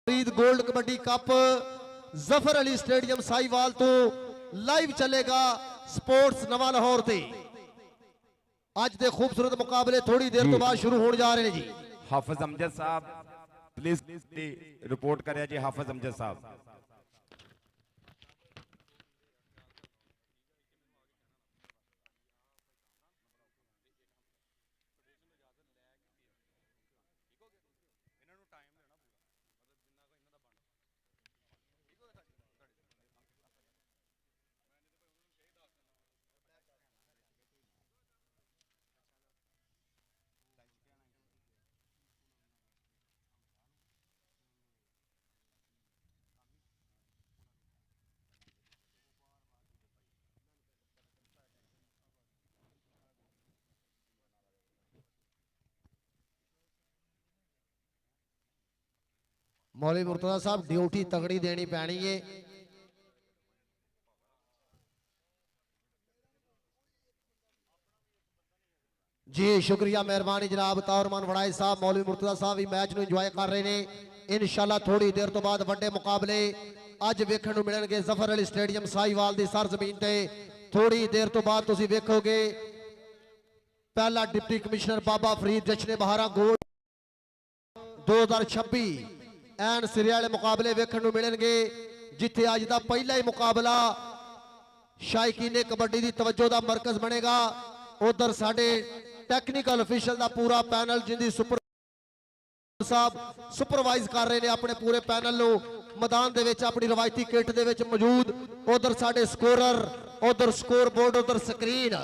Farid gold kabaddi cup Zafar Ali stadium Sahiwal तो live चलेगा sports नवा लाहौर ते अज दे खूबसूरत मुकाबले थोड़ी देर तो बाद शुरू होने जा रहे हैं जी। हाफिज अमजद साहब प्लीज रिपोर्ट करें जी। हाफिज अमजद साहब मौलवी मुर्तजा साहब ड्यूटी तगड़ी देनी पैनी है। जी शुक्रिया मेहरबानी जनाब तारमान वड़ाई साहब मौलवी मुर्तजा साहब भी मैच ਨੂੰ ਇੰਜੋਏ कर रहे हैं। इंशाल्लाह थोड़ी देर तो बाद ਵੱਡੇ मुकाबले ਅੱਜ ਵੇਖਣ ਨੂੰ ਮਿਲਣਗੇ ਜ਼ਫਰ ਅਲੀ ਸਟੇਡੀਅਮ ਸਾਹੀਵਾਲ ਦੀ ਸਰਜ਼ਮੀਨ ਤੇ। थोड़ी देर तो बाद ਤੁਸੀਂ ਵੇਖੋਗੇ पहला डिप्टी कमिश्नर बाबा फरीद जश्न बहारा गोल्ड 2026 एन सिरे वाले मुकाबले वेखण नूं मिलणगे जिथे अज दा पहला ही मुकाबला शायकीन कबड्डी दी तवज्जो दा मरकज बनेगा। उधर साडे टैक्नीकल ऑफिशियल दा पूरा पैनल जिंदी सुपर साहब सुपरवाइज कर रहे हैं अपने पूरे पैनल नूं मैदान दे विच अपनी रवायती किट दे विच मौजूद। उधर साडे स्कोरर उधर स्कोर बोर्ड उधर स्क्रीन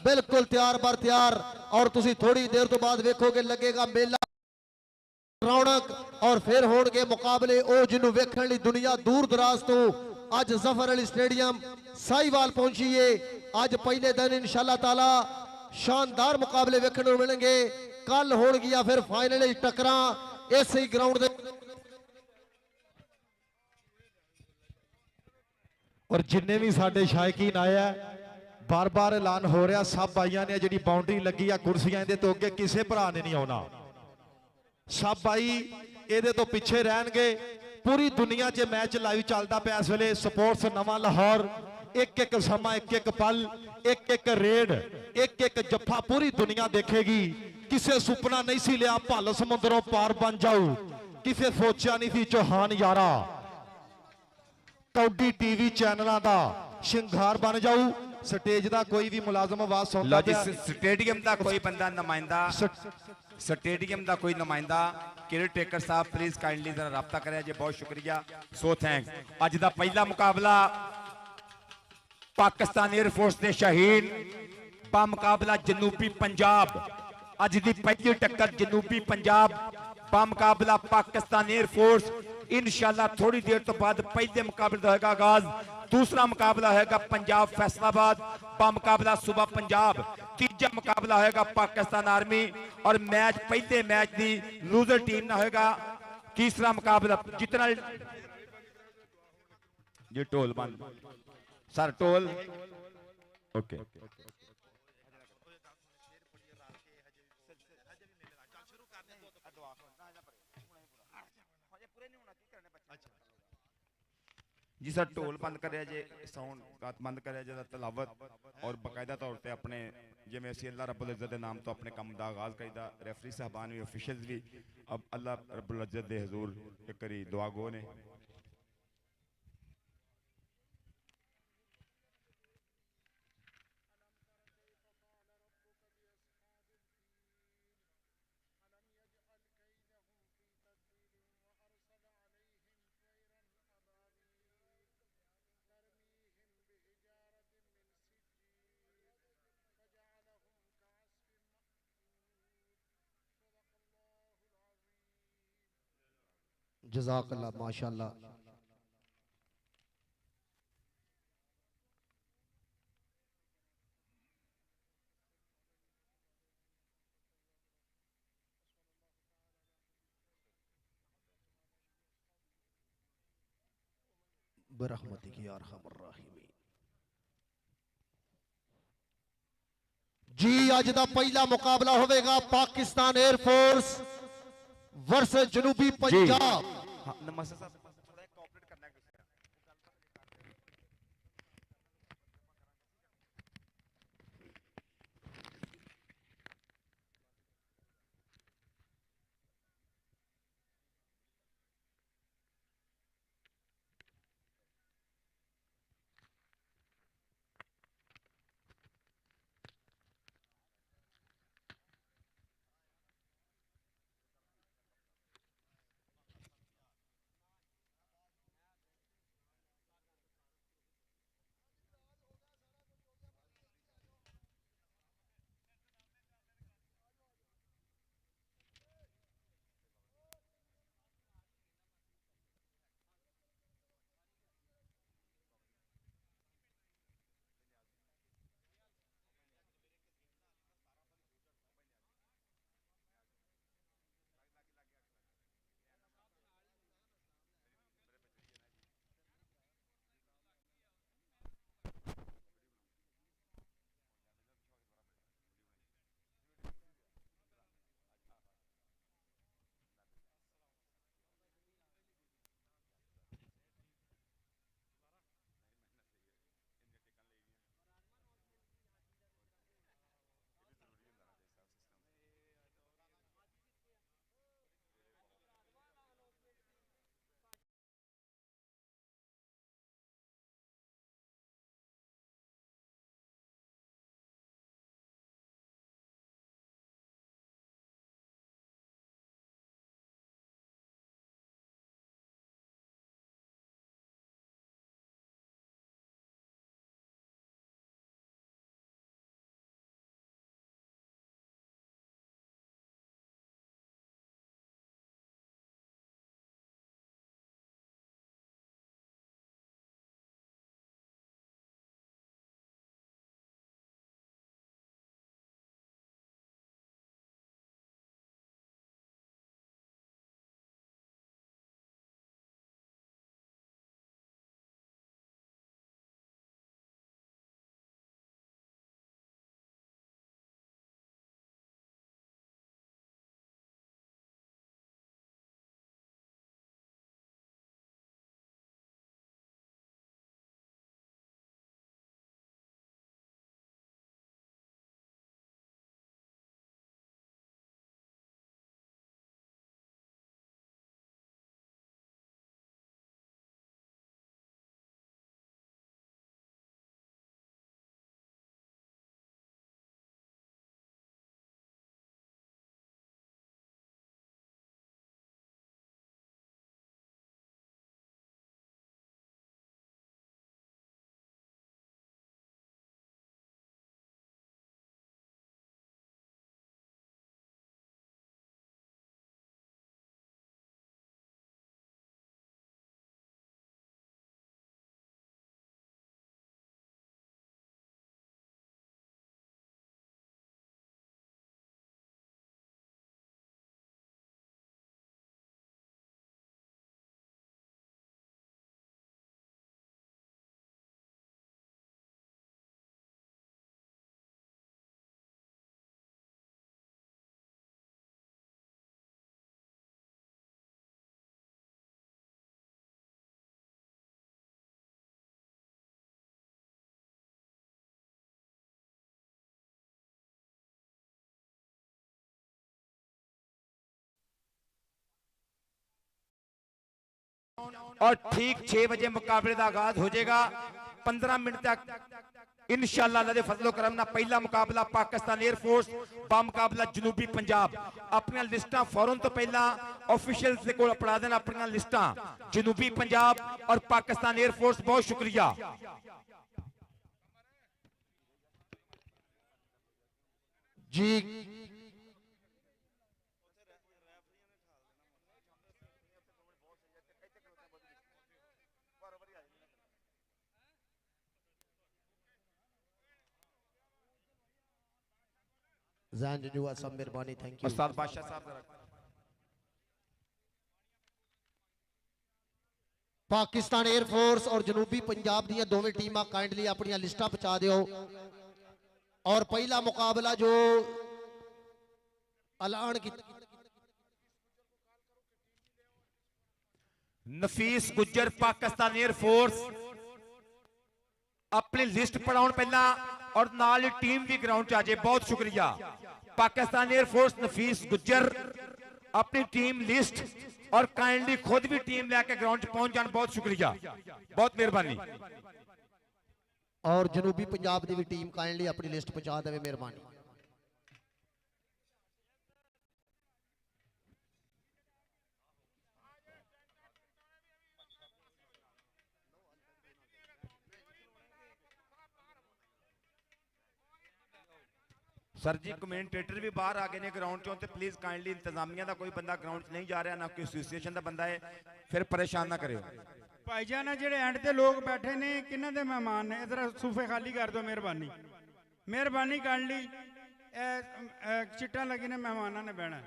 बिल्कुल तैयार बर तैयार। और तुसी थोड़ी देर तो बाद वेखोगे लगेगा मेला रौनक और फिर होंगे मुकाबले ओ जिन्हों वेखण लई दुनिया दूर दराज तो अज जफर अली स्टेडियम साहिवाल पहुंची है। अज पहले दिन इंशाअल्लाह ताला शानदार मुकाबले वेखण नूं मिलेंगे। कल होणगियां फिर फाइनल टक्करां इस ही ग्राउंड दे। और जिन्ने भी साडे शायकीन आया बार बार ऐलान हो रहा सब भाइयों ने जी बाउंड्री लगी आ कुर्सियां दे तो अगे किसी भरा ने नहीं आना। सब भाई ये तो पिछे रहनगे। पूरी दुनिया च मैच लाइव चलता पे इस वेले स्पोर्ट्स नवा लाहौर। एक एक समा एक एक पल एक एक रेड एक एक जफा पूरी दुनिया देखेगी। किसे सुपना नहीं सी लिया भल समुद्रों पार बन जाऊ। किसे सोचा नहीं सी चौहान यारा कौडी टीवी चैनलों का शिंगार बन जाऊ। स्टेज का कोई भी मुलाजम आवाज सुनता स्टेडियम का कोई बंदा नुमाइंदा स्टेडियम का कोई नुमाइंदा केयर टेकर साहब प्लीज काइंडली जरा रब्ता करें जी। बहुत शुक्रिया सो थैंक। अज का पहला मुकाबला पाकिस्तान एयरफोर्स के शहीद बा मुकाबला जनूबी पंजाब। अज की पहली टक्कर जनूबी पंजाब बा मुकाबला पाकिस्तान एयरफोर्स। इंशाअल्लाह थोड़ी देर तो बाद पहले मुकाबले का होगा आगाज। दूसरा मुकाबला होगा पंजाब फैसलाबाद बा मुकाबला सुबह पंजाब। तीजा मुकाबला होगा पाकिस्तान आर्मी और मैच पहले मैच की लूजर टीम ना होगा। तीसरा मुकाबला जितना जी टोल बंद सर टोल ओके। जी सर टोल बंद करे जे साउंड बंद करे जे तलावत और बाकायदा तौर पर अपने जिमें असी अल्लाह रब्बुल इज्जत के नाम तो अपने काम का आगाज करीदा। रेफरी साहबान भी ऑफिशियल्स भी अब अल्लाह रब्बुल इज्जत के हजूर एक करी दुआ गो ने। जज़ाकल्लाह माशाअल्लाह। बरहमतिक या अरहमर राहिमीन। जी अज का पहला मुकाबला होगा पाकिस्तान एयरफोर्स वर्सेस जनूबी पंजाब। हाँ नमस्ते साहब थोड़ा कोऑपरेट करना है किसी और ठीक 6 बजे मुकाबले का आगाज हो जाएगा 15 मिनट तक इंशाअल्लाह अल्लाह दे फजलो करम ना पहला मुकाबला पाकिस्तान एयरफोर्स बा मुकाबला जनूबी पंजाब अपनी लिस्टां फौरन तो पहला ऑफिशियल्स दे कोल पड़ा देना अपनी लिस्टां जनूबी पंजाब और पाकिस्तान एयरफोर्स बहुत शुक्रिया जी जान जुआ सब मेहरबानी थैंक यू उस्ताद बादशाह साहब पाकिस्तान एयरफोर्स और जनूबी पंजाब दी दोवें टीमां काइंडली अपनी लिस्टां पहुंचा दियो और पहला मुकाबला जो ऐलान की ਨਫੀਸ ਗੁੱਜਰ ਪਾਕਿਸਤਾਨ 에ਅਰ ਫੋਰਸ अपनी लिस्ट पढ़ाउण पहला और नाल ही टीम भी ग्राउंड च आ जाए। बहुत शुक्रिया पाकिस्तान एयरफोर्स नफीस गुज्जर अपनी टीम लिस्ट और काइंडली खुद भी टीम लैके ग्राउंड च पहुंच जान। बहुत शुक्रिया, बहुत मेहरबानी। और जनूबी पंजाब की भी टीम काइंडली अपनी लिस्ट पहुंचा देवे, मेहरबानी। सर जी कमेंटेटर भी बाहर आ गए ने ग्राउंड चों, प्लीज काइंडली इंतजामिया का कोई बंदा ग्राउंड च नहीं जा रहा, ना कोई एसोसीएशन का बंदा है, फिर परेशान ना करियो। भाईजान जेडे एंड ते लोग बैठे ने किन्हां दे मेहमान ने, इधर सूफे खाली कर दो मेहरबानी, मेहरबानी काइंडली। चिट्टा लगी ने मेहमानां ने बहना।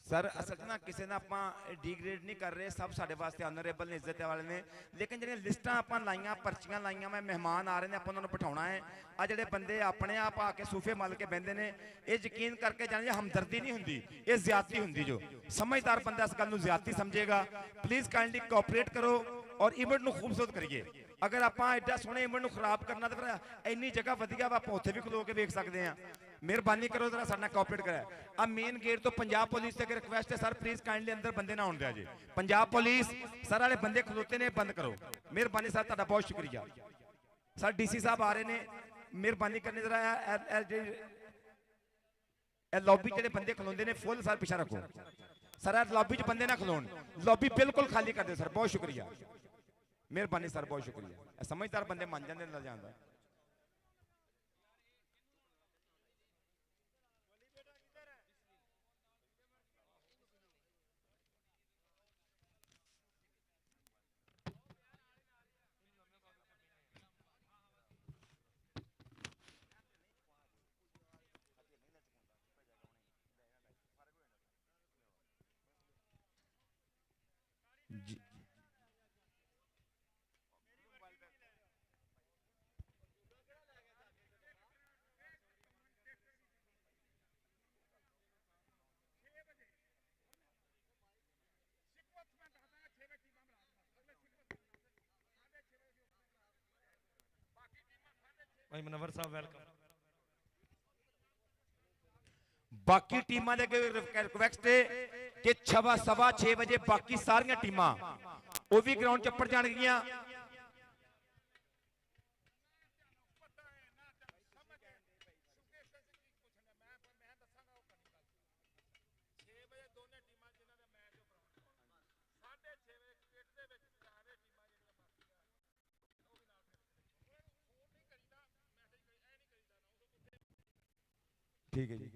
सर असल ना किसी ने आप डिग्रेड नहीं कर रहे, सब साढ़े वास्ते ऑनरेबल ने, इज्जत वाले ने, लेकिन जो लिस्टां आप लाइया पर्चियां लाइया मैं मेहमान आ रहे हैं, आप उन्होंने बिठाना है। आ जोड़े बंदे अपने आप आके सूफे मल के बहते हैं, ये यकीन करके जाने हमदर्दी नहीं होंगी, ये ज्यादती होंगी। जो समझदार बंदा इस गल ज्यादती समझेगा। प्लीज काइंडली कोऑपरेट करो और इवेंट को खूबसूरत करिए। अगर आप एडा सोहने इवेंट को खराब करना तो फिर इन्नी जगह वधिया वा आप उत्थे भी खलो के वेख सकते हैं। मेहरबानी करो जरा साडे नाल कोऑपरेट करा। आ मेन गेट तो पंजाब पुलिस से रिक्वेस्ट है सर, प्लीज काइंडली अंदर बंदे ना आउण दिया जी। पंजाब पुलिस सर वाले बंदे खलोते ने, बंद करो मेहरबानी सर, तुहाडा बहुत शुक्रिया। सर डीसी साहब आ रहे ने, मेहरबानी करनी जरा लॉबी जेडे बंदे खलोंदे ने फुल सर पिछा रखो सर, लॉबी च बंदे ना खलोन, लॉबी बिल्कुल खाली कर दे सर, बहुत शुक्रिया मेहरबानी सर, बहुत शुक्रिया। समझदार बंदे मान जाते अंदर जान। भाई मनवर साहब वेलकम। बाकी टीमां दे रिक्वेस्ट है कि 6:15 बजे बाकी सारियां टीमां वो भी ग्राउंड च पड़ जाणगियां। ठीक है जी।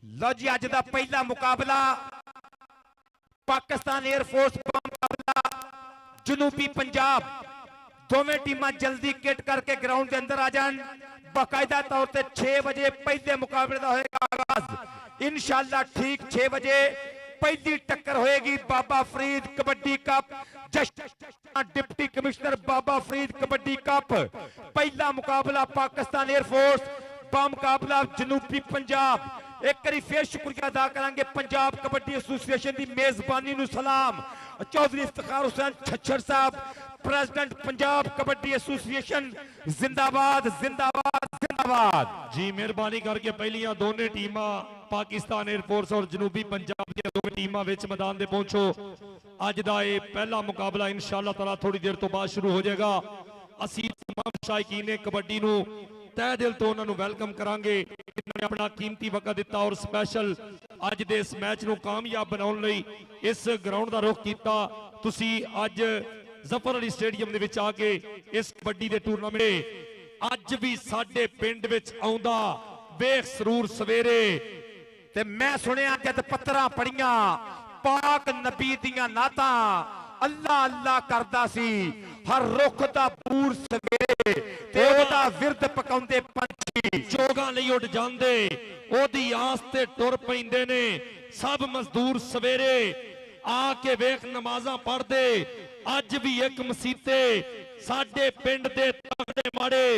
लो जी अज दा पहला मुकाबला पाकिस्तान एयरफोर्स का मुकाबला जनूबी पंजाब। दोवें टीमां जल्दी किट करके ग्राउंड के अंदर आ जान। बाकायदा तौर पे 6 बजे पहले मुकाबले का होएगा आगाज इंशाल्लाह। ठीक 6 बजे पहली टक्कर होएगी Baba Farid kabaddi cup. Deputy commissioner Baba Farid kabaddi cup. पहला मुकाबला पाकिस्तान एयरफोर्स बा मुकाबला जनूबी पंजाब। एक बार फिर शुक्रिया अदा करांगे पंजाब कबड्डी एसोसिएशन की मेजबानी नूं सलाम। चौधरी इफ्तिखार हुसैन छच्छर साहब प्रेसिडेंट पंजाब कबड्डी एसोसिएशन जिंदाबाद जिंदाबाद जिंदाबाद जी। मेहरबानी करके पहलियां दोनों टीमां पाकिस्तान एयरफोर्स और जनूबी पंजाब दी दोनों टीमां विच मैदान दे पहुंचो। अज दा ये पहला मुकाबला इंशाअल्लाह ताला थोड़ी देर तो बाद शुरू हो जाएगा। असीं तमाम शायकीन कबड्डी नूं तह दिल तो उन्होंने वेलकम करांगे जिन्होंने अपना कीमती वक्त दिता और स्पैशल अज दे इस मैच नूं कामयाब बनाउण लई इस ग्राउंड दा रुख कीता। तुसीं अज जफर अली स्टेडियम दे विच आके इस कबड्डी दे टूरनामेंट अज भी साडे पिंड विच आउंदा वेख सरूर सवेरे ते मैं सुनिया जद पत्तरां पढ़ियां पाक नबी दियां नातां अल्लाह अल्लाह करदा सी हर रुख दा पूर सवेरे ते ओदा विरद पकाउंदे पंछी चोगां लई उठ जांदे ओदी आस ते टुर पैंदे ने सब मजदूर सवेरे आके वेख नमाज़ां पढ़दे। अज भी एक मसीते साडे पिंड दे तगड़े माड़े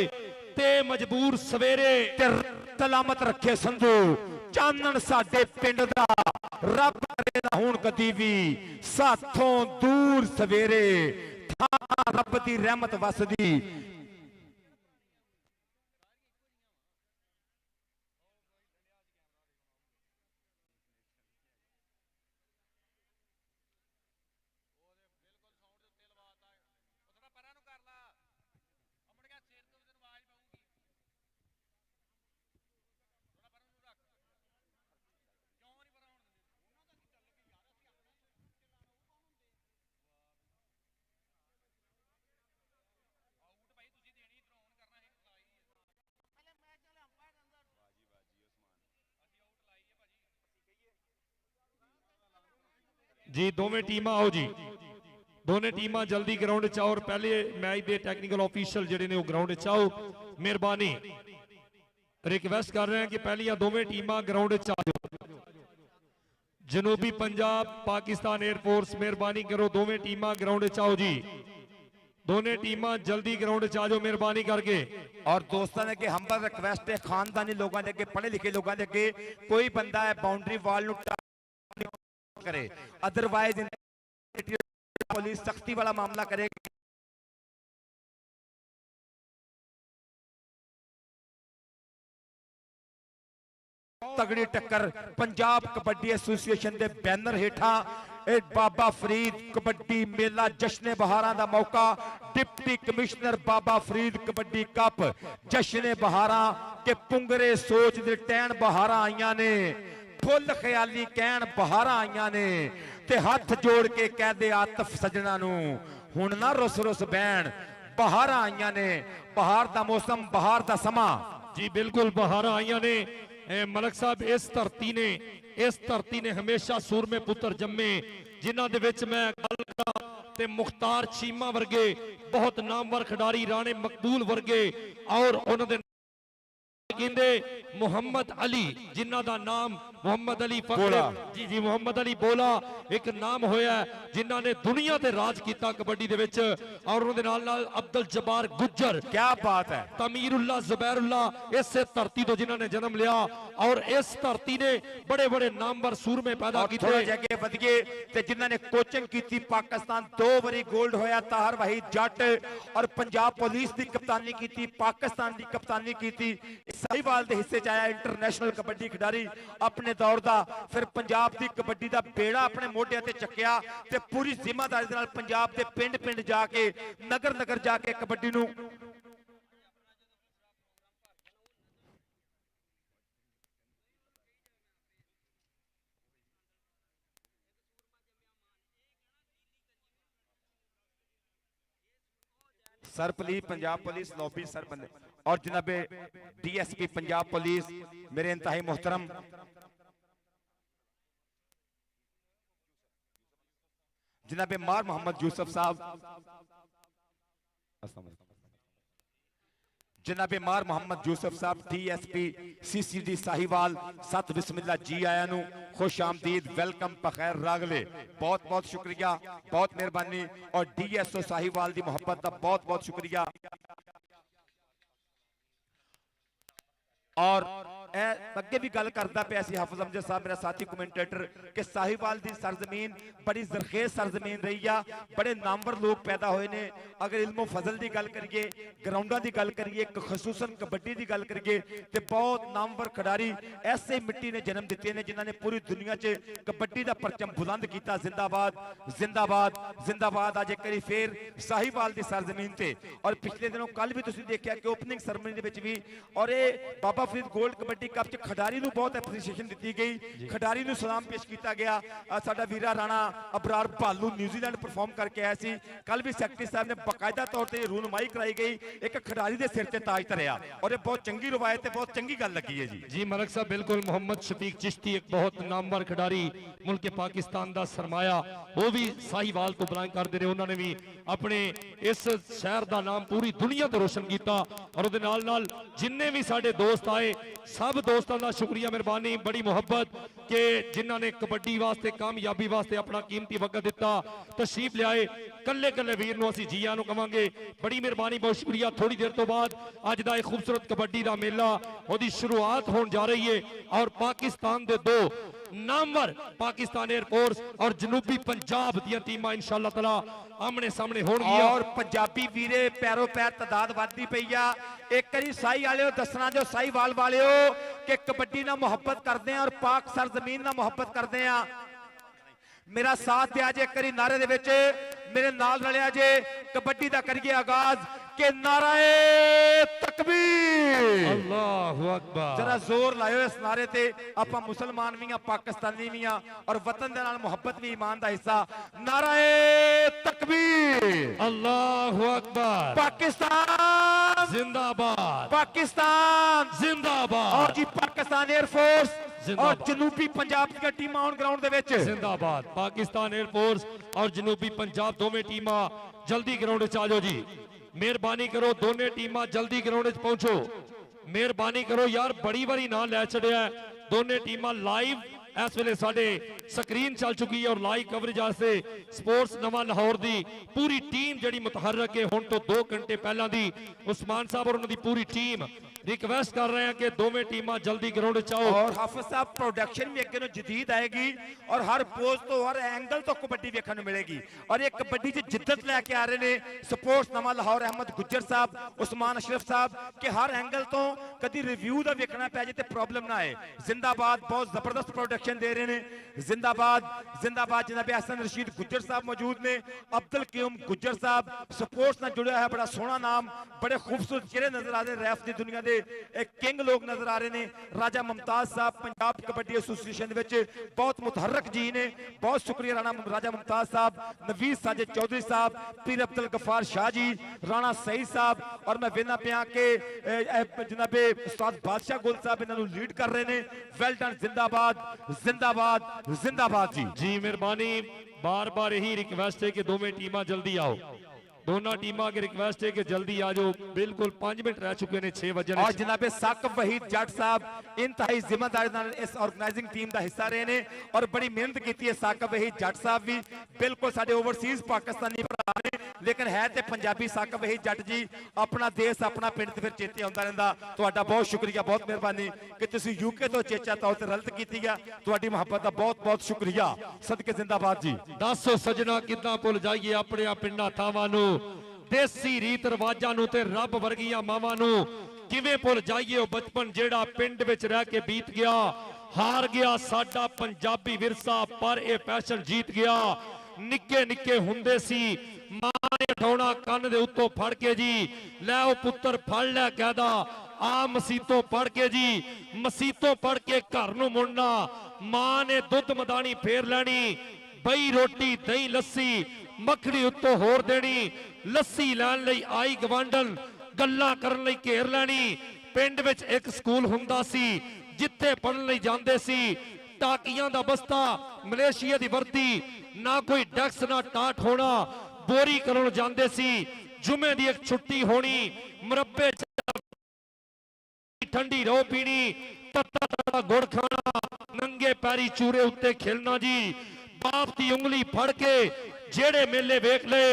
ते मजबूर सवेरे ਸਲਾਮਤ ਰੱਖੇ ਸੰਧੂ। ਚਾਨਣ ਸਾਡੇ ਪਿੰਡ ਦਾ ਰੱਬ ਕਰੇ ਨਾ ਹੁਣ ਕਦੀ ਵੀ ਸਾਥੋਂ ਦੂਰ ਸਵੇਰੇ, ਥਾਂ ਰੱਬ ਦੀ ਰਹਿਮਤ ਵਸਦੀ। ਜੀ ਦੋਵੇਂ ਟੀਮਾਂ ਆਓ ਜੀ, ਦੋਨੇ ਟੀਮਾਂ ਜਲਦੀ ਗਰਾਊਂਡ 'ਚ ਆਓ। ਔਰ ਪਹਿਲੇ ਮੈਚ ਦੇ ਟੈਕਨੀਕਲ ਆਫੀਸ਼ੀਅਲ ਜਿਹੜੇ ਨੇ ਉਹ ਗਰਾਊਂਡ 'ਚ ਆਓ। ਮਿਹਰਬਾਨੀ ਰਿਕਵੈਸਟ ਕਰ ਰਹੇ ਹਾਂ ਕਿ ਪਹਿਲੀਆਂ ਦੋਵੇਂ ਟੀਮਾਂ ਗਰਾਊਂਡ 'ਚ ਆ ਜਾਓ। ਜਨੂਬੀ ਪੰਜਾਬ ਪਾਕਿस्तान एयरफोर्स, ਮਿਹਰਬਾਨੀ ਕਰੋ ਦੋਵੇਂ ਟੀਮਾਂ ਗਰਾਊਂਡ 'ਚ ਆਓ ਜੀ। ਦੋਨੇ ਟੀਮਾਂ ਜਲਦੀ ਗਰਾਊਂਡ 'ਚ ਆ ਜਾਓ ਮਿਹਰਬਾਨੀ ਕਰਕੇ। ਔਰ ਦੋਸਤਾਂ ਨੇ ਕਿ ਹੰਬਲ ਰਿਕਵੈਸਟ ਹੈ ਖਾਨਦਾਨੀ ਲੋਕਾਂ ਦੇ ਅੱਗੇ, ਪੜ੍ਹੇ ਲਿਖੇ ਲੋਕਾਂ ਦੇ ਅੱਗੇ, ਕੋਈ ਬੰਦਾ ਹੈ ਬਾਉਂਡਰੀ ਵਾਲ ਨੂੰ करे, अदरवाइज पुलिस सख्ती वाला मामला करेगी। तगड़ी टक्कर पंजाब कबड्डी एसोसीएशन के बैनर हेठा बाबा फरीद कबड्डी मेला जश्न बहारां दा मौका। Deputy commissioner Baba Farid kabaddi cup जश्न बहारां के पुंगरे सोच दे टैन बहारां आईयां ने, फुल ख्याली कहन बहारां आईयां ने ते हाथ जोड़ के कह दे आतफ सजना नू हुण ना रुस रुस बहन, बहारां आईयां ने। बहार दा मौसम, बहार दा समा जी बिल्कुल बहारां आईयां ने। मलक साहब इस धरती ने हमेशा सूरमे पुत्र जम्मे, जिन्हां दे विच मैं गल करां ते मुख्तार चीमा वर्गे बहुत नामवर खिडारी, राणे मकबूल वर्गे और उन्हां दे कहंदे मुहम्मद अली, जिन्हां दा नाम मुहम्मद अली जी जी मुहम्मद अली बोला एक नाम होया जिन्हां ने दुनिया ते राज कीता कबड्डी दे विच। और उन्हां दे नाल नाल अब्दुल जब्बार गुज्जर, क्या बात है, तमीरुल्लाह ज़ुबैरुल्लाह, इस धरती तो जिन्हां ने जन्म लिया और इस धरती ने बड़े बड़े नामवर सूरमे पैदा कीते। जगह वधिए ते जिन्हां ने कोचिंग कीती पाकिस्तान 2 बारी गोल्ड होया, ताहर वहीद जट, और पंजाब पुलिस की कप्तानी की, पाकिस्तान की कप्तानी की, साहिवाल के हिस्से च आया इंटरनेशनल कबड्डी खिडारी अपने दौर का। फिर पंजाब की कबड्डी का बेड़ा अपने मोढियां ते चक्या ते पूरी जिम्मेदारी दे नाल पंजाब के पिंड पिंड जाके, नगर नगर जाके कबड्डी नू सरपली पंजाब पुलिस लॉबी सरबंद और जनाबे डीएसपी पंजाब पुलिस मेरे इंतहाई मोहतरम जनाबे मार मोहम्मद यूसुफ साहब, जनाबे मार मोहम्मद यूसुफ साहब डीएसपी सीसीडी साहिवाल, सत बिस्मिल्लाह जी आया नू खुश आमदीद, वेलकम बखैर रागले, बहुत बहुत शुक्रिया, बहुत मेहरबानी। और डीएसओ साहिवाल की मोहब्बत का बहुत बहुत शुक्रिया। और अगे भी गल करता पे हाफिज अमजद साहब मेरा साथी कमेंटेटर कि साहिवाल की सरजमीन बड़ी जरखेज सरजमीन रही है, बड़े नामवर लोग पैदा हुए ने। अगर इल्मो फजल की गल करिए, ग्राउंडा की गल करिए, खसूसन कबड्डी की गल करिए तो बहुत नामवर खिडारी ऐसे मिट्टी ने जन्म दिते हैं जिन्होंने पूरी दुनिया च कबड्डी का परचम बुलंद किया। जिंदाबाद जिंदाबाद जिंदाबाद। अज एक बार फिर साहिवाल की सरजमीन से। और पिछले दिनों कल भी तुसीं देखा कि ओपनिंग सरमनी भी और ये बाबा फरीद गोल्ड कबड्डी कप च खिडारी नूं बहुत एप्रीसीएशन दी गई, खिडारी नूं सलाम पेश किया गया। साडा वीरा राणा अबरार भालू न्यूजीलैंड परफॉर्म करके आया सी। कल भी सैकटरी साहब ने बाकायदा तौर पर रूनमाई कराई गई, एक खिडारी के सिर से ताज धरिया और ये बहुत चंगी रवायत है, बहुत चंगी गल लगी है जी। जी मलक साहब बिल्कुल। मोहम्मद शफीक चिश्ती एक बहुत नामवर खिडारी, मुल्क पाकिस्तान का सरमाया, वो भी साहिवाल तो बिलोंग करते रहे। उन्होंने भी अपने इस शहर का नाम पूरी दुनिया तो रोशन किया। और जिन्ने भी साडे दोस्त आए सब ਸਭ ਦੋਸਤਾਂ ਦਾ ਸ਼ੁਕਰੀਆ, ਮਿਹਰਬਾਨੀ, ਬੜੀ ਮੁਹੱਬਤ ਕਿ ਜਿਨ੍ਹਾਂ ਨੇ ਕਬੱਡੀ ਵਾਸਤੇ ਕਾਮਯਾਬੀ ਵਾਸਤੇ ਆਪਣਾ ਕੀਮਤੀ ਵਕਤ ਦਿੱਤਾ, ਤਸ਼ਰੀਫ ਲਿਆਏ। ਕੱਲੇ ਕੱਲੇ ਵੀਰ ਨੂੰ ਅਸੀਂ ਜੀਆਂ ਨੂੰ ਕਵਾਂਗੇ, ਬੜੀ ਮਿਹਰਬਾਨੀ, ਬਹੁਤ ਸ਼ੁਕਰੀਆ। ਥੋੜੀ ਦੇਰ ਤੋਂ ਬਾਅਦ ਅੱਜ ਦਾ ਇਹ ਖੂਬਸੂਰਤ ਕਬੱਡੀ ਦਾ ਮੇਲਾ ਉਹਦੀ ਸ਼ੁਰੂਆਤ ਹੋਣ ਜਾ ਰਹੀ ਹੈ ਔਰ ਪਾਕਿस्तान ਦੇ ਦੋ नामवर पाकिस्तान एयरफोर्स और जनूबी पंजाब ਦੀਆਂ ਟੀਮਾਂ इंशाअल्लाह ताला आमने सामने होणगीਆਂ और पंजाबी वीरे पैरों पैर तादाद बढ़ती पई आ। एक बारी साई वालिओ दसना जो साईवाल वालिओ कि कबड्डी नाल मुहब्बत करदे हैं और पाक सरजमीन नाल मुहब्बत करदे हैं। मेरा साथ दिया जे, एक बारी नारे दे विच मेरे नाल रलिया जे, कबड्डी दा करिए आगाज के नाराए तकबीर, अल्लाहु अकबर। जरा जोर लाओ इस नारे ते। आपां मुसलमान भी हां, पाकिस्तानी भी हां और वतन दे नाल मुहब्बत भी ईमान दा हिस्सा। नाराए तकबीर, अल्लाहु अकबर। पाकिस्तान जिंदाबाद, पाकिस्तान जिंदाबाद। और जी पाकिस्तान एयरफोर्स और जिंदाबाद। जनूबी पंजाब दी टीमां ऑन ग्राउंड दे विच जिंदाबाद। पाकिस्तान एयरफोर्स और जनूबी पंजाब दोवें टीमां जल्दी ग्राउंड च आ जाओ जी, मेहरबानी करो। दोने टीमां जल्दी ग्राउंड च पहुंचो, मेहरबानी करो यार, बड़ी बारी ना लै छड़िया। दोने टीमां लाइव इस वेले साडे स्क्रीन चल चुकी है और लाइव कवरेज वास्ते स्पोर्ट्स नवा लाहौर दी पूरी टीम जिहड़ी मुतहर्रक है हुण तो 2 घंटे पहला दी उस्मान साहब और उन्हां दी पूरी टीम रिक्वेस्ट कर रहे हैं कि दोवें टीमां जल्दी ग्राउंड च आओ। और हाफिज साहब प्रोडक्शन भी अगे जदीद आएगी और हर पोज तो हर एंगल तो कबड्डी देखने मिलेगी और ये कबड्डी च जिद्दत लैके आ रहे हैं स्पोर्ट्स नवा लाहौर अहमद गुज्जर साहब, उस्मान अशरफ साहब के हर एंगल तो कभी रिव्यू का वेखना पै जाए तो प्रॉब्लम ना आए। जिंदाबाद, बहुत जबरदस्त प्रोडक्शन दे रहे हैं। जिंदाबाद, जिंदाबाद। जनाब हसन रशीद गुज्जर साहब मौजूद ने, अब्दुल क्यूम गुज्जर साहब स्पोर्ट्स से जुड़ा है, बड़ा सोहना नाम, बड़े खूबसूरत चेहरे नजर आ रहे हैं। रैफ की दुनिया के एक किंग लोग नजर आ रहे हैं। राजा मुमताज साहब पंजाब कबड्डी एसोसीएशन विच बहुत मुतहरक जी ने, बहुत शुक्रिया राणा राजा मुमताज साहब, नवीस साजिद चौधरी साहब, पीर अब्दुल गफार शाह जी, राणा सईद साहब और मैं वेना पिया के जनाबे उस्ताद बादशाह गुल साहब इन्होंने लीड कर रहे हैं। वेल डन, जिंदाबाद, जिंदाबाद, जिंदाबाद जी। जी मेहरबानी, बार बार यही रिक्वेस्ट है कि दोवें टीमां जल्दी आओ। दोनों टीमां की रिक्वेस्ट है कि जल्दी आ जाओ, बिल्कुल 5 मिनट रह चुके हैं 6 बजे। और जनाबे साकिब वहीद जट साहब इंतहाई जिम्मेदारी नाल इस ऑर्गेनाइजिंग टीम का हिस्सा रहे हैं और बड़ी मेहनत की है। साकिब वहीद जट साहब भी बिल्कुल साडे ओवरसीज पाकिस्तानी भरा ने, लेकिन है तो पंजाबी। साकिब वहीद जट जी, अपना देश अपना पिंड ते फिर चेते आउंदा रहिंदा। तुहाडा बहुत शुक्रिया, बहुत मेहरबानी कि तुसीं यूके तो चेचा तौर ते रलत कीती है। तुहाडी मुहब्बत का बहुत बहुत शुक्रिया। सदके जिंदाबाद जी। दसो सजना किदां भुल जाइए अपने पिंडां थावां नूं, देसी रीत रिवाजां नूं ते रब वर्गियां मावां नूं। किवें भुल जाइए ਉਹ बचपन ਜਿਹੜਾ ਪਿੰਡ ਵਿੱਚ ਰਹਿ ਕੇ ਬੀਤ ਗਿਆ। हार गया साडा पंजाबी विरसा पर यह फैशन जीत गया। निक्के निक्के हुंदे सी मां ने उठाउणा कंन दे उत्तों फड़ के जी, लै ओ पुत्तर फड़ लै कहदा आ मसीतों पढ़ के जी, मसीतों पढ़ के घर नूं मुड़ना। मां ने दुध मदानी फेर लैनी, बई रोटी दही लस्सी मखनी उत्तों होर देनी। लस्सी लैण लई आई गवांडन, गल्लां करन लई घेर लैनी। पिंड विच एक स्कूल हुंदा सी जिथे पढ़न लई जांदे सी। टाकियां दा बस्ता, मलेशिया दी वर्दी, ना कोई डैक्स ना टाट होना। बोरी करन जांदे सी, जुमे दी एक छुट्टी होनी, मुरब्बे ठंडी रो पीनी, तत्ता गुड़ खाना, नंगे पैरी चूरे उत्ते खेलना जी। बाप दी उंगली फड़ के जेड़े मेले वेख ले,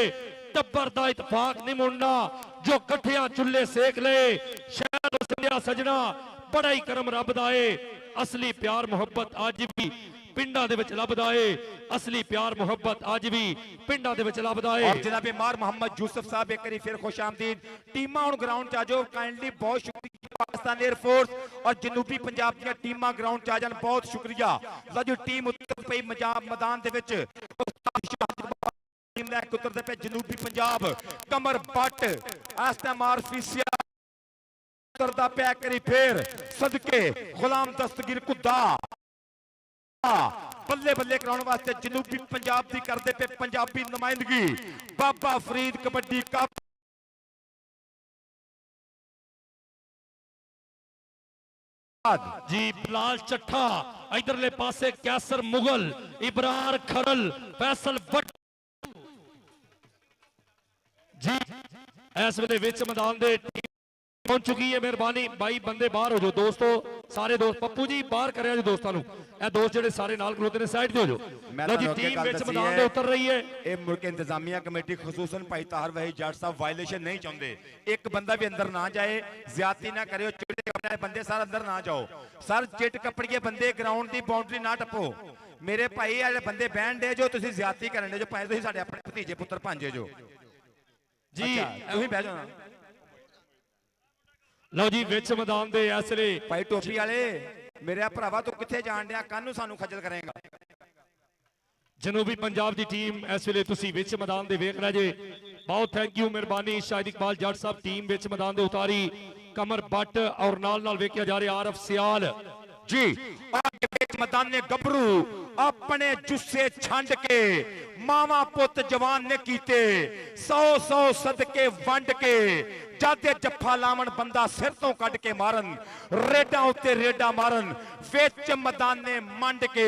टब्बर दा इतफाक नहीं मुड़ना। जो कट्ठियां चुल्ले सेक ले, शहर वसदिया सजना बड़ा ही करम रब दा है। असली प्यार मुहब्बत अज भी पिंडां दे विच लभदा है। असली प्यार मुहब्बत अज भी पिंडां दे विच लभदा है। और जनाबे मार मोहम्मद यूसुफ साहब एक बार फिर खुश आमदीद। टीमां हुण ग्राउंड च आ जाओ काइंडली। बहुत शुक्रिया पाकिस्तान एयरफोर्स और जनूबी पंजाब दी टीमां ग्राउंड च आ जान। बहुत शुक्रिया। जो टीम उत्तर पई मैदान दे विच टीम लैके उतरदे पे जनूबी पंजाब। कमर बट एस्तेमार फीसिया उतरदा पे करी फिर सदके गुलाम दस्तगीर कुद्दा बल्ले बल्ले कराने वास्ते जनूबी पंजाब की करते पे पंजाबी नुमाइंदगी। बाबा फरीद कबड्डी कप जी। बिलाल चट्ठा इधरले पासे, कैसर मुगल, इबरार खरल, फैसल भट्ट जी इस वेले विच मैदान दे पहुंच चुकी है। मेहरबानी भाई बंदे बाहर हो जाओ दोस्तों, ਸਾਰੇ ਦੋਸਤ ਪੱਪੂ ਜੀ ਬਾਹਰ ਕਰਿਆ ਜੀ ਦੋਸਤਾਂ ਨੂੰ, ਇਹ ਦੋਸਤ ਜਿਹੜੇ ਸਾਰੇ ਨਾਲ ਖਲੋਤੇ ਨੇ ਸਾਈਡ ਤੇ ਹੋ ਜਾਓ। ਮੈਂ ਲਓ ਜੀ ਤੁਹਾਨੂੰ ਅੱਗੇ ਟੀਮ ਗੱਲ ਵਿੱਚ ਦੱਸੀ ਮੈਦਾਨ ਦੇ ਉਤਰ ਰਹੀ ਹੈ। ਇਹ ਮੁਲਕ ਇੰਤਜ਼ਾਮੀਆ ਕਮੇਟੀ ਖਸੂਸਨ ਭਾਈ ਤਾਹਰ ਵਹੀ ਜੱਟ ਸਾਹਿਬ ਵਾਇਲੇਸ਼ਨ ਨਹੀਂ ਚਾਹੁੰਦੇ, ਇੱਕ ਬੰਦਾ ਵੀ ਅੰਦਰ ਨਾ ਜਾਏ, ਜ਼ਿਆਦਤੀ ਨਾ ਕਰਿਓ, ਚਿੱਟੇ ਕੱਪੜੇ ਬੰਦੇ ਸਾਰੇ ਅੰਦਰ ਨਾ ਜਾਓ ਸਰ, ਚਿੱਟ ਕੱਪੜੀਏ ਬੰਦੇ ਗਰਾਊਂਡ ਦੀ ਬਾਉਂਡਰੀ ਨਾ ਟੱਪੋ ਮੇਰੇ ਭਾਈ, ਆ ਜਿਹੜੇ ਬੰਦੇ ਬਹਿਣ ਦੇ ਜੋ ਤੁਸੀਂ ਜ਼ਿਆਦਤੀ ਕਰਨ ਦੇ ਜੋ, ਭਾਵੇਂ ਤੁਸੀਂ ਸਾਡੇ ਆਪਣੇ ਭਤੀਜੇ ਪੁੱਤਰ ਭਾਂਜੇ ਜੋ ਜੀ ਤੁਸੀਂ ਬਹਿ ਜਾਓ ਨਾ ਲਓ ਜੀ ਵਿੱਚ ਮੈਦਾਨ ਦੇ ਇਸ ਵੇਲੇ ਭਾਈ ਟੋਪੀ ਵਾਲੇ ਮੇਰੇ ਭਰਾਵਾ ਤੂੰ ਕਿੱਥੇ ਜਾਣ ਡਿਆ, ਕੱਲ ਨੂੰ ਸਾਨੂੰ ਖੱਜਲ ਕਰੇਗਾ। ਜਨੂਬੀ ਪੰਜਾਬ ਦੀ ਟੀਮ ਇਸ ਵੇਲੇ ਤੁਸੀਂ ਵਿੱਚ ਮੈਦਾਨ ਦੇ ਵੇਖ ਰਹੇ ਜੇ, ਬਹੁਤ ਥੈਂਕ ਯੂ ਮਿਹਰਬਾਨੀ ਸ਼ਾਹਿਦ ਇਕਬਾਲ ਜੱਟ ਸਾਹਿਬ, ਟੀਮ ਵਿੱਚ ਮੈਦਾਨ ਦੇ ਉਤਾਰੀ ਕਮਰ ਬੱਟ ਔਰ ਨਾਲ ਵੇਖਿਆ ਜਾ ਰਿਹਾ ਆਰਫ ਸਿਆਲ ਜੀ। ਆਗੇ ਵਿੱਚ ਮੈਦਾਨੇ ਗੱਭਰੂ ਆਪਣੇ ਜੁੱਸੇ ਛੰਡ ਕੇ ਮਾਵਾ ਪੁੱਤ ਜਵਾਨ ਨੇ ਕੀਤੇ, 100 ਸਦਕੇ ਵੰਡ ਕੇ ਜਾਦੇ ਜੱਫਾ ਲਾਵਣ ਬੰਦਾ ਸਿਰ ਤੋਂ ਕੱਢ ਕੇ ਮਾਰਨ, ਰੇਡਾਂ ਉੱਤੇ ਰੇਡਾਂ ਮਾਰਨ, ਵਿੱਚ ਮੈਦਾਨੇ ਮੰਡ ਕੇ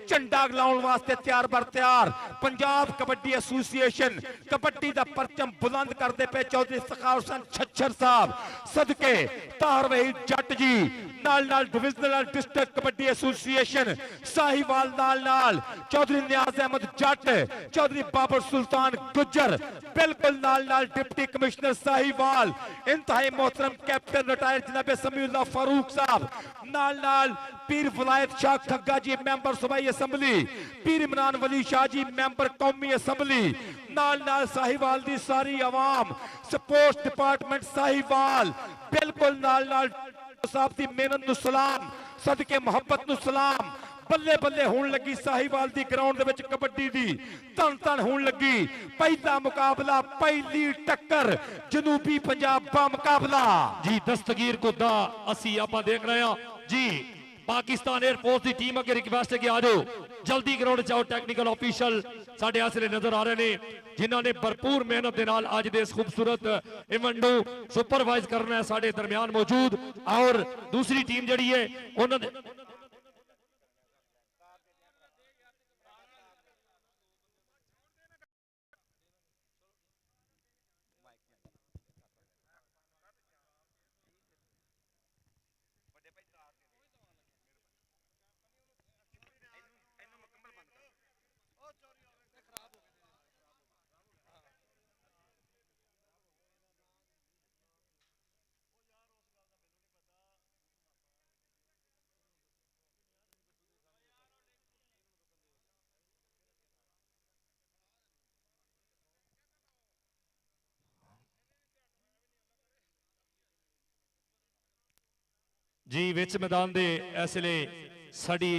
ਝੰਡਾ ਲਾਉਣ ਵਾਸਤੇ ਤਿਆਰ ਬਰ ਤਿਆਰ ਪੰਜਾਬ ਕਬੱਡੀ ਐਸੋਸੀਏਸ਼ਨ ਕਬੱਡੀ ਦਾ ਪਰਚਮ ਬੁਲੰਦ ਕਰਦੇ ਪਏ ਚੌਧਰੀ ਸਖਾਵਤ ਹੁਸੈਨ ਛੱਛਰ ਸਾਹਿਬ ਸਦਕੇ ਤਾਹਰ ਵਹੀ ਜੱਟ ਜੀ ਨਾਲ divisional district kabaddi association Sahiwal ਨਾਲ ਚੌਧਰੀ ਨਿਆਜ਼ ਅਹਿਮਦ ਜੱਟ, ਚੌਧਰੀ ਬਾਬਰ ਸੁਲਤਾਨ ਗੁੱਜਰ, ਬਿਲकुल ਨਾਲ डिप्टी कमिश्नर साहिवाल, इंतहाई मोहतरम कैप्टन रिटायर्ड जनाब समीउल्लाह फारूक साहब, नाल पीर वलायत शाह खग्गा जी मैंबर सूबाई असैम्बली, पीर इमरान वली शाह जी मैंबर कौमी असैम्बली, नाल साहिवाल दी सारी आवाम, स्पोर्ट्स डिपार्टमेंट साहिवाल, बिल्कुल नाल साहब दी मेहनत नूं सलाम, सदके मुहब्बत नूं सलाम। ਬੱਲੇ ਬੱਲੇ ਹੋਣ ਲੱਗੀ ਸਾਹੀਵਾਲ ਦੀ ਗਰਾਊਂਡ ਦੇ ਵਿੱਚ ਕਬੱਡੀ ਦੀ ਧੰਨ ਹੋਣ ਲੱਗੀ, ਪਹਿਲਾ ਮੁਕਾਬਲਾ, ਪਹਿਲੀ ਟੱਕਰ ਜਨੂਬੀ ਪੰਜਾਬ ਦਾ ਮੁਕਾਬਲਾ ਜੀ। ਦਸਤਗੀਰ ਕੁੱਦਾ ਅਸੀਂ ਆਪਾਂ ਦੇਖ ਰਹੇ ਹਾਂ ਜੀ। ਪਾਕਿਸਤਾਨ 에ਅਰਫੋਰਸ ਦੀ ਟੀਮ ਅੱਗੇ ਰਿਕਵੈਸਟ ਹੈ ਕਿ ਆ ਜਾਓ ਜਲਦੀ ਗਰਾਊਂਡ 'ਚ ਆਓ। ਟੈਕਨੀਕਲ ਆਫੀਸ਼ਲ ਸਾਡੇ ਆਸਰੇ ਨਜ਼ਰ ਆ ਰਹੇ ਨੇ ਜਿਨ੍ਹਾਂ ਨੇ ਭਰਪੂਰ ਮਿਹਨਤ ਦੇ ਨਾਲ ਅੱਜ ਦੇ ਇਸ ਖੂਬਸੂਰਤ ਇਵੈਂਟ ਨੂੰ ਸੁਪਰਵਾਈਜ਼ ਕਰਨਾ ਹੈ, ਸਾਡੇ ਦਰਮਿਆਨ ਮੌਜੂਦ। ਔਰ ਦੂਸਰੀ ਟੀਮ ਜਿਹੜੀ ਹੈ ਉਹਨਾਂ ਦੇ ਜੀ ਵਿੱਚ ਮੈਦਾਨ ਦੇ ਇਸ ਵੇਲੇ ਸਾਡੀ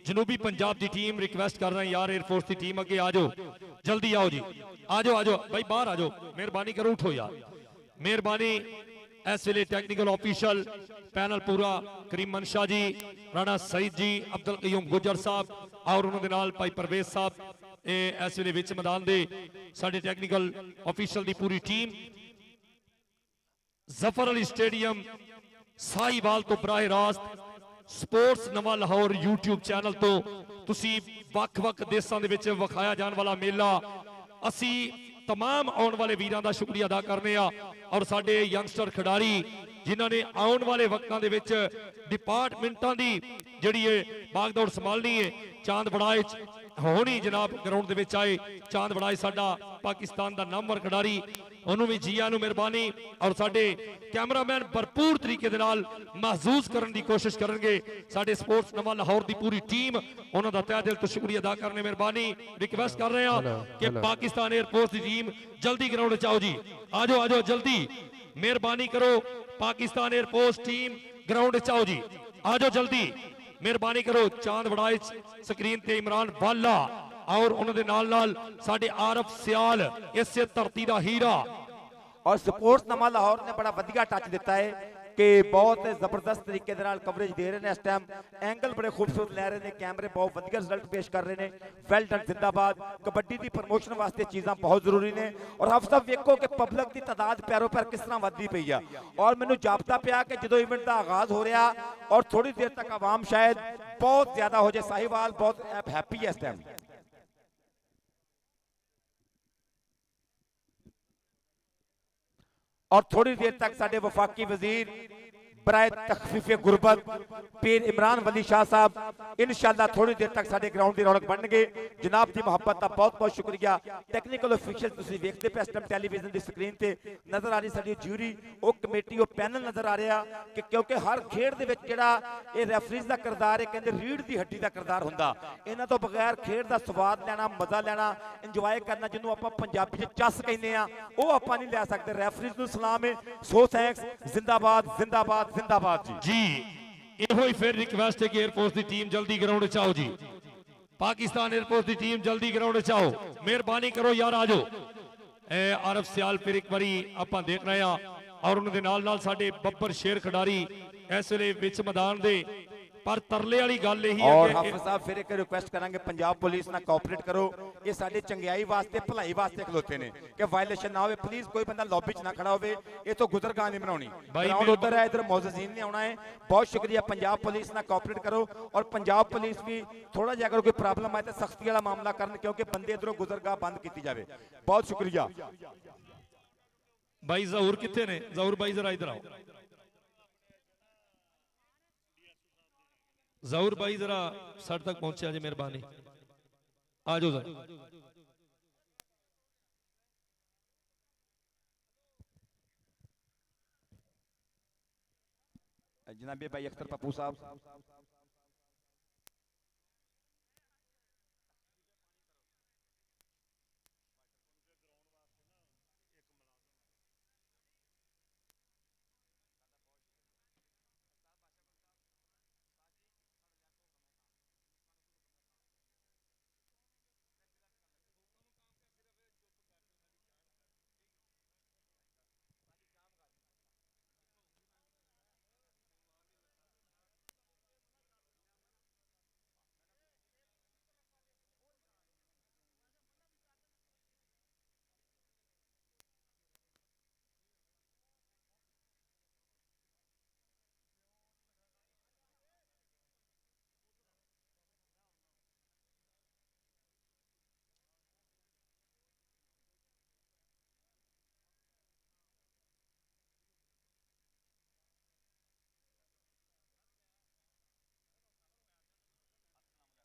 ਜਨੂਬੀ ਪੰਜਾਬ ਦੀ ਟੀਮ ਰਿਕਵੈਸਟ ਕਰ ਰਹੀ ਯਾਰ 에ਅਰਫੋਰਸ ਦੀ ਟੀਮ ਅੱਗੇ ਆ ਜਾਓ, ਜਲਦੀ ਆਓ ਜੀ, ਆ ਜਾਓ ਭਾਈ ਬਾਹਰ ਆ ਜਾਓ, ਮਿਹਰਬਾਨੀ ਕਰੋ ਉਠੋ ਯਾਰ, ਮਿਹਰਬਾਨੀ। ਇਸ ਵੇਲੇ ਟੈਕਨੀਕਲ ਆਫੀਸ਼ਲ ਪੈਨਲ ਪੂਰਾ ਕਰੀਮ ਮਨਸ਼ਾ ਜੀ, ਰਾਣਾ ਸਈਦ ਜੀ, ਅਬਦੁਲ ਕਯੂਮ ਗੁੱਜਰ ਸਾਹਿਬ ਔਰ ਉਹਨਾਂ ਦੇ ਨਾਲ ਭਾਈ ਪਰਵੇਜ਼ ਸਾਹਿਬ, ਇਹ ਇਸ ਵੇਲੇ ਵਿੱਚ ਮੈਦਾਨ ਦੇ ਸਾਡੇ ਟੈਕਨੀਕਲ ਆਫੀਸ਼ਲ ਦੀ ਪੂਰੀ ਟੀਮ ਜ਼ਫਰ ਅਲੀ ਸਟੇਡੀਅਮ ਸਾਹੀਵਾਲ ਤੋਂ ਬਰਾਹ ਰਾਸਤ ਸਪੋਰਟਸ ਨਵਾਂ ਲਾਹੌਰ YouTube ਚੈਨਲ ਤੋਂ ਤੁਸੀਂ ਵੱਖ-ਵੱਖ ਦੇਸ਼ਾਂ ਦੇ ਵਿੱਚ ਵਿਖਾਇਆ ਜਾਣ ਵਾਲਾ ਮੇਲਾ, ਅਸੀਂ तमाम ਆਉਣ ਵਾਲੇ ਵੀਰਾਂ ਦਾ ਸ਼ੁਕਰੀਆ ਅਦਾ ਕਰਨੇ ਆ ਔਰ ਸਾਡੇ ਯੰਗਸਟਰ ਖਿਡਾਰੀ ਜਿਨ੍ਹਾਂ ਨੇ ਆਉਣ ਵਾਲੇ ਵਕਤਾਂ ਦੇ ਵਿੱਚ ਡਿਪਾਰਟਮੈਂਟਾਂ ਦੀ ਜਿਹੜੀ ਹੈ ਬਾਗਦੌੜ ਸੰਭਾਲਣੀ ਹੈ। ਚਾਂਦ ਬੜਾਏ ਹੋਣੀ ਜਨਾਬ ਗਰਾਊਂਡ ਦੇ ਵਿੱਚ ਆਏ, ਚਾਂਦ ਬੜਾਏ ਸਾਡਾ ਪਾਕਿਸਤਾਨ ਦਾ ਨਾਮਵਰ ਖਿਡਾਰੀ, ਉਹਨੂੰ ਵੀ ਜੀਆਂ ਨੂੰ ਮਿਹਰਬਾਨੀ ਔਰ ਸਾਡੇ ਕੈਮਰਾਮੈਨ ਭਰਪੂਰ ਤਰੀਕੇ ਦੇ ਨਾਲ ਮਹਿਸੂਸ ਕਰਨ ਦੀ ਕੋਸ਼ਿਸ਼ ਕਰਨਗੇ। ਸਾਡੇ ਸਪੋਰਟਸ ਨਵਾਂ ਲਾਹੌਰ ਦੀ ਪੂਰੀ ਟੀਮ ਉਹਨਾਂ ਦਾ ਤਹਿ ਦਿਲ ਤੋਂ ਸ਼ੁਕਰੀਆ ਅਦਾ ਕਰਨੇ ਮਿਹਰਬਾਨੀ। ਰਿਕਵੈਸਟ ਕਰ ਰਹੇ ਹਾਂ ਕਿ ਪਾਕਿਸਤਾਨ 에ਅਰਫੋਰਸ ਦੀ ਟੀਮ ਜਲਦੀ ਗਰਾਊਂਡ 'ਚ ਆਓ ਜੀ, ਆ ਜਾਓ ਜਲਦੀ, ਮਿਹਰਬਾਨੀ ਕਰੋ। ਪਾਕਿਸਤਾਨ 에ਅਰਫੋਰਸ ਟੀਮ ਗਰਾਊਂਡ 'ਚ ਆਓ ਜੀ, ਆ ਜਾਓ ਜਲਦੀ, ਮਿਹਰਬਾਨੀ ਕਰੋ। ਚਾਂਦ ਬੜਾਏ ਸਕਰੀਨ ਤੇ ਇਮਰਾਨ ਵਾਲਾ और उन्होंने नाल साडे आरफ सियाल इसे धरती दा हीरा और स्पोर्ट्स नमा लाहौर ने बड़ा वधिया टच दिता है कि बहुत जबरदस्त तरीके दे नाल कवरेज दे रहे हैं। इस टाइम एंगल बड़े खूबसूरत लै रहे हैं, कैमरे बहुत वधिया रिजल्ट पेश कर रहे हैं। वेल डन जिंदाबाद। कबड्डी की प्रमोशन वास्ते चीज़ां बहुत जरूरी ने और आप सब वेखो कि पब्लिक की तादाद पैरों पैर किस तरह वधदी पई आ और मैनूं जापता पिया कि जो इवेंट का आगाज हो रहा और थोड़ी देर तक आवाम शायद बहुत ज्यादा हो जाए। साहिवाल बहुत हैप्पी है इस टाइम और थोड़ी देर तक साडे वफाकी वजीर बराए तखफीफे गुरबत पीर इमरान वली शाह साहब इंशाअल्लाह थोड़ी देर तक साडे ग्राउंड की रौनक बनणगे। जनाब की मुहब्बत का बहुत बहुत शुक्रिया। टैक्नीकल ऑफिशियल तुसीं वेखदे पे इस टाइम टैलीविजन की स्क्रीन ते नजर आ रही साडी ज्यूरी, वो कमेटी, वो पैनल नजर आ रहा कि क्योंकि हर खेड दे विच जिहड़ा ये रैफरीज का किरदार है, कहंदे रीढ़ की हड्डी का किरदार हुंदा। इन्हां तो बगैर खेड का स्वाद लैना, मजा लैना, इंजॉय करना, जिन्होंने आपां पंजाबी च चस कहने आ, वो आपां नहीं लै सकते। रैफरीज नूं सलाम है। So thanks. जिंदाबाद जिंदाबाद जिंदाबाद जी। जी ਇਹੋ ਹੀ ਫਿਰ ਰਿਕਵੈਸਟ ਹੈ ਕਿ 에ਅਰਫੋਰਸ ਦੀ ਟੀਮ ਜਲਦੀ ਗਰਾਊਂਡ 'ਚ ਆਓ ਜੀ। ਪਾਕਿਸਤਾਨ 에ਅਰਫੋਰਸ ਦੀ ਟੀਮ ਜਲਦੀ ਗਰਾਊਂਡ 'ਚ ਆਓ, ਮਿਹਰਬਾਨੀ ਕਰੋ ਯਾਰ, ਆ ਜਾਓ। ਇਹ ਆਰਫ ਸਿਆਲ ਫਿਰ ਇੱਕ ਵਾਰੀ ਆਪਾਂ ਦੇਖ ਰਹੇ ਆ, ਔਰ ਉਹਨਾਂ ਦੇ ਨਾਲ ਨਾਲ ਸਾਡੇ ਬੱਬਰ ਸ਼ੇਰ ਖਿਡਾਰੀ ਇਸ ਵੇਲੇ ਵਿੱਚ ਮੈਦਾਨ ਦੇ। पर तरले वाली गल यही है और हाफिज साहब फिर एक रिक्वेस्ट करांगे, पंजाब पुलिस ना कोऑपरेट करो, ये साडे चंगियाई वास्ते भलाई वास्ते खलोते ने कि वायलेशन ना हो। प्लीज कोई बंदा लॉबी च ना खड़ा होवे, ये तो गुजरगाह नहीं बनानी। ग्राउंड उधर है, इधर मोअज़्ज़िज़ीन ने आना है। बहुत शुक्रिया। पंजाब पुलिस ना कोऑपरेट करो, और पंजाब पुलिस भी थोड़ा जिहा अगर कोई प्रॉब्लम आए तो सख्ती वाला मामला करन, क्योंकि बंदे इधरों गुजरगाह बंद की जाए। बहुत शुक्रिया। भाई ज़हूर कितने ने? ज़हूर भाई जरा इधर आओ। ज़हूर भाई जरा सर तक पहुंचे आज, मेहरबानी आ जाओ जरा। जनाब भाई अख्तर पप्पू साहब।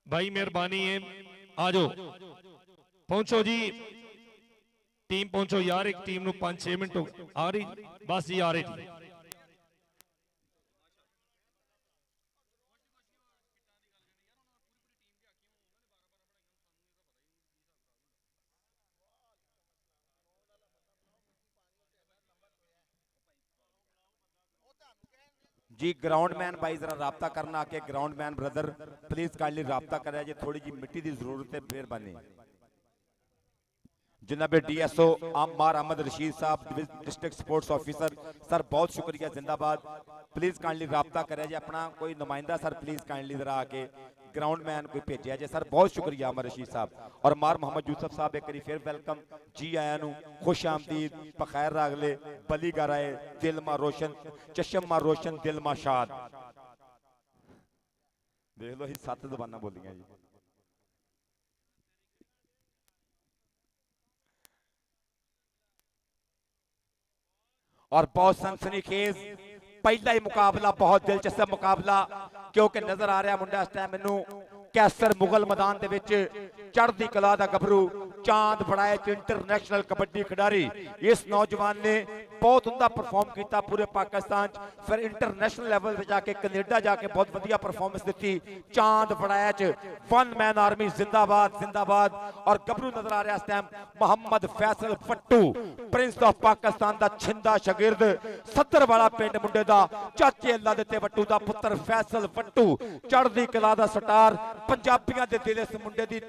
भाई मेहरबानी है, आ जाओ, पहुंचो जी, टीम पहुंचो यार। एक टीम ਨੂੰ 5-6 ਮਿੰਟ आ रही, बस जी आ रही। जी ग्राउंड मैन भाई जरा राबता करना आके, ground man brother please kindly राबता करें जी, थोड़ी जी मिट्टी की जरूरत है, मेहरबानी। जनाब DSO आमार अहमद रशीद साहब, डिस्ट्रिक्ट स्पोर्ट्स ऑफिसर सर, बहुत शुक्रिया, जिंदाबाद। प्लीज काइंडली राबता करें जी, अपना कोई नुमाइंदा सर प्लीज काइंडली जरा आके ग्राउंड मैन कोई भेजा जाए सर। बहुत शुक्रिया अमर रशीद साहब। और मार मोहम्मद यूसुफ साहब एक फिर वेलकम जी आया नू, खुश आमदीद, बखैर रागले, बली गराए, दिल मा रोशन, चशम मा रोशन, दिल मा शाद। देख लो ही 7 ज़बानां बोलियां जी। और बहुत सनसनीखेज पहला ही मुकाबला, बहुत दिलचस्प मुकाबला, क्योंकि नजर आ रहा मुंडा इस टाइम मैनू कैसर मुगल मैदान दे विच चढ़दी कला दा गभरू, चांद फड़ाए इंटरनेशनल कबड्डी खिडारी। इस नौजवान ने बहुत उमदा परफॉर्म किया पूरे पाकिस्तान, फिर इंटरनेशनल लेवल पे जाके कनेडा जाके बहुत वधिया परफॉर्मेंस दी। चांद फड़ाया च वन मैन आर्मी जिंदाबाद जिंदाबाद। और गभरू नजर आ रहा इस टाइम मोहम्मद फैसल फट्टू, प्रिंस ऑफ पाकिस्तान दा छिंदा शागिर्द, सदर वाला पिंड मुंडे दा, चाचे अल्लाह दिते वट्टू दा पुत्र फैसल फट्टू, चढ़दी कला दा स्टार, पंजाबियों के दिल इस मुंडे की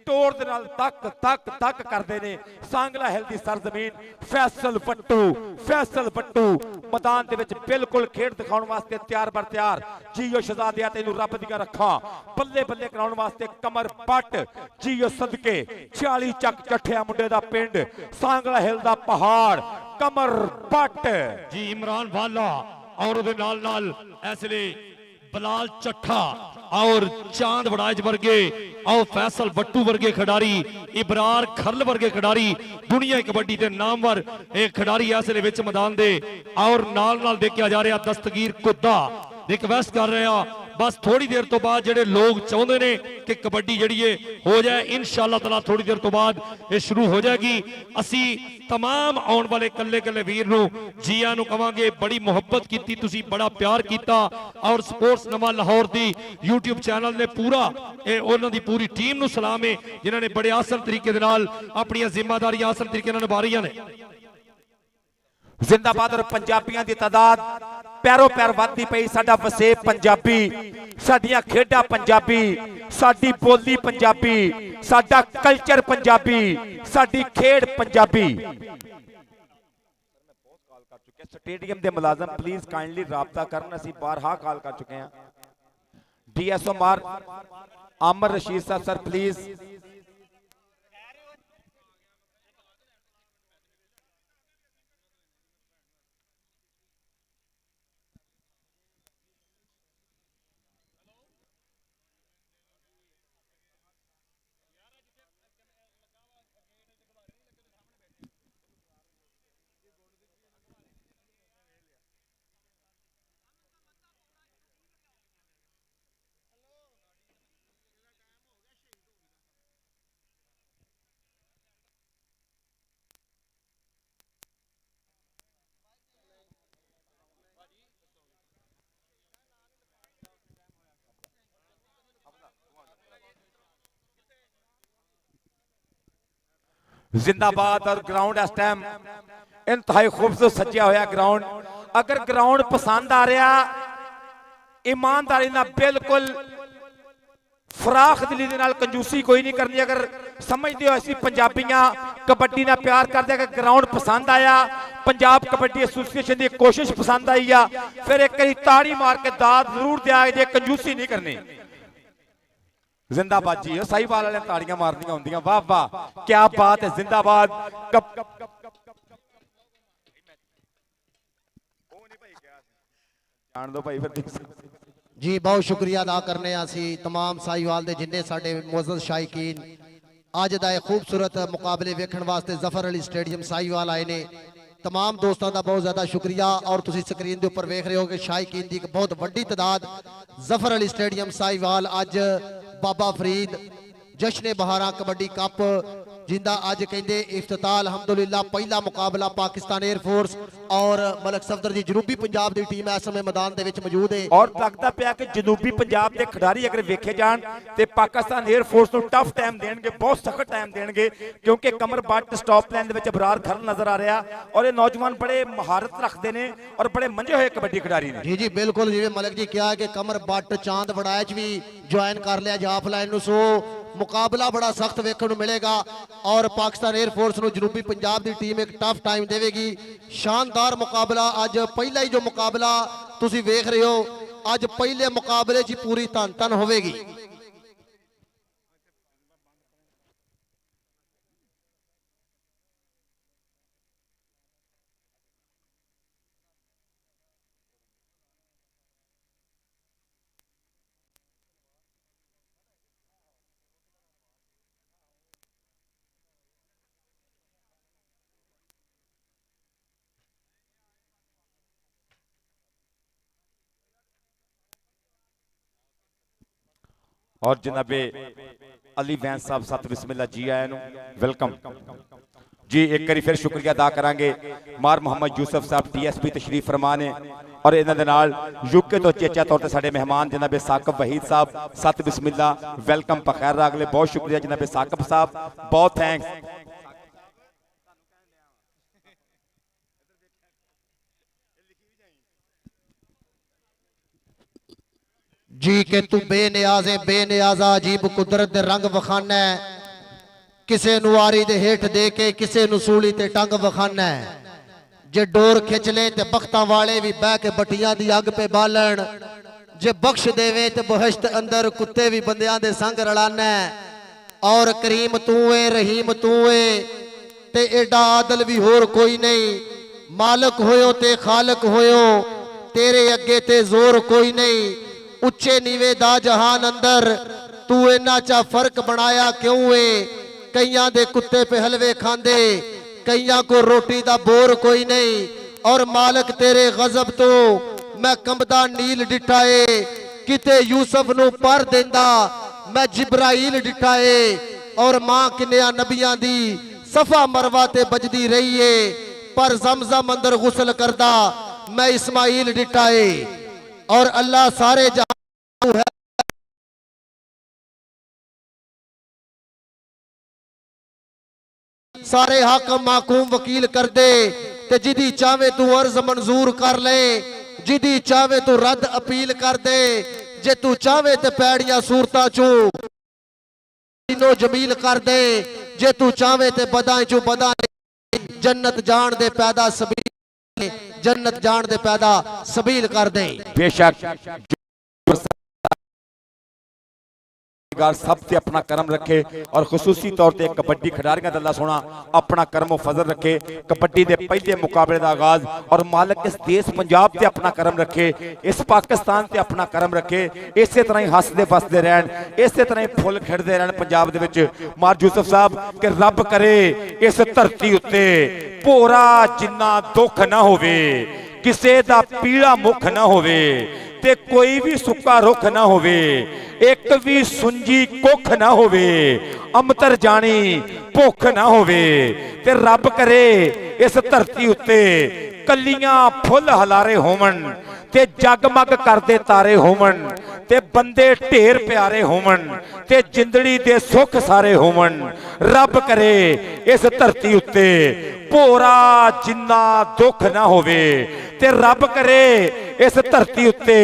टोर दे नाल तक तक तक करते हैं। सांगला हिल की सरजमीन, फैसल फट्टू, फैसल फट्टू मैदान दे विच बिल्कुल खेड दिखाने वास्ते तैयार बर तैयार। जियो शहजादिया तेनू रब दियां रखा, बल्ले बल्ले कराने वास्ते कमर पट, जियो सदके 46 चक चठिया मुंडे दा पिंड, सांगला हिल दा पहाड़, कमर पट जी इमरान वाला और उहदे नाल नाल इसले ਬਲਾਲ ਚੱਠਾ और चांद वड़ाज वर्गे और फैसल बट्टू वर्गे खिडारी, इबरार खरल वर्गे खिडारी, दुनिया कबड्डी के नामवर एक खिडारी इस वेले विच मैदान दे और नाल देखा जा रहा दस्तगीर कुद्दा रिक्वेस्ट कर रहे हैं बस थोड़ी देर तो बाद जेडे लोग चाहते ने कि कबड्डी जी हो जाए इंशाअल्लाह ताला थोड़ी देर तो बाद ये शुरू हो जाएगी। असी तमाम आने वाले कल्ले कल्ले वीर नूं जिया नूं कवांगे बड़ी मुहब्बत की, तुसी बड़ा प्यार किया और स्पोर्ट्स नवा लाहौर दी यूट्यूब चैनल ने पूरा उन्हां दी पूरी टीम नूं सलाम है जिन्हां ने बड़े आसन तरीके दे नाल अपनी जिम्मेदारियां आसन तरीके नाल निभा रहीआं ने। जिंदाबाद और पंजाबियों की तादाद पैरों पैर बढ़ती पई। साडा वसेब पंजाबी, साडियां खेडां पंजाबी, साडी बोली पंजाबी, साडा कल्चर पंजाबी, साडी खेड पंजाबी। स्टेडियम के मुलाजम प्लीज काइंडली राबता करन, असीं बारहा कॉल कर चुके हैं। डीएसओ मार आमर रशीद साहब सर प्लीज। जिंदाबाद और ग्राउंड इस टाइम इंतहाई खूबसूरत सजिया होया ग्राउंड। अगर ग्राउंड पसंद आ रहा ईमानदारी ना बिल्कुल फराख दिली दे नाल कंजूसी कोई नहीं करनी। अगर समझते हो ऐसी पंजाबियां कबड्डी ना प्यार करते अगर ग्राउंड पसंद आया पंजाब कबड्डी एसोसिएशन की कोशिश पसंद आई आ फिर एक बारी ताड़ी मार के दाद जरूर दिया जे कंजूसी नहीं करनी। जिंदाबाद जी साहिवाल वाले ताड़ियां मारनियां होंदियां। वाह वाह क्या बात है जिंदाबाद। जान दो भाई फिर जी बहुत शुक्रिया अदा करने असी तमाम साहिवाल दे जिन्ने साडे मुअज़्ज़ज़ शायकीन अज दा खूबसूरत मुकाबले वेखण वास्ते जफर अली स्टेडियम साहिवाल आए ने। तमाम दोस्तों का बहुत ज्यादा शुक्रिया और तुसी स्क्रीन के उपर वेख रहे हो कि शायकीन की एक बहुत वड्डी तादाद जफर अली स्टेडियम साहिवाल अज बाबा फरीद जश्न बहारा कबड्डी कप जिंदा अज कहते इफ्तिताह अल्हम्दुलिल्लाह पहला मुकाबला पाकिस्तान एयरफोर्स और मलक सफदर की जनूबी पंजाब की टीम इस समय मैदान के मौजूद है। और लगता पाया कि जनूबी पंजाब के खिडारी अगर वेखे जान तो पाकिस्तान एयरफोर्स को टफ टाइम देंगे, बहुत सख्त टाइम देंगे क्योंकि कमर बट स्टॉप लाइन अबरार खरल नजर आ रहा और ये नौजवान बड़े महारत रखते हैं और बड़े मंजे हुए कबड्डी खिडारी ने। जी जी बिल्कुल जिवें मलक जी कहा कि कमर बट चांद वड़ाए भी ज्वाइन कर लिया जाफ लाइन। सो मुकाबला बड़ा सख्त वेखण नूं मिलेगा और पाकिस्तान एयरफोर्स नूं जनूबी पंजाब की टीम एक टफ टाइम देगी। शानदार मुकाबला अज पहला ही जो मुकाबला तुसी वेख रहे हो अज पहले मुकाबले च पूरी धन धन होगी। और जनाबे अली वैन साहब सत बिस्मिल्लाह जी आया नु वेलकम जी। एक बार फिर शुक्रिया अदा करांगे मार मोहम्मद यूसुफ साहब DSP तशरीफ फरमा ने और इन्हां दे नाल यूके तो चेचा तौर पर साडे मेहमान जनाबे साकिब वहीद साहब सत बिस्मिल्लाह वेलकम पखैर रागले। बहुत शुक्रिया जनाबे साकिब साहब, बहुत थैंक्स। जी के तू बेनियाजे बेनियाजा अजीब कुदरत दे रंग वखाना है, किसे नुआरी दे हेठ दे के किसे नसूली ते टंग वखाना है। जे डोर खिंच ले ते बख्तां वाले भी बह के बटियां दी अग पे बालन, जे बख्श देवे ते बहश्त अंदर कुत्ते भी बंदियां दे संग रलाना है। और करीम तू है रहीम तू है ते एडा आदल भी होर कोई नहीं, मालक होयो ते खालक होयो तेरे अगे ते जोर कोई नहीं। ਉੱਚੇ ਨੀਵੇਂ ਦਾ ਜਹਾਨ ਅੰਦਰ ਤੂੰ ਇਹਨਾਂ 'ਚ ਫਰਕ ਬਣਾਇਆ ਕਿਉਂ ਏ ਕਈਆਂ ਦੇ ਕੁੱਤੇ पे हलवे खांदे कईयां को रोटी दा बोर कोई नहीं और मालक तेरे गजब तो मैं कंबदा नील डिठा है किते यूसुफ नू पर देंदा मैं जिब्राइल डिठा है और मां किन्या नबियां दी सफा मरवा ते बजदी रही है पर जमजम अंदर गुसल करदा मैं इस्माइल डिठा है और अल्लाह सारे जहां है सारे हाकम माकूम वकील कर दे ते जिदी चाहे तू अर्ज मंजूर कर ले जिदी चाहे तू रद्द अपील कर दे जे तू चाहे ते पैड़ियां सूरतां चू नो जमील कर दे जे तू चाहे ते बदा चू बदा जन्नत जान दे पैदा सबील जन्नत जान दे पैदा सबील कर दे बेशक सब से अपना करम रखे और खसूसी तौर पर कबड्डी खिडारियों का अल्लाह सोना अपना करम फजल रखे कबड्डी के पहले मुकाबले का आगाज और मालिक इस देश पंजाब से अपना करम रखे इस पाकिस्तान से अपना करम रखे इस तरह ही हसते बसते रहन इस तरह ही फुल खिड़ते रहन पंजाब दे विच मार यूसुफ साहब कि रब करे इस धरती उत्ते भोरा जिन्ना दुख ना होवे किसे दा पीड़ा मुख ना होवे ते कोई भी सुक्का रुख ना होवे एक भी सुंजी कुख ना होवे अमतर जानी भुख ना होवे ते रब करे इस धरती उत्ते कलियां फुल हलारे होवन ते जगमग करदे तारे होवन ते बंदे ढेर प्यारे होवन ते जिंदड़ी दे सुख सारे होवन रब करे इस धरती उत्ते भोरा जिन्ना दुख ना होवे ते रब करे इस धरती उत्ते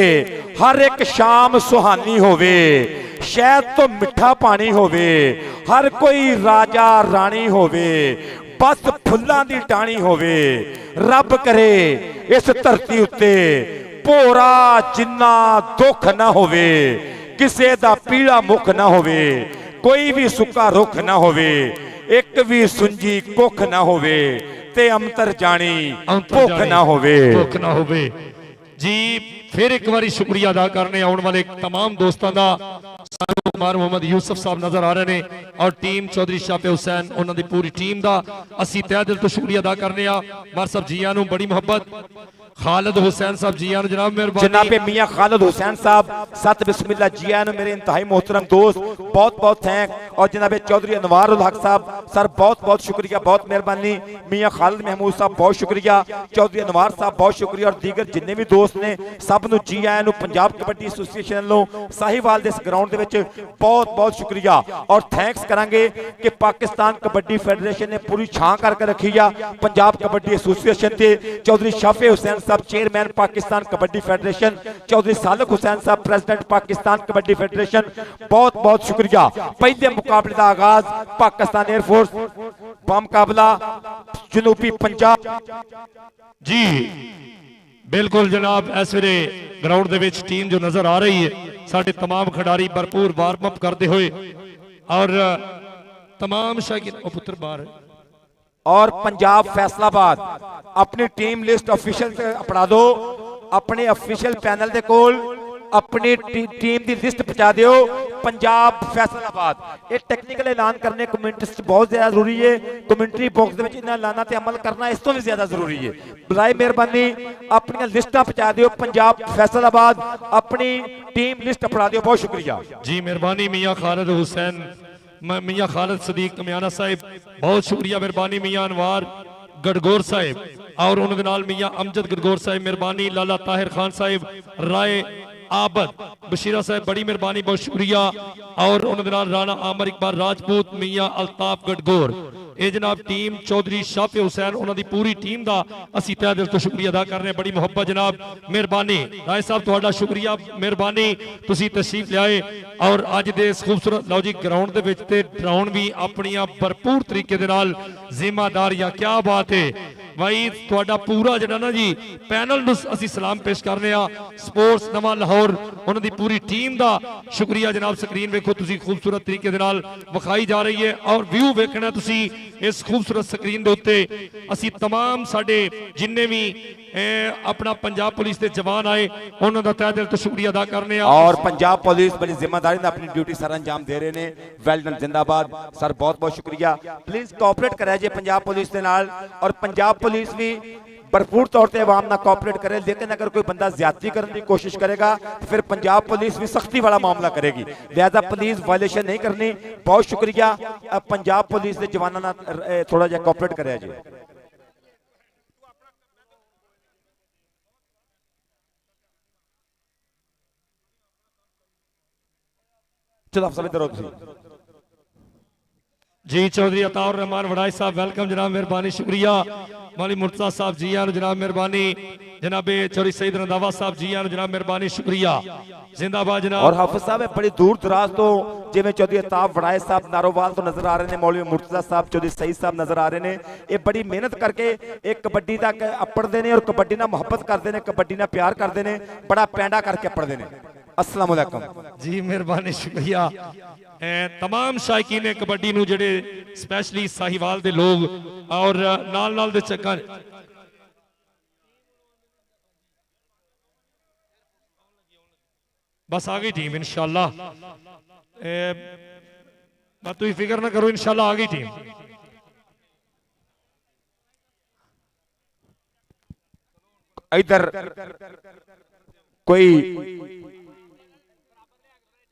हर एक शाम सुहानी होवे शहद तो मिठा पानी होवे हर कोई राजा रानी होवे बस फुल्लां दी टाणी होवे रब करे इस धरती उत्ते भोरा जिन्ना दुख ना होवे किसे दा पीड़ा मुख ना होवे कोई भी सुक्का रुख ना होवे एक भी सुंजी कुख ना होवे ते अमतर जानी भुख ना होवे जी फिर एक बार शुक्रिया अदा करने आने वाले तमाम दोस्तों का सानू कुमार मोहम्मद यूसुफ साहब नजर आ रहे हैं और टीम चौधरी शाफे हुसैन उन्होंने पूरी टीम का असी तहे दिल तो शुक्रिया अदा करने मार साहब जिया नू बड़ी मुहब्बत खालिद हुसैन साहब जिया जनाब मेहरबानी जनाबे मियां खालिद हुसैन साहब सत बिस्मिल्लाह जिया मेरे इंतहाई मोहतरम दोस्त बहुत बहुत थैंक और जनाबे चौधरी अनवार उल हक साहब सर बहुत बहुत शुक्रिया बहुत मेहरबानी मियां खालिद महमूद साहब बहुत शुक्रिया चौधरी अनवार साहब बहुत शुक्रिया और दीगर जिन्ने भी दोस्त ने सब नू जी आया नू पंजाब कबड्डी एसोसीएशन वालों साहिवाल दे इस ग्राउंड दे विच बहुत बहुत शुक्रिया और थैंक्स करांगे कि पाकिस्तान कबड्डी फेडरेशन ने पूरी छां करके रखी आ पंजाब कबड्डी एसोसीएशन ते चौधरी शाफे हुसैन साहब चेयरमैन पाकिस्तान कबड्डी फेडरेशन चौधरी सालक हुसैन साहब प्रेसिडेंट पाकिस्तान कबड्डी फेडरेशन बहुत बहुत शुक्रिया पहले मुकाबले का आगाज पाकिस्तान एयरफोर्स मुकाबला जनूबी पंजाब जी बिल्कुल जनाब इस वे ग्राउंड दे विच टीम जो नजर आ रही है साडे तमाम खिडारी भरपूर वार्म अप करते हुए और तमाम शागिर्द पुत्र बाहर और पंजाब फैसलाबाद अपनी टीम लिस्ट ऑफिशियल अपना दो अपने ऑफिशियल पैनल दे कोल अपनी टीम की लिस्ट पहुंचा दियो पंजाब फैसलाबाद ये टेक्निकल ऐलान करने कमेंट्री बहुत ज्यादा जरूरी है कमेंट्री बॉक्स दे विच इन्हां ऐलानां ते अमल करना इस तो भी ज्यादा जरूरी है बराए मेहरबानी अपनी लिस्टां पहुंचा दियो पंजाब फैसलाबाद अपनी टीम लिस्ट अपना दियो बहुत शुक्रिया जी मेहरबानी मियां खालिद हुसैन मियां खालिद सदीक कमियाना साहिब बहुत शुक्रिया मेहरबानी मियां अनवार गड़गोर साहिब और उन्होंने नाल मियां अमजद गड़गोर साहिब मेहरबानी लाला ताहिर खान साहिब राय आबद बशीरा साहब बड़ी मेहरबानी बहुत शुक्रिया और उन्होंने नाल राणा आमर इकबाल राजपूत मियां अल्ताफ गड़गोर ये जनाब टीम चौधरी शाफे हुसैन उन्होंने पूरी टीम का असी तहे दिल तो शुक्रिया अदा करने बड़ी मुहब्बत जनाब मेहरबानी राय साहब तुहाडा शुक्रिया मेहरबानी तुसी तशरीफ लियाए और अज दे इस खूबसूरत लौ जी ग्राउंड दे विच ते ड्राउन भी अपनियां भरपूर तरीके दे नाल जिम्मेदारियां क्या बात है ਭਾਈ ਤੁਹਾਡਾ ਪੂਰਾ ਜਿਹੜਾ ਨਾ ਜੀ ਪੈਨਲ ਨੂੰ ਅਸੀਂ ਸਲਾਮ ਪੇਸ਼ ਕਰਨੇ ਆ। ਸਪੋਰਟਸ ਨਵਾਂ ਲਾਹੌਰ ਉਹਨਾਂ ਦੀ ਪੂਰੀ ਟੀਮ ਦਾ ਸ਼ੁਕਰੀਆ ਜਨਾਬ। ਸਕਰੀਨ ਵੇਖੋ ਤੁਸੀਂ ਖੂਬਸੂਰਤ ਤਰੀਕੇ ਦੇ ਨਾਲ ਵਿਖਾਈ ਜਾ ਰਹੀ ਹੈ ਔਰ ਵਿਊ ਵੇਖਣਾ ਤੁਸੀਂ ਇਸ ਖੂਬਸੂਰਤ ਸਕਰੀਨ ਦੇ ਉੱਤੇ। ਅਸੀਂ तमाम ਸਾਡੇ ਜਿੰਨੇ ਵੀ अपना पंजाब पुलिस के जवान आए उन्होंने दा तहे दिल तो शुक्रिया अदा करने और पंजाब पुलिस बड़ी जिम्मेदारी अपनी ड्यूटी सर अंजाम दे रहे हैं। वेल डन, जिंदाबाद सर, बहुत बहुत शुक्रिया। प्लीज कोऑपरेट करा जे पंजाब पुलिस के नाल और पंजाब पुलिस भी भरपूर तौर पर आवाम ना कोऑपरेट करे। लेकिन अगर कोई बंदा ज्यादती करने की कोशिश करेगा तो फिर पंजाब पुलिस भी सख्ती वाला मामला करेगी। लिहाजा पुलिस वायलेशन नहीं करनी। बहुत शुक्रिया। पंजाब पुलिस के जवानों ना थोड़ा जा कोऑपरेट करे जी। जी चौधरी अताउर रहमान वड़ाई साहब वेलकम जनाब, मेहरबानी शुक्रिया। मौलवी मुर्तजा साहब जी आन जनाब मेहरबानी। जनाबे चौधरी सईद रंधावा साहब जी आन जनाब मेहरबानी शुक्रिया, जिंदाबाद जनाब। और हाफिज साहब बड़ी दूर दराज तो जिवें चौधरी अताब वड़ाई साहब नारोवाल तो नजर आ रहे हैं, मौलवी मुर्तजा साहब चौधरी सईद साहब नजर आ रहे हैं। ये बड़ी मेहनत करके एक कबड्डी तक अपड़ते हैं और कबड्डी ना मुहब्बत करते हैं, कबड्डी ना प्यार करते हैं, बड़ा पैंडा करके अपड़ते हैं। अस्सलाम वालेकुम जी, मेहरबानी शुक्रिया। तमाम शायकीन कबड्डी नूं जेडे स्पैशली साहिवाल दे लोग और नाल नाल दे चक्का बस आ गई टीम इंशाल्लाह। बस तुम फिक्र ना करो, इंशाल्लाह आ गई टीम। इधर कोई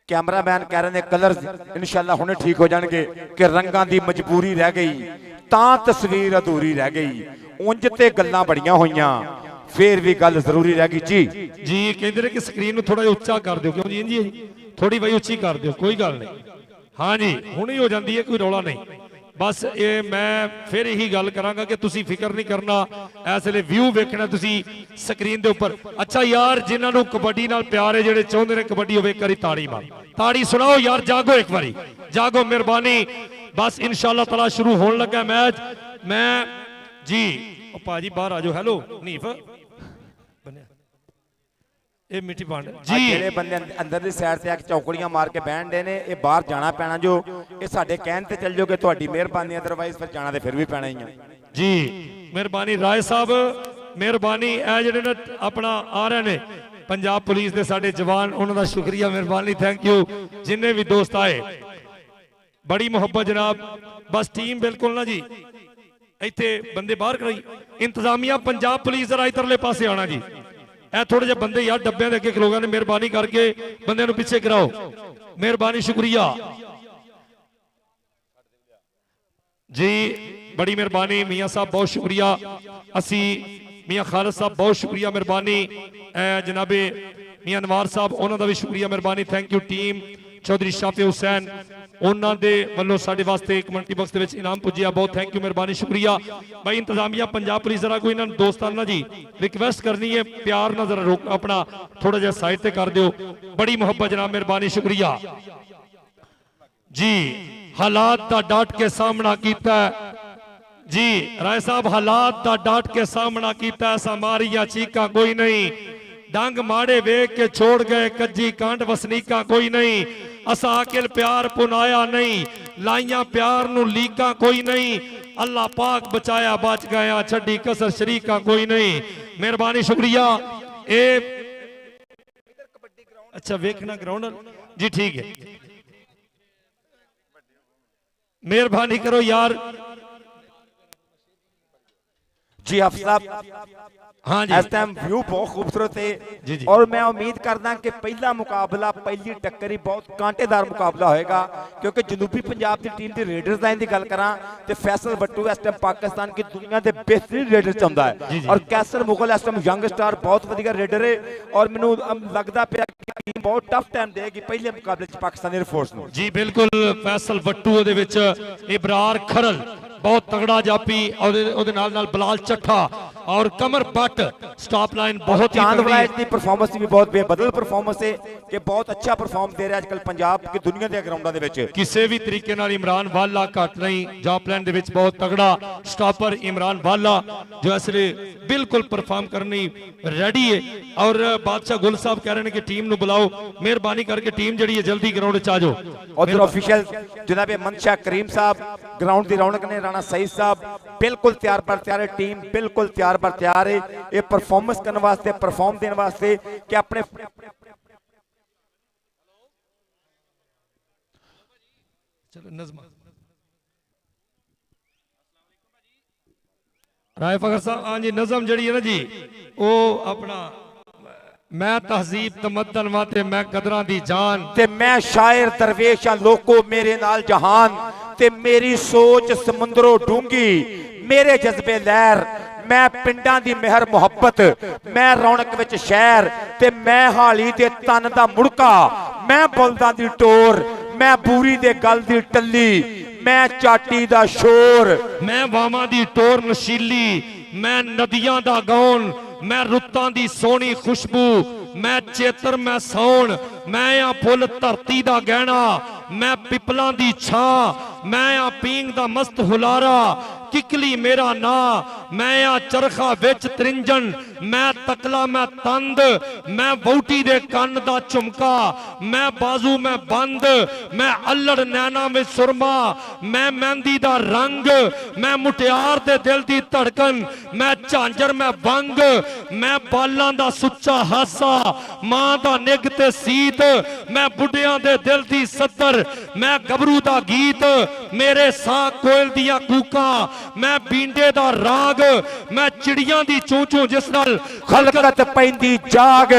कैमरामैन कह रहे हैं कलर इंशाल्लाह हुणे ठीक हो जाएंगे कि रंगां दी मजबूरी रह गई तां तस्वीर अधूरी रह गई। उंज ते गल्लां बड़ियां होईयां फिर भी गल जरूरी रह गई। जी जी कहते रहे कि स्क्रीन नूं थोड़ा उच्चा कर दो, क्यों जी जी थोड़ी भाई उच्ची कर दो, कोई गल नहीं। हाँ जी हुणे ही हो जाती है, कोई रौला नहीं। बस ये मैं फिर यही गल करांगा कि तुसी फिक्र नहीं करना, इस वेले व्यू वेखना तुसी स्क्रीन दे उपर। अच्छा यार जिन्हां नूं कबड्डी नाल प्यार है, जेडे चाहुंदे ने कबड्डी होवे, एक बारी ताड़ी मार, ताड़ी सुनाओ यार, जागो एक बारी, जागो मेहरबानी। बस इंशाअल्लाह ताला शुरू होने लगा मैच। मैं जी भाजी बाहर आ जाओ। हेलो नीफ ਇਹ ਮਿੱਠੀ ਵੰਡ ਜੀ, ਜਿਹੜੇ ਬੰਦੇ ਅੰਦਰ ਦੀ ਸਾਈਡ ਤੇ ਆ ਕੇ ਚੌਕੜੀਆਂ ਮਾਰ ਕੇ ਬਹਿਣ ਦੇ ਨੇ, ਇਹ ਬਾਹਰ ਜਾਣਾ ਪੈਣਾ ਜੋ। ਇਹ ਸਾਡੇ ਕਹਿਣ ਤੇ ਚੱਲ ਜਾਓਗੇ ਤੁਹਾਡੀ ਮਿਹਰਬਾਨੀ, ਅਦਰਵਾਈਜ਼ ਫਿਰ ਜਾਣਾ ਤੇ ਫਿਰ ਵੀ ਪੈਣਾ ਹੀ ਆ ਜੀ। ਮਿਹਰਬਾਨੀ ਰਾਏ ਸਾਹਿਬ, ਮਿਹਰਬਾਨੀ। ਇਹ ਜਿਹੜੇ ਨੇ ਆਪਣਾ ਆ ਰਹੇ ਨੇ ਪੰਜਾਬ ਪੁਲਿਸ ਦੇ ਸਾਡੇ ਜਵਾਨ, ਉਹਨਾਂ ਦਾ ਸ਼ੁਕਰੀਆ, ਮਿਹਰਬਾਨੀ, ਥੈਂਕ ਯੂ। ਜਿੰਨੇ ਵੀ ਦੋਸਤ ਆਏ ਬੜੀ ਮੁਹੱਬਤ ਜਨਾਬ। ਬਸ ਟੀਮ ਬਿਲਕੁਲ ਨਾ ਜੀ ਇੱਥੇ ਬੰਦੇ ਬਾਹਰ ਕਰਾਈ। ਇੰਤਜ਼ਾਮੀਆ ਪੰਜਾਬ ਪੁਲਿਸ ਜ਼ਰਾ ਇਧਰਲੇ ਪਾਸੇ ਆਣਾ ਜੀ। ਇਹ ਥੋੜੇ ਜਿਹੇ ਬੰਦੇ ਯਾਰ ਡੱਬਿਆਂ ਦੇ ਅੱਗੇ ਖਲੋ ਗਏ ਨੇ, ਮਿਹਰਬਾਨੀ ਕਰਕੇ ਬੰਦਿਆਂ ਨੂੰ ਪਿੱਛੇ ਕਰਾਓ, ਮਿਹਰਬਾਨੀ शुक्रिया जी, बड़ी मेहरबानी। मियाँ साहब बहुत शुक्रिया। असी मियाँ खालिद साहब बहुत शुक्रिया, मेहरबानी। जनाबे मियाँ नवार साहब उन्होंने भी शुक्रिया, मेहरबानी, thank you. Team Chaudhry Shafi Hussain उन्होंने वालों साडे वास्ते एक कमेंटी बॉक्स दे विच इनाम पुजिया, बहुत थैंक यू, मेहरबानी, शुक्रिया भाई। इंतजामिया पंजाब पुलिस जरा कोई इन्हां दोस्तां ना जी रिक्वेस्ट करनी है, प्यार ना जरा रोक अपना थोड़ा जिहा साइड ते कर दिओ, बड़ी मुहब्बत जनाब, मेहरबानी, शुक्रिया जी। हालात दा डट के सामना कीता जी राय साहब, हालात दा डट के सामना कीता, मारिया चीका कोई नहीं, डंग माड़े वेख के छोड़ गए कज्जी कांड वसनीका कोई नहीं, असा अकिल प्यार पुनाया नहीं, लाइया प्यार नू लीका कोई नहीं, अल्लाह पाक बचाया बच गया, छड़ी कसर शरीका कोई नहीं, मेहरबानी, शुक्रिया। ए अच्छा वेखना ग्राउंड जी, ठीक है, मेहरबानी करो यार जी। हाफिज साहब हाँ जी, इस टाइम व्यू बहुत खूबसूरत है जी जी। और मैं उम्मीद करदा कि पहला मुकाबला, पहली टक्कर ही बहुत कांटेदार मुकाबला होएगा, क्योंकि जनूबी पंजाब की टीम के रेडर्स लाइन की गल करा तो फैसल बट्टू इस टाइम पाकिस्तान की दुनिया के बेहतरीन रेडर च आउंदा है, और कैसर मुगल इस टाइम यंग स्टार बहुत वधिया रेडर है, और मैनू लगदा पिया कि टीम बहुत टफ टाइम देगी पहले मुकाबले च पाकिस्तान एयरफोर्स नू। जी बिल्कुल, फैसल बट्टू दे विच इब्रार खरल बहुत तगड़ा जापी, और नाल नाल बिलाल चट्ठा और कमर बट स्टॉप लाइन बहुत ही चांद तगड़ी वलायत की परफॉर्मेंस भी बहुत बेबदल परफॉर्मेंस है कि बहुत अच्छा परफॉर्म दे रहा अजकल पंजाब की दुनिया के ग्राउंडों ਦੇ ਵਿੱਚ ਕਿਸੇ ਵੀ ਤਰੀਕੇ ਨਾਲ ਇਮਰਾਨ ਵਾਲਾ ਘੱਟ ਨਹੀਂ ਜੌਪਲੈਂਡ ਦੇ ਵਿੱਚ ਬਹੁਤ ਤਗੜਾ ਸਟਾਪਰ ਇਮਰਾਨ ਵਾਲਾ ਜੋ ਇਸ ਲਈ ਬਿਲਕੁਲ ਪਰਫਾਰਮ ਕਰਨੀ ਰੈਡੀ ਹੈ ਔਰ ਬਾਦਸ਼ਾਹ ਗੁਲ ਸਾਹਿਬ ਕਹਿ ਰਹੇ ਨੇ ਕਿ ਟੀਮ ਨੂੰ ਬੁਲਾਓ ਮਿਹਰਬਾਨੀ ਕਰਕੇ ਟੀਮ ਜਿਹੜੀ ਹੈ ਜਲਦੀ ਗਰਾਊਂਡ 'ਚ ਆ ਜਾਓ उधर ऑफिशियल जनाब मनशा करीम साहब ग्राउंड की रौनक ने राणा सईद साहब बिल्कुल तैयार पर तैयार है टीम बिल्कुल तैयार पर तैयार है ये परफॉर्मेंस करने वास्ते परफॉर्म देने वास्ते कि अपने चलो नज़मा राय फखर साहब हाँ जी नज़म जड़ी है ना जी वो अपना मैं तहजीब तमद्दन वाते मैं कदरां दी जान ते मैं शायर दरवेश लोको मेरे नाल जहान ते मेरी सोच समुंदरों डूंगी मेरे जज्बे लहर मैं पिंडां दी मेहर मुहब्बत मैं रौनक विच शहर ते मैं हाली दे तन दा मुड़का मैं बुलदां दी टोर मैं बूरी दे गल दी टल्ली मैं चाटी दा शोर मैं वावां दी टोर नशीली मैं नदियां दा गौन मैं रुत्तां दी सोहनी खुशबू मैं चेतर मैं सौण मैं आ फुल धरती दा गहना मैं पिपलां दी छां मैं आ पींग दा मस्त हुलारा किकली मेरा ना मैं आ चरखा विच त्रिंजन मैं तकला मैं तंद मैं वोटी दे कन्न दा झुमका मैं बाजू मैं बंद मैं अल्लड़ नैना में सुरमा मैं मेहंदी दा रंग मैं मुटियार दे दिल दी धड़कन मैं झांझर मैं वंग मैं बालां दा सुच्चा हासा मां दा निग ते सीत मैं बुढ़ियां दे दिल दी सदर मैं गबरू दा गीत मेरे साह कोयल दियां कूकां मैं बींडे दा राग मैं चिड़ियां दी चूं चूं जिस नाल खलकत पैंदी जाग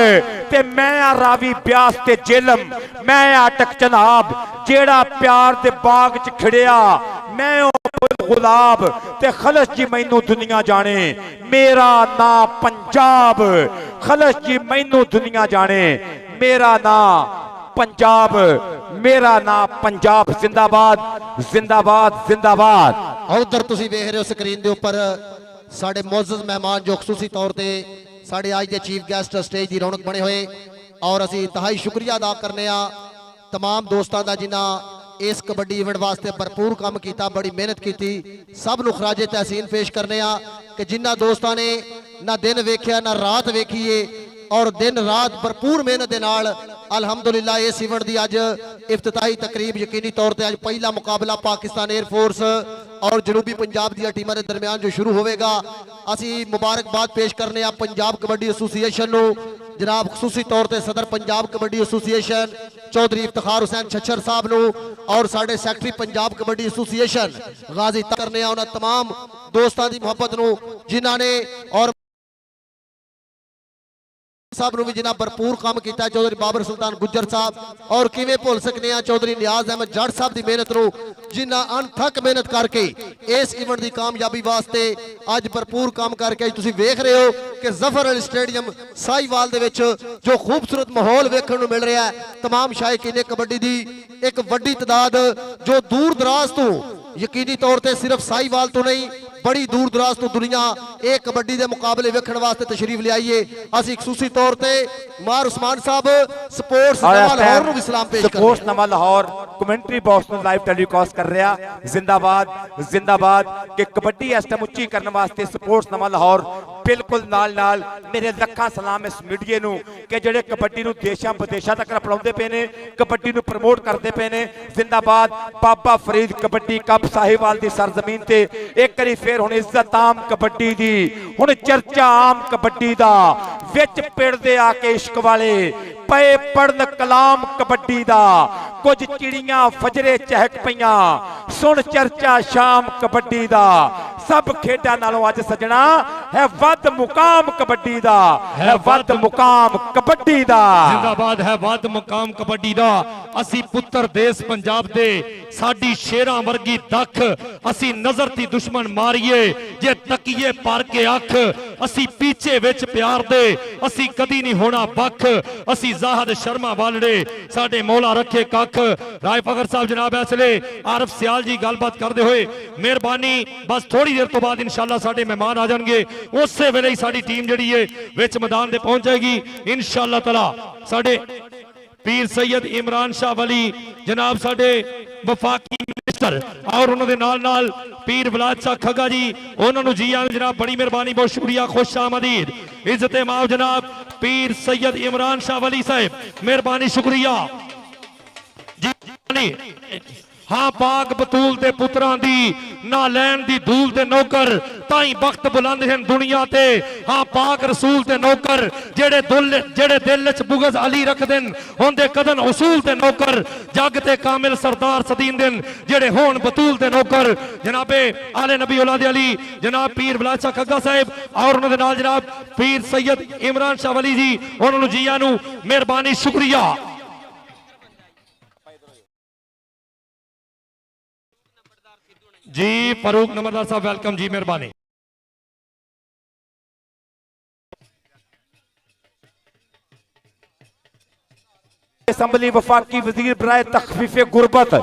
ते मैं आ रावी ब्यास ते जेलम मैं अटक चनाब जेड़ा प्यार दे बाग च खड़िया मैं ओ गुलाब ते खलस जी मैनू दुनिया जाने मेरा ना पंजाब खलस जी मैनू दुनिया जाने मेरा ना पंजाब मेरा ना पंजाब जिंदाबाद जिंदाबाद जिंदाबाद ਉਧਰ ਤੁਸੀਂ ਵੇਖ ਰਹੇ ਹੋ ਸਕਰੀਨ ਦੇ ਉੱਪਰ ਸਾਡੇ ਮੁਅੱਜ਼ਜ਼ ਮਹਿਮਾਨ ਜੋ ਖਸੂਸੀ ਤੌਰ ਤੇ ਸਾਡੇ ਅੱਜ ਦੇ ਚੀਫ ਗੈਸਟ ਸਟੇਜ ਦੀ ਰੌਣਕ ਬਣੇ ਹੋਏ ਔਰ ਅਸੀਂ ਇੰਤਹਾਈ ਸ਼ੁਕਰੀਆ ਅਦਾ ਕਰਨੇ ਆ तमाम दोस्तों का जिन्हें इस कबड्डी इवेंट वास्ते भरपूर काम किया बड़ी मेहनत की सब नूं खराजे तहसीन पेश करने कि जिन्होंने दोस्तों ने ना दिन वेख्या ना रात वेखी है और दिन रात भरपूर मेहनत के नाल अलहमदुलिल्लाह इस इवेंट की अज इफ्तिताही तकरीब यकीनी तौर पर अज पहला मुकाबला पाकिस्तान एयरफोर्स और जनूबी पंजाब दी टीमों के दरमियान जो शुरू होगा असी मुबारकबाद पेश करने पंजाब कबड्डी एसोसीएशन नूं जनाब खसूसी तौर पर सदर पंजाब कबड्डी एसोसीएशन चौधरी इफ्तिखार हुसैन छच्छर साहब नूं और साडे सैकटरी पंजाब कबड्डी एसोसीएशन गाजी करने उन्होंने तमाम दोस्तों की मुहब्बत नूं जिन्होंने और साहब नूं भी जिन्हें भरपूर काम किया चौधरी बाबर सुल्तान गुज्जर साहब और किवें भुल सकते हैं चौधरी नियाज अहमद जट साहब की मेहनत नूं जिन्हें अनथक मेहनत करके इस इवेंट की कामयाबी वास्ते अज भरपूर काम करके तुसीं वेख रहे हो कि जफर अली स्टेडियम साहिवाल दे विच जो खूबसूरत माहौल वेखण नूं मिल रहा है तमाम शायकीन कबड्डी की एक वड्डी तादाद जो दूर दराज तो यकीनी तौर पर सिर्फ साहिवाल तो नहीं बड़ी दूर दराज तो दुनिया एक कबड्डी के मुकाबले वेखण वास्ते तशरीफ ले आइए असीं खसूसी तौर पर मार उस्मान साहब स्पोर्ट्स लाहौर नूं भी सलाम पेश करते स्पोर्ट्स नवा लाहौर कमेंटरी बॉक्स में लाइव टेलीकास्ट कर रहा जिंदाबाद जिंदाबाद कि कबड्डी इस टाइम उच्ची करने वास्ते स्पोर्ट्स नवा लाहौर बिल्कुल नाल नाल मेरे लखां सलाम इस मीडिया नूं कि जिहड़े कबड्डी नूं देशां विदेशां तक फैलाउंदे पे ने कबड्डी नूं प्रमोट करते पे ने जिंदाबाद बाबा फरीद कबड्डी कप साहिवाल दी सरजमीन ते एक करी फिर हुण इज्जत आम कबड्डी दी हुण चर्चा आम कबड्डी दा विच पिंड दे आके इश्क वाले पे पढ़न कलाम कबड्डी दा कुछ चिड़ियां फजरे चहक पईयां सुन चर्चा शाम कबड्डी दा सब खेडां नालों अज सजना है वध मुकाम कबड्डी दा है वध मुकाम कबड्डी दा जिंदाबाद है वध मुकाम कबड्डी दा असी पुत्र देश पंजाब दे साडी शेरां वर्गी दख असी नजर दी दुश्मन मारिए जे तकिए पार के अख ਅਸੀਂ ਪੀਛੇ ਵਿੱਚ ਪਿਆਰ ਦੇ ਅਸੀਂ ਕਦੀ ਨਹੀਂ ਹੋਣਾ ਵੱਖ ਅਸੀਂ ਜ਼ਾਹਦ ਸ਼ਰਮਾ ਵਾਲੜੇ ਸਾਡੇ ਮੌਲਾ ਰੱਖੇ ਕੱਖ ਰਾਏ ਫਖਰ ਸਾਹਿਬ ਜਨਾਬ ਇਸ ਵੇਲੇ ਆਰਫ ਸਿਆਲ ਜੀ ਗੱਲਬਾਤ ਕਰਦੇ ਹੋਏ ਮਿਹਰਬਾਨੀ ਬਸ ਥੋੜੀ ਦੇਰ ਤੋਂ ਬਾਅਦ ਇਨਸ਼ਾਅੱਲਾ ਸਾਡੇ ਮਹਿਮਾਨ ਆ ਜਾਣਗੇ ਉਸੇ ਵੇਲੇ ਹੀ ਸਾਡੀ ਟੀਮ ਜਿਹੜੀ ਹੈ ਵਿੱਚ ਮੈਦਾਨ ਤੇ ਪਹੁੰਚ ਜਾਏਗੀ ਇਨਸ਼ਾਅੱਲਾ ਤਾਲਾ ਸਾਡੇ पीर सैयद इमरान शाह वली जनाब साडे वफाकी मिनिस्टर और उन्होंने नाल नाल पीर वलाद शाह खग्गा जी उन्होंने जी आए जनाब बड़ी मेहरबानी बहुत शुक्रिया खुश आमदीद इज्जत माओ जनाब पीर सैयद इमरान शाह वली साहब मेहरबानी शुक्रिया जी हाँ पाक बतूल दे पुत्रां दी ना लैन दी धूल दे नौकर ताई वक्त बुलंद हैं दुनिया ते हाँ पाक रसूल दे नौकर जेड़े दिल च बुगज अली रख देन होंदे कदन उसूल दे नौकर जग ते कामिल सरदार सदीन दिन जेड़े होन बतूल दे नौकर जनाबे आले नबी औलाद अली जनाब पीर वलाद शाह खग्गा साहब और उन्होंने नाल जनाब पीर सैयद इमरान शाह वली जी उन्होंने जिया नू मेहरबानी शुक्रिया जी फारूक नंबरदार साहब वेलकम जी मेहरबानी असम्बली वफाकी वजीर बराए तखफीफे गुरबत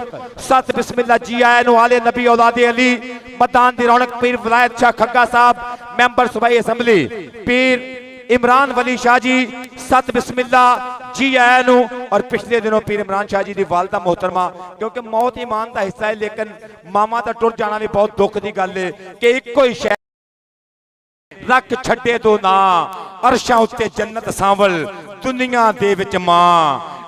सत बिस्मिल्लाह जी आए नु आले नबी औलादे अली मैदान दी रौनक पीर वलायत शाह खग्गा साहब मेंबर सूबाई असम्बली पीर इमरान वली शाह जी सत बिस्मिल्लाह जी आया नु और पिछले दिनों पीर इमरान शाह जी दी वालदा मोहतरमा क्योंकि मौत ईमान का हिस्सा है लेकिन मामा दा टुर जाना भी बहुत दुख दी गल है कि इक्को ही शै रख छड्डे तो ना अरशां उत्ते जन्नत सांवल दुनिया दे विच मां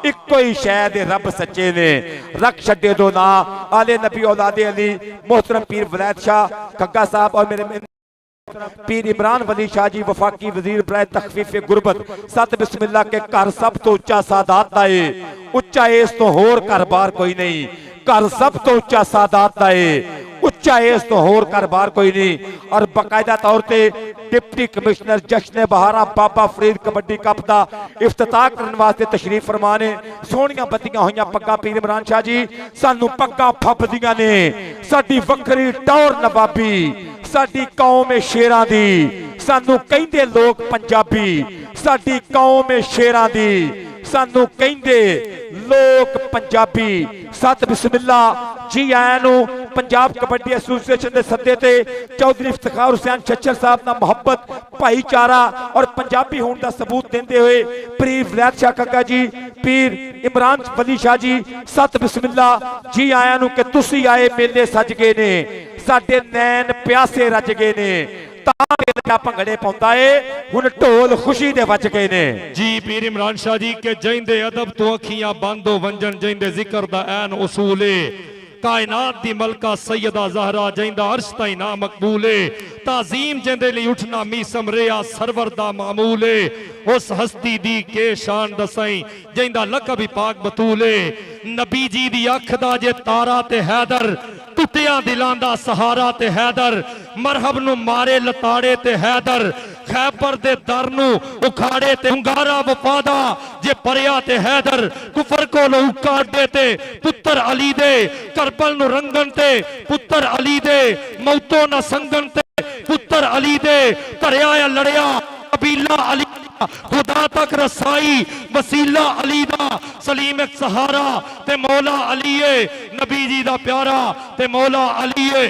इक्को ही शै रब सच्चे ने रख छड्डे तो ना आले नबी औलादे अली मोहतरम पीर वलायत शाह खग्गा साहब और मेरे पीर इमरान वली शाह जी वफाकी वजीर बराए तखफीफे गुरबत सत बिस्मिल्लाह के घर सब तो उच्चा सादात दा है उच्चा इस तो होर घर बार कोई नहीं घर सब तो उच्चा सादात दा है उच्चा इस तो होर घर बार कोई नहीं और बाकायदा तौर पे डिप्टी कमिश्नर जश्न बहारा बाबा फरीद कबड्डी कप का इफ्तिताह करने वास्ते तशरीफ फरमाने सोहणियां बत्तियां होइयां पग्गा पीर इमरान शाह जी सानू पग्गा फपदियां ने साडी वखरी टौर नवाबी साडी कौम है शेरां दी सानू कहंदे लोग पंजाबी साडी कौम है शेरां दी सानू कहंदे लोग पंजाबी सत बिस्मिल्लाह जी आया नु पंजाब कबड्डी एसोसिएशन के सदे ते चौधरी इफ्तिखार हुसैन छच्चर साहब का मुहब्बत भाईचारा और पंजाबी होने का सबूत देते हुए पीर वलायत शाह खग्गा जी पीर इमरान वली शाह जी सत बिस्मिल्लाह जी आया नु कि तुसी आए मेले सज गए ने साडे नैन प्यासे रज गए ने भंगड़े पाउंदा है हुण ढोल खुशी दे वज गए ने जी पीर इमरान शाह जी के जइंदे अदब तो अखियां बंद हो वंजन जइंदे जिक्र दा ऐन उसूल है कायनात दी मलका सैयदा ज़हरा जइंदा अर्श ताई ना मकबूल है ताजीम जिंदे लई उठना मी समरिया सरवर दा मामूल है उस हस्ती दी के शान दसाई जइंदा लकब पाक बतूल है नबी जी दी अख दा जे तारा ते हैदर टुटिया दिलां दा सहारा ते हैदर मरहब नु मारे लताड़े ते हैदर खैबर दे दर नु उखाड़े ते हुंगारा वफादा जे परिया ते हैदर कुफर को लो उकाड़े ते पुत्र अली दे करबल नु रंगन ते पुत्र अली दे मौतो ना संगन ते पुत्र अली दे धरिया लड़िया कबीला अली खुदा तक रसाई वसीला अली दा सलीम एक सहारा ते मौला अली है नबी जी दा प्यारा ते मौला अली है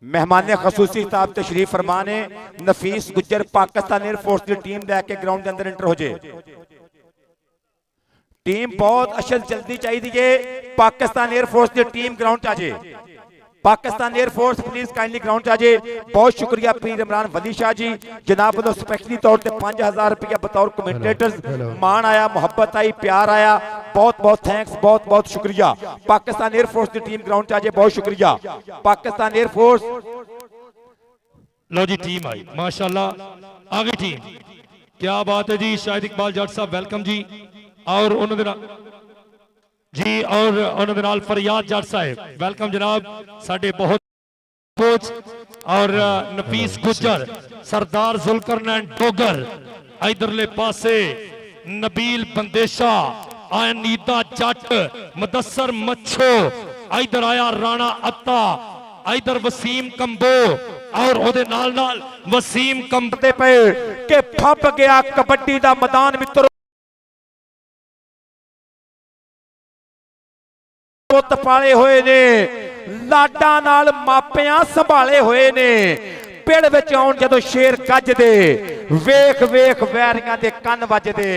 मेहमान खसूसी साहब तशरीफ फरमाने नफीस गुज्जर पाकिस्तान एयरफोर्स की टीम लैके ग्राउंड के अंदर एंटर हो जाए टीम बहुत असल जल्दी चाहिए पाकिस्तान एयरफोर्स की टीम ग्राउंड च आ जाए Pakistan air force please kindly ground च आ जाए बहुत शुक्रिया पीर इमरान वली शाह जी जनाब वालों स्पेशली तौर पर 5000 रुपया बतौर कमेंटेटर्स मान आया मोहब्बत आई प्यार आया बहुत बहुत थैंक्स बहुत बहुत शुक्रिया पाकिस्तान एयरफोर्स की टीम ग्राउंड च आ जाए बहुत शुक्रिया पाकिस्तान एयरफोर्स लो जी टीम आई माशाल्लाह आगे टीम क्या बात है जी शाहिद इकबाल जट साहब वेलकम जी और उन्होंने जी और उन्होंने नाल फरियाद जट साहब वेलकम जनाब साडे बहुत कोच और नफीस गुज्जर सरदार जुल्करनैन डोगर इधरले पासे नबील बंदेशा आयनीदा जट मुदस्सर मच्छो इधर आया राणा अत्ता इधर वसीम कंबो और ओदे नाल नाल वसीम कंबो ते पे कि फप गया कबड्डी दा मैदान मित्रों पुत पाले हुए ने लाडा नाल मापियां संभाले हुए ने पिंड विच आउण जदों शेर गजदे वेख वेख वैरियां दे कन वजदे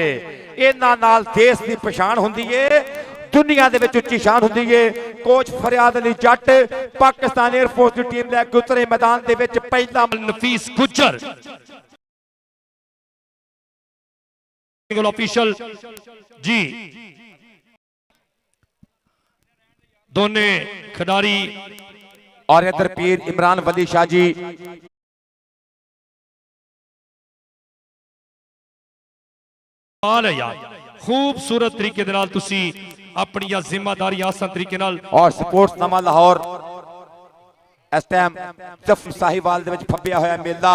इन्हां नाल देश दी पछाण हुंदी है दुनिया दे विच उच्ची शान हुंदी है। कोच फरियाद अली जट पाकिस्तान एयरफोर्स दी टीम लैके उतरे मैदान दे विच पहला नफीस गुज्जर ऑफिशियल जी दोनों खिडारी और इधर पीर इमरान वली शाह जी है यार खूबसूरत तरीके दे नाल तुसी अपनी जिम्मेदारी आसान तरीके नाल और स्पोर्ट्स नामा लाहौर इस टाइम जफ साहिवाल दे विच फब्बिया होया मेला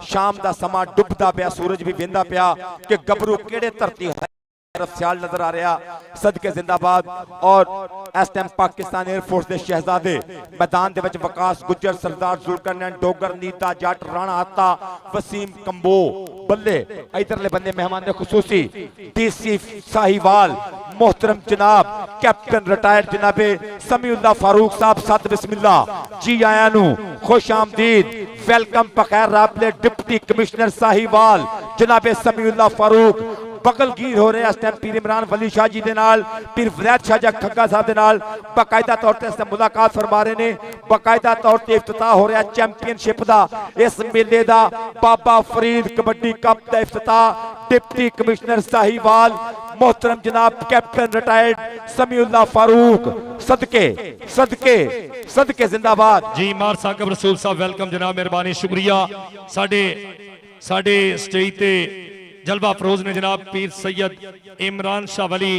शाम दा समा डुबदा पिया सूरज भी वेंदा पिया कि गबरू केड़े धरती सियाल नजर आ रहा सदके जिंदाबाद। और इस टाइम पाकिस्तान एयरफोर्स के शहजादे मैदान दे विच वकास गुज्जर सरदार जुल्करनैन डोगर नीता जट राणा हत्ता वसीम कंबो बल्ले इधरले बंदे मेहमान ने खुसूसी डीसी साहिवाल मोहतरम जनाब कैप्टन रिटायर्ड जनाबे समीउल्लाह फारूक साहब सद बिस्मिल्ला जी आया नु खुश आमदीद वेलकम बखैर राबले डिप्टी कमिश्नर साहिवाल जनाबे समीउल्लाह फारूक बगलगीर हो रहे हैं इस टाइम पीर इमरान वली शाह जी दे नाल पीर वलैद शाह जी खग्गा साहब दे नाल बाकायदा तौर ते इस मुलाकात फरमा रहे ने बाकायदा तौर ते इफ्तिताह हो रहा चैंपियनशिप दा इस मेले दा बाबा फरीद कबड्डी कप दा इफ्तिताह डिप्टी कमिश्नर साहिवाल मोहतरम जनाब कैप्टन रिटायर्ड समीउल्लाह फारूक सदके सदके सदके जिंदाबाद जी मार साकब रसूल साहब वेलकम जनाब मेहरबानी शुक्रिया साडे साडे स्टेज ते जलवा फरोज ने जनाब पीर सैयद इमरान शाह वली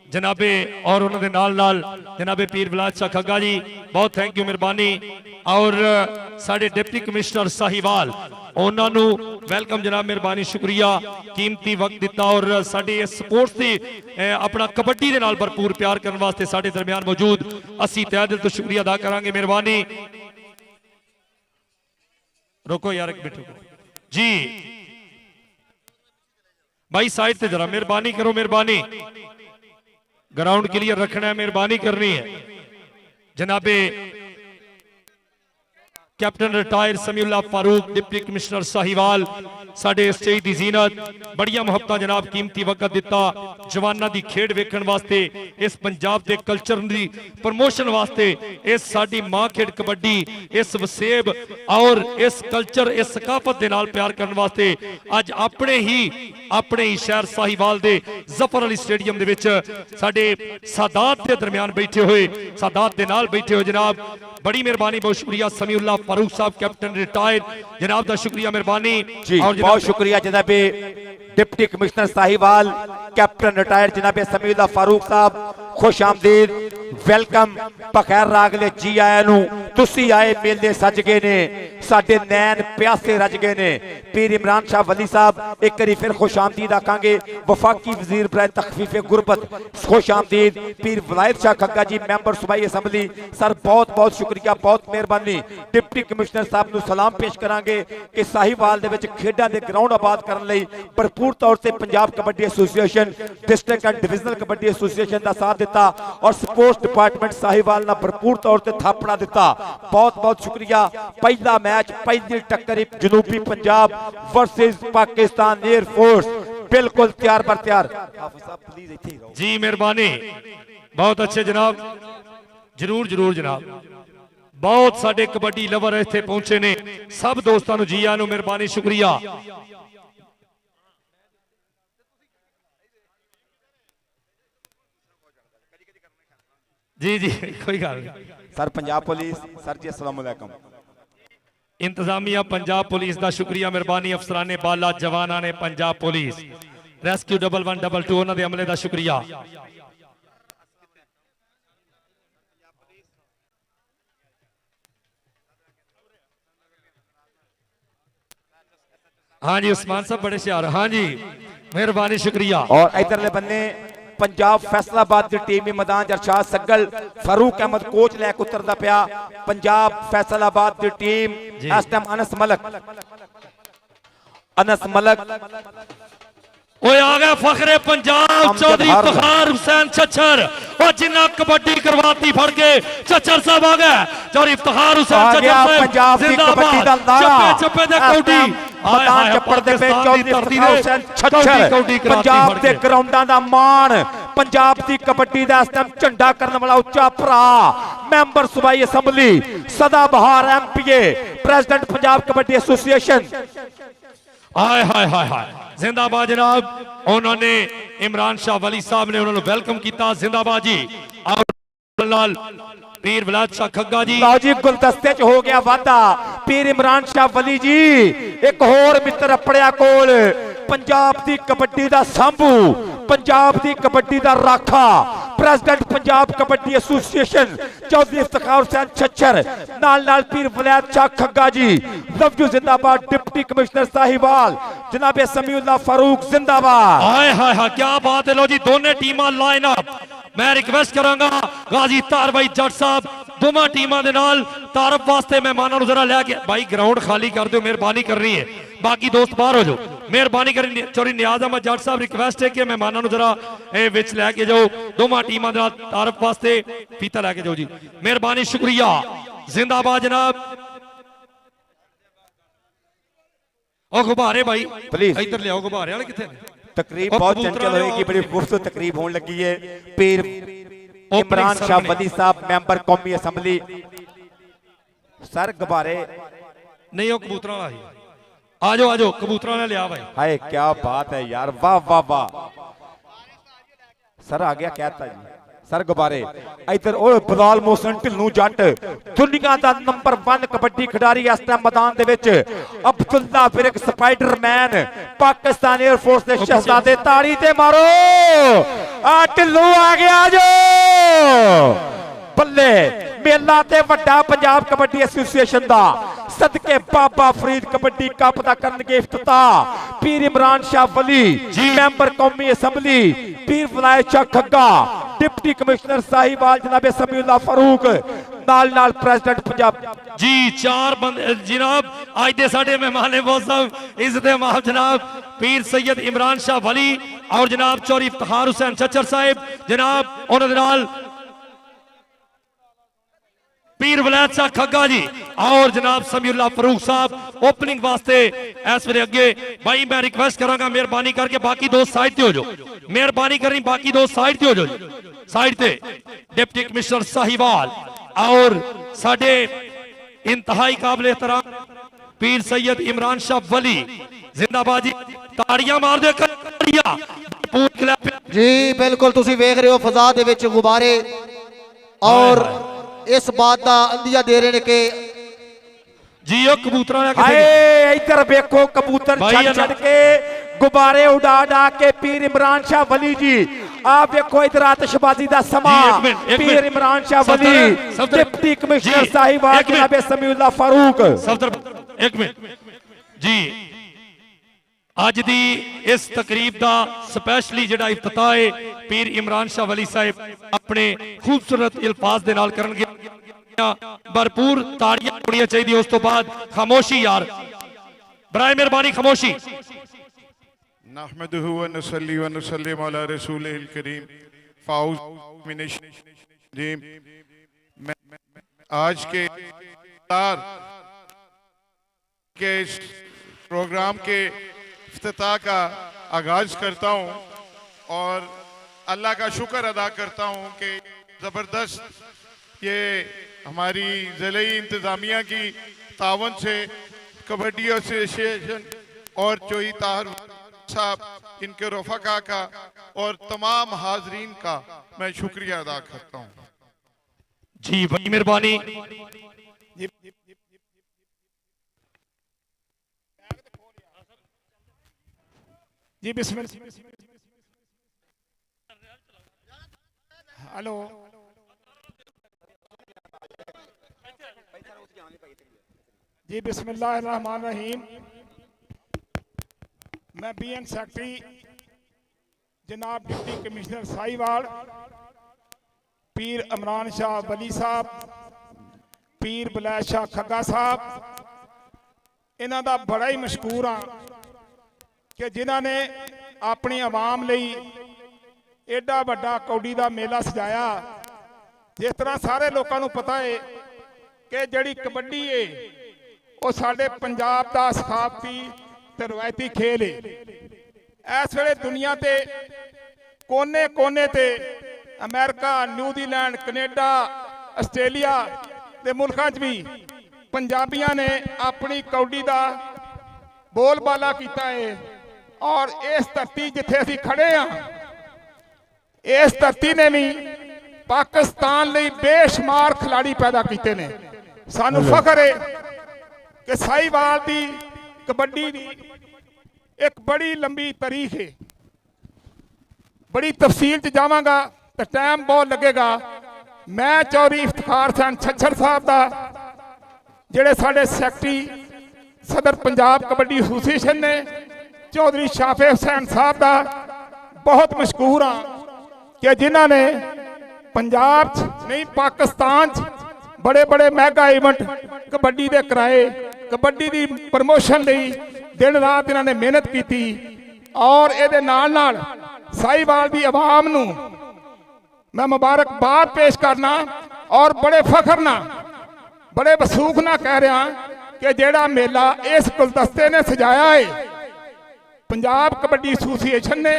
जनाबे और उन्होंने नाल नाल जनाबे पीर वलाद शाह खग्गा जी बहुत थैंक यू मेहरबानी और साडे डिप्टी कमिश्नर साहिवाल उन्होंने वेलकम जनाब मेहरबानी शुक्रिया कीमती वक्त दिता और साडे स्पोर्ट्स की अपना कबड्डी के नाल भरपूर प्यार करने वास्ते साडे दरमियान मौजूद असी तहे दिल तो शुक्रिया अदा करांगे मेहरबानी रोको यार एक मिनट जी भाई साइड से जरा मेहरबानी करो मेहरबानी ग्राउंड क्लियर रखना है मेहरबानी करनी है जनाबे captain retired Samiullah Farooq deputy commissioner Sahiwal साडे स्टेज दी जीनत बड़िया मुहब्बत जनाब कीमती वक्त दिता जवाना दी खेड वेखण वास्ते इस पंजाब दे कल्चर दी प्रमोशन वास्ते इस साडी मां खेड कबड्डी इस वसेब और इस कल्चर इस सकाफत दे नाल प्यार करने वास्ते अज अपने ही शहर साहिवाल दे जफर अली स्टेडियम दे विच साडे सादात दे दरमियान बैठे हुए सादात दे नाल बैठे हुए जनाब बड़ी मेहरबानी बहुत शुक्रिया समीउल्लाह फारूक साहब कैप्टन रिटायर्ड जनाब दा शुक्रिया मेहरबानी और बहुत शुक्रिया जनाबे deputy commissioner Sahiwal captain retired जनाबे समीउल्लाह फारूक साहब खुश आमदीद वेलकम बखैर रागले जी आया नु तुसी आए मेले सज गए ने साडे नैन प्यासे रज गए ने पीर इमरान शाह वली साहब एक बारी फिर खुश आमदीद आखांगे वफाकी वजीर बराए तखफीफे गुरबत खुश आमदीद पीर वलायत शाह खग्गा जी मैंबर सूबाई असम्बली सर बहुत बहुत शुक्रिया बहुत मेहरबानी डिप्टी कमिश्नर साहब नु सलाम पेश करांगे कि साहिवाल दे विच खेडां दे ग्राउंड आबाद करन लई भरपूर तौर से Punjab kabaddi association district and divisional kabaddi association का साथ दिता और स्पोर्ट्स डिपार्टमेंट साहिवाल ने भरपूर तौर से थापड़ा दिता बहुत बहुत शुक्रिया। पहला मैच पहली टक्कर जनूबी पंजाब वर्सेस पाकिस्तान एयरफोर्स बिल्कुल तैयार पर तैयार जी मेहरबानी बहुत अच्छे जनाब जरूर जरूर जनाब बहुत साडे कबड्डी लवर इत्थे पहुंचे ने सब दोस्तों जी आनू मेहरबानी शुक्रिया जी जी कोई गल नहीं सर पंजाब पुलिस सर जी अस्सलाम वालेकुम इंतजामिया पंजाब पुलिस का शुक्रिया मेहरबानी अफसराने बाला जवाना ने पंजाब पुलिस रेस्क्यू 1112 उन्होंने अमले का शुक्रिया हाँ जी उस्मान साहब बड़े शयार हाँ जी मेहरबानी शुक्रिया और इधरले बन्ने पंजाब फैसलाबाद की टीम में मैदान अरशाद सग्गल फारूक अहमद कोच लैके उतरदा पिया पंजाब फैसलाबाद की टीम इस टाइम अनस मलक ओए आ गया फखरे पंजाब चौधरी इफ्तिखार हुसैन छच्छर और जिन्ना कबड्डी करवाती फड़ के छच्छर साहब आ गए चौधरी इफ्तिखार हुसैन छच्छर पंजाब की कबड्डी दा नारा चप्पे दे कौडी मैदान चप्पड़ दे पे चौधरी इफ्तिखार हुसैन छच्छर पंजाब दे ग्राउंडां दा मान पंजाब की कबड्डी दा इस टाइम झंडा करने वाला उच्चा भरा मैंबर सूबाई असैंबली सदाबहार MPA president Punjab kabaddi association हाय हाय हाय हाय जिंदाबाद जनाब उन्होंने इमरान शाह वली साहब ने उन्होंने वेलकम किया जिंदाबाद जी और लाल पीर वलाद शाह खग्गा जी लो जी गुलदस्ते च हो गया वादा पीर इमरान शाह वली जी एक होर मित्र अपड़िया कोल पंजाब की कबड्डी दा सांभू पंजाब की कबड्डी दा राखा प्रेसिडेंट पंजाब कबड्डी एसोसिएशन चौधरी इफ्तिखार हुसैन छच्छर नाल पीर वलाद शाह खग्गा जी लवजू जिंदाबाद डिप्टी कमिश्नर साहिवाल जनाब समीउल्लाह फारूक जिंदाबाद हाय हाय हाय क्या बात है लो जी दोनों टीमां लाइन अप मैं रिक्वेस्ट करांगा गाजी तार भाई जट साहब दोवां टीमां दे नाल तारफ वास्ते मेहमानां नूं जरा लेके भाई ग्राउंड खाली कर दो मेहरबानी करनी है बाकी दोस्त बाहर हो जाओ मेहरबानी करी चौधरी नियाज अहमद जट साहब रिक्वेस्ट है कि मेहमानां नूं जरा विच लेके जाओ दोवां टीमां दे नाल तारफ वास्ते फीता लेके जाओ जी मेहरबानी शुक्रिया जिंदाबाद जनाब ओ गुब्बारे भाई प्लीज इधर ले आओ गुब्बारे वाले किथे ने तकरीब बहुत चंचल होगी बड़ी खूबसूरत तकरीब होने लगी है पीर इमरान शाह वली साहब मेंबर कौमी असम्बली सर गुब्बारे नहीं हो कबूतरा वाला आ जाओ कबूतरा ने लिया भाई हाय क्या बात है यार वाह वाह वाह सर आ गया कहता जी सर गुब्बारे इधर ओ बिलाल मोहसन ढिल्लू जट दुनिया का नंबर 1 कबड्डी खिडारी इस टाइम मैदान दे विच अब्दुल्ला विरक स्पाइडरमैन पाकिस्तान एयरफोर्स के शहजादे ताड़ी ते मारो आ ढिल्लू आ गया जो बल्ले मेला ते वड्डा पंजाब कबड्डी एसोसिएशन दा सदके बाबा फरीद कबड्डी कप दा करनगे इफ्तिताह पीर इमरान शाह वली मेंबर कौमी असम्बली पीर वलायत शाह खग्गा डिप्टी कमिश्नर साहिवाल जनाब समीउल्लाह फारूक नाल प्रेसिडेंट पंजाब जी चार बंदे जनाब आज दे साडे मेहमान ने बहुत साहब इज्जत माफ जनाब पीर सैयद इमरान शाह वली और जनाब चौधरी इफ्तिखार हुसैन छच्छर साहिब जनाब उन्हां दे नाल पीर वलायत शाह खग्गा जी और जनाब समीउल्लाह फारूक साहब ओपनिंग वास्ते इस वे अगे भाई मैं रिक्वेस्ट करांगा मेहरबानी करके बाकी दोस्त साइड ते हो जाओ मेहरबानी करी बाकी दोस्त साइड ते हो जाओ साइड ते डिप्टी कमिश्नर साहिवाल और साडे इंतहाई काबिल एहतराम पीर सैयद इमरान शाह वली जिंदाबाद जी ताड़ियां मार दे जी बिल्कुल तुसी वेख रहे हो फजा दे विच गुब्बारे और इस बात का अंदिया दे रहे के जी ओ कबूतरा इधर देखो कबूतर छड़ के गुब्बारे उड़ा के पीर इमरान शाह वली जी आप देखो इधर आतिशबाजी का समा पीर इमरान शाह वली डिप्टी कमिश्नर साहिवाल जनाब समीउल्लाह फारूक एक मिनट जी अज दी इस तकरीब का स्पैशली जिहड़ा इफ्तिताह है पीर इमरान शाह वली साहब अपने खूबसूरत अल्फाज दे नाल करनगे भरपूर ताड़ियां होनी चाहिए उस तो बाद खामोशी यार बराए मेहरबानी खामोशी नहमदुहु व नसल्ली व नसल्लिम अला रसूलिल करीम फाउज मिनश आज के इस प्रोग्राम के इफ्तिताह का आगाज करता हूं और अल्लाह का शुक्र अदा करता हूं कि ज़बरदस्त ये हमारी ज़िले इंतज़ामिया की तावन से कबड्डी एसोसिएशन और चोई ताहर साहब इनके रफ़का का और तमाम हाजरीन का मैं शुक्रिया अदा करता हूं। जी बड़ी मेहरबानी। जी बिस्मिल्लाह। हेलो जी बिस्मिल्लाहिर्रहमानिर्रहीम। मैं बीएन सेक्रेटरी जनाब डिप्टी कमिश्नर साहिवाल, पीर इमरान शाह वली साहब, पीर बलैद शाह खग्गा साहब, इन्हां दा बड़ा ही मशकूर हाँ कि जिन्हां ने अपनी आवाम लई एडा वड्डा कौडी दा मेला सजाया। जिस तरह सारे लोगों को पता है कि जिहड़ी कबड्डी है वो साडे पंजाब दा सखाफती ते रवायती खेल है। इस वेले दुनिया ते कोने कोने ते अमेरिका, न्यूजीलैंड, कनेडा, आस्ट्रेलिया के मुल्कों भी पंजाबियों ने अपनी कौडी का बोलबाला किया है। और इस धरती जिथे असीं खड़े हाँ, इस धरती ने भी पाकिस्तान लई बेशुमार खिलाड़ी पैदा किए ने। सानू फखर है कि साहिवाल की कबड्डी की एक बड़ी लंबी तारीख है। बड़ी तफसील च जावांगा तो टाइम बहुत लगेगा। मैं चौधरी इफ्तिखार हुसैन छच्छर साहब का जिहड़े साडे सैकटरी सदर पंजाब कबड्डी एसोसीएशन ने, चौधरी शाफे हुसैन साहब का बहुत मशहूर हाँ कि जिन्हों ने पंजाब नहीं पाकिस्तान बड़े बड़े मैगा इवेंट कबड्डी के कराए। कबड्डी की प्रमोशन लई दिन रात इन्होंने मेहनत की। और ये नाल साहिवाल की आवाम नूं मैं मुबारकबाद पेश करना और बड़े फखर ना, बड़े वसूख ना कह रहा कि जेड़ा मेला इस गुलदस्ते ने सजाया है, पंजाब कबड्डी एसोसीएशन ने,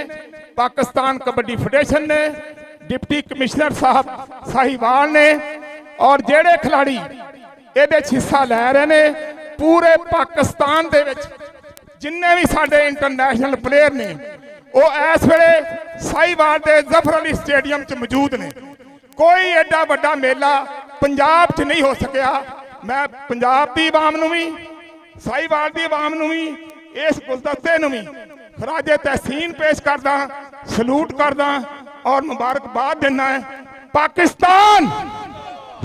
पाकिस्तान कबड्डी फेडरेशन ने, डिप्टी कमिश्नर साहब साहिवाल ने और जेड़े खिलाड़ी ये हिस्सा लै रहे ने पूरे पाकिस्तान दे विच जिन्ने भी साडे इंटरनेशनल प्लेयर ने वो इस वेले साहिवाल के जफर अली स्टेडियम च मौजूद ने। कोई एडा वड्डा मेला पंजाब च नहीं हो सकिया। मैं पंजाब की आवाम नूं भी, साहिवाल की आवाम नूं भी, इस गुलदस्ते नूं भी खराजे तहसीन पेश करदा, सलूट करदा और मुबारकबाद देना है। पाकिस्तान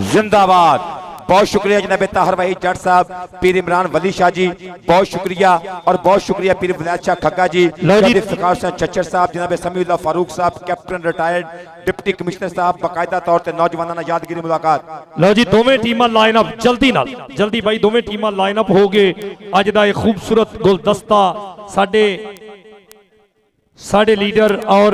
जिंदाबाद। बहुत शुक्रिया जनाब ताहिर भाई जट साहब, पीर इमरान वली शाह जी बहुत शुक्रिया, और बहुत शुक्रिया पीर बलैद शाह खग्गा जी, इफ्तिखार हुसैन छच्चर साहब, जनाब समीउल्लाह फारूक साहब कैप्टन रिटायर्ड, डिप्टी कमिश्नर साहब, बाकायदा तौर पर नौजवानों ने यादगिरी मुलाकात। लो जी दोवें टीमां लाइन अप जल्दी नाल, जल्दी भाई दोवें टीमां लाइन अप हो गए। अज दा ये खूबसूरत गुलदस्ता साडे लीडर और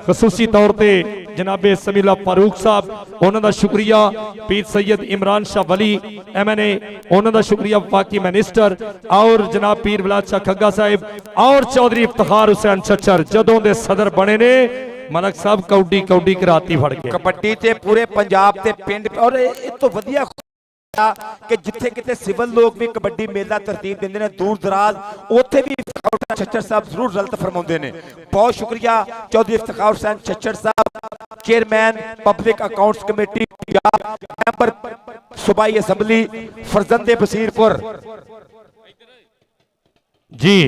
खसूसी तौर पर जनाबे समीउल्लाह फारूक साहब, उन्हों का शुक्रिया। पीर सैयद इमरान शाह वली MNA, उन्हों का शुक्रिया। वफाकी मिनिस्टर और जनाब पीर बलैद शाह खग्गा साहिब और चौधरी इफ्तिखार हुसैन छच्छर जदों दे सदर बने ने, मलक साहब कौडी कौडी कराती फड़ के कबड्डी ते पूरे पंजाब ते पिंड। और इस तो वधिया कि जिथे किते सिविल लोग भी कबड्डी मेला तरतीब देंदे ने, दूर दराज उत्थे भी छच्चर साहब जरूर रलत फरमाउंदे ने। बहुत शुक्रिया चौधरी इफ्तिखार हुसैन छच्चर साहब, chairman public accounts committee Punjab, member सूबाई असम्बली फरजंदे बसीरपुर जी,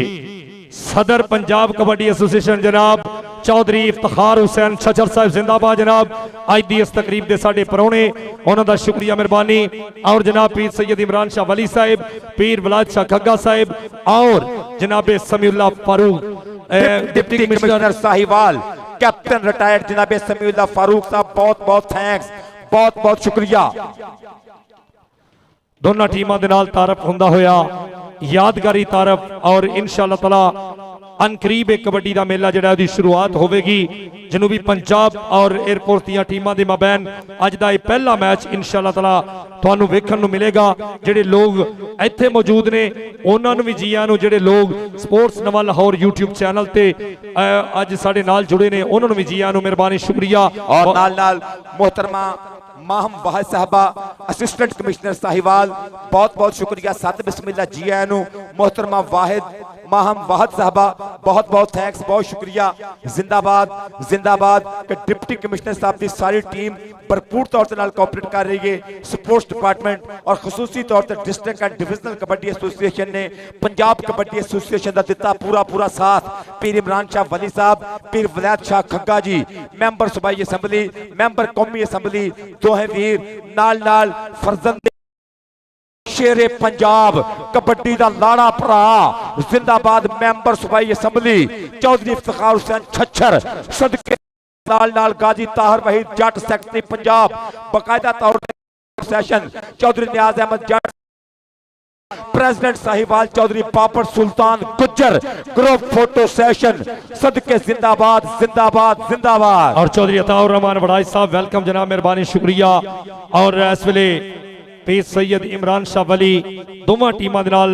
सदर पंजाब कबड्डी एसोसीएशन जनाब चौधरी इफ्तिखार हुसैन छच्छर साहब जिंदाबाद। जनाब अज दी इस तकरीब दे साडे परौणे, उन्हां दा शुक्रिया मेहरबानी। और जनाब पीर सैयद इमरान शाह वली साहिब, पीर बलैद शाह खग्गा साहिब और जनाबे Samiullah Farooq deputy commissioner Sahiwal, captain retired जनाबे समीउल्लाह फारूक साहब, बहुत बहुत थैंक्स, बहुत बहुत शुक्रिया। दोनों टीमां दे नाल तारफ हुंदा होया यादगारी तारफ, और इंशाअल्लाह ताला अनकरीब एक कबड्डी का मेला जिहड़ा दी शुरुआत होवेगी। जनूबी पंजाब और एयरपोर्ट दी टीमां दे माबैन अज दा पहला मैच इंशाअल्लाह ताला तुहानू वेखण नू मिलेगा। जिहड़े लोग इत्थे मौजूद ने उन्हां नू भी जी आयां नू, जिहड़े लोग स्पोर्ट्स नवा लाहौर यूट्यूब चैनल ते अज साडे नाल जुड़े ने उन्हां नू भी जी आयां नू मेहरबानी शुक्रिया। और नाल नाल मोहतरमा माहम वाहिद साहबा असिस्टेंट कमिश्नर साहिवाल, बहुत बहुत शुक्रिया। सत बिस्मिल्लाह जी आयां नू। मोहतरमा वाहिद माहम वाहिद साहबा, बहुत बहुत थैंक्स, बहुत शुक्रिया। जिंदाबाद जिंदाबाद। डिप्टी कमिश्नर साहब की सारी टीम भरपूर तौर पर कोऑपरेट कर रही है। स्पोर्ट्स डिपार्टमेंट और खसूसी तौर पर district and divisional kabaddi association ने पंजाब कबड्डी एसोसीएशन का दिता पूरा पूरा साथ। पीर इमरान शाह वली साहब, पीर बलैद शाह खग्गा जी, मैंबर सूबाई असम्बली, मैंबर कौमी असम्बली, दोहे वीर नाल नाल फरजंद ਸ਼ੇਰੇ ਪੰਜਾਬ ਕਬੱਡੀ ਦਾ ਲਾੜਾ ਭਰਾ ਜ਼ਿੰਦਾਬਾਦ ਮੈਂਬਰ ਸੂਬਾਈ ਅਸੈਂਬਲੀ ਚੌਧਰੀ ਇਫਤਖਾਰ ਹੁਸੈਨ ਛੱਛਰ ਸਦਕੇ ਨਾਲ ਗਾਜ਼ੀ ਤਾਹਰ ਵਹੀਦ ਜੱਟ ਸੈਕਟਰੀ ਪੰਜਾਬ ਬਕਾਇਦਾ ਤੌਰ ਤੇ ਸੈਸ਼ਨ ਚੌਧਰੀ ਨਿਆਜ਼ ਅਹਿਮਦ ਜੱਟ प्रेसिडेंट साहिवाल चौधरी पापड़ सुल्तान गुज्जर ग्रुप फोटो सेशन सदके जिंदाबाद जिंदाबाद जिंदाबाद। और चौधरी अताउर रहमान वड़ाई साहब वेलकम जनाब मेहरबानी शुक्रिया। और इस वेले पीर सैयद इमरान शाह वली दोवां टीमां दे नाल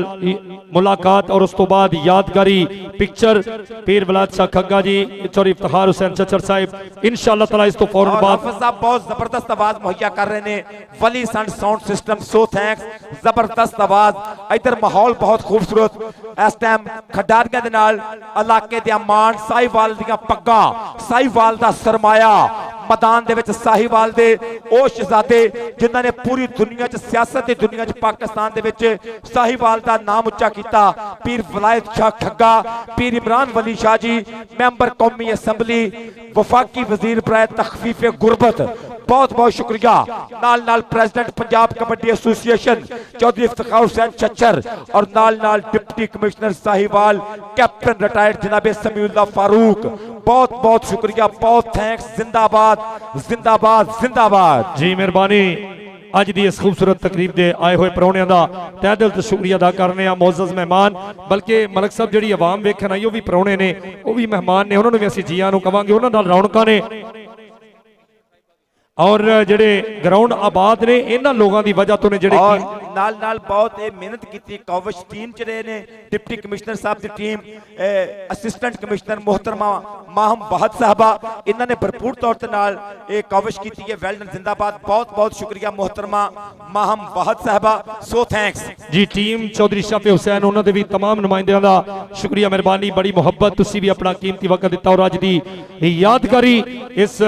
मुलाकात और उस तो बाद यादगारी पिक्चर पीर वलायत शाह खग्गा जी चौधरी इफ्तिखार हुसैन छच्चर साहब इंशाअल्लाह ताला इस तो फौरन बाद हाफिज साहब बहुत जबरदस्त आवाज मुहैया कर रहे ने वली साउंड सिस्टम सो थैंक्स जबरदस्त आवाज इधर माहौल बहुत खूबसूरत इस टाइम खिडारियां दे नाल इलाके दे मान साहिवाल दियां पग्गां साहिवाल दा सरमाया मैदान दे विच साहिवाल दे ओ शहजादे जिन्हां ने पूरी दुनिया च सियासत दी दुनिया च पाकिस्तान दे विच साहिवाल दा नाम उच्चा कीता पीर वलायत शाह खग्गा पीर इमरान वली शाह जी मैंबर कौमी असैंबली वफाकी वजीर बराए तखफीफ गुरबत बहुत बहुत शुक्रिया। नाल प्रेसिडेंट पंजाब कबड्डी एसोसिएशन चौधरी इफ्तिखार हुसैन छच्चर और नाल deputy commissioner Sahiwal captain retired जनाबे समीउल्लाह फारूक बहुत बहुत शुक्रिया बहुत थैंक्स जिंदाबाद जिंदाबाद जिंदाबाद जी मेहरबानी। अज की इस खूबसूरत तकरीब के आए हुए परौणियां का तहे दिल तो शुक्रिया अदा करने मोअज़्ज़ज़ मेहमान बल्कि मलक साहब जी आवाम वेखन आई वो भी परौणे ने वो भी मेहमान ने उन्होंने भी असीं जियां नूं कवांगे उन्हां नाल रौनकां ने और जेडे ग्राउंड आबाद ने इन्हां लोगों की वजह तो ने जेडे नाल बहुत मेहनत की कवच टीम च रहे ने डिप्टी कमिश्नर साहब की टीम असिस्टेंट कमिश्नर मोहतरमा माहम बहत साहबा इन्होंने भरपूर तौर पर नाल कवच की है वेल डन जिंदाबाद बहुत बहुत शुक्रिया मोहतरमा माहम बहत साहबा सो थैंक्स जी। टीम चौधरी शाफे हुसैन उन्होंने भी तमाम नुमाइंदियों का शुक्रिया मेहरबानी बड़ी मुहब्बत तुसी भी अपना कीमती वक्त दिता और अज की यादगारी इस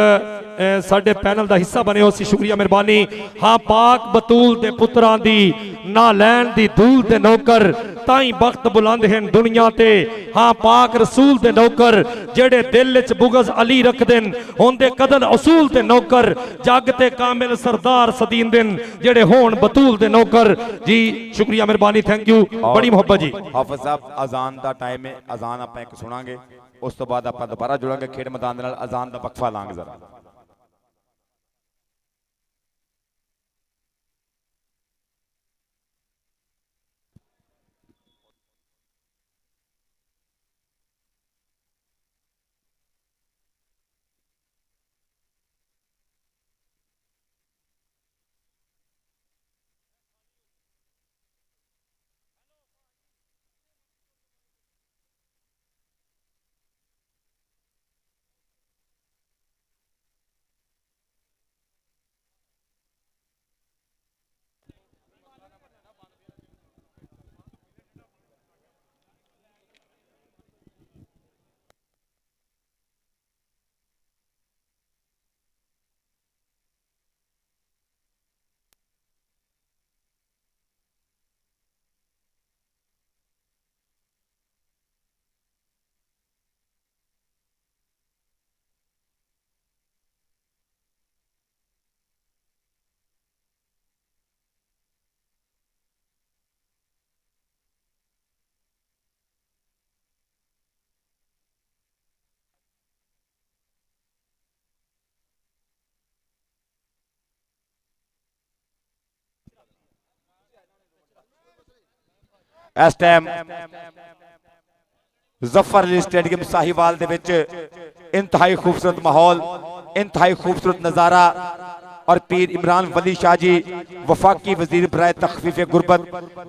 साडे पैनल का हिस्सा बने हो सी शुक्रिया मेहरबानी। हाँ पाक बतूल दे पुत्रां दी ना लैन दी धूल दे नौकर ताई बख्त बुलंद हैं दुनिया ते हाँ पाक रसूल दे नौकर जेड़े दिल च बुगज अली रख देन होंदे कदर असूल दे नौकर जग ते कामिल सरदार सदीन दिन जेड़े होन बतूल दे नौकर जी शुक्रिया मेहरबानी थैंक यू बड़ी मोहब्बत जी। हाफिज साहब अजान दा टाइम है अजान आप एक सुनांगे उस तो बाद आप दोबारा जुड़ांगे खेड मैदान दे नाल अजान दा वक्फा लांगे जरा। इस टाइम जफर अली स्टेडियम साहिवाल दे विच इंतहाई खूबसूरत माहौल इंतहाई खूबसूरत नज़ारा और पीर इमरान वली शाह जी वफाकी वजीर बराए तखफीफ गुरबत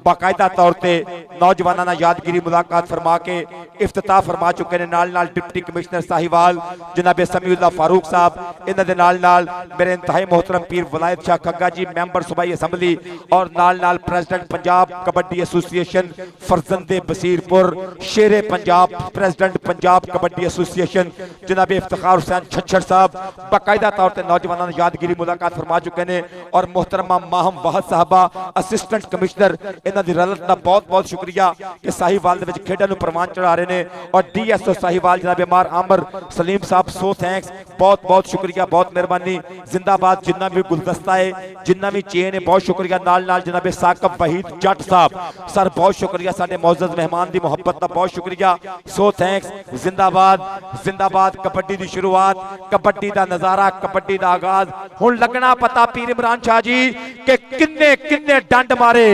बाकायदा तौर पर नौजवाना यादगिरी मुलाकात फरमा के इफ्तिताह फरमा चुके हैं। नाल डिप्टी कमिश्नर साहिवाल जनाब समीउल्लाह फारूक साहब इन्हां दे नाल मेरे इंतहाई मोहतरम पीर वलायत शाह खग्गा जी मैंबर सूबाई असैंबली और नाल प्रेसिडेंट पंजाब कबड्डी एसोसिएशन फरजंदे बसीरपुर शेरे पंजाब प्रेसिडेंट पंजाब कबड्डी एसोसिएशन जनाब इफ्तिखार हुसैन छच्चर साहब बाकायदा तौर पर नौजवाना यादगिरी मुलाकात ਮੁਲਾਕਾਤ ਫਰਮਾ ਚੁੱਕੇ ਨੇ ਔਰ ਮੁਹਤਰਮਾ ਮਾਹਮ ਵਾਹਦ ਸਾਹਿਬਾ ਅਸਿਸਟੈਂਟ ਕਮਿਸ਼ਨਰ ਇਹਨਾਂ ਦੀ ਰਲਤ ਦਾ ਬਹੁਤ ਬਹੁਤ ਸ਼ੁਕਰੀਆ ਕਿ ਸਾਹੀਵਾਲ ਦੇ ਵਿੱਚ ਖੇਡਾਂ ਨੂੰ ਪ੍ਰਵਾਨ ਚੜਾ ਰਹੇ ਨੇ ਔਰ ਡੀਐਸਓ ਸਾਹੀਵਾਲ ਜਨਾਬ ਅਮਾਰ ਆਮਰ ਸਲੀਮ ਸਾਹਿਬ ਸੋ ਥੈਂक्स बहुत बहुत शुक्रिया बहुत मेहरबानी जिंदाबाद जिन्ना भी गुलदस्ता है जिन्ना भी चेन है बहुत शुक्रिया नाल नाल जनाब साकब वहीद जट साहब सर बहुत शुक्रिया साडे मौजूद मेहमान की मुहब्बत का बहुत शुक्रिया सो थैंक्स जिंदाबाद जिंदाबाद कबड्डी की शुरुआत कबड्डी का नजारा कबड्डी का आगाज हुण लगना पता पीर इमरान शाह जी कि किन्ने किन्ने डंड मारे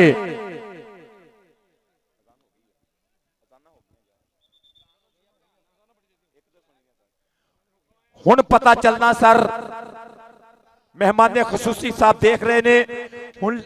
हुण पता चलना सर मेहमान खसूसी साहब देख रहे ने हुण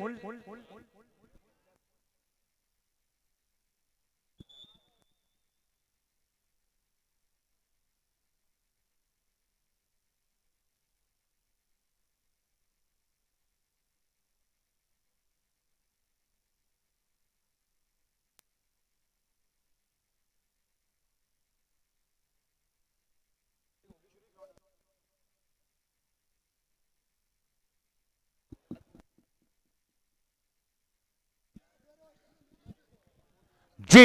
जी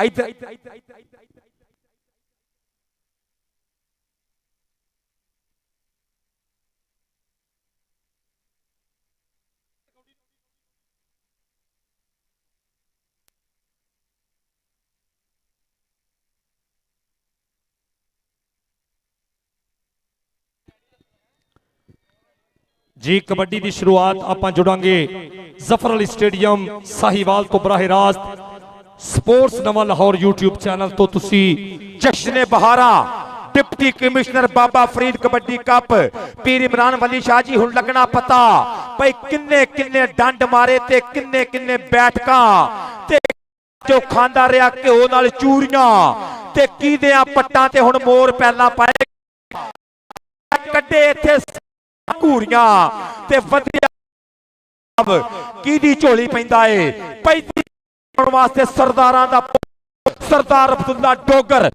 इधर जी कबड्डी की शुरुआत आप जुड़ांगे जफर अली स्टेडियम साहिवाल तो बराह रास्त स्पोर्ट्स नवा लाहौर यूट्यूब चैनल तो तुसी जश्न बहारा deputy commissioner Baba Farid kabaddi cup पीर इमरान वली शाह जी हुण लगना पता भाई किन्ने किन्ने डंड मारे ते किन्ने किन्ने बैठकां ते जो खांदा रहा घ्यो नाल चूरियां ते कीदियां पट्टां ते हुण मोर पैला पाए कड्डे इत्थे घूरियां ते वधिया कीदी झोली पैंदा है पैंदी वास्ते सरदारां दा सरदार अब्दुल्ला डोगर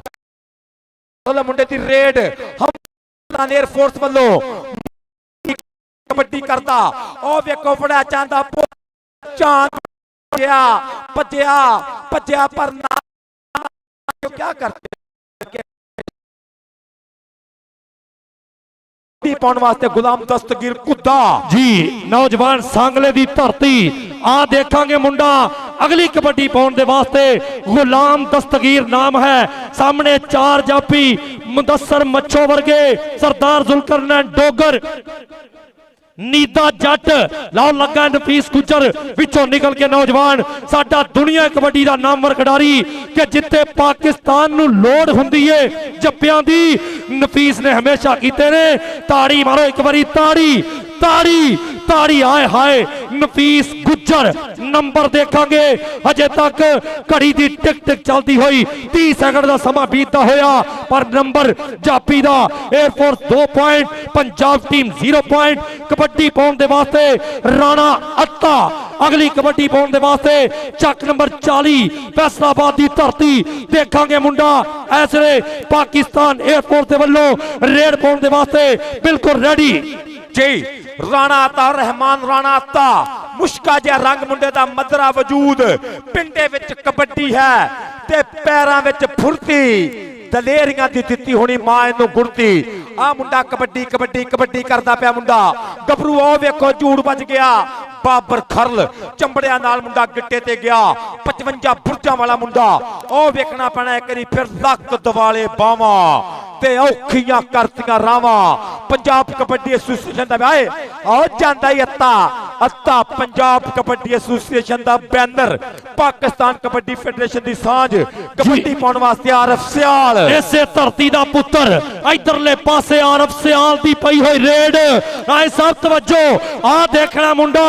मुंडे दी रेड हम एयरफोर्स वालों कबड्डी करता ओ वेखो बड़ा चांदा चांद भज्या भज्या पर ना क्या करते पाउण वास्ते गुलाम दस्तगीर कुद्दा जी नौजवान सांगले दी धरती आ देखांगे मुंडा अगली कबड्डी पाउण दे वास्ते गुलाम दस्तगीर नाम है सामने चार जापी मुदस्सर मच्छो वर्गे सरदार जुल्करनैन डोगर नीदा जट लाओ लगा नफीस गुजर विचों निकल के नौजवान साडा दुनिया कबड्डी दा नामवर खिडारी कि जिथे पाकिस्तान नू लोड़ हुंदी है जप्पियां दी नफीस ने हमेशा कीते ने ताड़ी मारो एक बारी ताड़ी ताड़ी ताड़ी आए हाय नफीस गुजर नंबर देखांगे अजे तक घड़ी दी टिक टिक चलती हुई 30 सेकंड का समा बीतता होया पर नंबर जापी दा air force 2 point Punjab team 0 point kabaddi पाउण दे वास्ते राणा अत्ता अगली कबड्डी पाउण दे वास्ते चक नंबर 40 फैसलाबाद दी धरती देखांगे मुंडा ऐसे पाकिस्तान एयरफोर्स दे वल्लों रेड पाउण दे वास्ते बिल्कुल रेडी जी राणा अता रहमान राणा अता मुश्का जिहा रंग मुंडे दा मदरा वजूद पिंडे विच कबड्डी है ते पैरां विच फुर्ती दलेरियां दी दित्ती होनी मां इनू गुड़ती आ मुंडा कबड्डी कबड्डी कबड्डी करदा पिया मुंडा गबरू ओ वेखो झूड़ बज गया बाबर खरल चंबड़िया नाल मुंडा गिट्टे ते गया 55 बुरजा वाला मुंडा ओ वेखना पैना एक बारी फिर लक दवाले बावां ते औखियां करतियां रावां पंजाब कबड्डी एसोसीएशन दा आए आ जांदा ही अत्ता अत्ता पंजाब कबड्डी एसोसीएशन दा बैनर पाकिस्तान कबड्डी फेडरेशन दी सांझ कबड्डी पाउण वास्ते आरफ सियाल इसे धरती दा पुत्र इधरले पासे आरफ सियाल दी पई होई रेड आए सब तवज्जो आ देखना मुंडा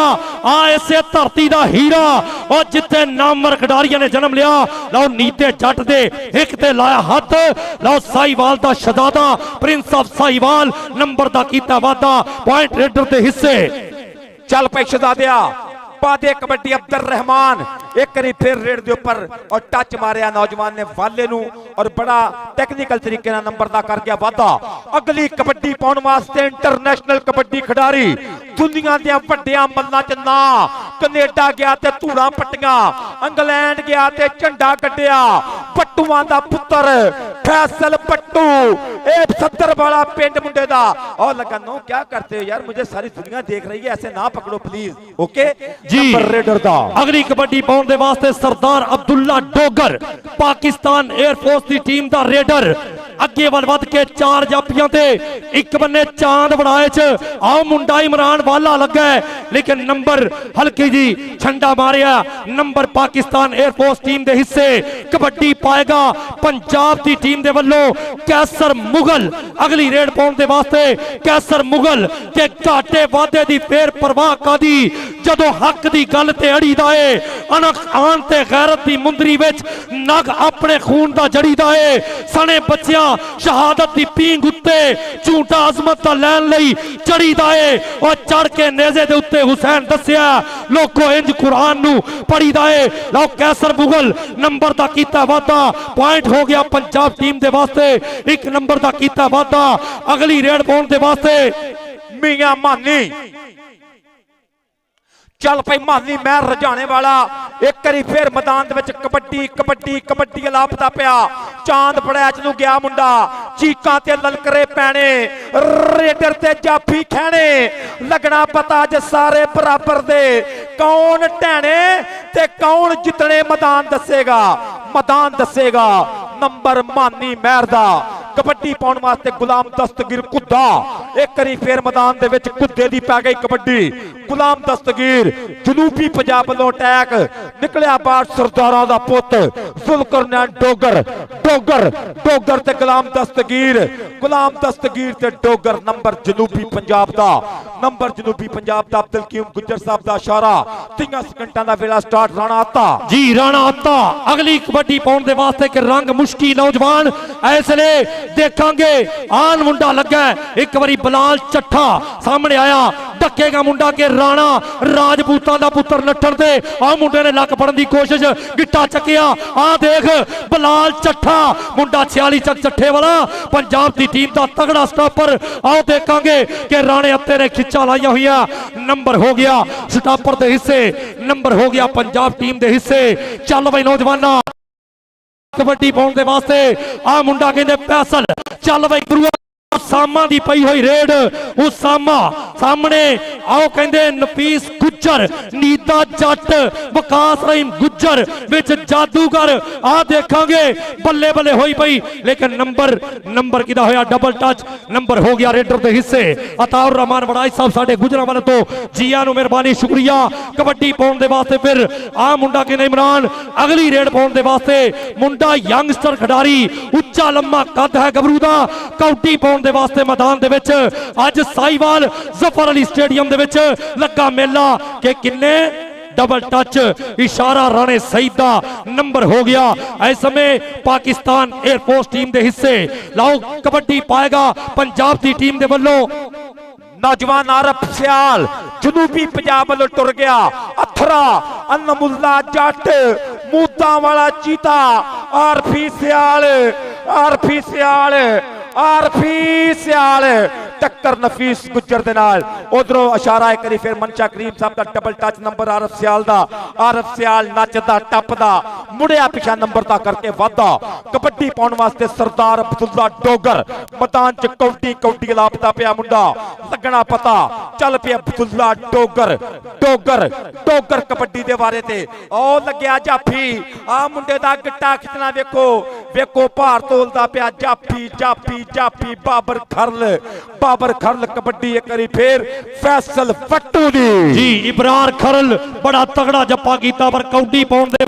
आ इसे धरती दा हीरा और जिथे नामवर खिडारियां ने जन्म लिया लो नीते जट दे एक ते लाया हाथ लो साहिवाल दा शहजादा प्रिंस ऑफ साहिवाल नंबर दा कीता वादा पॉइंट रेडर दे हिस्से चल पे शहजादिया पादे कबड्डी अब्दुल रहमान एक बारी फिर रेड के उपर और टच मारिया नौजवान ने वाले नू और बड़ा टेक्निकल तरीके नाल नंबर दा कर गया वादा। अगली कबड्डी पाउण वास्ते इंटरनेशनल कबड्डी खिडारी दुनिया दे वड्डियां मल्लां च ना, कनेडा गया ते धूड़ां पट्टियां, इंग्लैंड गया ते झंडा कड्डिया, पट्टूआं दा पुत्तर फैसल पट्टू, ए सदर वाला पिंड मुंडे दा। और लगा नो क्या करते हो यार, मुझे सारी दुनिया देख रही है, ऐसे ना पकड़ो प्लीज। ओके जी रेडर दा अगली कबड्डी पाउण दे वास्ते सरदार अब्दुल्ला डोगर पाकिस्तान एयरफोर्स की टीम का रेडर अगे वध के 4 जाफियां ते एक बन्ने चांद बनाए च आओ मुंडा इमरान वाला लगा है, लेकिन नंबर हल्की जी झंडा Maria. Number Pakistan air force team के हिस्से कबड्डी पाएगा पंजाब की टीम के वल्लों कैसर मुगल। अगली रेड पाउण दे वास्ते कैसर मुगल के घाटे वादे की फेर परवाह कादी, जदों हक की गल ते अड़ी दा है, अनख आन ते गैरत की मुंदरी विच नग अपने खून का जड़ी दा है। सने बच्चियां शहादत की पींग उत्ते झूठा अजमत का लैन लई चढ़ी दा है और चढ़ के नेजे दे उत्ते हुसैन दस्या लोगों इंज कुरान नू पढ़ी दा है। लो कैसर मुगल नंबर दा कीता वादा, पॉइंट हो गया पंजाब टीम दे वास्ते, 1 नंबर दा कीता वादा। अगली रेड पाउण दे वास्ते मियां मानी चल पई मानी महर रजाने वाला। एक बारी फिर मैदान दे विच कबड्डी कबड्डी कबड्डी लापता पिया, चांद फड़ैच नू गया मुंडा, चीकां ते ललकरे पैने, रेडर ते जाफी खैने, लगना पता अज सारे बराबर दे, कौन टैने ते कौन जितने मैदान दसेगा, मैदान दसेगा नंबर मानी महर दा। कबड्डी पाउण वास्ते गुलाम दस्तगीर कुद्दा, एक बारी फिर मैदान दे विच कुद्दे दी पै गई कबड्डी। गुलाम दस्तगीर जनूबी पंजाब वालों अटैक निकलिया बाहर, सरदारां दा पुत जुल्करनैन डोगर, डोगर डोगर ते गुलाम दस्तगीर ते डोगर। नंबर जनूबी पंजाब दा, नंबर जनूबी पंजाब दा अब्दुल कीम गुज्जर साहब दा इशारा। 3 सेकंडां दा वेला स्टार्ट, राणा आता जी राणा आता। अगली कबड्डी पाउण दे वास्ते कि रंग मुश्की नौजवान ऐसले देखांगे, आन मुंडा लगा, एक बारी बलाल चट्ठा सामने आया, डकेगा मुंडा के राणा राजपूतां दा पुत्र नट्ठण ते आ मुंडे ने लक फड़न दी कोशिश, गिट्टा चकिया, आ देख बलाल चट्ठा मुंडा 46 चक चट्ठे वाला पंजाब की टीम का तगड़ा स्टॉपर। आओ देखांगे कि राणे अत्ते ने खिच्चा लाइया हुई, नंबर हो गया स्टॉपर के हिस्से, नंबर हो गया पंजाब टीम के हिस्से। चल बई नौजवाना कबड्डी पाउण दे वास्ते आ मुंडा कहंदे फैसल, चल बई गुरुआ सामा दी पई हुई रेड, उसामा सामने आओ कहंदे नफीस गुज्जर, नीता जट, वकास रहीम गुज्जर विच जादूगर। आ देखांगे बल्ले बल्ले होई पई, लेकिन नंबर किदा होया डबल टच, नंबर हो गया रेडर दे हिस्से। अताउर रहमान वड़ाई साहब साडे गुजरांवाले तो जिया नु मेहरबानी शुक्रिया। कबड्डी पाउण दे वास्ते फिर आ मुंडा कहंदे इमरान, अगली रेड पाउण दे वास्ते मुंडा यंगस्टर खिडारी, उच्चा लम्मा कद है गबरू दा, कौडी पाउण दे वास्ते मैदान दे विच अज साहिवाल जफर अली स्टेडियम दे विच लगा मेला के किन्ने डबल टच, इशारा राणे सईद दा, नंबर हो गया इस समय पाकिस्तान एयरफोर्स टीम के हिस्से। लाओ कबड्डी पाएगा पंजाब की टीम के वल्लों नौजवान आरफ सियाल जनूबी पंजाब वालों टुर गया, अथरा अनमुल्ला जट मूदा वाला चीता, आरफी सियाल आरफी सियाल आरफी सियाल टक्कर नफीस गुज्जर दे नाल। उधरों इशारा एक बारी फिर मनशा करीम साहब का डबल टच, नंबर आरफ सियाल दा, आरफ सियाल नचदा टपदा मुड़िया पिछा नंबर दा करके वादा। कबड्डी पाउण वास्ते सरदार अब्दुल्ला डोगर मैदान च कौडी कौडी लापता पिया मुंडा, लगना पता चल पिया अब्दुल्ला डोगर डोगर डोगर कबड्डी दे बारे ते। ओ लग्या जाफी, आ मुंडे दा गिट्टा खिचना वेखो वेखो, भार तोलदा पिया जाफी जाफी जाफी। बाबर खरल कबड्डी एक बारी फिर फैसल फट्टू दी जी इबरार खरल बड़ा तगड़ा जप्पा कीता, पर कौडी पाउण दे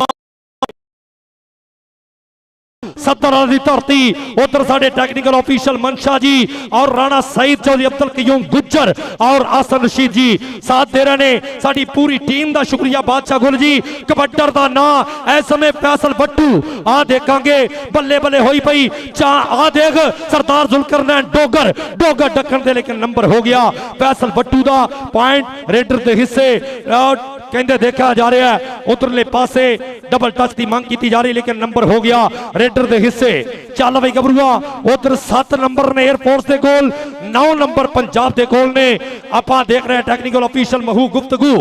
सत्तर दी धरती उधर साडे टेक्निकल ऑफिशियल मनशा जी और राणा सईद चौधरी अब्दुल कयूम गुज्जर और आसन रशीद जी साथ दे रहे ने। साडी पूरी टीम दा शुक्रिया बादशाह गुल जी। कबड्डर दा ना इस समय फैसल बट्टू आ देखांगे बल्ले बल्ले होई पई चा आ देख सरदार जुल्करनैन डोगर डोगर डकन दे लेकिन नंबर हो गया फैसल बट्टू दा पॉइंट रेडर दे हिस्से कहते देखा जा रहा है उधरले पासे डबल टच की मांग की जा रही लेकिन नंबर हो गया रेडर दे हिस्से। चल भाई गबरूआ उधर 7 नंबर ने एयरफोर्स के गोल 9 नंबर पंजाब के गोल ने। आप देख रहे हैं टेक्निकल ऑफिशियल महू गुफ्तगू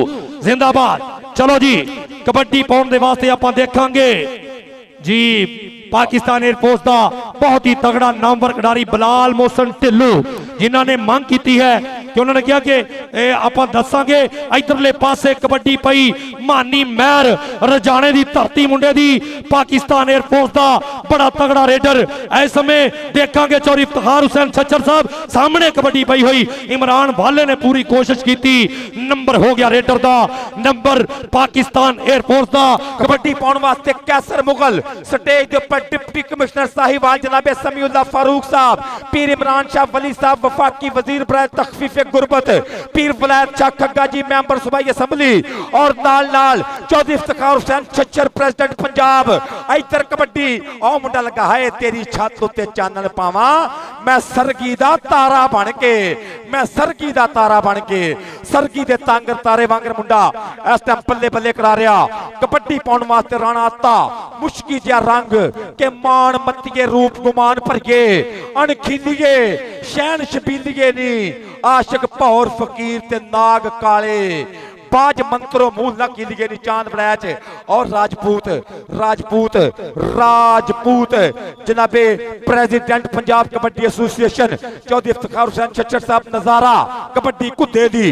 जिंदाबाद। चलो जी कबड्डी पाउंड के वास्ते आप देखांगे जी पाकिस्तान एयरफोर्स का बहुत ही तगड़ा नामवर खिडारी बिलाल मोहसन ढिल्लू जिन्होंने मांग की है कि उन्होंने कहा कि आप दसांगे इधरले पासे कबड्डी पई मानी महर रजाने की धरती मुंडे दी पाकिस्तान एयरफोर्स का बड़ा तगड़ा रेडर इस समय देखांगे चौधरी इफ्तिखार हुसैन छच्चर साहब सामने कबड्डी पई हुई इमरान वाले ने पूरी कोशिश की नंबर हो गया रेडर का नंबर पाकिस्तान एयरफोर्स का। कबड्डी पाउण वास्ते कैसर मुगल स्टेज के ऊपर डिप्टी कमिश्नर साहिवाल जनाबे समीउल्लाह फारूक साहब पीर इमरान शाह वली साहब वफाकी वजीर बराए तखफीफ गुरबत पीर वलायत शाह खग्गा जी मेंबर सूबाई असम्बली और नाल नाल चौधरी इफ्तिखार हुसैन छच्चर प्रेसिडेंट पंजाब। इधर कबड्डी ओ मुंडा लगा है तेरी छत उत्ते चानन पावा मैं सरगी दा तारा बन के मैं सरगी दा तारा बन के सरगी दे तांगर तारे वांगर मुंडा इस टाइम बल्ले बल्ले करा रहा। कबड्डी पाउण वास्ते राणा आता मुश्की जिहा रंग के मान मत्तिए रूप गुमान भरिए अणखीलिए शैन शबीलिए नी आशिक भौर फकीर ते नाग काले बाज मंत्रो मूल ना कीलिए नी चांद बड़ैच और राजपूत राजपूत राजपूत जनाबे प्रेसिडेंट पंजाब कबड्डी एसोसिएशन चौधरी इफ्तिखार हुसैन छच्चर साहब नजारा कबड्डी कुत्ते दी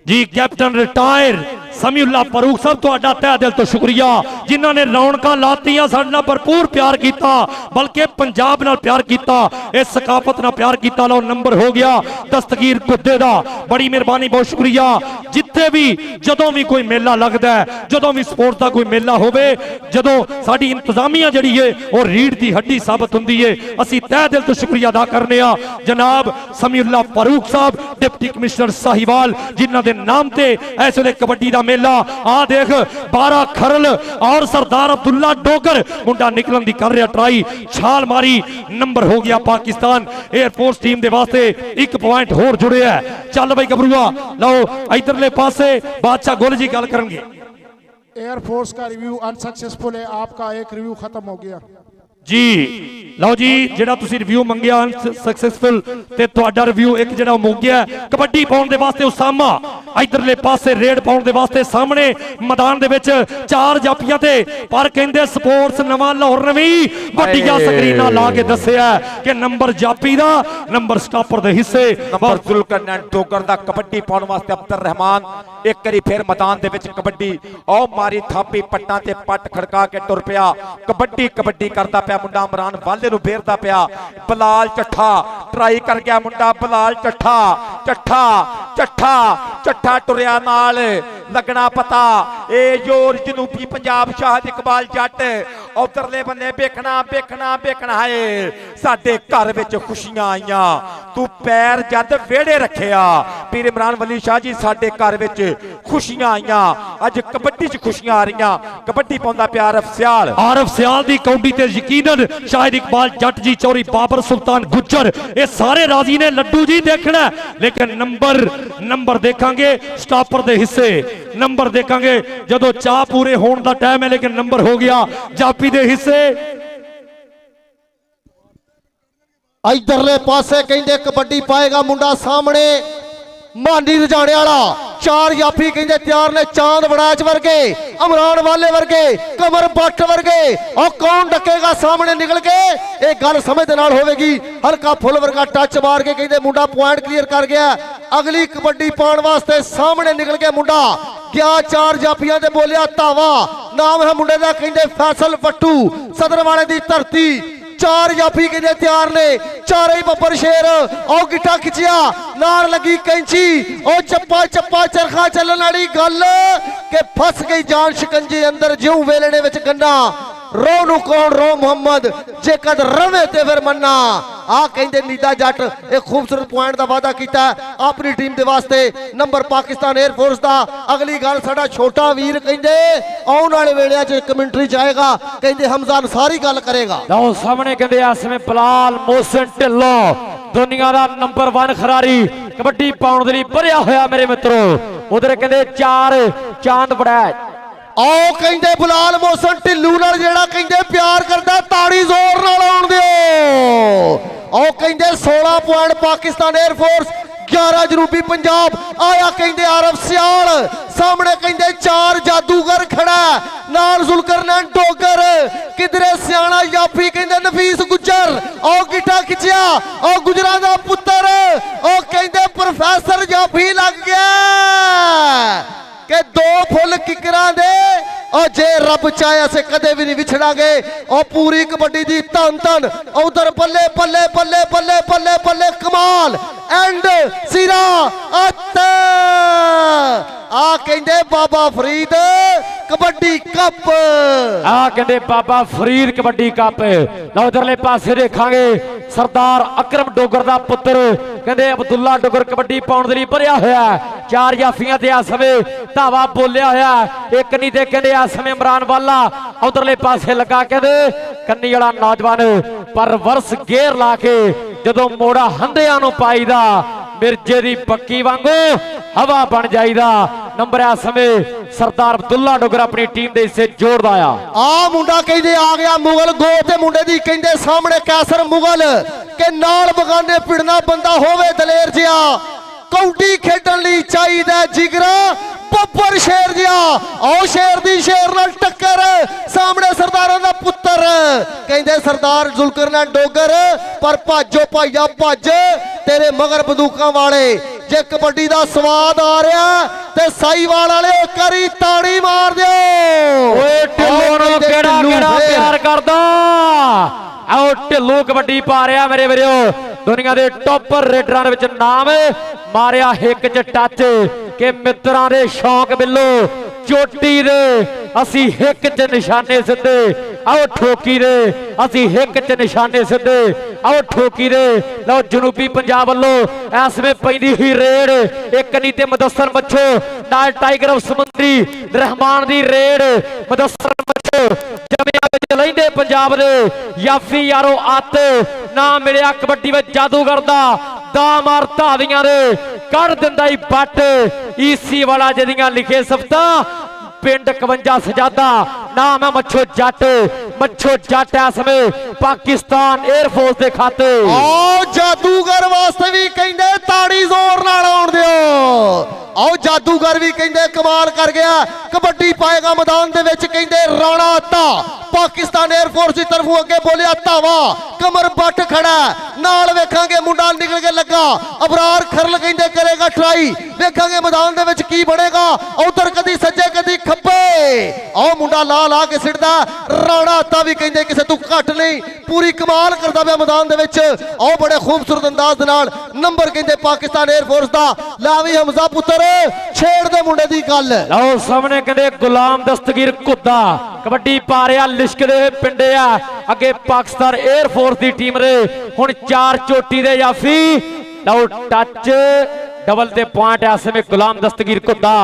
जी कैप्टन रिटायर समीउल्लाह फारूक साहब तुहाडा तहे दिल तो शुक्रिया जिन्होंने रौनकां लातियां साडे नाल भरपूर प्यार किया बल्कि पंजाब नाल प्यार किया इस सकाफत नाल प्यार किया। लो नंबर हो गया दस्तगीर कुत्ते दा बड़ी मेहरबानी बहुत शुक्रिया। जिथे भी जदों भी कोई मेला लगता है जदों भी स्पोर्ट्स का कोई मेला होवे जदों साडी इंतजामिया जिहड़ी है और रीढ़ की हड्डी साबित हुंदी है असीं तहे दिल तो शुक्रिया अदा करने आ जनाब समीउल्लाह फारूक साहब डिप्टी कमिश्नर साहिवाल जिन्हां दे नाम ते इस वेले कबड्डी दा मेला आ देख 12 खरल और सरदार अब्दुल्ला डोगर मुंडा निकलन दी कर रहा ट्राई छाल मारी नंबर हो गया पाकिस्तान एयरफोर्स टीम दे वास्ते 1 पॉइंट होर जुड़े है। चल भाई गबरूआ लो इधरले पासे बादशाह गुल जी गल करेंगे। एयरफोर्स का रिव्यू अनसक्सेसफुल है आपका एक रिव्यू खत्म हो गया जी। लो जी जेड़ा तुसी रिव्यू मंगया अनसक्सेसफुल ते तुहाडा रिव्यू एक जेड़ा मुक गया कबड्डी पाउण दे वास्ते उसामा इधरले पासे रेड पाउण दे वास्ते सामने मैदान दे विच 4 जाफियां ते पर कहंदे स्पोर्ट्स नवां लाहौर नवी वड्डियां स्क्रीनां ला के दस्सिया कि नंबर जाफी दा नंबर स्टॉपर दे हिस्से नंबर जुल्करनैन डोगर दा कबड्डी पाउण वास्ते अब्दुल रहमान एक करी फिर मैदान दे विच कबड्डी ओ मारी थापी पट्टां ते पट खड़का के टुर पिया कबड्डी कबड्डी करदा पिया मुंडा इमरान वाले नूं बेरदा पिया बलाल चट्ठा ट्राई कर गया मुंडा बलाल चट्ठा चट्ठा चट्ठा चट्ठा टुरिया नाल लगना पता ए जोर जनूबी पंजाब शाहद इकबाल जट उधरले बन्ने वेखना वेखना वेखना है साडे घर विच खुशियां आईयां तू पैर जद वेड़े रखिया पीर इमरान वली शाह जी साडे घर विच खुशियां आईयां अज कबड्डी च खुशियां आ रहीआं कबड्डी पाउंदा पिया आरफ सियाल दी कौडी ते यकीनन शाहिद इकबाल जट जी चौरी बाबर सुल्तान गुज्जर ये सारे राजी ने लड्डू जी देखना लेकिन नंबर देखांगे स्टॉपर दे हिस्से नंबर देखांगे जदों चाह पूरे होने का टाइम है लेकिन नंबर हो गया जाफी दे हिस्से। इधरले पासे कहंदे कबड्डी पाएगा मुंडा सामने मानी रजाने वाला 4 जाफी कहंदे तैयार ने चांद बड़ाच वर्गे इमरान वाले वर्गे कमर बट वर्गे और कौन डकेगा सामने निकल के एक गल समझ दे नाल होवेगी हल्का फुल वर्गा टच मार के कहंदे मुंडा पॉइंट क्लियर कर गया अगली कबड्डी पाउण वास्ते सामने निकल के मुंडा गया 4 जाफियां ते बोलिया धावा नाम है मुंडे दा कहंदे फैसल बट्टू सदर वाले दी धरती 4 जाफी कहते तैयार ने चारे ही बब्बर शेर और गिट्टा खिंचिया नार लगी कैंची और चप्पा चप्पा चरखा चलन वाली गल के फस गई जान शिकंजे अंदर ज्यों वेलने विच गन्ना रो नू कौन रो मुहम्मद जे कद रवे ते फिर मन्ना आ कहंदे नीदा जट एक खूबसूरत पॉइंट दा वादा कीता अपनी टीम दे वास्ते नंबर पाकिस्तान एयरफोर्स दा अगली गल साडा छोटा वीर कहंदे आउण वाले वेले च कमेंटरी जाएगा कहंदे हमजा अंसारी गल करेगा ਲਓ ਸਾਹਮਣੇ ਕਹਿੰਦੇ ਇਸ ਸਮੇਂ ਬਲਾਲ ਮੋਹਸਿਨ ਢਿੱਲੋਂ ਦੁਨੀਆ ਦਾ ਨੰਬਰ 1 ਖਿਡਾਰੀ ਕਬੱਡੀ ਪਾਉਣ ਦੇ ਲਈ ਭਰਿਆ ਹੋਇਆ ਮੇਰੇ ਮਿੱਤਰੋ ਉਧਰ ਕਹਿੰਦੇ 4 ਚਾਂਦ ਬੜਾ आओ कहंदे बुलाल मोहसिन ढिल्लू नाल जेड़ा कहंदे प्यार करदा ताड़ी जोर नाल आउण दिओ आओ कहंदे 16 पॉइंट पाकिस्तान एयरफोर्स 11 जनूबी पंजाब आया कहंदे आरफ सियाल सामने कहंदे 4 जादूगर खड़ा नाल जुलकरनैन डोगर किधरे सियाणा याफी कहंदे नफीस गुज्जर आओ गिट्टा खिंचिया आओ गुजरां दा पुत्तर आओ कहंदे प्रोफेसर याफी लग गया कि 2 फुल किकरां दे और जे रब चाहे असे कदे भी नहीं विछड़ांगे और पूरी कबड्डी दी धन धन उधर बल्ले बल्ले बल्ले बल्ले बल्ले बल्ले कमाल एंड सिरा अत आ कहंदे बाबा फरीद कबड्डी कप आ कहंदे बाबा फरीद कबड्डी कप लो उधरले पासे देखांगे सरदार अकरम डोगर दा पुत्र कहंदे अब्दुल्ला डोगर कबड्डी पाउण दे लई भरिया होया 4 जाफियां ते आ समय धावा बोलिया होया एक नहीं ते कहंदे आ समय इमरान वाला उधरले पासे लगा कहंदे कन्नी वाला नौजवान पर वर्ष गेर ला के जदों मोड़ा हंदियां नूं पाईदा मिर्जे दी पक्की वांगू हवा बन जाईदा नंबर आ समय सरदार अब्दुल्ला डोगर अपनी टीम दे हिस्से जोड़दा आ मुंडा कहंदे आ गया मुगल गो ते मुंडे दी कहंदे सामने कैसर मुगल के नाल बगाने पिड़ना बंदा होवे दलेर जिया कौडी खेडण लई चाहीदा जिगरा बब्बर शेर जिया आओ शेर दी शेर नाल टक्कर सामने सरदारां दा पुत्तर कहंदे सरदार जुलकरनैन डोगर पर भाजो भाईया भज तेरे मगर बंदूकां वाले जे कबड्डी दा स्वाद आ रहा ते साईवाल वाले करी ताड़ी मार दिओ ओए ढिल्लों नूं केड़ा केड़ा प्यार करदा आओ ढिल्लों कबड्डी पा रहा मेरे वीरो दुनिया दे टॉपर रेडरां दे विच नाम मारिया हिक च टच के मित्रां दे शौक बिल्लो चोटी दे असी हिक च निशाने सिद्धे आओ ठोकी दे असी हिक च निशाने सिद्धे आओ ठोकी दे लो जनूबी पंजाब वल्लों इस वे पैंदी हुई रेड एक नहीं ते मुदस्सर मच्छो नाल टाइगर ऑफ समुंदरी रहमान दी रेड मुदस्सर मच्छो जमिया विच लैंदे पंजाब दे याफी यारो आत ना मिलिया कबड्डी विच जादूगर दा मार धावियां दे कढ़ दिंदा ही बट ईसी वाला जदियां लिखे सफ्ता पिंड 51 सजादा नाम है मच्छो जट इस समय पाकिस्तान एयरफोर्स के खाते आओ जादूगर वास्ते भी कहंदे ताड़ी जोर नाल आउण दिओ आओ जादूगर भी कहंदे कमाल कर गया कबड्डी पाएगा मैदान दे विच कहंदे राणा अत्ता पाकिस्तान एयरफोर्स की तरफों अगे बोलिया धावा कमर बट खड़ा नाल वेखांगे मुंडा निकल के लगा अबरार खरल कहंदे करेगा ट्राई वेखांगे मैदान दे विच की बनेगा उधर कदी सज्जे कदी खब्बे आओ मुंडा ला ला के सिटदा राणा अत्ता भी कहंदे किसे तू घट नहीं पूरी कमाल करदा पिया मैदान दे विच आओ बड़े खूबसूरत अंदाज दे नाल नंबर कहंदे पाकिस्तान एयरफोर्स दा लावी हमजा पुत्र छेड़ दे मुंडे दी गल आओ सामने कहंदे गुलाम दस्तगीर कुद्दा कबड्डी पा रहा लिशकदे पिंडे आ अगे पाकिस्तान एयरफोर्स दी टीम रे हुण 4 चोटी दे याफी लो टच डबल दे पॉइंट ऐसे में गुलाम दस्तगीर कुद्दा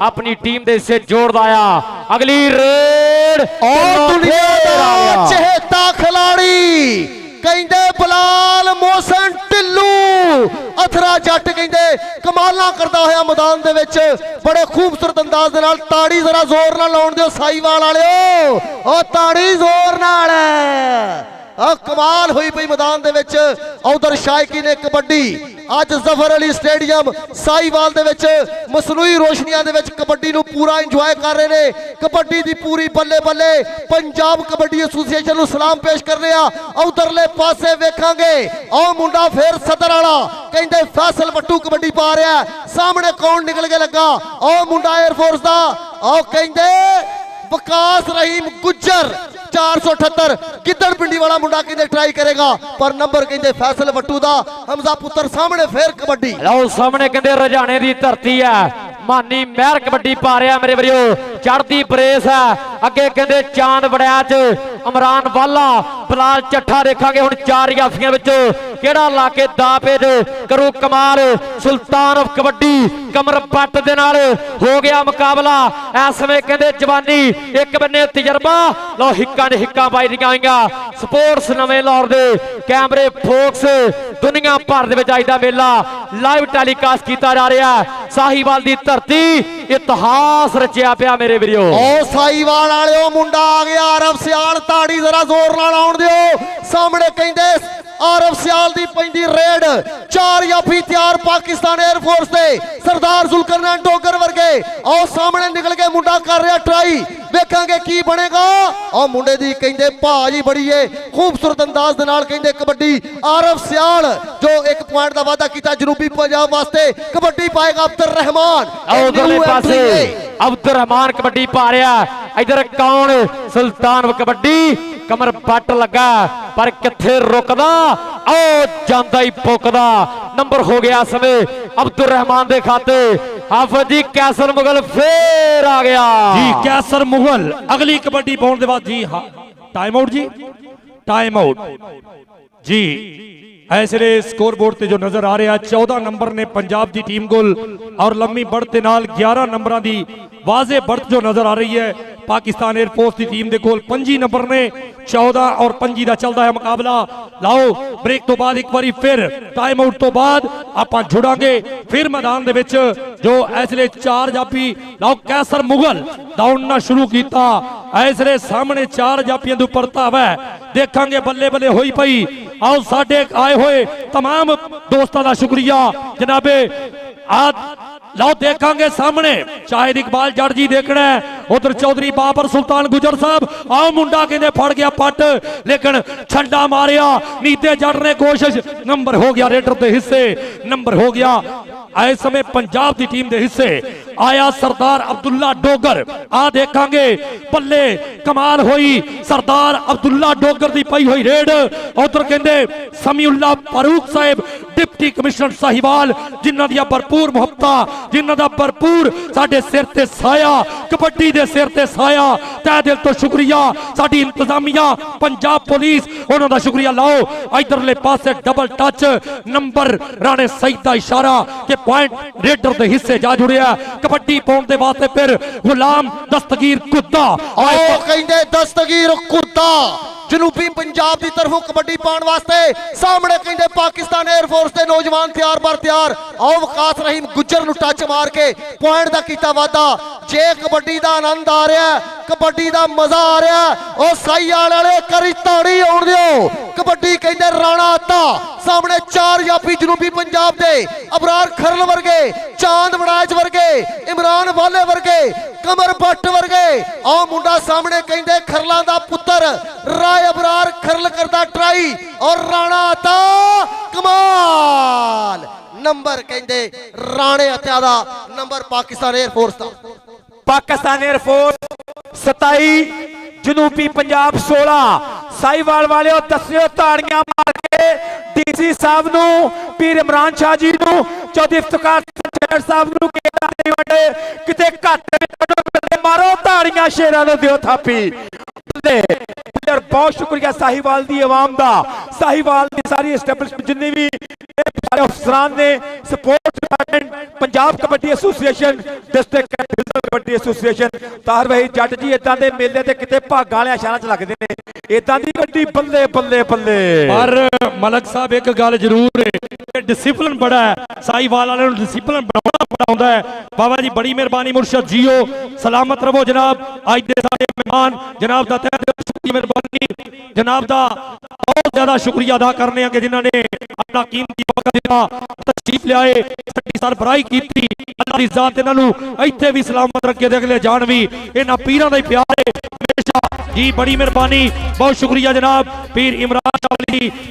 अपनी टीम दे हिस्से जोड़दा आ अगली रेड और दुनिया दा चहेता खिलाड़ी कहंदे बुलाल मोहसिन ढिल्लू अथरा जट कहंदे कमालां करदा होया मैदान दे विच बड़े खूबसूरत अंदाज दे नाल ताड़ी जरा जोर नाल लाउण दिओ साईवाल वालिओ ओ ताड़ी जोर नाल कमाल हुई पई मैदान दे विच उधर शायकी ने कबड्डी अज जफर अली स्टेडियम साईवाल दे विच मसनूई रोशनियां दे विच कबड्डी नूं पूरा इंजॉय कर रहे ने कबड्डी दी पूरी बल्ले बल्ले पंजाब कबड्डी एसोसीएशन नूं सलाम पेश कर रहे आ उधरले पासे वेखांगे आओ मुंडा फिर सदर वाला कहंदे फैसल वट्टू कबड्डी पा रहा सामने कौन निकल के लगा आओ मुंडा एयरफोर्स दा आओ कहंदे वकास रहीम गुज्जर 478 गिद्दड़ पिंडी वाला मुंडा कहंदे ट्राई करेगा पर नंबर कहंदे फैसल वट्टू दा हमजा पुत्र सामने फिर कबड्डी लो सामने कहंदे रजाने दी धरती है ਮਾਨੀ ਮਹਿਰ ਕਬੱਡੀ ਪਾ ਰਿਹਾ ਮੇਰੇ ਵੀਰੋ। ਚੜਦੀ ਬਰੇਸ ਹੈ ਅੱਗੇ ਕਹਿੰਦੇ ਚਾਂਦ ਵੜਿਆ ਚ ਇਮਰਾਨ ਵਾਲਾ ਬਲਾਲ ਚੱਠਾ। ਦੇਖਾਂਗੇ ਹੁਣ 4 ਜਾਫੀਆਂ ਵਿੱਚੋਂ ਕਿਹੜਾ ਲਾ ਕੇ ਦਾਪੇਜ ਕਰੂ ਕਮਾਲ। ਸੁਲਤਾਨ ਕਬੱਡੀ ਕਮਰ ਪੱਟ ਦੇ ਨਾਲ ਹੋ ਗਿਆ ਮੁਕਾਬਲਾ। ਇਸ ਸਮੇਂ ਕਹਿੰਦੇ ਜਵਾਨੀ ਇੱਕ ਬੰਨੇ ਤਜਰਬਾ। ਲਓ ਹਿੱਕਾਂ ਨੇ ਹਿੱਕਾਂ ਬਾਈ ਦੀਆਂ ਆਈਆਂ। ਸਪੋਰਟਸ ਨਵੇਂ ਲਾਹੌਰ ਦੇ ਕੈਮਰੇ ਫੋਕਸ ਦੁਨੀਆ ਭਰ ਦੇ ਵਿੱਚ ਅੱਜ ਦਾ ਮੇਲਾ ਲਾਈਵ ਟੈਲੀਕਾਸਟ ਕੀਤਾ ਜਾ ਰਿਹਾ। ਸਾਹੀਵਾਲ ਦੀ ਧਰਤੀ ਇਤਿਹਾਸ ਰਚਿਆ ਪਿਆ ਮੇਰੇ ਵੀਰੋ। ਓ ਸਾਹੀਵਾਲ ਵਾਲਿਓ ਮੁੰਡਾ ਆ ਗਿਆ ਆਰਫ ਸਿਆਲ। ਤਾੜੀ ਜ਼ਰਾ ਜ਼ੋਰ ਨਾਲ ਆਉਣ ਦਿਓ। ਸਾਹਮਣੇ ਕਹਿੰਦੇ ਆਰਫ ਸਿਆਲ ਦੀ ਪੈਂਦੀ ਰੇਡ। 4 ਜਾਫੀ ਤਿਆਰ ਪਾਕਿਸਤਾਨ 에ਅਰ ਫੋਰਸ ਦੇ ਸਰਦਾਰ ਜ਼ੁਲਕਰਨੈਨ ਡੋਗਰ ਵਰਗੇ। ਆਓ ਸਾਹਮਣੇ ਨਿਕਲ ਕੇ ਮੁੰਡਾ ਕਰ ਰਿਹਾ ਟਰਾਈ। ਵੇਖਾਂਗੇ ਕੀ ਬਣੇਗਾ। ਆਹ ਮੁੰਡੇ ਦੀ ਕਹਿੰਦੇ ਭਾਜੀ ਬੜੀ ਏ ਖੂਬਸੂਰਤ ਅੰਦਾਜ਼ ਦੇ ਨਾਲ ਕਹਿੰਦੇ ਕਬੱਡੀ। ਆਰਫ ਸਿਆਲ ਜੋ 1 ਪੁਆਇੰਟ ਦਾ ਵਾਅਦਾ ਕੀਤਾ ਜਨੂਬੀ ਪੰਜਾਬ ਵਾਸਤੇ। ਕਬੱਡੀ ਪਾਏਗਾ ਅਬਦੁਰ ਰਹਿਮਾਨ। ਉਧਰਲੇ ਪਾਸੇ ਅਬਦੁਰ ਰਹਿਮਾਨ ਕਬੱਡੀ ਪਾ ਰਿਹਾ। ਇਧਰ ਕੌਣ ਸੁਲਤਾਨ ਕਬੱਡੀ ਕਮਰ ਪੱਟ ਲੱਗਾ ਪਰ ਕਿੱਥੇ ਰੁਕਦਾ। ਆਓ ਜਾਂਦਾ ਹੀ ਪੁੱਕਦਾ। ਨੰਬਰ ਹੋ ਗਿਆ ਸਮੇਂ ਅਬਦੁਰ ਰਹਿਮਾਨ ਦੇ ਖਾਤੇ। ਹਾਫਿਜ਼ ਜੀ ਕੈਸਰ ਮੁਗਲ ਫੇਰ ਆ ਗਿਆ ਜੀ। ਕੈਸਰ ਮੁਗਲ ਅਗਲੀ ਕਬੱਡੀ ਪਾਉਣ ਦੇ ਬਾਅਦ ਜੀ ਹਾਂ टाइम आउट जी, टाइम आउट जी। ऐसे स्कोर बोर्ड ते जो नजर आ रहा 14 नंबर ने पंजाब की टीम को और लम्मी बढ़त के नाल 11 नंबर की वाजे बढ़त जो नजर आ रही है पाकिस्तान एयरफोर्स की टीम के कोल 25 नंबर ने 14 और 25 का चलता है मुकाबला। लाओ ब्रेक तो बाद एक बारी फिर टाइम आउट तो बाद आपां जुड़ांगे फिर मैदान दे विच जो इसलिए 4 जाफी लाओ कैसर मुगल दौड़ना शुरू किया। इसलिए सामने 4 जाफियों के उपर धाव है देखांगे बल्ले बल्ले होई पई। आओ साडे आए हुए तमाम दोस्तों का शुक्रिया जनाबे। लो देखांगे सामने शाहिद इकबाल जट जी देखना है। उधर चौधरी बाबर सुल्तान गुजर साहब। आओ मुंडा कहते फड़ गया पट लेकिन छंडा मारिया नीते जट ने कोशिश। नंबर हो गया रेडर के हिस्से। नंबर हो गया इस समय पंजाब की टीम के हिस्से आया सरदार अब्दुल्ला डोगर। आ देखांगे पल्ले कमाल हुई सरदार अब्दुल्ला डोगर की पई हुई रेड। उधर कहते समीउल्ला फारूक साहब डिप्टी कमिश्नर साहिवाल जिन्हां दी भरपूर मुहब्बत जिन्हां दा भरपूर साडे सिर ते साया कबड्डी दे सिर ते साया। तै दिल तो शुक्रिया साडी इंतजामिया पंजाब पुलिस उन्हां दा शुक्रिया। लाओ इधरले पासे double touch number Rane Saeed दा इशारा के पॉइंट रेडर दे हिस्से जा जुड़िया। कबड्डी पाउण दे वास्ते फिर गुलाम दस्तगीर कुत्ता आओ कहंदे दस्तगीर कुत्ता जनूबी पंजाब की तरफों कबड्डी पाने वास्ते। सामने कहते पाकिस्तान एयरफोर्स के नौजवान तैयार बर तैयार। आओ वकास रहीम गुज्जर नूं टच मार के पॉइंट का किया वादा। जे कबड्डी का आनंद आ रहा है कबड्डी का मजा आ रहा है और साईवाल वाले करी ताड़ी आउण दिओ। कबड्डी कहते राणा आता सामने 4 जाफी जनूबी पंजाब के अबरार खरल वर्गे चांद वड़ाज वर्गे इमरान वाले वर्गे कमर भट्ट वर्गे। आओ मुंडा सामने कहते खरलों का पुत्र राय अबरार खरल करता ट्राई और राणा आता कमाल। नंबर कहते राणे अत्या दा नंबर पाकिस्तान एयरफोर्स का। पाकिस्तान एयरफोर्स 27 जनूबी पंजाब 16। साहिवाल वाले दसियो ताड़ियां मार के डीसी साहब नू पीर इमरान शाह जी नू चौधरी इफ्तिकार साहब नू किते घट मारो ताड़ियां शेरां नू दिओ थापी। बहुत शुक्रिया साहिवाल दी अवाम दा साहिवाल दी सारी एस्टैब्लिशमेंट जिन्नी भी अफसरान ने support Punjab kabaddi association district kabaddi association तार भाई जट जी इदां दे मेले ते किते भागां वाले शहरां च लगदे ने इदां दी कबड्डी बल्ले बल्ले बल्ले। पर मलक साहब एक गल जरूर है डिसिपलिन बड़ा है साहिवाल वाले डिसिपलिन बनाना बड़ा हुंदा है। बाबा जी बड़ी मेहरबानी मुर्शद जीओ सलामत रहो जनाब। अज दे साडे मेहमान जनाब दा मेहरबानी जनाब दा बहुत ज्यादा शुक्रिया अदा करने कि जिन्होंने अपना कीमती वक्त दिता तशरीफ लियाए सरबराही की। अल्लाह दी जात इन्हां इत्थे भी सलामत रखे अगले जान भी इन्हां पीरां दा प्यार है हमेशा जी। बड़ी मेहरबानी बहुत शुक्रिया जनाब पीर इमरान शाह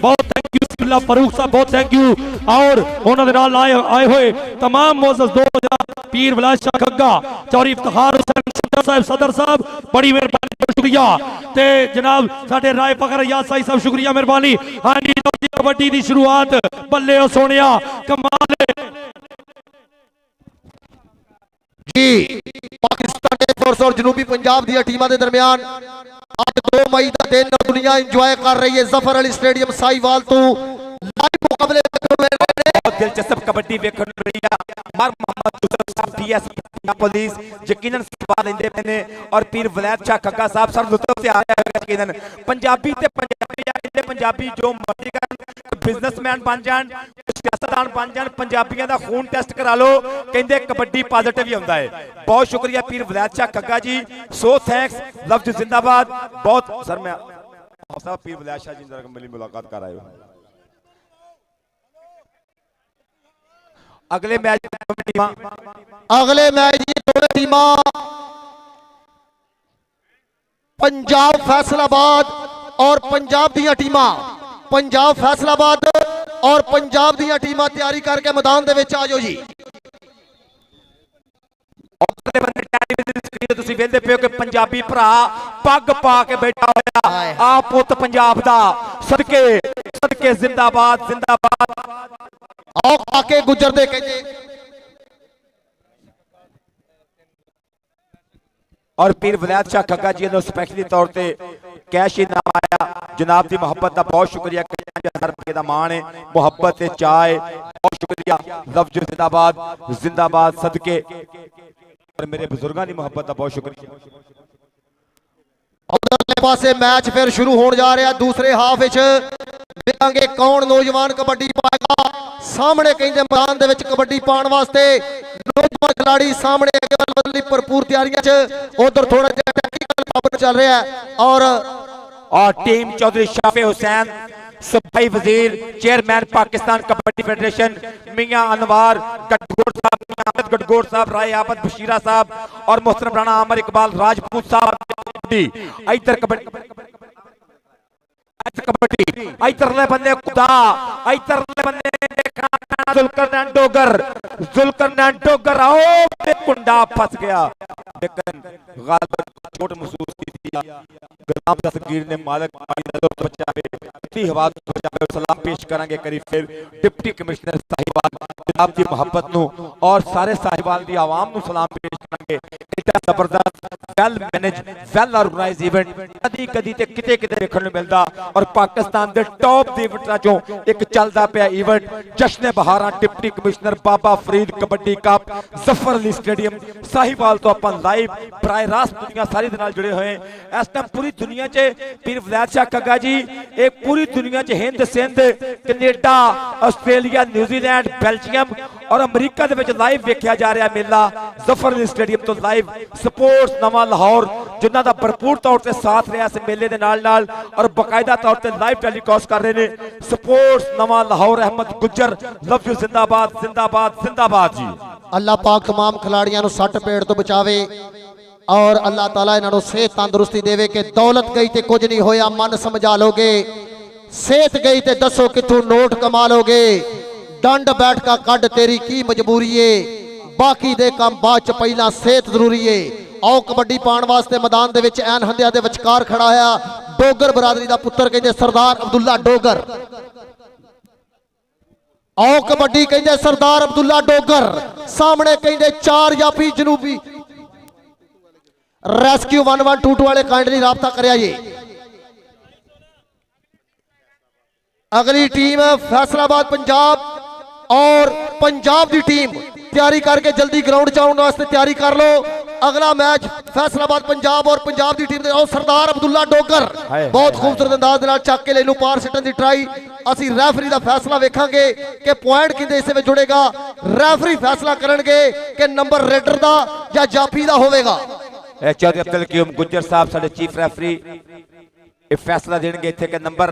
बहुत थैंक यू सिल्ला फारूक साहब बहुत थैंक यू। और उन्होंने नाल आए हुए तमाम मोअज़्ज़ज़ दोस्त पीर बलाल शाह खग्गा चौधरी इफ्तिखार हुसैन साहब सदर साहब बड़ी मेहरबानी शुक्रिया। ते जनाब साडे राय फखर रियाज साहब शुक्रिया मेहरबानी। हाँ जी कबड्डी की शुरुआत बल्ले सोनिया कमाल। ਜੀ ਪਾਕਿਸਤਾਨ 에ਅਰਫੋਰਸ ਔਰ ਜਨੂਬੀ ਪੰਜਾਬ ਦੀਆਂ ਟੀਮਾਂ ਦੇ ਦਰਮਿਆਨ ਅੱਜ 2 ਮਈ ਦਾ ਦਿਨ ਦੁਨੀਆ ਇੰਜੋਏ ਕਰ ਰਹੀ ਹੈ ਜ਼ਫਰ ਅਲੀ ਸਟੇਡੀਅਮ ਸਾਹੀਵਾਲ ਤੋਂ ਲਾਈਵ ਮੁਕਾਬਲੇ बहुत दिलचस्प कबड्डी वेखण ਨੂੰ ਮਿਲੀ ਆ ਮਰ ਮੁਹੰਮਦ ਯੂਸਫ ਸਾਹਿਬ ਡੀਐਸ ਪੁਲਿਸ ਯਕੀਨਨ ਸਵਾਲ ਲੈਂਦੇ ਪਏ ਨੇ ਔਰ ਪੀਰ ਵਲੈਦ ਸ਼ਾਹ ਖੱਗਾ ਸਾਹਿਬ ਸਰ ਲੁਤਫ ਤੇ ਆ ਰਿਹਾ ਹੈ ਯਕੀਨਨ ਪੰਜਾਬੀ ਤੇ ਪੰਜਾਬੀ ਆ ਕਹਿੰਦੇ ਪੰਜਾਬੀ ਜੋ ਮਰਜ਼ੀ ਕਰਨ ਬਿਜ਼ਨਸਮੈਨ ਬਣ ਜਾਣ ਸਿਆਸਤਦਾਨ ਬਣ ਜਾਣ ਪੰਜਾਬੀਆਂ ਦਾ ਖੂਨ ਟੈਸਟ ਕਰਾ ਲਓ ਕਹਿੰਦੇ ਕਬੱਡੀ ਪੋਜ਼ਿਟਿਵ ਹੀ ਹੁੰਦਾ ਹੈ। ਬਹੁਤ ਸ਼ੁਕਰੀਆ ਪੀਰ ਵਲੈਦ ਸ਼ਾਹ ਖੱਗਾ ਜੀ ਸੋ ਥੈਂक्स ਲਫ਼ਜ਼ ਜ਼ਿੰਦਾਬਾਦ बहुत सर मैं साहब पीर वलैद शाह जी जरा मिली मुलाकात कर आए हो अगले मैच जी दोनों टीमां पंजाब फैसलाबाद और पंजाब दियां टीमां पंजाब फैसलाबाद और पंजाब दियां टीमां तैयारी करके मैदान दे विच आ जाओ जी। ਤੁਸੀਂ ਵੇਖਦੇ ਪਏ ਹੋ ਕਿ ਪੰਜਾਬੀ ਭਰਾ ਪੱਗ ਪਾ ਕੇ ਬੈਠਾ ਹੋਇਆ ਆ ਪੁੱਤ ਪੰਜਾਬ ਦਾ ਸਦਕੇ ਸਦਕੇ ਜ਼ਿੰਦਾਬਾਦ ਜ਼ਿੰਦਾਬਾਦ आओ काके गुजर दे कहते और पीर वलैद शाह खग्गा जी ने स्पेशली तौर पे कैश इनाम आया जनाब की मोहब्बत का बहुत शुक्रिया 1000 रुपए का मान है मोहब्बत से चाय बहुत शुक्रिया लफ्ज जिंदाबाद जिंदाबाद सदके और मेरे बुजुर्गों की मोहब्बत का बहुत शुक्रिया। उधरले पासे मैच फिर शुरू होने जा रहा दूसरे हाफ विच देखांगे कौन नौजवान कबड्डी पाएगा सामने कहते मैदान दे विच कबड्डी पाने वास्ते नौजवान खिलाड़ी सामने बदली भरपूर तैयारियां च उधर थोड़ा जिहा टैक्टिकल मुकाबला चल रहा है और टीम चौधरी शाफे हुसैन सूबाई वजीर चेयरमैन पाकिस्तान कबड्डी फेडरेशन मियां अनवार गटगोड़ साहब आमद गटगोड़ साहब राय आबद बशीरा साहब और मोहतरम राणा आमर इकबाल राजपूत साहब इधर कबड्डी इधरले बंदे खुदा इधरले बंदे जुल्करनैन डोगर आओ कुंडा फंस गया लेकिन गालिब चोट महसूस की थी गुलाम दस्तगीर ने मालिक बचावे इतनी हवा बचावे सलाम पेश करेंगे करीब फिर डिप्टी कमिश्नर साहिबाल जनाब की मोहब्बत नु और सारे साहिबाल दी आवाम नु सलाम पेश करेंगे इतना जबरदस्त well manage well organise event कदी कदी ते किते किते देखने ਨੂੰ ਮਿਲਦਾ और पाकिस्तान के टॉप ਦੇ ਇਵੈਂਟਾਂ ਚੋਂ ਇੱਕ ਚੱਲਦਾ ਪਿਆ ਇਵੈਂਟ ਜਸ਼ਨ ਬਹਾਰਾਂ deputy commissioner Baba Farid kabaddi cup Zafar Ali stadium Sahiwal तो अपन लाइव बराह रास्त दुनिया सारी दे नाल जुड़े हुए हैं। इस टाइम पूरी दुनिया च पीर वलैद शाह खग्गा जी एक पूरी दुनिया च Hind Sindh Canada Australia New Zealand Belgium और अमरीका दे विच लाइव वेखिया जा रहा मेला जफर अली स्टेडियम तो लाइव स्पोर्ट्स नवा लाहौर जिन्हां दा भरपूर तौर ते साथ रहा इस मेले दे नाल और बाकायदा तौर ते लाइव टेलीकास्ट कर रहे हैं स्पोर्ट्स नवा लाहौर अहमद गुज्जर लव यू जिंदाबाद जिंदाबाद जिंदाबाद जी। अल्लाह पाक तमाम खिलाड़ियों को सट पेड़ तो बचावे और अल्लाह ताला इन्हों सेहत तंदुरुस्ती देवे कि दौलत गई तो कुछ नहीं होया मन समझा लोगे सेहत गई तो दसो कितों नोट कमा लोगे डंड बैठ का कड तेरी की मजबूरी है बाकी दे काम बाद च पहला सेहत जरूरी है। आओ कबड्डी पाने वास्ते मैदान दे विच ऐन हंदिया दे विचकार खड़ा है डोगर बरादरी का पुत्र कहते सरदार अब्दुल्ला डोगर आओ कबड्डी कहते सरदार अब्दुल्ला डोगर सामने कहते चार यापी जनूबी रेस्क्यू 1122 वाले काइंडली राबता करिया जी। अगली टीम फैसलाबाद पंजाब और पंजाब की टीम तैयारी करके जल्दी ग्राउंड च आने वास्ते तैयारी कर लो। अगला मैच फैसलाबाद पंजाब और पंजाब की टीम और सरदार अब्दुल्ला डोगर बहुत खूबसूरत अंदाज नाल चक के लेनू पार सिटन की ट्राई असी रेफरी का फैसला वेखांगे कि पॉइंट किंदे इस विच जुड़ेगा रेफरी फैसला करनगे कि नंबर रेडर का या जाफी का होवेगा। चौधरी अब्दुल कयूम गुज्जर साहब साडे चीफ रेफरी फैसला देंगे इत्थे के नंबर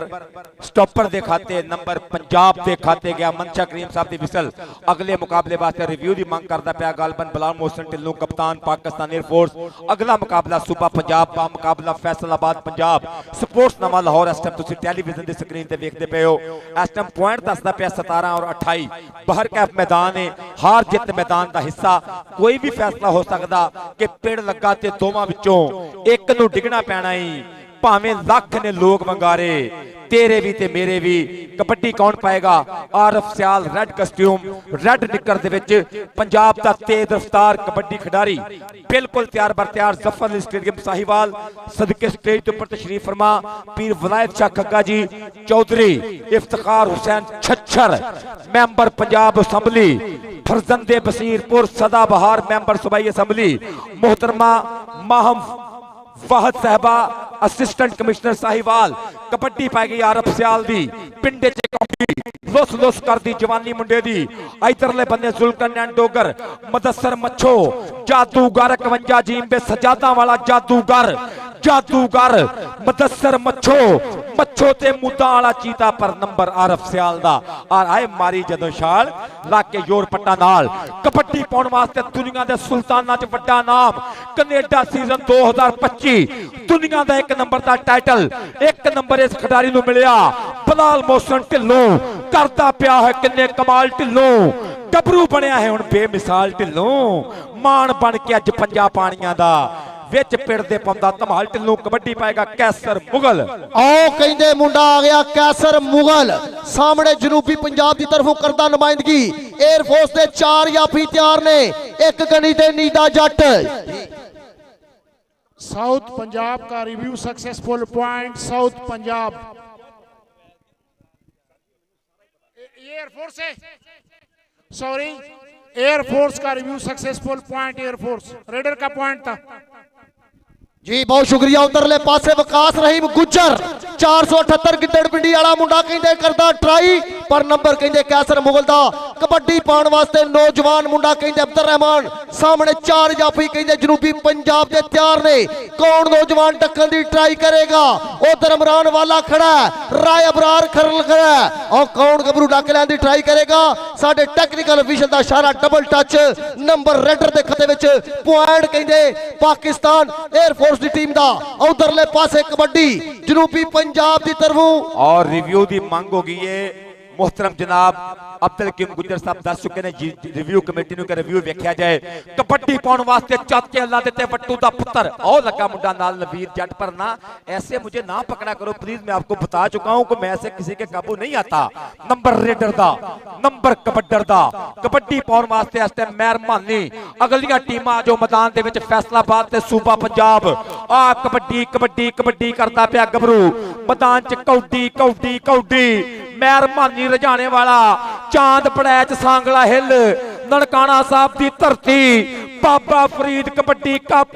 स्टॉपर दे खाते नंबर पंजाब दे खाते गया मनशा करीम साहब की विसल अगले मुकाबले वास्ते रिव्यू की मांग करता पाया गालबन बलाल मोहसिन टिल्लू कप्तान पाकिस्तान एयरफोर्स अगला मुकाबला सूबा पंजाब का मुकाबला फैसलाबाद पंजाब स्पोर्ट्स नवा लाहौर इस टाइम तुसीं टेलीविजन की स्क्रीन पर देखते पे हो इस टाइम पॉइंट दसदा पाया 17 और 28 बाहर कैफ मैदान है हार जित मैदान का हिस्सा कोई भी फैसला हो सकता कि पेड़ लगा ते दोवां विचों एक नूं डिगना पैना ही भावें लख ने लोग वंगारे तेरे भी ते मेरे भी। कबड्डी कौन पाएगा? आरफ सियाल रेड कस्ट्यूम रेड निकर दे विच पंजाब दा तेज रफ्तार कबड्डी खिडारी बिल्कुल तैयार बर तैयार। जफर अली स्टेडियम साहिवाल सदके स्टेज के ऊपर तशरीफ फरमा पीर वलायत शाह खग्गा जी चौधरी इफ्तिखार हुसैन छच्छर मैंबर पंजाब असम्बली फरजंदे बसीरपुर सदाबहार मैंबर सूबाई असम्बली मोहतरमा माहम फहद साहबा असिस्टेंट कमिश्नर साहिवाल। कबड्डी पाएगी आरफ सियाल दी पिंडे च कौडी लुस लुस कर दी जवानी मुंडे दी। इधरले बंदे जुल्करनैन डोगर मदस्सर मच्छो जादूगर 51 जींबे सजादा वाला जादूगर जादूगर मदस्सर मच्छो मच्छो ते मुद्दा वाला चीता पर नंबर आरफ सियाल दा। और आए मारी जदों छाल लाके जोर पट्टा नाल कबड्डी पाउण वास्ते दुनिया दे सुल्ताना च वड्डा नाम कनेडा सीजन 2025 दुनिया दा 1 नंबर दा टाइटल 1 नंबर इस खिडारी नूं मिलिया। बलाल मोहसन ढिल्लों करदा पिया है किन्ने कमाल ढिल्लों गबरू बनया है हुण बेमिसाल ढिल्लों मान बन के अज पंजा पाणियां दा विच पिड़दे पाउंदा धमाल ढिल्लों। कबड्डी पाएगा कैसर मुगल। आओ कहंदे मुंडा आ गया कैसर मुगल सामने जनूबी पंजाब की तरफों करदा नुमाइंदगी। एयरफोर्स के 4 याफी तैयार ने एक गनी ते नीदा जट। साउथ पंजाब का review successful point south Punjab. Air force है सॉरी एयरफोर्स का review successful point air force raider का पॉइंट था जी। बहुत शुक्रिया। उधरले पासे विकास रहीम गुज्जर 478 गिद्दड़ पिंडी वाला मुंडा कहंदे करदा ट्राई पर नंबर कहंदे कैसर मुगल दा। कबड्डी पाउण वास्ते नौजवान मुंडा कहंदे अब्दुल रहमान सामने 4 जाफी कहंदे जनूबी पंजाब दे तैयार ने। कौन नौजवान टक्कन दी ट्राई करेगा? उधर इमरान वाला खड़ा है राय अबरार खरल खड़ा है और कौन गबरू डाके लैन दी ट्राई करेगा? साडे टेक्निकल ऑफिशियल दा इशारा डबल टच नंबर रेडर दे खाते विच पॉइंट कहंदे पाकिस्तान एयरफोर्स दी टीम दा। उधरले पासे कबड्डी जनूबी पंजाब दी तरफों और रिव्यू दी मांग हो गई है। मोहतरम जनाब अब्दुल हकीम गुज्जर साहब दस चुके ने रिव्यू कमेटी नु रिव्यू वेख्या जाए। कबड्डी पाउण वास्ते चाचे अल्लाह देते वट्टू दा पुत्र और लगा मुंडा नाल नवीर जट पर ना ऐसे मुझे ना पकड़ा करो प्लीज। मैं आपको बता चुका हूं कि मैं ऐसे किसी के काबू नहीं आता। नंबर रेडर दा नंबर कबड्डर दा कबड्डी पाउण वास्ते इस टाइम मेहरबानी अगलियां टीमां जो मैदान दे विच फैसलाबाद ते सूबा पंजाब आ कबड्डी कबड्डी कबड्डी करदा पिया गबरू मैदान च कौडी कौडी कौडी मेहरबानी रजाने वाला चांद पड़ैच सांगला हिल ननकाना साहब की धरती बाबा फरीद कबड्डी कप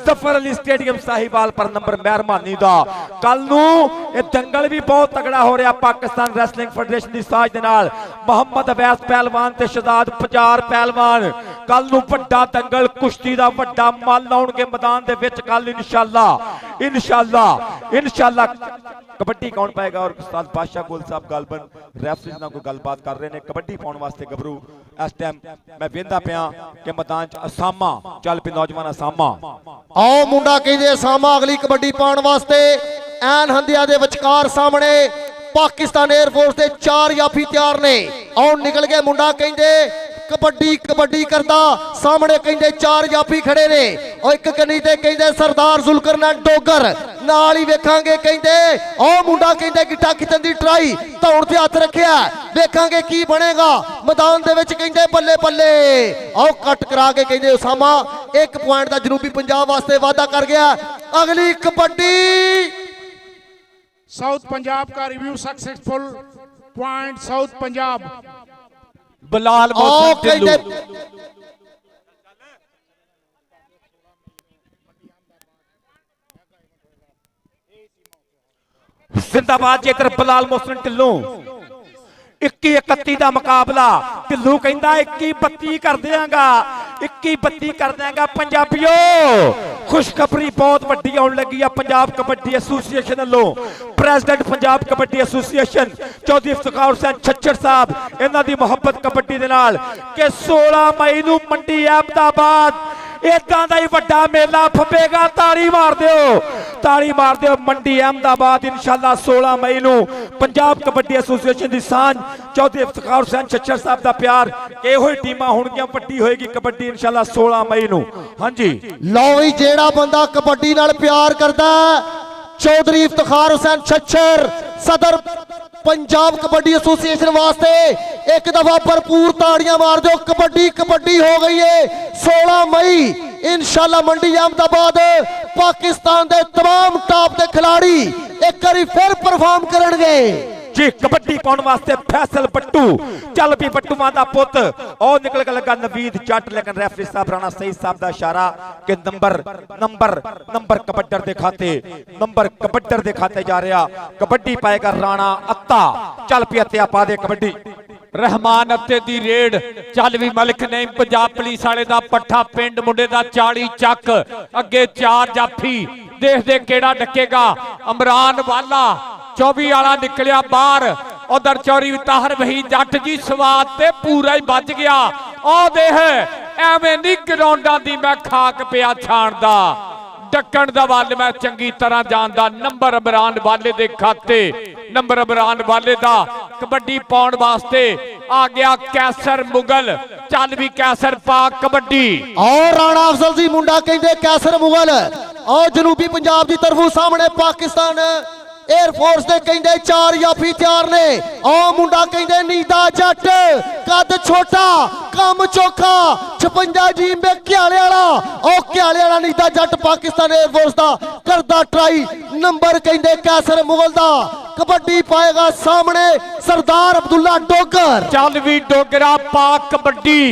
जफर अली स्टेडियम साहिवाल पर नंबर मेहरबानी दा। कल नूं ये दंगल भी बहुत तगड़ा हो रहा पाकिस्तान रैसलिंग फेडरेशन की साज दे नाल मोहम्मद अवैस पहलवान ते शहजाद पजार पहलवान। कल नूं वड्डा दंगल कुश्ती दा वड्डा मल आउणगे मैदान दे विच कल इंशाअल्लाह इंशाअल्लाह इंशाअल्लाह। कबड्डी कौन पाएगा? और उस्ताद बादशाह गोल साहब गालबन रेफरीज नाल कोई गलबात कर रहे हैं। कबड्डी पाउण वास्ते गबरू इस टाइम मैं वेंदा पिया कि मैदान च असामा चल पे नौजवान असामा। आओ मुंडा कहंदे असामा अगली कबड्डी पाउण वास्ते ऐन हंदिया दे विचकार सामने पाकिस्तान एयरफोर्स के 4 याफी तैयार ने। आओ निकल गए मुंडा कहंदे कबड्डी कबड्डी करदा सामने कहंदे 4 जाफी खड़े ने और एक कनी ते कहंदे सरदार जुल्करनैन डोगर नाल ही वेखांगे कहंदे ओ मुंडा कहंदे गिट्टा खिचण दी ट्राई धौण ते हथ रखिया वेखांगे की बनेगा मैदान दे विच कहंदे बल्ले बल्ले आओ कट करा के कहंदे उसामा 1 पॉइंट दा जनूबी पंजाब वास्ते वादा कर गया। अगली कबड्डी साउथ पंजाब का review successful point south Punjab. Bilal जिंदाबाद जेकर बलाल मोहसिन ढिल्लों 21-31 का मुकाबला ढिल्लू कहंदा 21-32 कर देंगा 21-32 कर देंगा। पंजाबियों खुशखबरी बहुत वड्डी आउण लगी है पंजाब कबड्डी एसोसीएशन वालों। प्रेसिडेंट पंजाब कबड्डी एसोसीएशन चौधरी इफ्तिखार हुसैन छच्छर साहब इन्हां दी मुहब्बत कबड्डी दे नाल कि 16 मई नूं मंडी अहमदाबाद इदां दा ही वड्डा मेला फपेगा। ताड़ी मार दिओ मंडी अहमदाबाद इंशाअल्लाह 16 मई नूं पंजाब कबड्डी एसोसीएशन दी सांझ चौधरी इफ्तिखार हुसैन छच्छर साहब दा प्यार इहो ही टीमां होणगीਆਂ वड्डी होएगी कबड्डी इंशाअल्लाह 16 मई नूं। हां जी लो जी जेड़ा बंदा कबड्डी नाल प्यार करदा चौधरी इफ्तिखार हुसैन छच्छर सदर पंजाब कबड्डी एसोसिएशन वास्ते एक दफा भरपूर ताड़ियां मार दो। कबड्डी कबड्डी हो गई है। 16 मई इंशाल्लाह मंडी अहमदाबाद पाकिस्तान के तमाम टॉप के खिलाड़ी एक बार फिर परफॉर्म करेंगे जी। कबड्डी पाने वास्ते फैसल पट्टू चल भी पट्टूआं दा पुत और निकल के लगा नवीद जट, लेकिन रेफरी साहब राणा सही साहब दा इशारा कि नंबर कबड्डर दे खाते, नंबर कबड्डर दे खाते जा रहा। कबड्डी पाएगा राणा अत्ता, चल भी अत्या पा दे कबड्डी। रहमान अत्ते दी रेड चल भी मलिक नहीं पंजाब पुलिस वाले दा पट्ठा पिंड मुंडे दा 40 चक अगे 4 जाफी देखदे केड़ा डकेगा। इमरान वाला 24 वाला निकलिया बाहर, उधर चौरी ताहर वही जट जी स्वाद ते पूरा ही बच गया। ओ देख एवें नहीं ग्राउंडां दी मैं खाक पिया छाणदा, डकण दा वाल मैं चंगी तरह जानदा। नंबर इमरान वाले दे खाते, नंबर इमरान वाले दा कबड्डी पाउण वास्ते आ गया कैसर मुगल। चल भी कैसर पा कबड्डी। और राणा अफजल जी मुंडा कहते कैसर मुगल और जनूबी पंजाब की तरफों सामने पाकिस्तान एयरफोर्स दे कहते 4 याफी तैयार ने। ओ मुंडा कहते नीदा जट कद छोटा कम चोखा 56 जी में क्याले वाला और क्याले वाला नीदा जट पाकिस्तान एयरफोर्स दा करदा ट्राई। नंबर कहते कैसर मुगल दा। कबड्डी पाएगा सामने सरदार अब्दुल्ला डोगर। चल भी डोगरा पा कबड्डी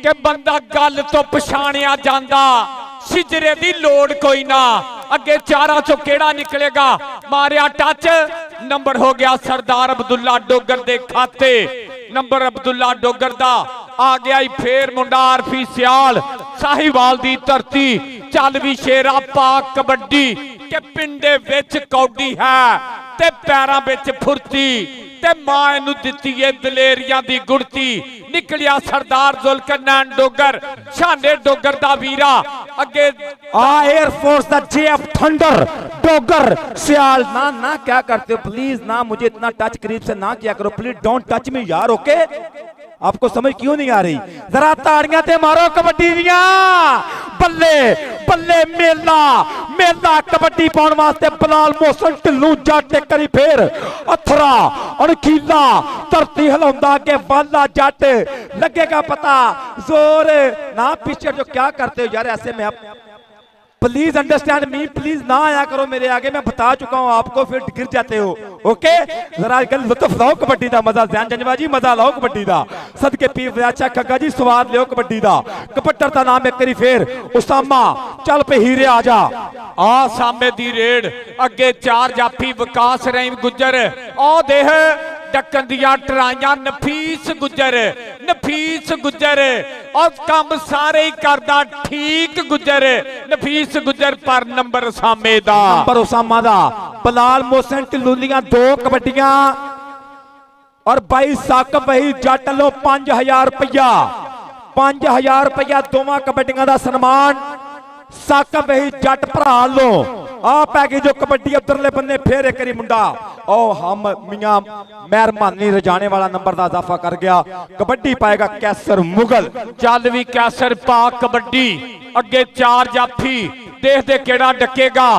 के बंदा गल तो पछाणिया जांदा, सिजरे दी लोड़ कोई ना। अगे 4 चो केड़ा निकलेगा, मारिया टच, नंबर हो गया सरदार अब्दुल्ला डोगर दे खाते। नंबर अब्दुल्ला डोगर दा आ गया ही फेर मुंडा आरफी सियाल साहिवाल दी धरती। चल भी शेरा पा कबड्डी के पिंडे विच कौडी है ते पैरां विच फुर्ती ते मां इनू दित्ती है दलेरियां दी गुड़ती। निकलिया सरदार जुल्करनैन डोगर, शाने डोगर दा वीरा। अगे एयरफोर्स दा जेएफ थंडर डोगर सियाल। ना क्या करते हो प्लीज, ना मुझे इतना टच करीब से ना किया करो प्लीज, डोंट टच मी यार। ओके आपको समझ क्यों नहीं आ रही? जरा ताड़ियां ते मारो कबड्डी दियां। बल्ले बल्ले मेला मेला कबड्डी पाउण वास्ते बिलाल मोहसन ढिल्लू जट एक करी फेर अथरा अणखीला धरती हिलाउंदा के बाला जट। लगेगा पता जोर ना पीछे जो क्या करते हो यार ऐसे में। आप प्लीज अंडरस्टैंड मी, प्लीज ना आया करो मेरे आगे, मैं बता चुका हूं आपको, फिर गिर जाते हो। ओके जरा लुत्फ लाओ कबड्डी दा, मजा ज़ैन जंजवा जी मजा लाओ कबड्डी दा। सदके पीर बयाचा खग्गा जी स्वाद लियो कबड्डी दा। कबड्डर दा नाम एक करी फेर उसामा, चल पे हीरे आ जा। आ सामे दी रेड अगे 4 जाफी विकास रहीम गुजर। ओ देह डकन दिया टराइयां नफीस गुजर, नफीस गुजर और काम सारे ही करदा ठीक गुजर। नफीस गुजर पर नंबर सामे दा, नंबर उसामा दा। बिलाल मोहसन ढिल्लू दियां 2 कबड्डियां और 22 साकब वही जट लो 5000 रुपया, 5000 रुपया दोवां कबड्डियां दा सन्मान साकब वही जट भरा लो। आप है जो कबड्डी उधरले बन्ने फिर एक मुंडा ओ हम मियां मेहरबानी रजाने वाला नंबर का इजाफा कर गया। कबड्डी पाएगा कैसर मुगल। चल भी कैसर पा कबड्डी अगे 4 जाफी देखते केड़ा डकेगा।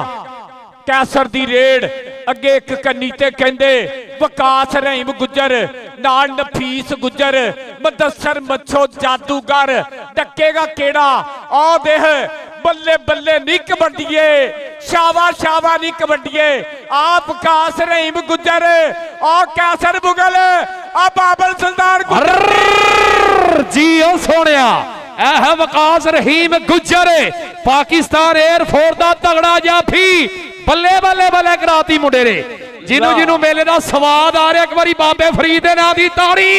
कैसर दी रेड अगे एक कन्नी ते कहंदे विकास रहीम गुजर नाल नफीस गुजर मदसर मच्छो जादूगर। डकेगा केड़ा? आ देख बल्ले बल्ले नहीं कबड्डीए, शावा शावा नहीं कबड्डीए। आप विकास रहीम गुजर और कैसर मुगल आ बाबल सुल्तान जी ओ सोनिया ऐ विकास रहीम गुजर पाकिस्तान एयरफोर्स दा तगड़ा जाफी। बल्ले बल्ले बल्ले कराती मुंडे ने, जिन्हों जिन्हों मेले का स्वाद आ रहा। एक बारी बाबे फरीद दे नाम दी ताड़ी।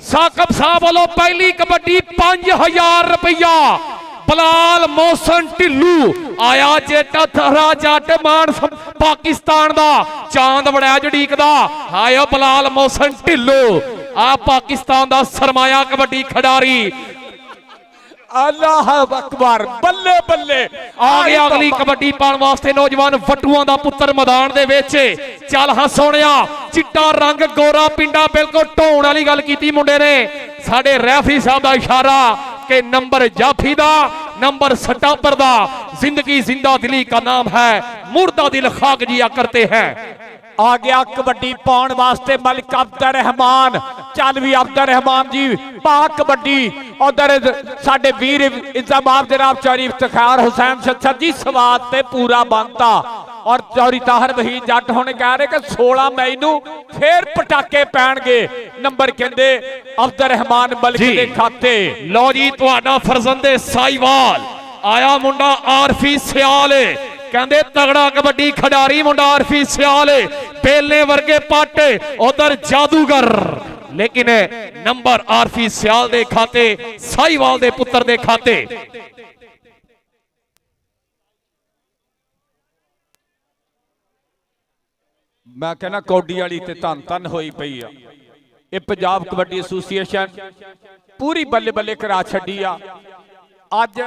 साकब साहब वालों पहली कबड्डी 5000 रुपया। बिलाल मोहसन ढिल्लू आया जेटा थरा जट मान पाकिस्तान दा चांद बड़ा जड़ीकदा। हाय बिलाल मोहसन ढिल्लू आ पाकिस्तान दा सरमाया कबड्डी खिडारी। अल्लाह अकबर बल्ले बल्ले आ गया अगली कबड्डी पाने वास्ते नौजवान वटुआं दा पुत्र मैदान दे विच। चल हां सोनिया चिट्टा रंग गोरा पिंडा बिल्कुल ढोण वाली गल कीती मुंडे ने। साडे रेफरी साहब दा इशारा के नंबर जाफी दा नंबर सटापर दा जिंदगी जिंदा दिली का नाम है, मुर्दा दिल खाक जिया करते हैं। आ गया कबड्डी पाउण वास्ते मलिक अब्दुल रहमान, चल भी अब्दुल रहमान जी पा कबड्डी। उधर साडे वीर इंतजाम जनाब चौधरी इफ्तिखार हुसैन छच्छर जी स्वाद ते पूरा बनता और चौधरी ताहर वहीद जट हुण कह रहे कि 16 मई नूं फिर पटाके पैणगे। नंबर कहंदे अब्दुल रहमान मलिक दे खाते। लो जी तुहाडा फरजंदे साहिवाल आया मुंडा आरफी सियाल, कहंदे तगड़ा कबड्डी खिडारी मुंडा आरफी सियाल, बेलने वर्गे पट उधर जादूगर, लेकिन नंबर आरफी सियाल दे खाते, साहिवाल दे पुत्र दे खाते। मैं कहना कौडी वाली ते धन धन होई पई आ। ये पंजाब कबड्डी एसोसीएशन पूरी बल्ले बल्ले करा छड्डी आ। अज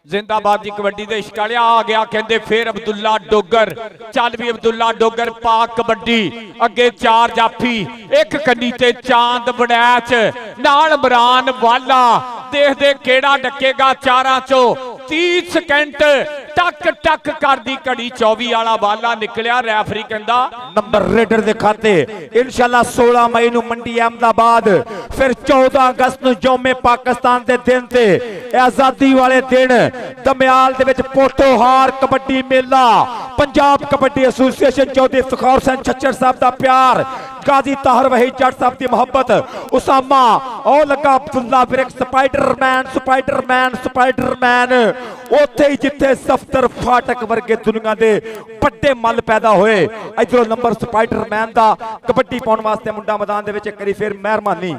जिंदाबाद जी कबड्डी दे इश्कालिया आ गया, कहंदे फिर अब्दुल्ला डोगर, चल भी अब्दुल्ला डोगर पा कबड्डी। अगे 4 जाफी, एक कन्नी ते चांद बड़ैच नाल इमरान वाला, देखदे केड़ा डकेगा चारां चो। 30 सेकंड टक टक कर दी घड़ी 24 वाला वाला निकलिया। रैफरी कहंदा नंबर रेडर दे खाते। इंशाल्लाह 16 मई नूं मंडी अहमदाबाद, फिर 14 अगस्त नूं यौमे पाकिस्तान दे दिन ते आजादी वाले दिन दमयाल दे विच पोटोहार कबड्डी मेला। पंजाब कबड्डी एसोसीएशन चौधरी इफ्तिखार हुसैन छच्छर साहब दा प्यार, गाजी ताहर वहीद जट साहब दी मोहब्बत, उसामा ओ लगा Abdullah Virk Spiderman Spiderman Spiderman. उत्थे ही जिथे सफ्तर फाटक वर्गे दुनिया दे बड़े मल पैदा होए, इधरों नंबर स्पाइडरमैन दा कबड्डी पाउण वास्ते मुंडा मैदान दे विच एक बारी फिर मेहरबानी।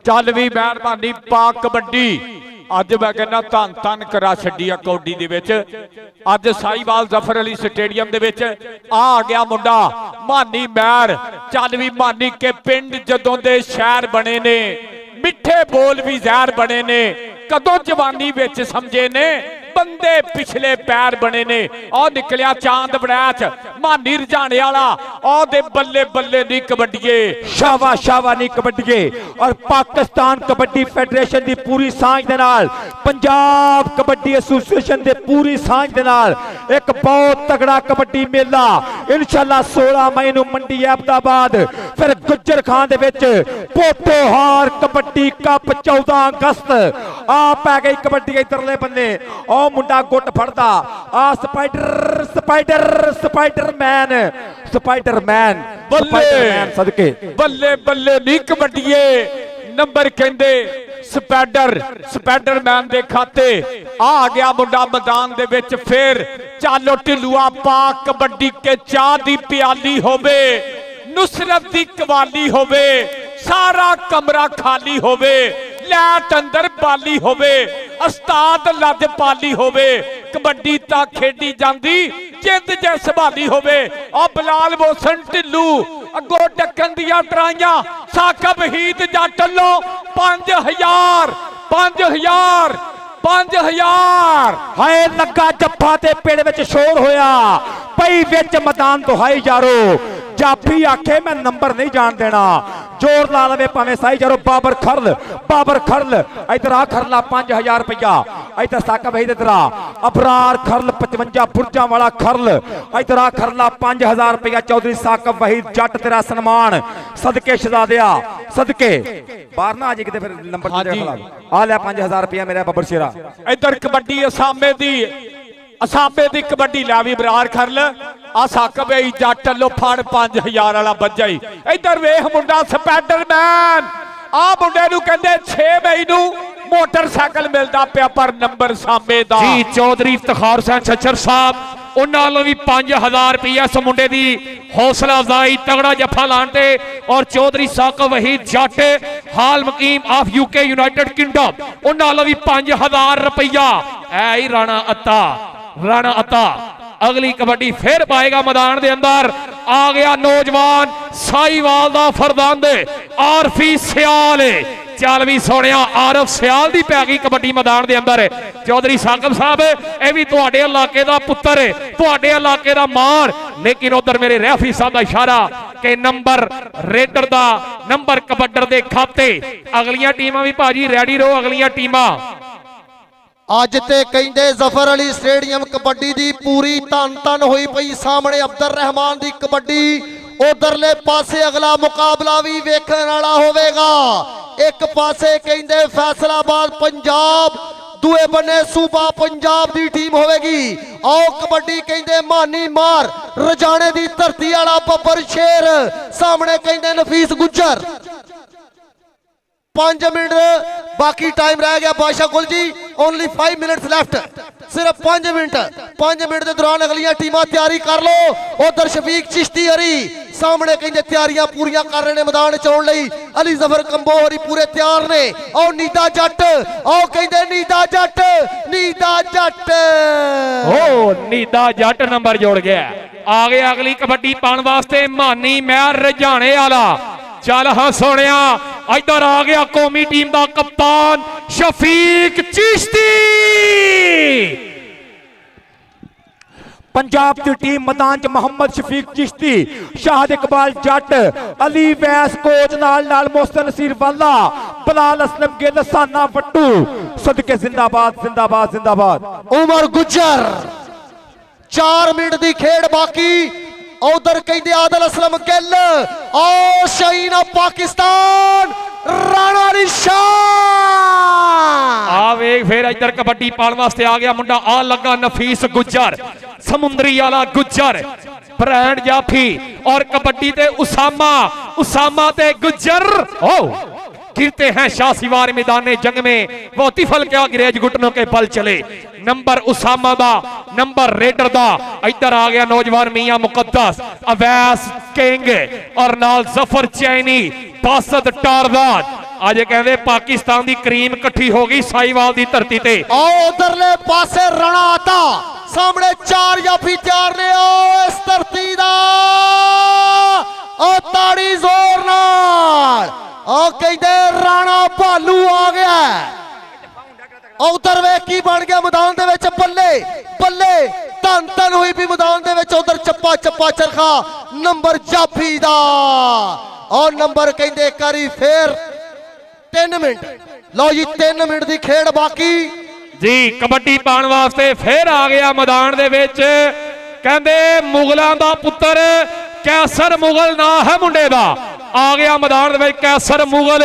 चल भी मेहरबानी पा कबड्डी। अज मैं कहना धन धन करा छड्डी आ कौडी दे विच। अज साहिवाल जफर अली स्टेडियम दे विच आ गया मुंडा मानी मैर। चल भी मानी के पिंड जदों दे शहर बने ने, मिठे बोल भी जहर बने ने, कदों जवानी विच समझे ने, बंदे पिछले पैर बने ने। और निकलिया चांद बड़ैच मानी रजाने वाला, और दे बल्ले बल्ले नी कबड्डीए, शावा शावा नी कबड्डीए। और पाकिस्तान कबड्डी फेडरेशन दी पूरी सांझ दे नाल, पंजाब कबड्डी एसोसीएशन दे पूरी सांझ दे नाल एक बहुत तगड़ा कबड्डी मेला इंशाल्लाह 16 मई नूं मंडी अहमदाबाद, फिर गुज्जर खान दे विच पोटोहार कबड्डी कप 14 अगस्त। आ पै गई कबड्डी इधरले बन्ने, ओ मुंडा गुट फड़दा आ spider spider Spiderman Spiderman Spiderman सदके बल्ले बल्ले नी कबड्डीए। नंबर कहंदे स्पाइडर स्पाइडरमैन दे खाते। आ गया मुंडा मैदान दे विच फिर। चालो ढिलुआ पा कबड्डी के चाह दी प्याली होवे, नुसरत दी कवाली होवे, सारा कमरा खाली होवे, लैट अंदर बाली होवे, उस्ताद लज पाली होवे, कबड्डी ता खेडी जांदी जिंद जै संभाली होवे। और बिलाल मोहसन ढिल्लू अगो डकन दियां ट्राइयां, साकब हीद जट लो 5000 5000 5000। हाय लगा जप्फा ते पेड़ विच शोर होया, पई विच मैदान दुहाई यारो। जाफी आखे मैं नंबर नहीं जान देना, जोर ला लवे भावें साई यारो। बाबर खरल इधर आ खरला 5000 रुपया, इधर साकब है इधर आ। अबरार खरल 55 बुर्जा वाला खरल, इधर आ खरला 5000 रुपया। चौधरी साकब वहीद जट तेरा सम्मान सदके शहजादिया सदके। बाहर ना आज किते फिर नंबर आ लिया 5000 रुपया मेरा बबर शेरा। इधर कबड्डी असामे दी कबड्डी ला भी बरार खरल आ साकब जट लो फड़ 5000 वाला बज्जा ही। इधर वेख मुंडा स्पाइडरमैन, आ मुंडे नूं कहंदे 6 मई नूं मोटरसाइकिल मिलदा पिया पर नंबर सामे दा। जी चौधरी इफ्तिखार हुसैन छच्छर साहब उन्होंने भी 5000 रुपया इस मुंडे की हौसला अफजाई तगड़ा जफा लाने। और चौधरी साकब वहीद जट हाल मकीम ऑफ यूके यूनाइटेड किंगडम उन्होंने भी 5000 रुपया। ऐ राणा अता अगली कबड्डी फिर पाएगा मैदान के अंदर। आ गया नौजवान साहिवाल दा फरदांद आरफी सियाल, ਚੱਲ ਵੀ ਸੋਹਣਿਆ ਆਰਫ ਸਿਆਲ ਦੀ ਪੈ ਗਈ ਕਬੱਡੀ ਮੈਦਾਨ ਦੇ ਅੰਦਰ। ਚੌਧਰੀ ਸਾਕਬ ਸਾਹਿਬ ਇਹ ਵੀ ਤੁਹਾਡੇ ਇਲਾਕੇ ਦਾ ਪੁੱਤਰ, ਤੁਹਾਡੇ ਇਲਾਕੇ ਦਾ ਮਾਣ। ਲੇਕਿਨ ਉਧਰ ਮੇਰੇ ਰੈਫਰੀ ਸਾਹਿਬ ਦਾ ਇਸ਼ਾਰਾ ਕਿ ਨੰਬਰ ਰੇਡਰ ਦਾ ਨੰਬਰ ਕਬੱਡਰ ਦੇ ਖਾਤੇ। ਅਗਲੀਆਂ ਟੀਮਾਂ ਵੀ ਭਾਜੀ ਰੈਡੀ ਰਹੋ, ਅਗਲੀਆਂ ਟੀਮਾਂ। ਅੱਜ ਤੇ ਕਹਿੰਦੇ ਜ਼ਫਰ ਅਲੀ ਸਟੇਡੀਅਮ ਕਬੱਡੀ ਦੀ ਪੂਰੀ ਧੰਨ ਹੋਈ ਪਈ। ਸਾਹਮਣੇ ਅਬਦੁਰ ਰਹਿਮਾਨ ਦੀ ਕਬੱਡੀ, ਉਧਰਲੇ ਪਾਸੇ ਅਗਲਾ ਮੁਕਾਬਲਾ ਵੀ ਵੇਖਣ ਵਾਲਾ ਹੋਵੇਗਾ। ਇੱਕ ਪਾਸੇ ਕਹਿੰਦੇ ਫੈਸਲਾਬਾਦ ਪੰਜਾਬ, ਦੂਏ ਬੰਨੇ ਸੂਬਾ ਪੰਜਾਬ ਦੀ ਟੀਮ ਹੋਵੇਗੀ। ਆਓ ਕਬੱਡੀ ਕਹਿੰਦੇ ਮਾਨੀ ਮਾਰ ਰਜਾਣੇ ਦੀ ਧਰਤੀ ਵਾਲਾ ਬੱਬਰ ਸ਼ੇਰ, ਸਾਹਮਣੇ ਕਹਿੰਦੇ ਨਫੀਸ ਗੁੱਜਰ। 5 ਮਿੰਟ ਬਾਕੀ ਟਾਈਮ ਰਹਿ ਗਿਆ ਬਾਦਸ਼ਾਹ ਗੁਲ ਜੀ, ਓਨਲੀ 5 ਮਿੰਟਸ ਲੈਫਟ, ਸਿਰਫ 5 ਮਿੰਟ। 5 ਮਿੰਟ ਦੇ ਦੌਰਾਨ ਅਗਲੀਆਂ ਟੀਮਾਂ ਤਿਆਰੀ ਕਰ ਲਓ। ਉਧਰ ਸ਼ਫੀਕ ਚਿਸ਼ਤੀ ਹਰੀ ਸਾਹਮਣੇ ਕਹਿੰਦੇ ਤਿਆਰੀਆਂ ਪੂਰੀਆਂ ਕਰ ਰਹੇ ਨੇ ਮੈਦਾਨ ਚ ਆਉਣ ਲਈ। ਅਲੀ ਜ਼ਫਰ ਕੰਬੋ ਹਰੀ ਪੂਰੇ ਤਿਆਰ ਨੇ। ਆਓ ਨੀਦਾ ਜੱਟ, ਆਓ ਕਹਿੰਦੇ ਨੀਦਾ ਜੱਟ, ਨੀਦਾ ਜੱਟ। ਓ ਨੀਦਾ ਜੱਟ ਨੰਬਰ ਜੋੜ ਗਿਆ। ਆ ਗਿਆ ਅਗਲੀ ਕਬੱਡੀ ਪਾਉਣ ਵਾਸਤੇ ਮਾਨੀ ਮਹਿਰ ਰਜਾਣੇ ਵਾਲਾ। ਚੱਲ ਹਾਂ ਸੋਹਣਿਆ, ਇੱਧਰ ਆ ਗਿਆ ਕੌਮੀ ਟੀਮ ਦਾ ਕਪਤਾਨ ਸ਼ਫੀਕ ਚਿਸ਼ਤੀ। पंजाब की टीम मैदान च मोहम्मद शफीक चिश्ती, शाहद इकबाल जट, अली वैस कोच नाल मोहसन नसीर वाला, बलाल असलम गिल, साना वट्टू, सदके जिंदाबाद जिंदाबाद जिंदाबाद। उमर गुज्जर 4 मिनट की खेड बाकी। उधर कहते आदिल असलम गिल, आओ शाहीन ऑफ पाकिस्तान राणा निशान। आ वेख फिर इधर कबड्डी पाने वास्ते आ गया मुंडा। आ लगा नफीस गुज्जर, समुंदरी वाला गुज्जर, ब्रांड जाफी और कबड्डी ते उसामा, उसामा ते गुज्जर। ओ गिरते हैं शासीवार मैदान जंग में, वो तिफल क्या गिरेज घुटनों के बल चले। नंबर उसामा दा, नंबर रेडर दा। इधर आ गया नौजवान मियां मुकद्दस, अवैस किंग और नाल जफर चैनी, बासत टारदान। आज कहते पाकिस्तान दी करीम इकट्ठी हो गई साहिवाल दी धरती ते। आओ उधरले पासे रणा आता, सामने 4 जाफी तैयार ने। आओ इस धरती दा ओ ताड़ी जोर नाल। आओ कहते राणा भालू आ गया। उधर वे की बन गया मैदान दे विच, बल्ले बल्ले धन धन हुई भी मैदान दे विच। उधर चप्पा चप्पा चरखा नंबर जाफी दा। और नंबर कहते करी फिर 3 मिनट। लो जी 3 मिनट की खेड बाकी जी। कबड्डी पाने वास्ते फिर आ गया मैदान दे विच। कहंदे मुगलों दा पुत्र कैसर मुगल ना है मुंडे दा। आ गया मैदान दे विच कैसर मुगल।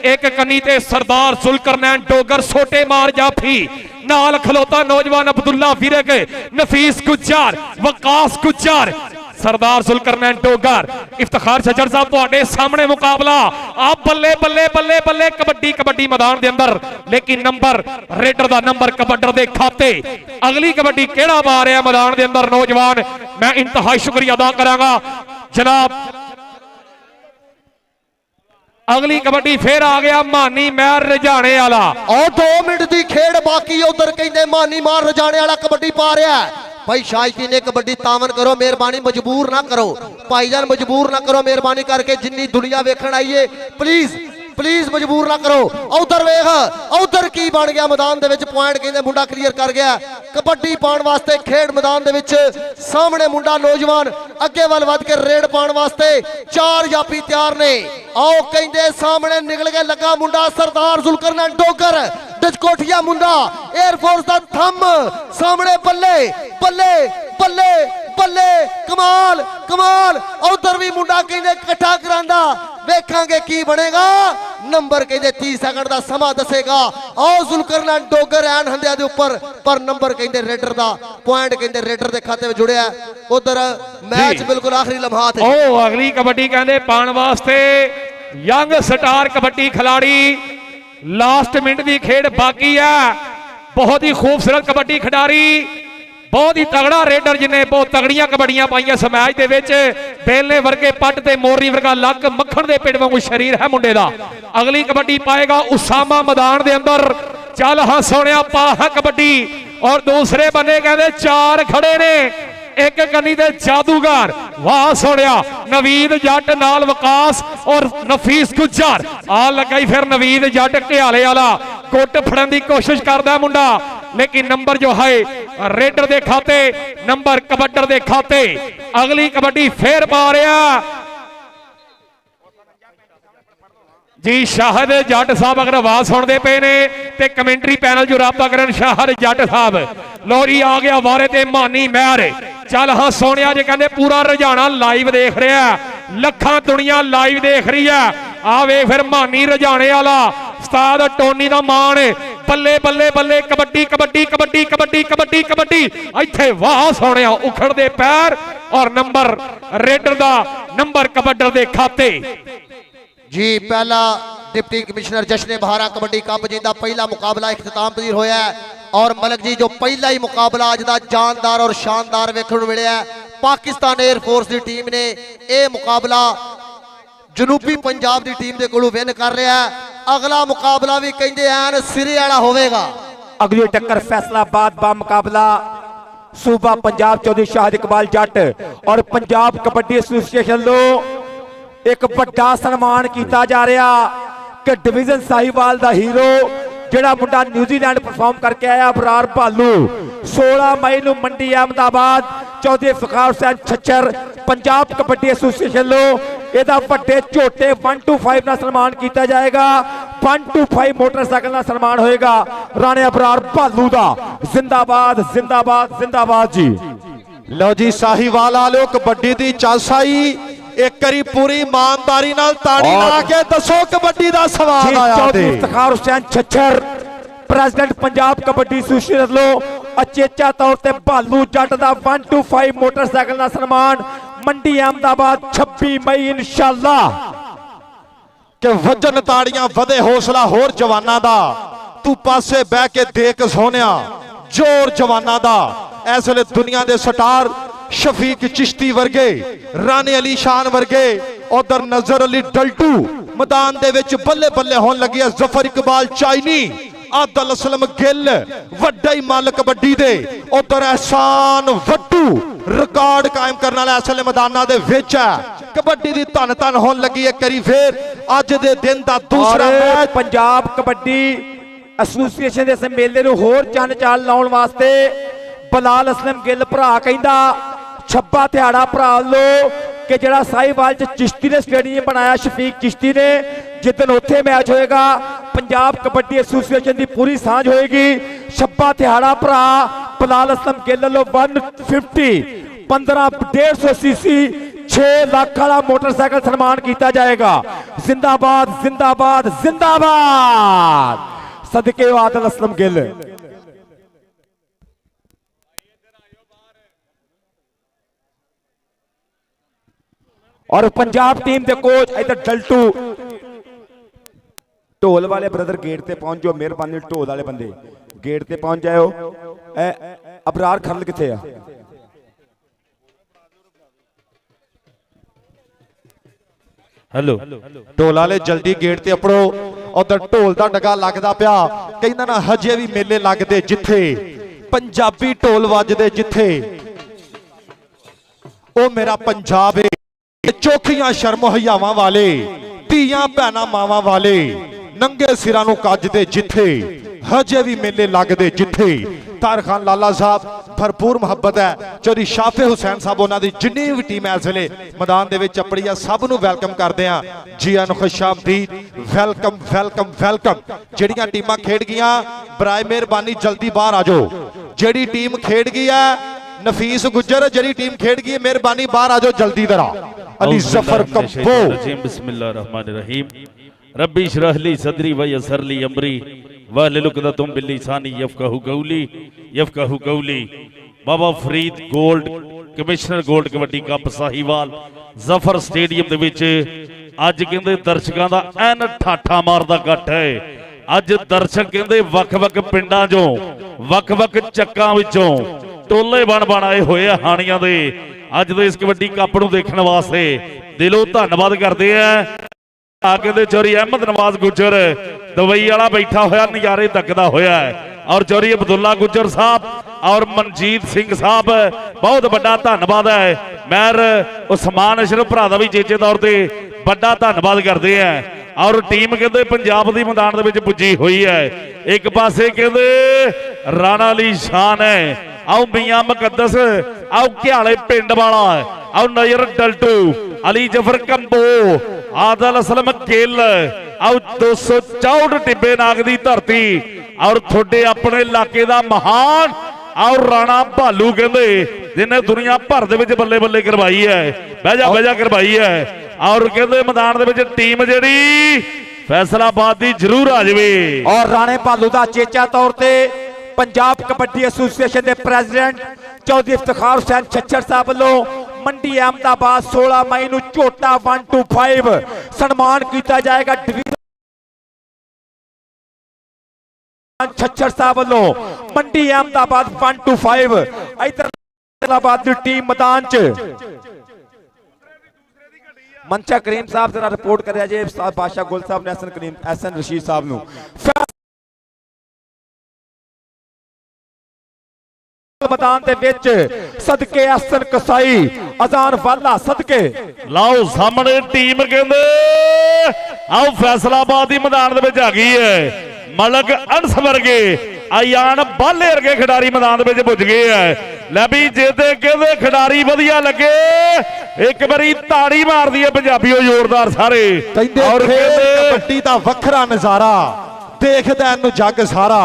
एक कन्नी ते सरदार जुल्करनैन डोगर, सोटे मार जाफी, नाल खलोता नौजवान अब्दुल्ला विरक, नफीस गुज्जर, वकास गुज्जर, सरदार जुल्करनैन डोगर। इफ्तिखार छज्जर साहब तुहाडे सामने मुकाबला। आप बल्ले बल्ले बल्ले बल्ले कबड्डी कबड्डी मैदान दे अंदर। लेकिन नंबर रेडर दा, नंबर कबड्डर दे खाते। अगली कबड्डी केड़ा पा रहा मैदान दे अंदर नौजवान, मैं इंतहाई शुक्रिया अदा करांगा जनाब। अगली कबड्डी फिर आ गया मानी महर रजाने वाला। और 2 मिनट की खेड बाकी। उधर कहते मानी मार रजाने वाला कबड्डी पा रहा है। भाई शायकी ने कबड्डी तावन करो मेहरबानी, मजबूर ना करो भाईजान, मजबूर ना करो मेहरबानी करके। जिन्नी दुनिया वेखण आई है प्लीज प्लीज मजबूर ना करो। उधर वेख, उधर की बन गया मैदान दे विच। पॉइंट कहते मुंडा क्लीयर कर गया। कबड्डी पाउण वास्ते खेड मैदान दे विच सामने मुंडा नौजवान अगे वल वध के रेड पाउण वास्ते 4 जाफी तैयार ने। आओ कहते सामने निकल के लगा मुंडा सरदार जुल्करनैन डोगर, डचकोठिया मुंडा एयरफोर्स दा थम। सामने बल्ले बल्ले बल्ले बल्ले, कमाल कमाल। उधर भी मुंडा कहते इकट्ठा करांदा, वेखांगे की बनेगा। नंबर कहते 30 सेकंड का समा दसेगा। आओ जुल्करनैन डोगर ऐन हंदिया दे उपर, पर नंबर कहते रेडर दा, पॉइंट कहते रेडर दे खाते में जुड़िया। उधर मैच बिल्कुल आखिरी लम्हात है। ओ अगली कबड्डी कहते पाण वास्ते यंग स्टार कबड्डी खिलाड़ी। लास्ट मिनट की खेड बाकी है। बहुत ही खूबसूरत कबड्डी खिडारी, बहुत ही तगड़ा रेडर जिन्हें बहुत तगड़ियां कबड्डियां पाइया समाज दे विच। बेलने वर्गे पट ते मोरी वर्गा लक, मक्खण दे पेट वांगू शरीर है मुंडे दा। अगली कबड्डी पाएगा उसामा मैदान दे अंदर। चल हाँ सोनिया पा है कबड्डी। और दूसरे बने कहते 4 खड़े ने। ਇੱਕ ਕੰਨੀ ਦੇ ਜਾਦੂਗਰ ਵਾਹ ਸੋਹਣਿਆ ਨਵੀਦ ਜੱਟ ਨਾਲ ਵਿਕਾਸ ਔਰ ਨਫੀਸ ਗੁੱਜਰ ਆ ਲੱਗਾ ਹੀ ਫਿਰ ਨਵੀਦ ਜੱਟ ਘਿਆਲੇ ਵਾਲਾ ਗੁੱਟ ਫੜਨ ਦੀ ਕੋਸ਼ਿਸ਼ ਕਰਦਾ ਮੁੰਡਾ लेकिन नंबर जो है रेडर दे खाते नंबर कबड्डर दे खाते अगली कबड्डी फेर पा रहा जी शाहद जट साहब अगर आवाज सुनते पे ने ते कमेंटरी पैनल जो राबता करन शाहद जट साहब लोरी आ गया वारे ते मानी महर चल हाँ सोने जे कहते पूरा रुझाना लाइव देख रहा लखा दुनिया लाइव देख रही है आ वे फिर मानी रुझाने वाला उस्ताद टोनी दा मान बल्ले बल्ले बल्ले कबड्डी कबड्डी कबड्डी कबड्डी कबड्डी कबड्डी इत्थे वाह सोने उखड़दे पैर और नंबर रेडर दा नंबर कबड्डर दे खाते जी पहला डिप्टी कमिश्नर जश्न बहारा कबड्डी कप जिंदा पहला मुकाबला इख्तिताम पजीर होया है और मलक जी जो पहला ही मुकाबला अज दा जानदार और शानदार वेखण नूं मिलिया पाकिस्तान एयरफोर्स की टीम ने यह मुकाबला जनूबी पंजाब की टीम के कोलों विन कर रहा है अगला मुकाबला भी कहते हैं सिरे वाला होगा अगली टक्कर फैसलाबाद बा मुकाबला सूबा पंजाब चौधरी शाहिद इकबाल जट और पंजाब कबड्डी एसोसीएशन लो एक बड़ा सन्मान किया जा रहा कि डिवीजन साहिवाल का हीरो जिहड़ा मुंडा न्यूजीलैंड परफॉर्म करके आया अबरार भालू 16 मई नूं मंडी अहमदाबाद चौधरी इफ्तिखार हुसैन छच्चर पंजाब कबड्डी एसोसीएशन लो ਇਹਦਾ ਵੱਡੇ ਝੋਟੇ 125 ਨਾਲ ਸਨਮਾਨ ਕੀਤਾ ਜਾਏਗਾ 125 ਮੋਟਰਸਾਈਕਲ ਨਾਲ ਸਨਮਾਨ ਹੋਏਗਾ ਰਾਣੇ ਅਬਰਾਰ ਭਾਲੂ ਦਾ ਜ਼ਿੰਦਾਬਾਦ ਜ਼ਿੰਦਾਬਾਦ ਜ਼ਿੰਦਾਬਾਦ ਜੀ ਲਓ ਜੀ ਸਾਹੀਵਾਲ ਵਾਲਿਓ ਕਬੱਡੀ ਦੀ ਚਾਸਾਈ ਇੱਕ ਵਾਰੀ ਪੂਰੀ ਇਮਾਨਦਾਰੀ ਨਾਲ ਤਾੜੀ ਲਾ ਕੇ ਦੱਸੋ ਕਬੱਡੀ ਦਾ ਸਵਾਦ ਆਇਆ ਚੌਧਰੀ ਇਫਤਖਾਰ ਹੁਸੈਨ ਛੱਛਰ ਪ੍ਰੈਜ਼ੀਡੈਂਟ ਪੰਜਾਬ ਕਬੱਡੀ ਐਸੋਸੀਏਸ਼ਨ ਵੱਲੋਂ ਅਚੇਚਾ ਤੌਰ ਤੇ ਭਾਲੂ ਜੱਟ ਦਾ 125 ਮੋਟਰਸਾਈਕਲ ਨਾਲ ਸਨਮਾਨ मंडी अहमदाबाद 26 मई इंशाअल्लाह कि वजन ताड़ियां वधे हौसला होर जवाना दा तू पासे बह के देख सोनिया जोर जवाना दा इस वेले दुनिया दे स्टार शफीक चिश्ती वर्गे राणे अली शान वर्गे उधर नजर अली डल्टू मैदान दे विच बल्ले बल्ले होन लगी है जफर इकबाल चाइनी आदल असलम गिल वड्डा ही मल कबड्डी दे उधर एहसान वड्डू रिकॉर्ड कायम करने वाला असले मैदाना दे विच है कबड्डी दी धन धन होन लगी है करी फिर अज दे दिन दा दूसरा मैच पंजाब कबड्डी एसोसीएशन दे इस मेले नूं होर चंन चाल लाउण वास्ते बलाल असलम गिल भरा कहंदा छब्बा दिहाड़ा भरा लो कि जिहड़ा साहिवाल च चिश्ती ने स्टेडियम बनाया शफीक चिश्ती ने जिदन उत्थे मैच होएगा पंजाब कबड्डी एसोसीएशन की पूरी सांझ होएगी छब्बा दिहाड़ा भरा बलाल असलम गिल लो 150 15 सीसी 6 लाख वाला मोटरसाइकिल सन्मान किया जाएगा जिंदाबाद जिंदाबाद जिंदाबाद सदके आदल असलम गिल और पंजाब टीम के कोच इधर डल्टू ढोल वाले ब्रदर गेट पे पहुंच जाओ मेहरबानी ढोल वाले बंदे गेट पे पहुंच जाओ अबरार खरल किथे आ हेलो ढोल वाले जल्दी गेट ते अपड़ो उधर ढोल दा डगा लगदा पिया कहंदा ना हजे भी मेले लगदे जिथे पंजाबी ढोल वजदे जिथे ओ मेरा पंजाब है चौखियां शर्म हयावां वाले धीयां भैणां मावां वाले नंगे सिरां नूं कजदे जिथे हजे भी मेले लगदे जिथे तार खान लाला साहब भरपूर मुहब्बत है चौधरी शाफे हुसैन साहब उन्हां दी जिन्नी भी टीम है इस वेले मैदान दे विच अपड़ी आ सब नूं वेलकम करदे आ जी आन खुशामदीद वेलकम वेलकम वेलकम जिहड़ियां टीमां खेड गईयां बराए मेहरबानी जल्दी बाहर आ जाओ जिहड़ी टीम खेड गई है नफीस गुज्जर जिहड़ी टीम खेड गई है मेहरबानी बाहर आ जाओ जल्दी दरा अली जफर कब्बो बिस्मिल्लाहिर्रहमानिर्रहीम रब्बी इश्रह ली सदरी व यस्सर ली अमरी वहलुल उक़दतम मिन लिसानी यफ़क़हू क़ौली Baba Farid gold commissioner gold kabaddi cup Sahiwal Zafar stadium दे विच अज कहंदे दर्शकां दा ऐन ठाठा मारदा इकट्ठ है अज दर्शक कहंदे वख-वख पिंडां चों वख-वख चक्कां विचों टोले बन आए होए हाणियां दे अज दे इस कबड्डी कप नूं देखण वास्ते दिलों धन्नवाद करते हैं आगे दे चोरी अहमद नवाज गुजर दुबई वाला बैठा होया नज़ारे तकदा होया है और चौधरी अब्दुल्ला गुज्जर साहब और मनजीत सिंह साहब बहुत बड़ा धन्यवाद है। मैर उस्मान अशरफ भरा का भी चेचे तौर पर बड़ा धन्यवाद करते हैं। और टीम कहते पंजाब की मैदान के पुजी हुई है। एक पासे कहते राणा अली शान है, आओ मियां मुकद्दस, आओ घ्याले पिंड वाला, आओ नजर डल्टू, अली जफर कंबो, आदल असलम गिल, आओ 264 टिब्बे नाग की धरती और थोड़े अपने इलाके का महान और राणा भालू कहते जिन्हें दुनिया भर के बल्ले बल्ले करवाई है, बहजा करवाई है। और कहते मैदान के टीम जी फैसलाबाद की जरूर आ जाए। और राणे भालू का चेचा तौर पर पंजाब कबड्डी एसोसीएशन के प्रेसिडेंट चौधरी इफ्तिखार हुसैन छच्चर साहब वालों मंडी अहमदाबाद 16 मई को झोटा 125 सन्मान किया जाएगा। छच्चर साहब वालों मंडी अहमदाबाद 125 इधर की टीम मैदान च मंचा करीम साहब जरा रिपोर्ट कर जे बादशाह गुल साहब ने एहसन रशीद साहब नूं मैदान दे विच सदके एहसन कसाई अजान वाला सदके लाओ सामने टीम कहंदे आओ फैसलाबाद की मैदान दे विच आ गई है। मलक अंस वर्गे आयान बाले वर्गे खिडारी मैदान में पुज गए हैं। लै भी जेते कहते खिडारी वधिया लगे एक बारी ताड़ी मार दी है पंजाबियों जोरदार सारे। और कबड्डी दा वखरा नजारा देखदा इनू जग सारा,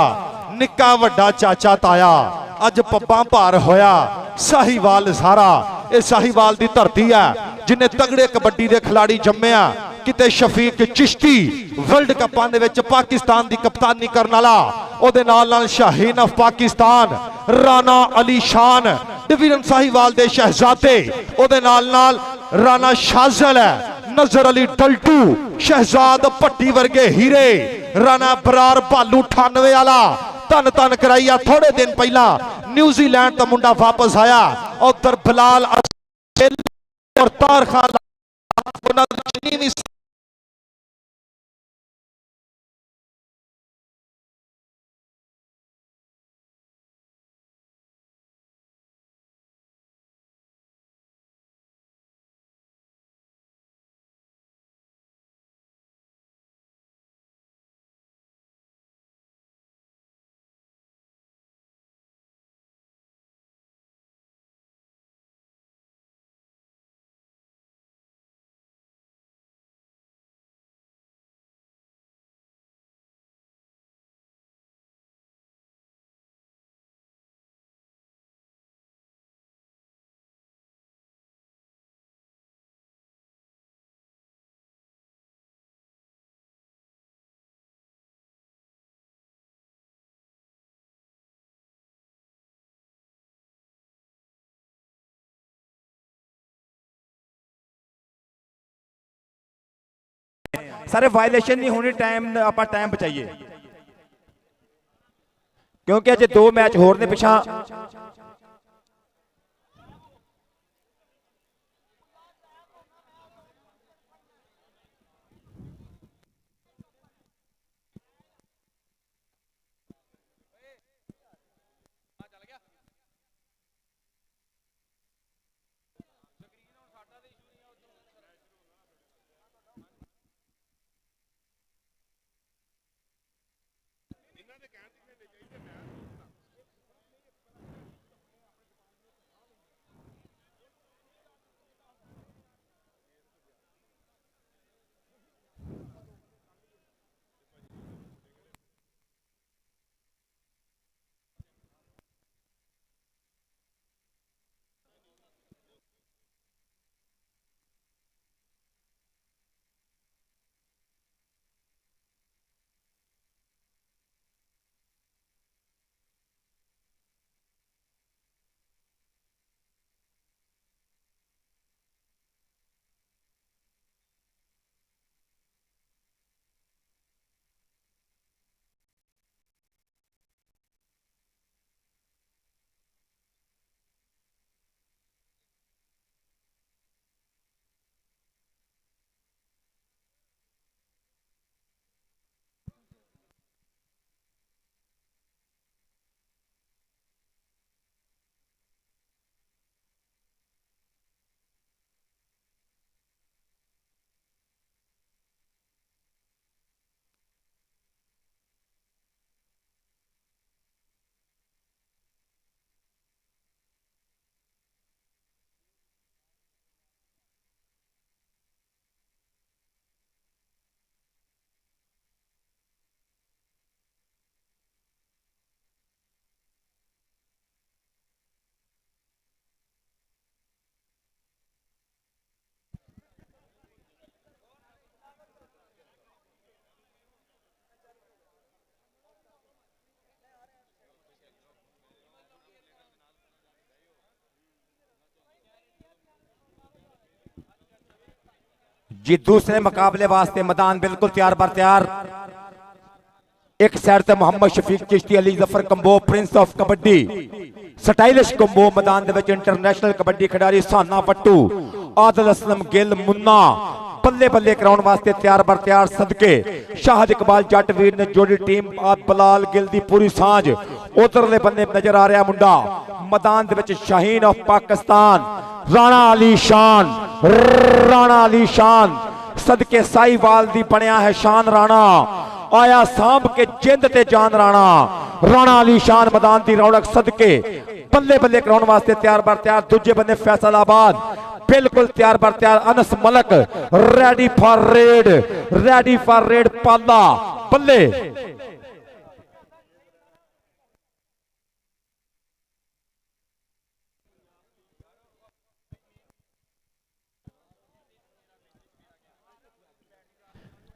निक्का वड्डा चाचा ताया अज पब्बां भार होया साहीवाल सारा। ये साहीवाल दी धरती है जिन्हें तगड़े कबड्डी दे खिलाड़ी जम्मिया। किते शफीक चिश्ती वर्ल्ड कपां दे विच पाकिस्तान दी कप्तानी करन वाला, ओदे नाल शाहीन ऑफ पाकिस्तान राणा अली शान डिवीजन साहीवाल दे शहजादे, ओदे नाल राणा शाजल है, नजर अली डल्टू, शहजाद भट्टी वर्गे हीरे, राणा बरार भालू 98 वाला तन तन कराइया। थोड़े दिन पहला न्यूजीलैंड का मुंडा वापस आया। उधर बिलाल और तार खान सारे वायलेशन नहीं होनी, टाइम बचाइए क्योंकि अजे 2 मैच होर ने पिछा। जी दूसरे मुकाबले वास्ते मैदान बिल्कुल तैयार बर तैयार। एक साइड से Mohammad Shafiq Chishti, Ali Zafar Kambo, prince of kabaddi, stylish Kambo मैदान दे विच इंटरनेशनल कबड्डी खिडारी साना पट्टू, आदिल असलम गिल मुन्ना बल्ले बल्ले कराउण वास्ते तैयार बर तैयार। सदके शाहद इकबाल जट वीर ने जोड़ी टीम बलाल गिल दी पूरी सांझ। उधरले बन्ने नजर आ रहा मुंडा मैदान दे विच शाहीन ऑफ पाकिस्तान, राणा अली शान, राणा अली शान सदके साहिवाल दी बनया है शान। राणा आया सांभ के जिंद ते जान, राणा अली शान मैदान दी रौनक सदके बल्ले बल्ले कराउण वास्ते तैयार बर तैयार। दूजे बन्ने फैसलाबाद बिल्कुल तैयार बर तैयार। Anas Malik ready for raid पाला बल्ले।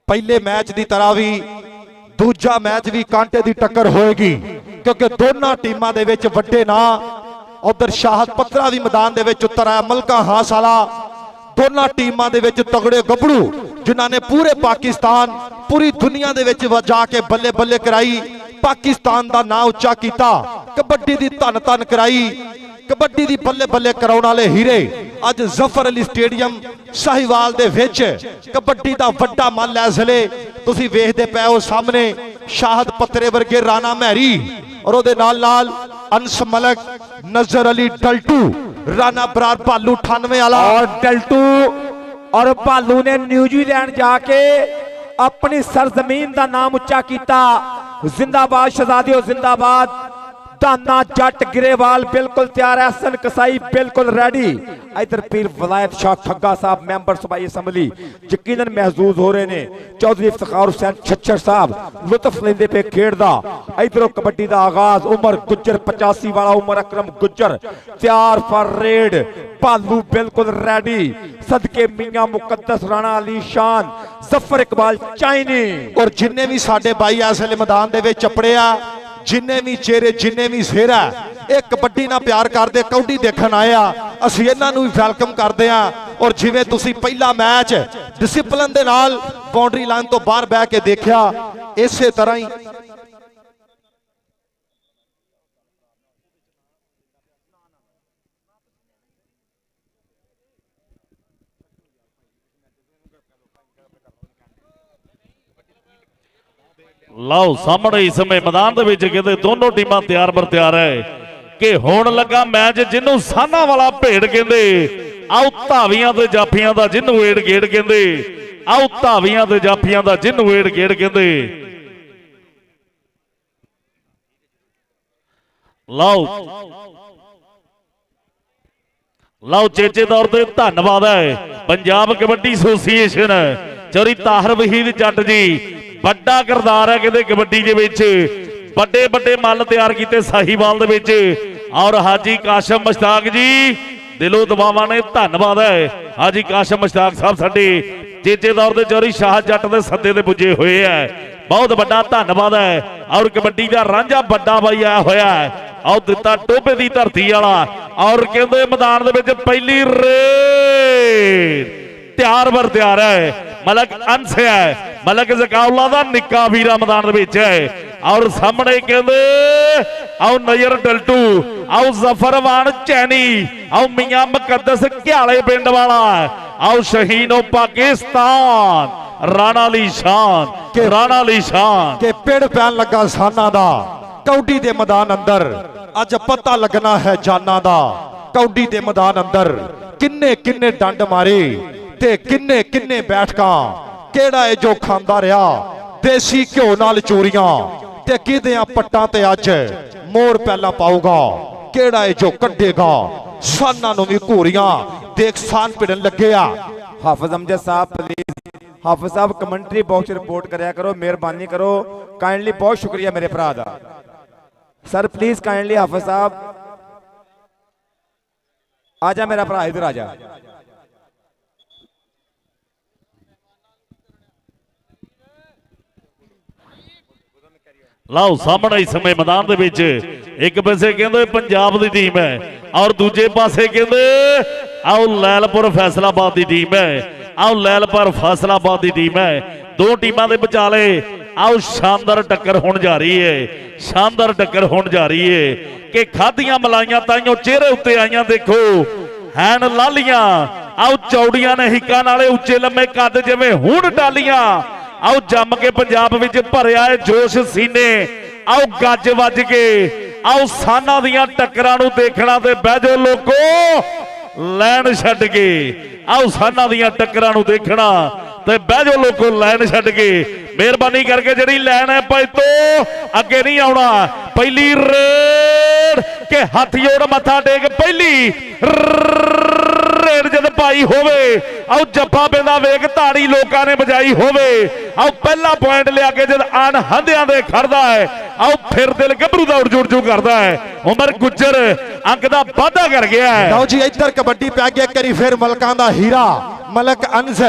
पहले मैच की तरह भी दूजा मैच भी कांटे की टक्कर होएगी, क्योंकि दोनों टीमों के विच वड्डे ना। उधर शाहद पत्रा भी मैदान दे विच उतर आया, मलका हास वाला। दोनों टीमों के विच तगड़े गबड़ू जिन्होंने पूरे पाकिस्तान पूरी दुनिया दे विच जाके बल्ले बल्ले कराई, पाकिस्तान का नाम उच्चा किया, कबड्डी की धन धन कराई। कबड्डी की बल्ले बल्ले कराउण वाले हीरे अज जफर अली स्टेडियम साहिवाल दे विच कबड्डी का वड्डा मल है। इसले तुसीं वेखदे पए हो सामने शाहद पत्रे वर्गे राणा महरी और उहदे नाल नाल अंस मलक, नजर अली डल्टू, राणा बरार भालू 98 वाला। और डल्टू और भालू ने न्यूजीलैंड जाके अपनी सरजमीन का नाम उच्चा किया। जिंदाबाद शहजादियों जिंदाबाद। दाना जट गिरेवाल बिल्कुल तैयार है, हसन कसाई बिल्कुल रेडी। इधर पीर वलायत शाह खग्गा साहब मेंबर सूबाई असम्बली यकीनन महजूज हो रहे ने। चौधरी इफ्तिखार हुसैन छच्छर साहब लुत्फ लेंदे पे खेड दा। इधरों कबड्डी का आगाज उमर गुज्जर 85 वाला उमर अकरम गुज्जर तैयार फॉर रेड। भालू बिल्कुल रेडी। सदके मियां मुकद्दस, राणा अली शान, जफर इकबाल चाइनी और जिन्ने भी साडे भाई इस वेले मैदान दे विच चपड़े आ, जिन्ने भी चेहरे जिन्ने भी सेहरा एक कबड्डी ना प्यार करते कौडी देखण आए आ, असीं इन्हां नूं वेलकम करते हैं। और जिवें तुसीं पहला मैच डिसिपलिन दे नाल बाउंड्री लाइन तो बाहर बह के देखा, इसे तरह ही ਲਓ ਸਾਹਮਣੇ ਇਸ ਸਮੇਂ ਮੈਦਾਨ ਦੇ ਵਿੱਚ ਕਹਿੰਦੇ ਦੋਨੋਂ ਟੀਮਾਂ ਤਿਆਰ ਬਰ ਤਿਆਰ ਹੈ ਕਿ ਹੁਣ ਲੱਗਾ ਮੈਚ ਜਿਹਨੂੰ ਸਾਨਾ ਵਾਲਾ ਭੇਡ ਕਹਿੰਦੇ। ਆਓ ਧਾਵੀਆਂ ਤੇ ਜਾਫੀਆਂ ਦਾ ਜਿਹਨੂੰ ਏੜ ਗੇੜ ਕਹਿੰਦੇ। ਆਓ ਧਾਵੀਆਂ ਤੇ ਜਾਫੀਆਂ ਦਾ ਜਿਹਨੂੰ ਏੜ ਗੇੜ ਕਹਿੰਦੇ। ਲਓ ਚੇਚੇ ਤੌਰ ਤੇ ਧੰਨਵਾਦ ਹੈ ਪੰਜਾਬ ਕਬੱਡੀ ਐਸੋਸੀਏਸ਼ਨ ਚੌਰੀ ਤਾਹਰ ਵਹੀਦ ਜੱਟ ਜੀ। ਵੱਡਾ ਕਿਰਦਾਰ ਹੈ ਕਹਿੰਦੇ ਕਬੱਡੀ ਦੇ ਵਿੱਚ, ਵੱਡੇ ਵੱਡੇ ਮੱਲ ਤਿਆਰ ਕੀਤੇ ਸਾਹੀਵਾਲ ਦੇ ਵਿੱਚ। ਔਰ ਹਾਜੀ ਕਾਸ਼ਮ ਮੁਸ਼ਤਾਕ ਜੀ ਦਿਲੋਂ ਦੁਆਵਾਂ ਨੇ ਧੰਨਵਾਦ ਹੈ। ਹਾਜੀ ਕਾਸ਼ਮ ਮੁਸ਼ਤਾਕ ਸਾਹਿਬ ਸਾਡੇ ਚੇਚੇ ਤੌਰ ਤੇ ਚੌਰੀ ਸ਼ਾਹ ਜੱਟ ਦੇ ਸੱਦੇ ਤੇ ਪੁੱਜੇ ਹੋਏ ਹੈ, ਬਹੁਤ ਵੱਡਾ ਧੰਨਵਾਦ ਹੈ। ਔਰ ਕਬੱਡੀ ਦਾ ਰਾਂਝਾ ਵੱਡਾ ਬਾਈ ਆਇਆ ਹੋਇਆ ਹੈ, ਔਰ ਦਿੱਤਾ ਟੋਬੇ ਦੀ ਧਰਤੀ ਵਾਲਾ। ਔਰ ਕਹਿੰਦੇ ਮੈਦਾਨ ਦੇ ਵਿੱਚ ਪਹਿਲੀ ਰੇਡ ਤਿਆਰ ਬਰ ਤਿਆਰ ਹੈ। मलक अंश है, मलक जकाउल्ला दा निक्का वीरा मैदान विच है। और सामने कहंदे आओ नजर डल्टू, आओ जफरवान चैनी, आओ मियां मुकद्दस घ्याले पिंड वाला, आओ शहीनो पाकिस्तान, राणा अली शान के राणा अली शान के पिंड पैन लगा साना दा कौडी दे मैदान अंदर। अज पता लगना है जाना दा कौडी दे मैदान अंदर किन्ने किन्ने डंड मारे ते किन्ने किन्ने बैठकां, केड़ा है जो खांदा रहा देसी घ्यो नाल चोरियां ते किदियां पट्टां ते अज मोर पहला पाऊगा, केड़ा है जो कड्डेगा साना नूं वी घोरियां देख सान भिड़न लगे आ। हाफिज अमजद साहब प्लीज, हाफिज साहब कमेंट्री बॉक्स रिपोर्ट करया करो, मेहरबानी करो काइंडली। बहुत शुक्रिया मेरे भरा दा सर, प्लीज काइंडली हाफिज साहब आजा मेरा भरा इधर आजा। ਲਓ ਸਾਹਮਣੇ ਇਸ ਸਮੇਂ ਮੈਦਾਨ ਦੇ ਵਿੱਚ ਇੱਕ ਪਾਸੇ ਕਹਿੰਦੇ ਪੰਜਾਬ ਦੀ ਟੀਮ ਹੈ ਔਰ ਦੂਜੇ ਪਾਸੇ ਕਹਿੰਦੇ ਆਓ ਲੈਲਪੁਰ ਫੈਸਲਾਬਾਦ ਦੀ ਟੀਮ ਹੈ। ਆਓ ਲੈਲਪੁਰ ਫਾਸਲਾਬਾਦ ਦੀ ਟੀਮ ਹੈ। ਦੋ ਟੀਮਾਂ ਦੇ ਵਿਚਾਲੇ ਆਓ ਸ਼ਾਨਦਾਰ ਟੱਕਰ ਹੋਣ ਜਾ ਰਹੀ ਹੈ, ਸ਼ਾਨਦਾਰ ਟੱਕਰ ਹੋਣ ਜਾ ਰਹੀ ਹੈ ਕਿ ਖਾਧੀਆਂ ਮਲਾਈਆਂ ਤਾਈਓ ਚਿਹਰੇ ਉੱਤੇ ਆਈਆਂ। ਦੇਖੋ ਹੈਨ ਲਾਲੀਆਂ, ਆਓ ਚੌੜੀਆਂ ਨੇ ਹਿੱਕਾਂ ਨਾਲੇ ਉੱਚੇ ਲੰਮੇ ਕੱਦ ਜਿਵੇਂ ਹੁਣ ਟਾਲੀਆਂ। ਆਓ ਜੰਮ ਕੇ ਪੰਜਾਬ ਵਿੱਚ ਭਰਿਆ ਏ ਜੋਸ਼ ਸੀਨੇ, ਆਓ ਗੱਜ ਵੱਜ ਕੇ ਆਓ ਸਾਨਾਂ ਦੀਆਂ ਟੱਕਰਾਂ ਨੂੰ ਦੇਖਣਾ ਤੇ ਬਹਿ ਜਾਓ ਲੋਕੋ ਲੈਣ ਛੱਡ ਕੇ। ਆਓ ਸਾਨਾਂ ਦੀਆਂ ਟੱਕਰਾਂ ਨੂੰ ਦੇਖਣਾ ਤੇ ਬਹਿ ਜਾਓ ਲੋਕੋ ਲਾਈਨ ਛੱਡ ਕੇ। ਮਿਹਰਬਾਨੀ ਕਰਕੇ ਜਿਹੜੀ ਲਾਈਨ ਹੈ ਭਾਈ ਤੋਂ ਅੱਗੇ ਨਹੀਂ ਆਉਣਾ। ਪਹਿਲੀ ਰੇਡ ਕੇ ਹੱਥ ਜੋੜ ਮੱਥਾ ਟੇਕ, ਪਹਿਲੀ ਰੇਡ ਜਦ ਪਾਈ ਹੋਵੇ ਆਓ ਜੱਫਾ ਪੈਂਦਾ ਵੇਖ ਧਾੜੀ ਲੋਕਾਂ ਨੇ ਵਜਾਈ ਹੋਵੇ। ਆਓ ਪਹਿਲਾ ਪੁਆਇੰਟ ਲਿਆ ਕੇ ਜਦ ਆਨ ਹੰਦਿਆਂ ਦੇ ਖੜਦਾ ਹੈ ਆਓ ਫਿਰ ਦਿਲ ਗੱਭਰੂ ਦਾ ਉੜ ਕਰਦਾ ਹੈ। ਉਮਰ ਗੁੱਜਰ ਅੰਕ ਦਾ ਵਾਧਾ ਕਰ ਗਿਆ ਹੈ। ਲਓ ਜੀ ਇੱਧਰ ਕਬੱਡੀ ਪੈ ਗਈ ਇੱਕ ਵਾਰੀ ਫਿਰ ਮਲਕਾਂ ਦਾ ਹੀਰਾ ਮਲਕ ਅਨਸ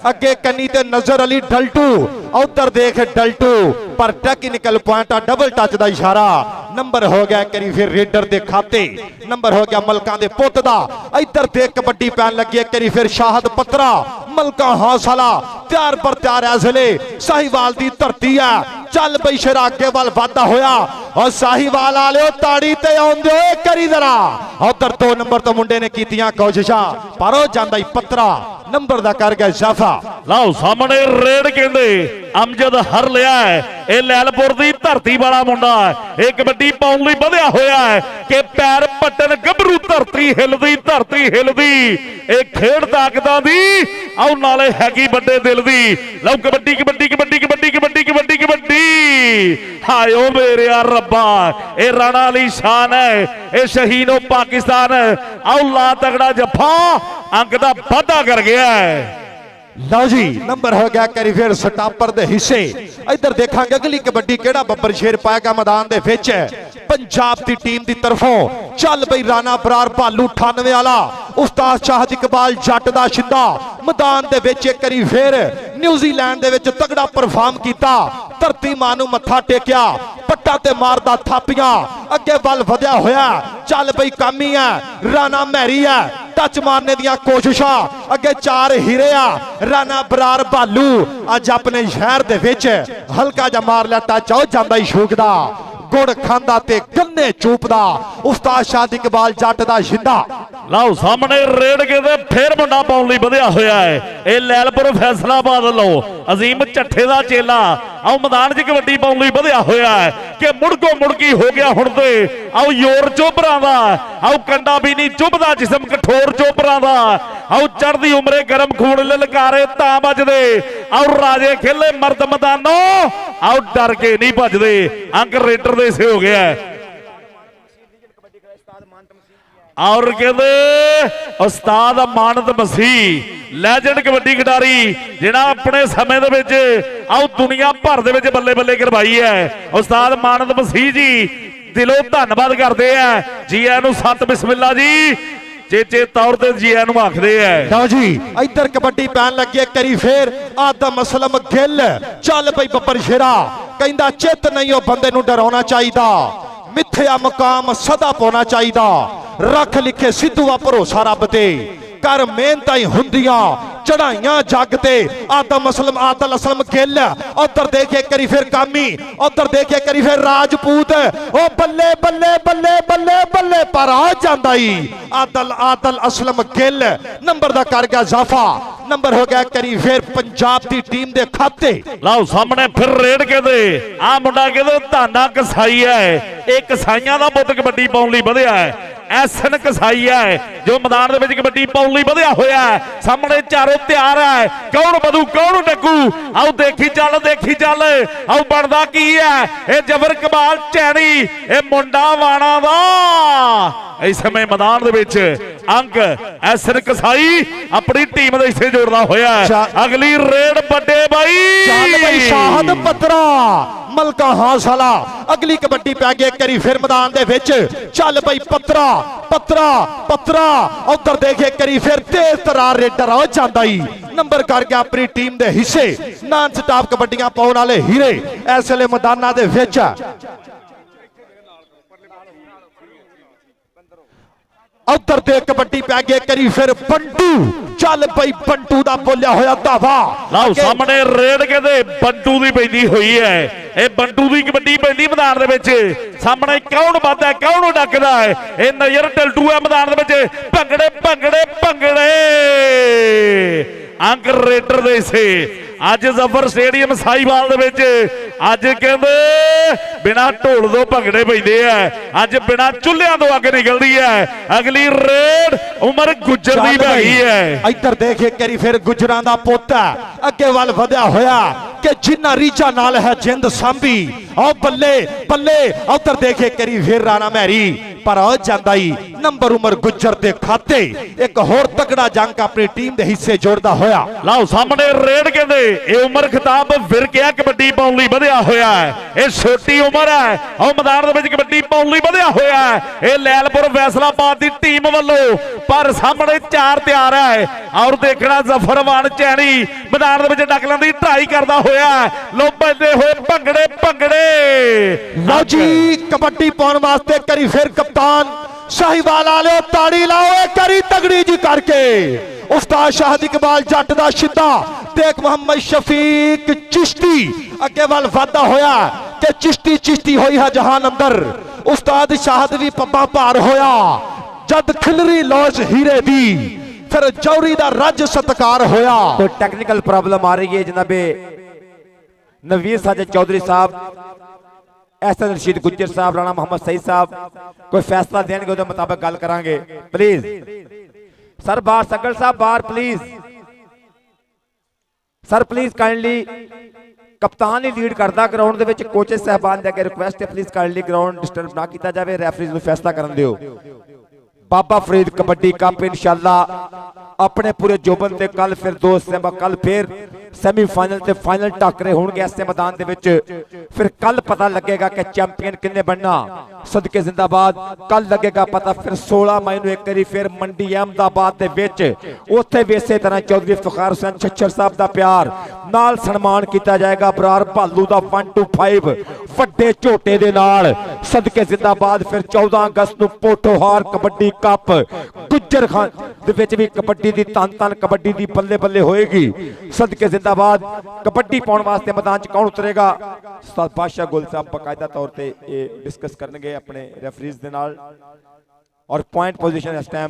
ਅੱਗੇ ਕੰਨੀ ਤੇ ਨਜ਼ਰ ਅਲੀ ਡਲਟੂ, ਉਧਰ ਦੇਖ ਡਲਟੂ ਪਰ ਟੈਕਨੀਕਲ ਪੁਆਇੰਟ ਆ ਡਬਲ ਟੱਚ ਦਾ ਇਸ਼ਾਰਾ। ਨੰਬਰ ਹੋ ਗਿਆ ਇੱਕ ਵਾਰੀ ਫਿਰ ਰੇਡਰ ਦੇ ਖਾਤੇ, ਨੰਬਰ ਹੋ ਗਿਆ ਮਲਕਾਂ ਦੇ ਪੁੱਤ ਦਾ। ਇੱਧਰ ਦੇਖ ਕਬੱਡੀ ਪੈਣ ਲੱਗੀ ਇੱਕ ਵਾਰੀ ਫਿਰ ਸ਼ਾਹਦ ਪੱਤਰਾ ਮਲਕਾਂ ਹੌਸਲਾ ਤਿਆਰ ਪਰ ਤਿਆਰ ਇਸ ਵੇਲੇ ਸਾਹੀਵਾਲ ਦੀ ਧਰਤੀ ਹੈ। ਚੱਲ ਬਈ ਸ਼ੇਰਾ ਅੱਗੇ ਵੱਲ ਵਾਧਾ ਹੋਇਆ ਔਰ ਸਾਹੀਵਾਲ ਵਾਲਿਓ ਤਾੜੀ ਤੇ ਆਉਂਦੇ ਓਏ ਕਰੀ ਜ਼ਰਾ। ਉਧਰ 2 ਨੰਬਰ ਤੋਂ ਮੁੰਡੇ ਨੇ ਕੀਤੀਆਂ ਕੋਸ਼ਿਸ਼ਾਂ ਪਰ ਉਹ ਜਾਂਦਾ ਹੀ ਪੱਤਰਾ ਨੰਬਰ ਦਾ ਕਰ ਗਿਆ ਇਜ਼ਾਫਾ। ਲਓ ਸਾਹਮਣੇ ਰੇਡ ਕਹਿੰਦੇ ਅਮਜਦ ਹਰ ਲਿਆ ਹੈ। ਇਹ ਲੈਲਪੁਰ ਦੀ ਧਰਤੀ ਵਾਲਾ ਮੁੰਡਾ ਹੈ, ਇਹ ਕਬੱਡੀ ਪਾਉਣ ਲਈ ਵਧਿਆ ਹੋਇਆ ਹੈ ਕਿ ਪੈਰ ਪੱਟਣ ਗੱਭਰੂ ਧਰਤੀ ਹਿਲਦੀ, ਧਰਤੀ ਹਿਲਦੀ। ਇਹ ਖੇਡ ਤਾਕਤਾਂ ਦੀ ਆਉ ਨਾਲੇ ਹੈਗੀ ਵੱਡੇ ਦਿਲ ਦੀ। ਲਓ ਕਬੱਡੀ ਕਬੱਡੀ ਕਬੱਡੀ ਕਬੱਡੀ ਕਬੱਡੀ ਕਬੱਡੀ ਕਬੱਡੀ ਹਾਇਓ ਮੇਰਿਆ ਰੱਬਾ। ਇਹ ਰਾਣਾ ਅਲੀ ਸ਼ਾਨ ਹੈ, ਇਹ ਸ਼ਹੀਨੋ ਪਾਕਿਸਤਾਨ। ਆਉ ਲਾ ਤਗੜਾ ਜੱਫਾ ਅੰਕ ਦਾ ਵਾਧਾ ਕਰ ਗਿਆ ਹੈ। ਲਓ ਜੀ ਨੰਬਰ ਹੋ ਗਿਆ ਕਰੀ ਫਿਰ ਸਟਾਪਰ ਦੇ ਹਿੱਸੇ। ਇੱਧਰ ਦੇਖਾਂਗੇ ਅਗਲੀ ਕਬੱਡੀ ਕਿਹੜਾ ਬੱਬਰ ਸ਼ੇਰ ਪਾਏਗਾ ਮੈਦਾਨ ਦੇ ਵਿੱਚ ਪੰਜਾਬ ਦੀ ਟੀਮ ਦੀ ਤਰਫੋਂ। ਚੱਲ ਬਈ ਰਾਣਾ ਬਰਾਰ ਭਾਲੂ 98 ਵਾਲਾ ਉਸਤਾਦ ਸ਼ਾਹਦ ਇਕਬਾਲ ਜੱਟ ਦਾ ਸ਼ਿੰਦਾ ਮੈਦਾਨ ਦੇ ਵਿੱਚ ਇੱਕ ਵਾਰੀ ਫਿਰ ਨਿਊਜ਼ੀਲੈਂਡ ਦੇ ਵਿੱਚ ਤਗੜਾ ਪਰਫਾਰਮ ਕੀਤਾ। ਧਰਤੀ ਮਾਂ ਨੂੰ ਮੱਥਾ ਟੇਕਿਆ, ਪੱਟਾ ਤੇ ਮਾਰਦਾ ਥਾਪੀਆਂ ਅੱਗੇ ਵੱਲ ਵਧਿਆ ਹੋਇਆ। ਚੱਲ ਬਈ ਕਾਮੀ ਹੈ, ਰਾਣਾ ਮਹਿਰੀ ਹੈ, ਟੱਚ ਮਾਰਨੇ ਦੀਆਂ ਕੋਸ਼ਿਸ਼ਾਂ ਅੱਗੇ 4 ਹੀਰੇ ਆ। ਰਾਣਾ ਬਰਾਰ ਭਾਲੂ ਅੱਜ ਆਪਣੇ ਸ਼ਹਿਰ ਦੇ ਵਿੱਚ ਹਲਕਾ ਜਿਹਾ ਮਾਰ ਲਿਆ ਟੱਚ, ਉਹ ਜਾਂਦਾ ਹੀ ਸ਼ੂਕਦਾ ਗੁੜ ਖਾਂਦਾ ਤੇ ਗੰਨੇ ਚੂਪਦਾ ਉਸਤਾਦ ਸ਼ਾਹਦ ਇਕਬਾਲ ਜੱਟ ਦਾ ਸ਼ਿੰਦਾ। ਲਓ ਸਾਹਮਣੇ ਰੇਡ ਕੇ ਤੇ ਫੇਰ ਮੁੰਡਾ ਪਾਉਣ ਲਈ ਵਧਿਆ ਹੋਇਆ ਹੈ। ਇਹ ਲੈਲਪੁਰ ਫੈਸਲਾਬਾਦ ਲਓ ਅਜ਼ੀਮ ਚੱਠੇ ਦਾ ਚੇਲਾ ਆਓ ਮੈਦਾਨ 'ਚ ਕਬੱਡੀ ਪਾਉਣ ਲਈ ਵਧਿਆ ਹੋਇਆ ਹੈ ਕਿ ਮੁੜਕੋ ਮੁੜਕੀ ਹੋ ਗਿਆ ਹੁਣ ਤੇ ਆਓ ਯੋਰ ਚੋਬਰਾਂ ਦਾ। ਆਓ ਕੰਡਾ ਵੀ ਨਹੀਂ ਚੁੱਭਦਾ ਜਿਸਮ ਕਠੋਰ ਚੋਬਰਾਂ ਦਾ। ਆਓ ਚੜ੍ਹਦੀ ਉਮਰੇ ਗਰਮ ਖੂਨ ਲਲਕਾਰੇ ਤਾਂ ਵੱਜਦੇ। ਆਓ ਰਾਜੇ ਖੇਲੇ ਮਰਦ ਮੈਦਾਨੋ ਆਓ ਡਰ ਕੇ ਨਹੀਂ ਭੱਜਦੇ। ਅੰਕ ਰੇਡਰ ਦੇ ਸੇ ਹੋ ਗਿਆ ਔਰ ਕਹਿੰਦੇ ਉਸਤਾਦ ਮਾਨਤ ਮਸੀਹ ਲੈਜੈਂਡ ਕਬੱਡੀ ਖਿਡਾਰੀ ਜਿਹੜਾ ਆਪਣੇ ਸਮੇਂ ਦੇ ਵਿੱਚ ਆਓ ਦੁਨੀਆ ਭਰ ਦੇ ਵਿੱਚ ਬੱਲੇ ਬੱਲੇ ਕਰਵਾਈ ਹੈ। ਉਸਤਾਦ ਮਾਨਤ ਮਸੀਹ ਜੀ ਦਿਲੋਂ ਧੰਨਵਾਦ ਕਰਦੇ ਆ। ਜੀ ਆਇਆਂ ਨੂੰ ਸਤ ਬਿਸਮਿਲ੍ਲਾ ਜੀ ਚੇਚੇ ਤੌਰ ਤੇ ਜੀ ਆਇਆਂ ਨੂੰ ਆਖਦੇ ਆ। ਲਓ ਜੀ ਇੱਧਰ ਕਬੱਡੀ ਪੈਣ ਲੱਗੀ ਕਰੀ ਫੇਰ ਆਦਮ ਅਸਲਮ ਗਿੱਲ। ਚੱਲ ਬਈ ਬੱਬਰ ਸ਼ੇਰਾ ਕਹਿੰਦਾ ਚਿੱਤ ਨਹੀਂ ਉਹ ਬੰਦੇ ਨੂੰ ਡਰਾਉਣਾ ਚਾਹੀਦਾ, ਮਿੱਥਿਆ ਮੁਕਾਮ ਸਦਾ ਪਾਉਣਾ ਚਾਹੀਦਾ। ਰੱਖ ਲਿਖੇ ਸਿੱਧੂਆ ਭਰੋਸਾ ਰੱਬ ਤੇ ਕਰ ਮਿਹਨਤਾਂ ਹੀ ਹੁੰਦੀਆਂ ਚੜਾਈਆਂ ਜੱਗ ਤੇ। ਆਦਮ ਅਸਲਮ ਆਦਲ ਅਸਲਮ ਗਿੱਲ ਉਧਰ ਦੇਖੇ ਕਰੀ ਫਿਰ ਕਾਮੀ, ਉਧਰ ਦੇਖੇ ਕਰੀ ਫਿਰ ਰਾਜਪੂਤ। ਉਹ ਬੱਲੇ ਬੱਲੇ ਬੱਲੇ ਬੱਲੇ ਬੱਲੇ ਪਰ ਆ ਜਾਂਦਾ ਹੀ ਆਦਲ ਅਸਲਮ ਗਿੱਲ ਨੰਬਰ ਦਾ ਕਰ ਗਿਆ ਇਜ਼ਾਫਾ। ਨੰਬਰ ਹੋ ਗਿਆ ਕਰੀ ਫਿਰ ਪੰਜਾਬ ਦੀ ਟੀਮ ਦੇ ਖਾਤੇ। ਲਓ ਸਾਹਮਣੇ ਫਿਰ ਰੇਡ ਕਹਿੰਦੇ ਆ ਮੁੰਡਾ ਕਹਿੰਦੇ ਧਾਨਾ ਕਸਾਈ ਹੈ। ਇਹ ਕਸਾਈਆਂ ਦਾ ਪੁੱਤ ਕਬੱਡੀ ਪਾਉਣ ਲਈ ਵਧਿਆ ਹੈ। ਐਸਨ ਕਸਾਈ ਹੈ ਜੋ ਮੈਦਾਨ ਦੇ ਵਿੱਚ ਕਬੱਡੀ ਪਾਉਣ ਲਈ ਵਧਿਆ ਹੋਇਆ ਹੈ। ਸਾਹਮਣੇ ਚਾਰੋਂ ਤਿਆਰ ਹੈ, ਕੌਣ ਵਧੂ ਕੌਣ ਡੱਕੂ ਆਓ ਦੇਖੀ ਚੱਲ ਆਓ ਬਣਦਾ ਕੀ ਹੈ। ਇਹ ਜਬਰ ਕਮਾਲ ਚੈਣੀ ਇਹ ਮੁੰਡਾ ਵਾਣਾ ਦਾ ਇਸ ਸਮੇਂ ਮੈਦਾਨ ਦੇ ਵਿੱਚ ਅੰਕ ਐਸਨ ਕਸਾਈ ਆਪਣੀ ਟੀਮ ਦੇ ਹਿੱਸੇ ਜੋੜਦਾ ਹੋਇਆ ਹੈ। ਅਗਲੀ ਰੇਡ ਵੱਡੇ ਬਾਈ ਚੱਲ ਬਈ ਸ਼ਾਹਦ ਪੱਤਰਾ ਮਲਕਾ ਹੌਸਲਾ। ਅਗਲੀ ਕਬੱਡੀ ਪੈ ਗਈ ਕਰੀ ਫਿਰ ਮੈਦਾਨ ਦੇ ਵਿੱਚ। ਚੱਲ ਬਈ ਪੱਤਰਾ ਉਧਰ ਦੇਖੇ ਕਰੀ ਫਿਰ ਤੇਜ਼ ਤਰਾਰ ਰੇਡਰ ਆ ਜਾਂਦਾ ਹੀ ਨੰਬਰ ਕਰ ਗਿਆ ਆਪਣੀ ਟੀਮ ਦੇ ਹਿੱਸੇ। ਨਾਨ ਸਟਾਪ ਕਬੱਡੀਆਂ ਪਾਉਣ ਵਾਲੇ ਹੀਰੇ ਇਸ ਵੇਲੇ ਮੈਦਾਨਾਂ ਦੇ ਵਿੱਚ। ਉਧਰ ਦੇ ਕਬੱਡੀ ਪੈ ਗਈ ਕਰੀ ਫਿਰ ਬੰਟੂ ਚੱਲ ਬਈ ਬੰਟੂ ਦਾ ਬੋਲਿਆ ਹੋਇਆ ਧਾਵਾ ਲਓ ਸਾਹਮਣੇ ਰੇਡ ਕਹਿੰਦੇ ਬੰਟੂ ਦੀ ਪੈਂਦੀ ਹੋਈ ਹੈ ਇਹ ਬੰਟੂ ਦੀ ਕਬੱਡੀ ਪੈਂਦੀ ਮੈਦਾਨ ਦੇ ਵਿੱਚ ਸਾਹਮਣੇ ਕੌਣ ਵੱਧਦਾ ਕੌਣ ਡੱਕਦਾ ਹੈ ਇਹ ਨਜ਼ਰ ਟਲਟੂ ਹੈ ਮੈਦਾਨ ਦੇ ਵਿੱਚ ਭੰਗੜੇ ਭੰਗੜੇ ਭੰਗੜੇ ਅੰਕ ਰੇਡਰ ਦੇ ਸੇ ਅੱਜ ਜ਼ਫਰ ਸਟੇਡੀਅਮ ਸਾਈਵਾਲ ਦੇ ਵਿੱਚ ਅੱਜ ਕਹਿੰਦੇ ਬਿਨਾ ਢੋਲ ਤੋਂ ਭੰਗੜੇ ਪੈਂਦੇ ਆ ਅੱਜ ਬਿਨਾ ਚੁੱਲ੍ਹਿਆਂ ਤੋਂ ਅੱਗ ਨਿਕਲਦੀ ਹੈ ਅਗਲੀ ਰੇਡ ਉਮਰ ਗੁੱਜਰ ਦੀ ਹੈਗੀ ਹੈ ਇੱਧਰ ਦੇਖੇ ਕਰੀ ਫਿਰ ਗੁੱਜਰਾਂ ਦਾ ਪੁੱਤ ਅੱਗੇ ਵੱਲ ਵਧਿਆ ਹੋਇਆ ਕਿ ਜਿੰਨਾ ਰੀਚਾ ਨਾਲ ਹੈ ਜਿੰਦ ਸਾਂਭੀ ਉਹ ਬੱਲੇ ਬੱਲੇ ਉੱਧਰ ਦੇਖੇ ਕਰੀ ਫਿਰ ਰਾਣਾ ਮਹਿਰੀ ਪਰ ਆ ਜਾਂਦਾ ਹੀ ਨੰਬਰ ਉਮਰ ਗੁੱਜਰ ਦੇ ਖਾਤੇ ਇੱਕ ਹੋਰ ਤਕੜਾ ਜੰਗ ਆਪਣੀ ਟੀਮ ਦੇ ਹਿੱਸੇ ਜੋੜਦਾ ਹੋਇਆ ਲਓ ਸਾਹਮਣੇ ਰੇਡ ਕਹਿੰਦੇ ਇਹ ਉਮਰ ਖਿਤਾਬ ਵਿਰਕਿਆ ਕਬੱਡੀ ਪਾਉਣ ਲਈ ਵਧਿਆ ਹੋਇਆ ਹੈ ਇਹ ਛੋਟੀ ਉਮਰ ਹੈ ਉਹ ਮੈਦਾਨ ਦੇ ਵਿੱਚ ਕਬੱਡੀ ਪਾਉਣ ਲਈ ਵਧਿਆ ਹੋਇਆ ਹੈ ਇਹ ਲੈਲਪੁਰ ਫੈਸਲਾਬਾਦ ਦੀ ਟੀਮ ਵੱਲੋਂ ਪਰ ਸਾਹਮਣੇ ਚਾਰ ਤਿਆਰ ਹੈ ਔਰ ਦੇਖਣਾ ਜ਼ਫਰਵਾਨ ਚੈਣੀ ਮੈਦਾਨ ਦੇ ਵਿੱਚ ਡਕਲਾਂ ਦੀ ਟਰਾਈ ਕਰਦਾ ਹੋਇਆ ਲੋ ਪੈਂਦੇ ਹੋਏ ਭੰਗੜੇ ਭੰਗੜੇ ਲਓ ਜੀ ਕਬੱਡੀ ਪਾਉਣ ਵਾਸਤੇ ਕਰੀ ਫਿਰ ਕਪਤਾਨ ਸਾਹੀਵਾਲ ਵਾਲਿਓ ਤਾੜੀ ਲਾਓ ਇਹ ਕਰੀ ਤਗੜੀ ਜੀ ਕਰਕੇ ਉਸਤਾਦ ਸ਼ਾਹਦ ਇਕਬਾਲ ਜੱਟ ਦਾ ਸਿੱਧਾ ਦੇਖ ਮੁਹੰਮਦ ਸ਼ਫੀਕ ਚਿਸ਼ਤੀ ਅੱਗੇ ਵੱਲ ਵਾਧਾ ਹੋਇਆ ਕਿ ਚਿਸ਼ਤੀ ਹੋਈ ਹੈ ਜਹਾਨ ਅੰਦਰ ਉਸਤਾਦ ਸ਼ਾਹਦ ਵੀ ਪੱਪਾ ਭਾਰ ਹੋਇਆ ਜਦ ਖਿਲਰੀ ਲੌਜ ਹੀਰੇ ਦੀ ਫਿਰ ਜੌਰੀ ਦਾ ਰੱਜ ਸਤਕਾਰ ਹੋਇਆ तो टेक्निकल प्रॉब्लम आ रही है जनाबे नवीर साजिद चौधरी साहब एहसन रशीद गुज्जर साहब राणा मोहम्मद सईद साहब कोई फैसला देंगे उसके मुताबिक गल करांगे प्लीज सर बाहर सगल साहब बाहर प्लीज सर प्लीज काइंडली कप्तान ही लीड करता ग्राउंड दे विच कोचेस साहबान दे अगे रिक्वेस्ट है प्लीज काइंडली ग्राउंड डिस्टर्ब ना किया जाए रेफरीज नूं फैसला करन दिओ बाबा फरीद कबड्डी कप इंशाअल्लाह अपने पूरे जोबन ते कल फिर दोस्त कल फिर सैमीफाइनल ते फाइनल टाकरे होंगे ऐसे मैदान दे विच फिर कल पता लगेगा कि चैंपियन किन्ने बनना सदके जिंदाबाद कल लगेगा पता फिर 16 मई नूं एक बारी फिर मंडी अहमदाबाद दे विच उत्थे भी इसे तरह चौधरी इफ्तिखार हुसैन छच्छर साहब दा प्यार नाल सन्मान किया जाएगा बरार भालू दा 125 वड्डे झोटे दे नाल सदके जिंदाबाद फिर 14 अगस्त नूं पोठोहार कबड्डी कप गुज्जर खान दे विच भी कबड्डी दी तन कबड्डी दी बल्ले बल्ले होएगी सदके जिंदाबाद कबड्डी पाउण वास्ते मैदान च कौन उतरेगा उस्ताद बादशाह गुल साहब बकायदा तौर ते ये डिस्कस करनगे अपने रेफरीज दे नाल और पॉइंट पोजीशन इस टाइम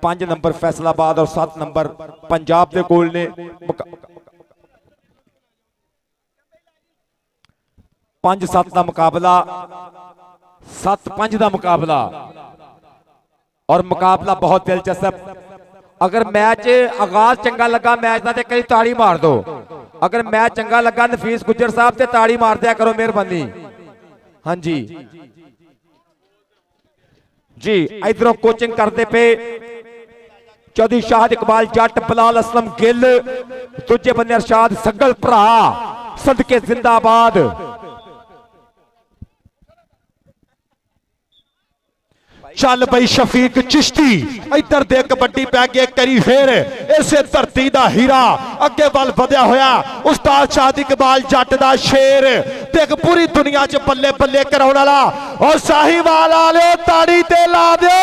5 नंबर फैसलाबाद और 7 नंबर पंजाब दे कोल ने 5-7 का मुकाबला 7-5 का मुकाबला और मुकाबला बहुत दिलचस्प अगर मैच आगाज चंगा लगा मैच का तो कई ताड़ी मार दो अगर मैच चंगा लगा नफीस गुज्जर साहब से ताड़ी मार दिया करो मेहरबानी हाँ जी जी इधरों कोचिंग करते पे चौधरी शाहद इकबाल जट बिलाल असलम गिल दूजे बंदे अरशाद सगल भरा सदके जिंदाबाद चल बई शफीक चिश्ती इधर दे कबड्डी पै गई करी फिर इसे धरती दा हीरा अगे वल वधिया होया उस्ताद शाहद इकबाल जट दा शेर देख पूरी दुनिया च बल्ले बल्ले कराउण वाला और साहीवाल वाले ताड़ी ते ला दो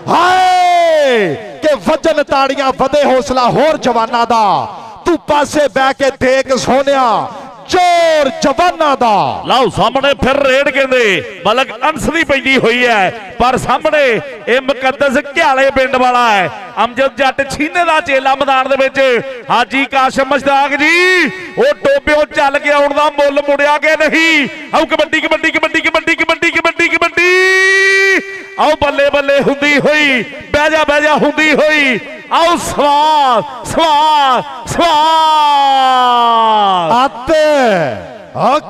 हाय के वजन ताड़ियां वधे हौसला होर जवाना दा तू पासे बह के देख सोनिया जोर जवाना दा लाओ सामने फिर रेड कहते मलक अंस दी पैंदी हुई है पर सामने ये मुकद्दस घ्याले पिंड वाला है अमजद जट छीने दा चेला मैदान दे विच हाजी काशिम मुश्ताक जी वो टोबियों चल के आउण दा मुल मुड़िया के नहीं आओ कबड्डी कबड्डी कबड्डी कबड्डी कबड्डी कबड्डी कबड्डी आओ बल्ले बल्ले हुंदी हुई बह जा हुंदी हुई आओ सवाल सवाल सवाल आते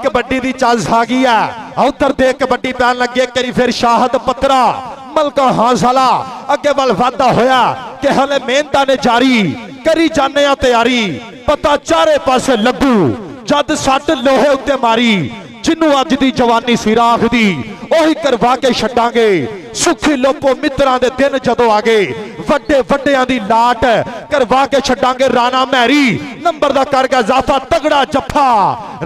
कबड्डी दी चांस आ गई है उधर दे कबड्डी पैन लगे करी फिर शाहद पत्रा मलका हांसला अगे वल वादा होया कि हले मेहनत ने जारी करी जाने तैयारी पता चारे पासे लगू जद सट लोहे उत्ते मारी जिन्नू अज दी जवानी सी राख दी ओही करवा के छड्डांगे सुखी लोपो मित्रां दे दिन जदों आ गए वड्डे वड्डियां दी लाट करवा के छड्डांगे राणा महरी नंबर दा कर गया इजाफा तगड़ा जफ्फा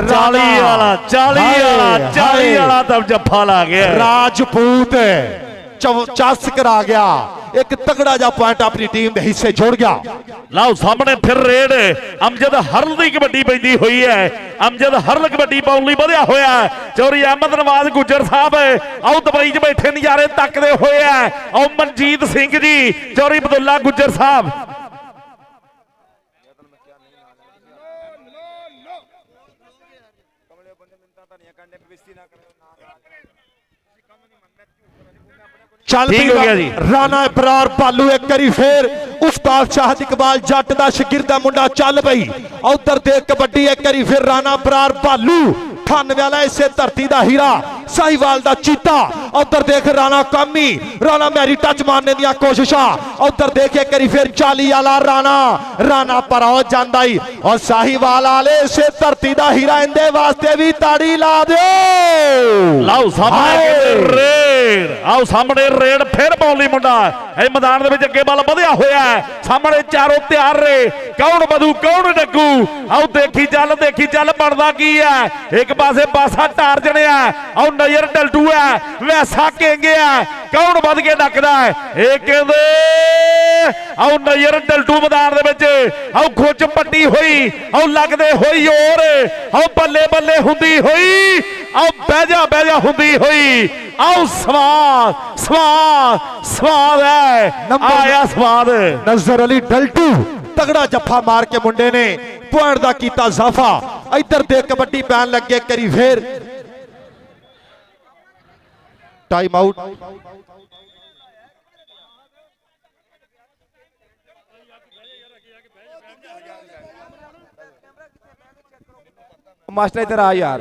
40 वाला तब जफ्फा ला गया राजपूत ਚਸ ਕਰਾ ਗਿਆ। ਇੱਕ ਤਗੜਾ ਜਿਹਾ ਪੁਆਇੰਟ ਆਪਣੀ ਟੀਮ ਦੇ ਹਿੱਸੇ ਜੋੜ ਗਿਆ। ਲਓ ਸਾਹਮਣੇ ਫਿਰ ਰੇਡ ਅਮਜਦ ਹਰਲ ਦੀ ਕਬੱਡੀ ਪੈਂਦੀ ਹੋਈ ਹੈ। ਅਮਜਦ ਹਰਲ ਕਬੱਡੀ ਪਾਉਣ ਲਈ ਵਧਿਆ ਹੋਇਆ ਚੌਰੀ ਅਹਿਮਦ ਨਵਾਜ਼ ਗੁੱਜਰ ਸਾਹਿਬ ਆਓ ਦੁਬਈ 'ਚ ਬੈਠੇ ਨਜ਼ਾਰੇ ਤੱਕਦੇ ਹੋਏ ਆ। ਆਓ ਮਨਜੀਤ ਸਿੰਘ ਜੀ ਚੌਰੀ ਅਬਦੁੱਲਾ ਗੁੱਜਰ ਸਾਹਿਬ ਚੱਲ ਠੀਕ ਹੋ ਗਿਆ ਜੀ। ਰਾਣਾ ਇਬਰਾਰ ਭਾਲੂ ਇੱਕ ਵਾਰੀ ਫੇਰ ਉਸਤਾਦ ਸ਼ਾਹਦ ਇਕਬਾਲ ਜੱਟ ਦਾ ਸ਼ਾਗਿਰਦ ਦਾ ਮੁੰਡਾ ਚੱਲ ਬਈ ਉਧਰ ਦੇ ਕਬੱਡੀ ਇੱਕ ਵਾਰੀ ਫੇਰ ਰਾਣਾ ਇਬਰਾਰ ਭਾਲੂ 98 ਵਾਲਾ ਇਸੇ ਧਰਤੀ ਦਾ ਹੀਰਾ ਸਾਹੀਵਾਲ ਦਾ ਚੀਤਾ। ਉਧਰ ਦੇਖ ਰਾਣਾ ਕਾਮੀ ਰਾਣਾ ਮੈਰੀ ਟੱਚ ਮਾਰਨੇ ਦੀਆਂ ਕੋਸ਼ਿਸ਼ਾਂ। ਉਧਰ ਦੇਖ ਇੱਕ ਵਾਰੀ ਫੇਰ 40 ਵਾਲਾ ਰਾਣਾ ਪਰ ਹੋ ਜਾਂਦਾ ਹੀ ਔਰ ਸਾਹੀਵਾਲ ਵਾਲੇ ਇਸੇ ਧਰਤੀ ਦਾ ਹੀਰਾ ਇਹਦੇ ਵਾਸਤੇ ਵੀ ਤਾੜੀ ਲਾ ਦਿਓ। ਲਓ ਸਾਹਮਣੇ ਰੇਡ ਆਓ ਸਾਹਮਣੇ ਰੇਡ ਫਿਰ ਪਾਉਣ ਲਈ ਮੁੰਡਾ ਇਹ ਮੈਦਾਨ ਦੇ ਵਿੱਚ ਅੱਗੇ ਵੱਲ ਵਧਿਆ ਹੋਇਆ ਸਾਹਮਣੇ ਚਾਰੋਂ ਤਿਆਰ ਰੇ ਕੌਣ ਵਧੂ ਕੌਣ ਡੱਗੂ ਆਓ ਦੇਖੀ ਚੱਲ ਬਣਦਾ ਕੀ ਹੈ। ਇੱਕ ਪਾਸੇ ਬਾਸਾ ਟਾਰ ਜਣਿਆ ਆਓ ਨਜ਼ਰ ਡਲਟੂ ਹੈ ਵੈਸਾ ਕਹਿੰਗਿਆ ਕੌਣ ਵੱਧ ਕੇ ਡੱਕਦਾ ਇਹ ਕਹਿੰਦੇ ਆਓ ਨਜ਼ਰ ਡਲਟੂ ਮੈਦਾਨ ਦੇ ਵਿੱਚ ਆਓ ਖੁੱਚ ਪੱਟੀ ਹੋਈ ਆਓ ਲੱਗਦੇ ਹੋਈ ਹੋਰ ਆਓ ਬੱਲੇ ਬੱਲੇ ਹੁੰਦੀ ਹੋਈ ਆਓ ਬਹਿ ਜਾ ਹੁੰਦੀ ਹੋਈ ਆਓ ਸਵਾਦ ਹੈ ਆਇਆ ਸਵਾਦ। ਨਜ਼ਰ ਅਲੀ ਡਲਟੂ ਤਗੜਾ ਜੱਫਾ ਮਾਰ ਕੇ ਮੁੰਡੇ ਨੇ ਪੁਆਇੰਟ ਦਾ ਕੀਤਾ ਇਜ਼ਾਫਾ। ਇੱਧਰ ਦੇ ਕਬੱਡੀ ਪੈਣ ਲੱਗੇ ਕਰੀ ਫੇਰ ਟਾਈਮ ਆਊਟ। ਮਾਸਟਰ ਇੱਧਰ ਆ ਯਾਰ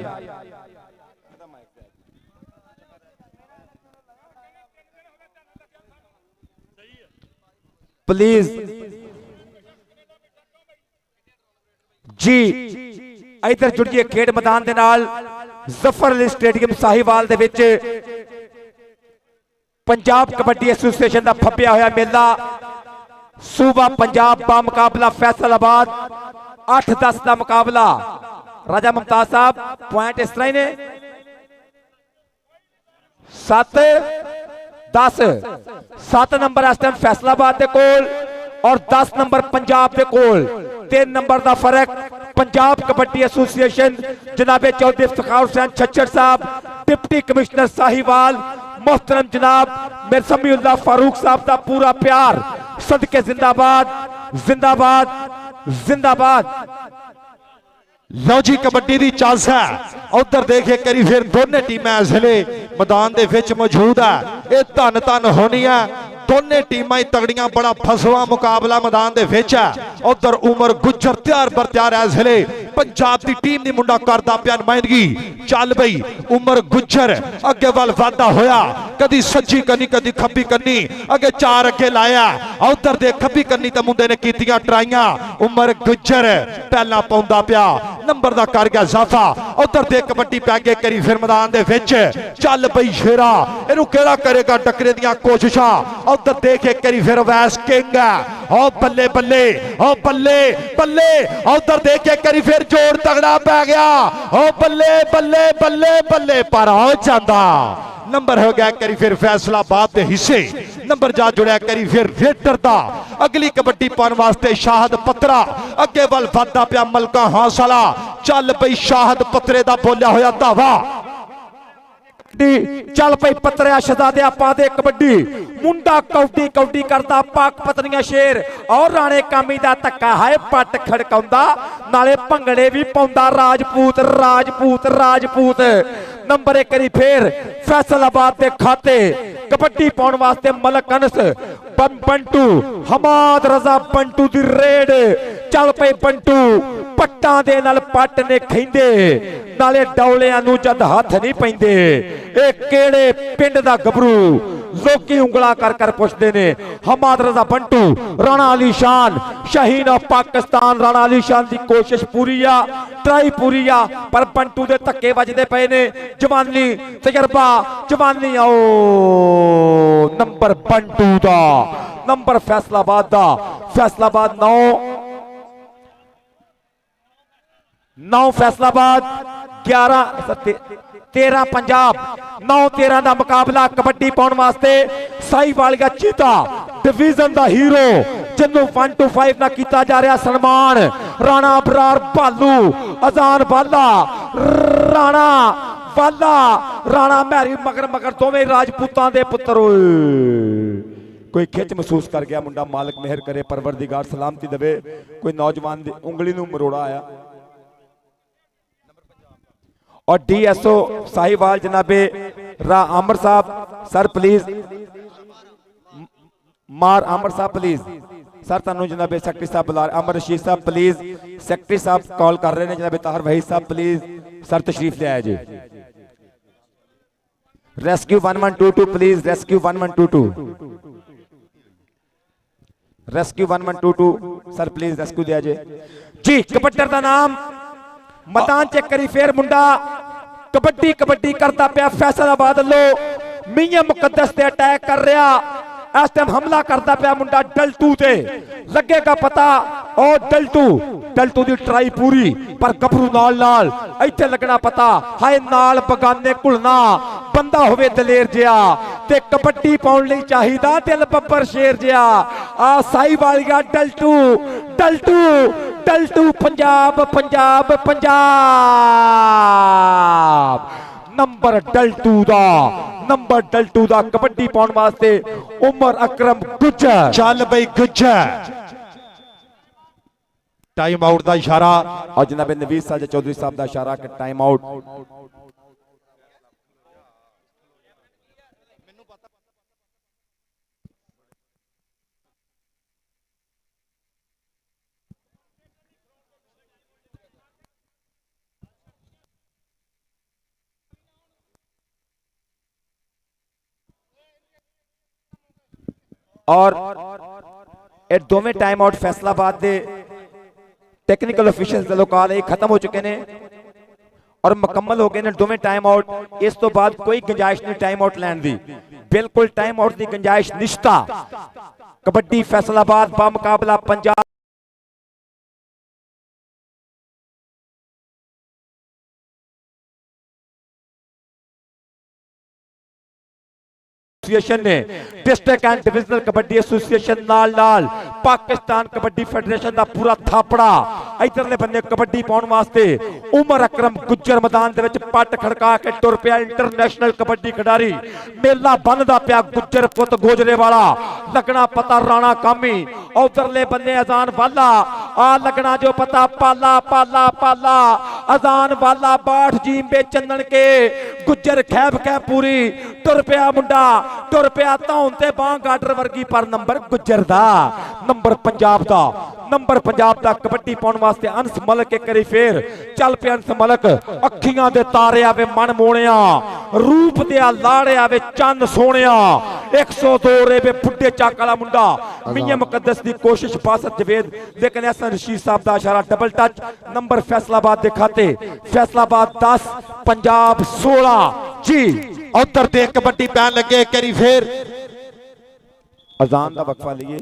ਪਲੀਜ਼ ਜੀ ਇੱਧਰ ਜੁੜੀਏ ਖੇਡ ਮੈਦਾਨ ਦੇ ਨਾਲ। ਜ਼ਫਰ ਅਲੀ ਸਟੇਡੀਅਮ ਸਾਹੀਵਾਲ ਦੇ ਵਿੱਚ ਪੰਜਾਬ ਕਬੱਡੀ ਐਸੋਸੀਏਸ਼ਨ ਦਾ ਫੱਪਿਆ ਹੋਇਆ ਮੇਲਾ ਸੂਬਾ ਪੰਜਾਬ ਦਾ ਮੁਕਾਬਲਾ ਫੈਸਲਾਬਾਦ 8-10 ਦਾ ਮੁਕਾਬਲਾ। ਰਾਜਾ ਮੁਮਤਾਜ਼ ਸਾਹਿਬ ਪੁਆਇੰਟ ਇਸ ਤਰ੍ਹਾਂ ਹੀ ਨੇ 7 ਨੰਬਰ ਇਸ ਟਾਈਮ ਫੈਸਲਾਬਾਦ ਦੇ ਕੋਲ ਔਰ 10 ਨੰਬਰ ਪੰਜਾਬ ਦੇ ਕੋਲ। 3 ਨੰਬਰ ਦਾ ਫਰਕ ਪੰਜਾਬ ਕਬੱਡੀ ਐਸੋਸੀਏਸ਼ਨ ਜਨਾਬੇ ਚੌਧਰੀ ਇਫਤਖਾਰ ਹੁਸੈਨ ਛੱਛੜ ਸਾਹਿਬ डिप्टी कमिश्नर साहिवाल मोहतरम जनाब मेर समीउल्लाह फारूक साहब का पूरा प्यार सदके जिंदाबाद जिंदाबाद जिंदाबाद। लो जी कबड्डी दी चांस है उधर देखे करी फिर दोनों टीमें इस वेले मैदान दे विच मौजूद है। ये धन धन होनी है दोनों टीमें तगड़ियां बड़ा फसवा मुकाबला मैदान दे विच है। उधर उमर गुज्जर तैयार बर तैयार है इस वेले पंजाब की टीम दी मुंडा करदा पिया नुमाइंदगी। चल बई उमर गुज्जर अगे वाल वादा होया कदी सज्जी कन्नी कदी खब्बी कन्नी अगे चार अगे लाया उधर दे खब्बी कन्नी ते मुंडे ने कीतियां ट्राइयां। उमर गुज्जर पहला पौंदा पिया नंबर दा कर गया इजाफा। उधर दे कबड्डी पै गए करी फिर मैदान दे विच चल बई शेरा इनू केड़ा करेगा टकरे दियां कोशिशां। उधर देखे करी फिर वैस किंग है ओ बल्ले बल्ले ओ बल्ले बल्ले। उधर देखे करी फिर जोर तगड़ा पै गया ओ बल्ले बल्ले बल्ले बल्ले पर हो जाता। नंबर हो गया करी फिर फैसलाबाद के हिस्से नंबर जा जुड़िया करी फिर रेडर दा। अगली कबड्डी पाने वास्ते शाहद पत्रा अगे वल वादा पिया मलका हौसला। चल पई शाहद पत्रे दा बोलिया होया धावा चल पई पत्रिया शहजादे आपा दे कबड्डी मुंडा कौडी कौडी करता पाक पत्नियां शेर और राणे कामी दा धक्का है पट खड़काउंदा नाले भंगड़े भी पाउंदा राजपूत राजपूत राजपूत। नंबर एक करी फिर फैसलाबाद के खाते कबड्डी पाने वास्ते मलक अनस बंटू हमाद रजा बंटू दी रेड। चल पे बंटू पट्टा दे नाल पट ने खैंदे नाले डौलियां नू जद हथ नहीं पैंदे। ए केड़े पिंड दा गबरू लोकी उंगला कर कर पुछदे ने। हमाद रजा बंटू राणा अली शान शाहीन ऑफ पाकिस्तान राणा अली शान दी कोशिश पूरी आ ट्राई पूरी आ पर बंटू दे धक्के वजदे पए ने। जवानी तजर्बा जवानी आओ नंबर बंटू दा नंबर फैसलाबाद दा फैसलाबाद 9 9 फैसलाबाद 13 पंजाब। 9-13 का मुकाबला कबड्डी पाने वास्ते साहिवालिया चीता डिवीजन का हीरो जिन्हों 1 to 5 ना किया जा रहा सन्मान। राणा बरार भालू अजान वाला राणा वाला राणा मैरी मगर मगर दोवें राजपूतां दे पुत्र। कोई खिच महसूस कर गया मुंडा, मालिक मेहर करे, परवरदिगार सलामती देवे। कोई नौजवान दी उंगली नूं मरोड़ा आया और DSO साहिवाल जनाबे रा आमर साहब सर प्लीज, मार आमर साहब प्लीज सर तुहानू जनाबे सैकटरी साहब बुला, अमर रशीद साहब प्लीज सैकटरी साहब कॉल कर रहे हैं। जनाबे ताहर वहीद साहब प्लीज सर तशरीफ ले आए जी। Rescue 1122 please, rescue 1122, rescue 1122 sir please rescue दिया जे जी। कबड्डर का नाम मैदान चेक करी फिर मुंडा कबड्डी कबड्डी करता पिया फैसलाबाद लो मियां मुकद्दस ते अटैक कर रहा। इस टाइम हमला करता पिया मुंडा डल्टू ते, लगेगा पता और डल्टू दी ट्राई पूरी पर गबरू नाल नाल इत्थे लगना पता। हाय नाल बगाने घुलना बंदा होवे दलेर जिहा ते कबड्डी पाउण लई चाहिदा दिल बब्बर शेर जिहा। आ साहिवालिया डल्टू डल्टू डल्टू पंजाब पंजाब पंजाब। नंबर डल्टू दा कबड्डी पाउण वास्ते उमर अकरम गुज्जर। चल बई गुज्जर, टाइम आउट का इशारा और जनाब नवीद साजा चौधरी साहब का इशारा कि टाइम आउट। और ये दोवें टाइम आउट फैसलाबाद दे टेक्निकल ऑफिशियल्स दे कॉल खत्म हो चुके हैं और मुकम्मल हो गए ने दोवें टाइम आउट। इस तो बाद कोई गुंजाइश नहीं टाइम आउट लैन दी, बिल्कुल टाइम आउट की गुंजाइश निश्ता। कबड्डी फैसलाबाद बा मुकाबला पंजाब ने district and divisional kabaddi association नाल नाल पाकिस्तान कबड्डी फेडरेशन का पूरा थापड़ा इधरले बन्ने कबड्डी पाउण वास्ते उमर अकरम गुज्जर मैदान दे विच पट खड़का के टुर पिया इंटरनेशनल कबड्डी खिडारी। मेला बनदा पिया गुज्जर पुत गोजरे वाला, लगना पता राणा कामी। उधरले बन्ने अजान वाला आ लगना जो पता पाला पाला पाला अजान वाला बाठ जींबे चंदन के गुज्जर खैब खैब पूरी टुर पिया मुंडा टुर पिया धौन ते बांह गाडर वर्गी पर नंबर गुज्जर दा नंबर पंजाब दा कबड्डी पाउण वास्ते अंस मलक एक करी फिर चल पे अंस मलक। अखियां दे तारे आवे मन मोणिया रूप दे लाड़े आवे चंद सोहणिया 102 रेबे बुड्ढे चाक वाला मुंडा मियां मुकद्दस दी कोशिश बासत जवेद लेकिन ऐसा रशीद साहब दा इशारा डबल टच। नंबर फैसलाबाद दे खाते फैसलाबाद 10 पंजाब 16 जी। उधर ते कबड्डी पैन लगे करी फिर अजान दा वक्फा लिए।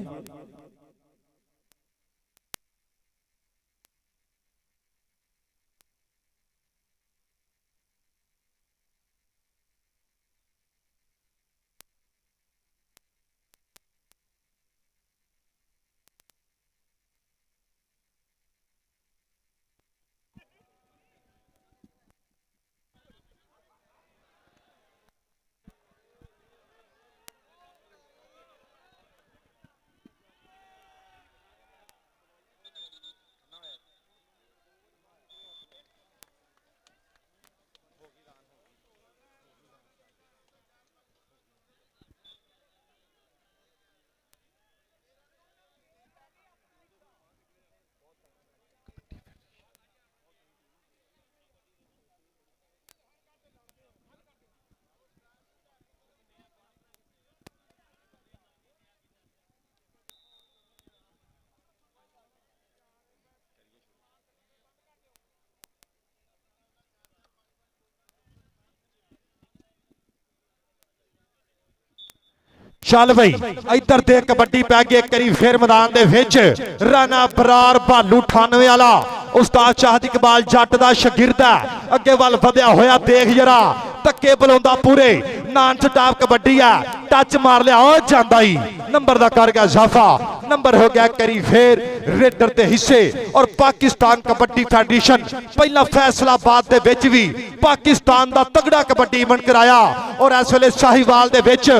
चल बई इधर ते कबड्डी पै गई करी फिर मैदान दे विच राणा बरार भालू 98 वाला ਉਸਤਾਦ ਸ਼ਾਹਦ ਇਕਬਾਲ ਜੱਟ ਦਾ ਸ਼ਾਗਿਰਦ ਹੈ, ਅੱਗੇ ਵੱਲ ਵਧਿਆ ਹੋਇਆ ਦੇਖ ਜਰਾ, ਧੱਕੇ ਬੁਲਾਉਂਦਾ ਪੂਰੇ, ਨਾਨ ਸਟਾਪ ਕਬੱਡੀ ਹੈ, ਟੱਚ ਮਾਰ ਲਿਆ ਉਹ ਜਾਂਦਾ ਹੀ, ਨੰਬਰ ਦਾ ਕਰ ਗਿਆ ਇਜ਼ਾਫਾ, ਨੰਬਰ ਹੋ ਗਿਆ ਕਰੀ ਫੇਰ ਰੇਡਰ ਦੇ ਹਿੱਸੇ। ਔਰ ਪਾਕਿਸਤਾਨ ਕਬੱਡੀ ਫੈਡਰੇਸ਼ਨ ਪਹਿਲਾਂ ਫੈਸਲਾਬਾਦ ਦੇ ਵਿੱਚ ਵੀ ਪਾਕਿਸਤਾਨ ਦਾ ਤਗੜਾ ਕਬੱਡੀ ਇਵੈਂਟ ਕਰਾਇਆ, ਔਰ ਇਸ ਵੇਲੇ ਸਾਹੀਵਾਲ ਦੇ ਵਿੱਚ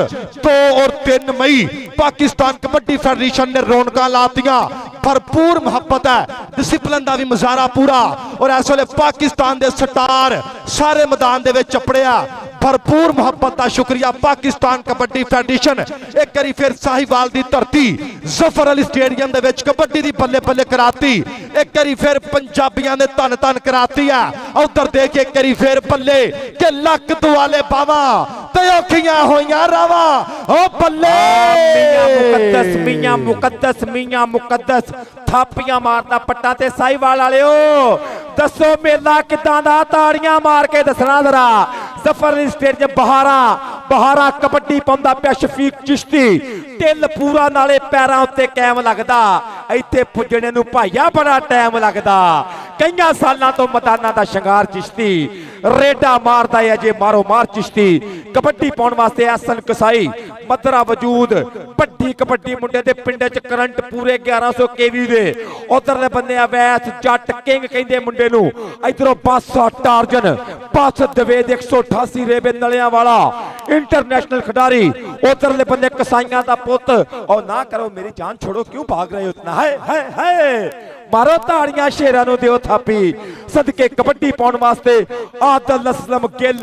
2 ਔਰ 3 ਮਈ ਪਾਕਿਸਤਾਨ ਕਬੱਡੀ ਫੈਡਰੇਸ਼ਨ ਨੇ ਰੌਣਕਾਂ ਲਾਤੀਆਂ। भरपूर मुहब्बत है, डिसिपलिन का भी मुजाहरा पूरा, और इस वेले पाकिस्तान के स्टार सारे मैदान दे विच चपड़िया। भरपूर मुहब्बत का शुक्रिया पाकिस्तान कबड्डी फेडरेशन। एक बारी फिर साहिवाल की धरती जफर अली स्टेडियम दे विच कबड्डी की बल्ले बल्ले कराती, एक बारी फिर पंजाबियों ने धन धन कराती है। उधर देख एक बारी फिर बल्ले के लक दुआले बावा तयोखियां होइयां रावा ओ बल्ले मियां मुकद्दस थापियां मारता पट्टा ते साहिवाल वालिओ दसो मेला किदां दा, ताड़ियां मार के दसना जरा। जफर अली स्टेडियम बहारा कबड्डी पाउंदा पिया शफीक चिश्ती, ढिल पूरा नाले पैरां उत्ते कायम लगदा, इत्थे पुजणे नूं भाईया बड़ा टाइम लगदा। कईयां सालां तो मैदानां दा शंगार चिश्ती, रेडा मारदा है अजे मारो मार चिश्ती। कबड्डी पाउण वास्ते एहसन कसाई मदरा वजूद, बड्डी कबड्डी मुंडे दे पिंडे च करंट पूरे 1100 केवी दे। उधरले बंदे अवैस जट किंग कहंदे मुंडे नूं, इधरों बासा टार्जन पास दवेद 188 रेबे नलियां वाला इंटरनेशनल खिडारी। उधरले बंदे कसाईयां दा पुत, और ना करो मेरी जान छोड़ो क्यों भाग रहे हो इतना, है मारो ताड़ियां शेरां नूं दिओ थापी। सदके कबड्डी पाउण वास्ते आदल असलम गिल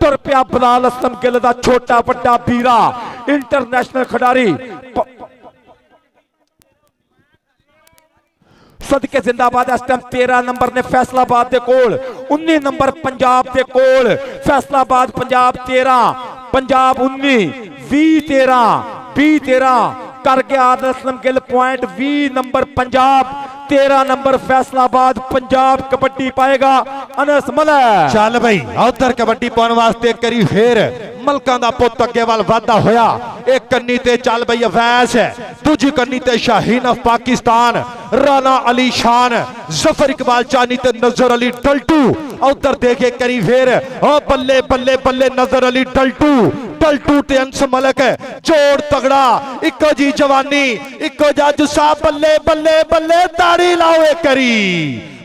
तुर पिया, बलाल असलम गिल दा छोटा वड्डा वीरा इंटरनेशनल खिडारी। सदके जिंदाबाद। इस टाइम 13 नंबर ने फैसलाबाद के कोल, 19 नंबर पंजाब के कोल। फैसलाबाद पंजाब 13, पंजाब 19, 20-13 कर गया Adil Aslam Gill point. 20 number Punjab, 13 number Faisalabad. Punjab kabaddi पाएगा अनस मलक। चल भाई उधर कबड्डी पाने वास्ते करी फिर मलकां दा पुत अगे वाल वाधा होया। एक कन्नी ते चल भाई अवैस है, दूजी कन्नी ते शाहीन ऑफ पाकिस्तान राना अली शान, जफर इकबाल चानी ते नजर अली डल्टू। उधर देखे करी फिर ओ बल्ले बल्ले बल्ले नजर अली डल्टू ते अंस मलक, जोड़ तगड़ा, इको जी जवानी, इको जज सा, बल्ले बल्ले बल्ले ताड़ी लाओ एक करी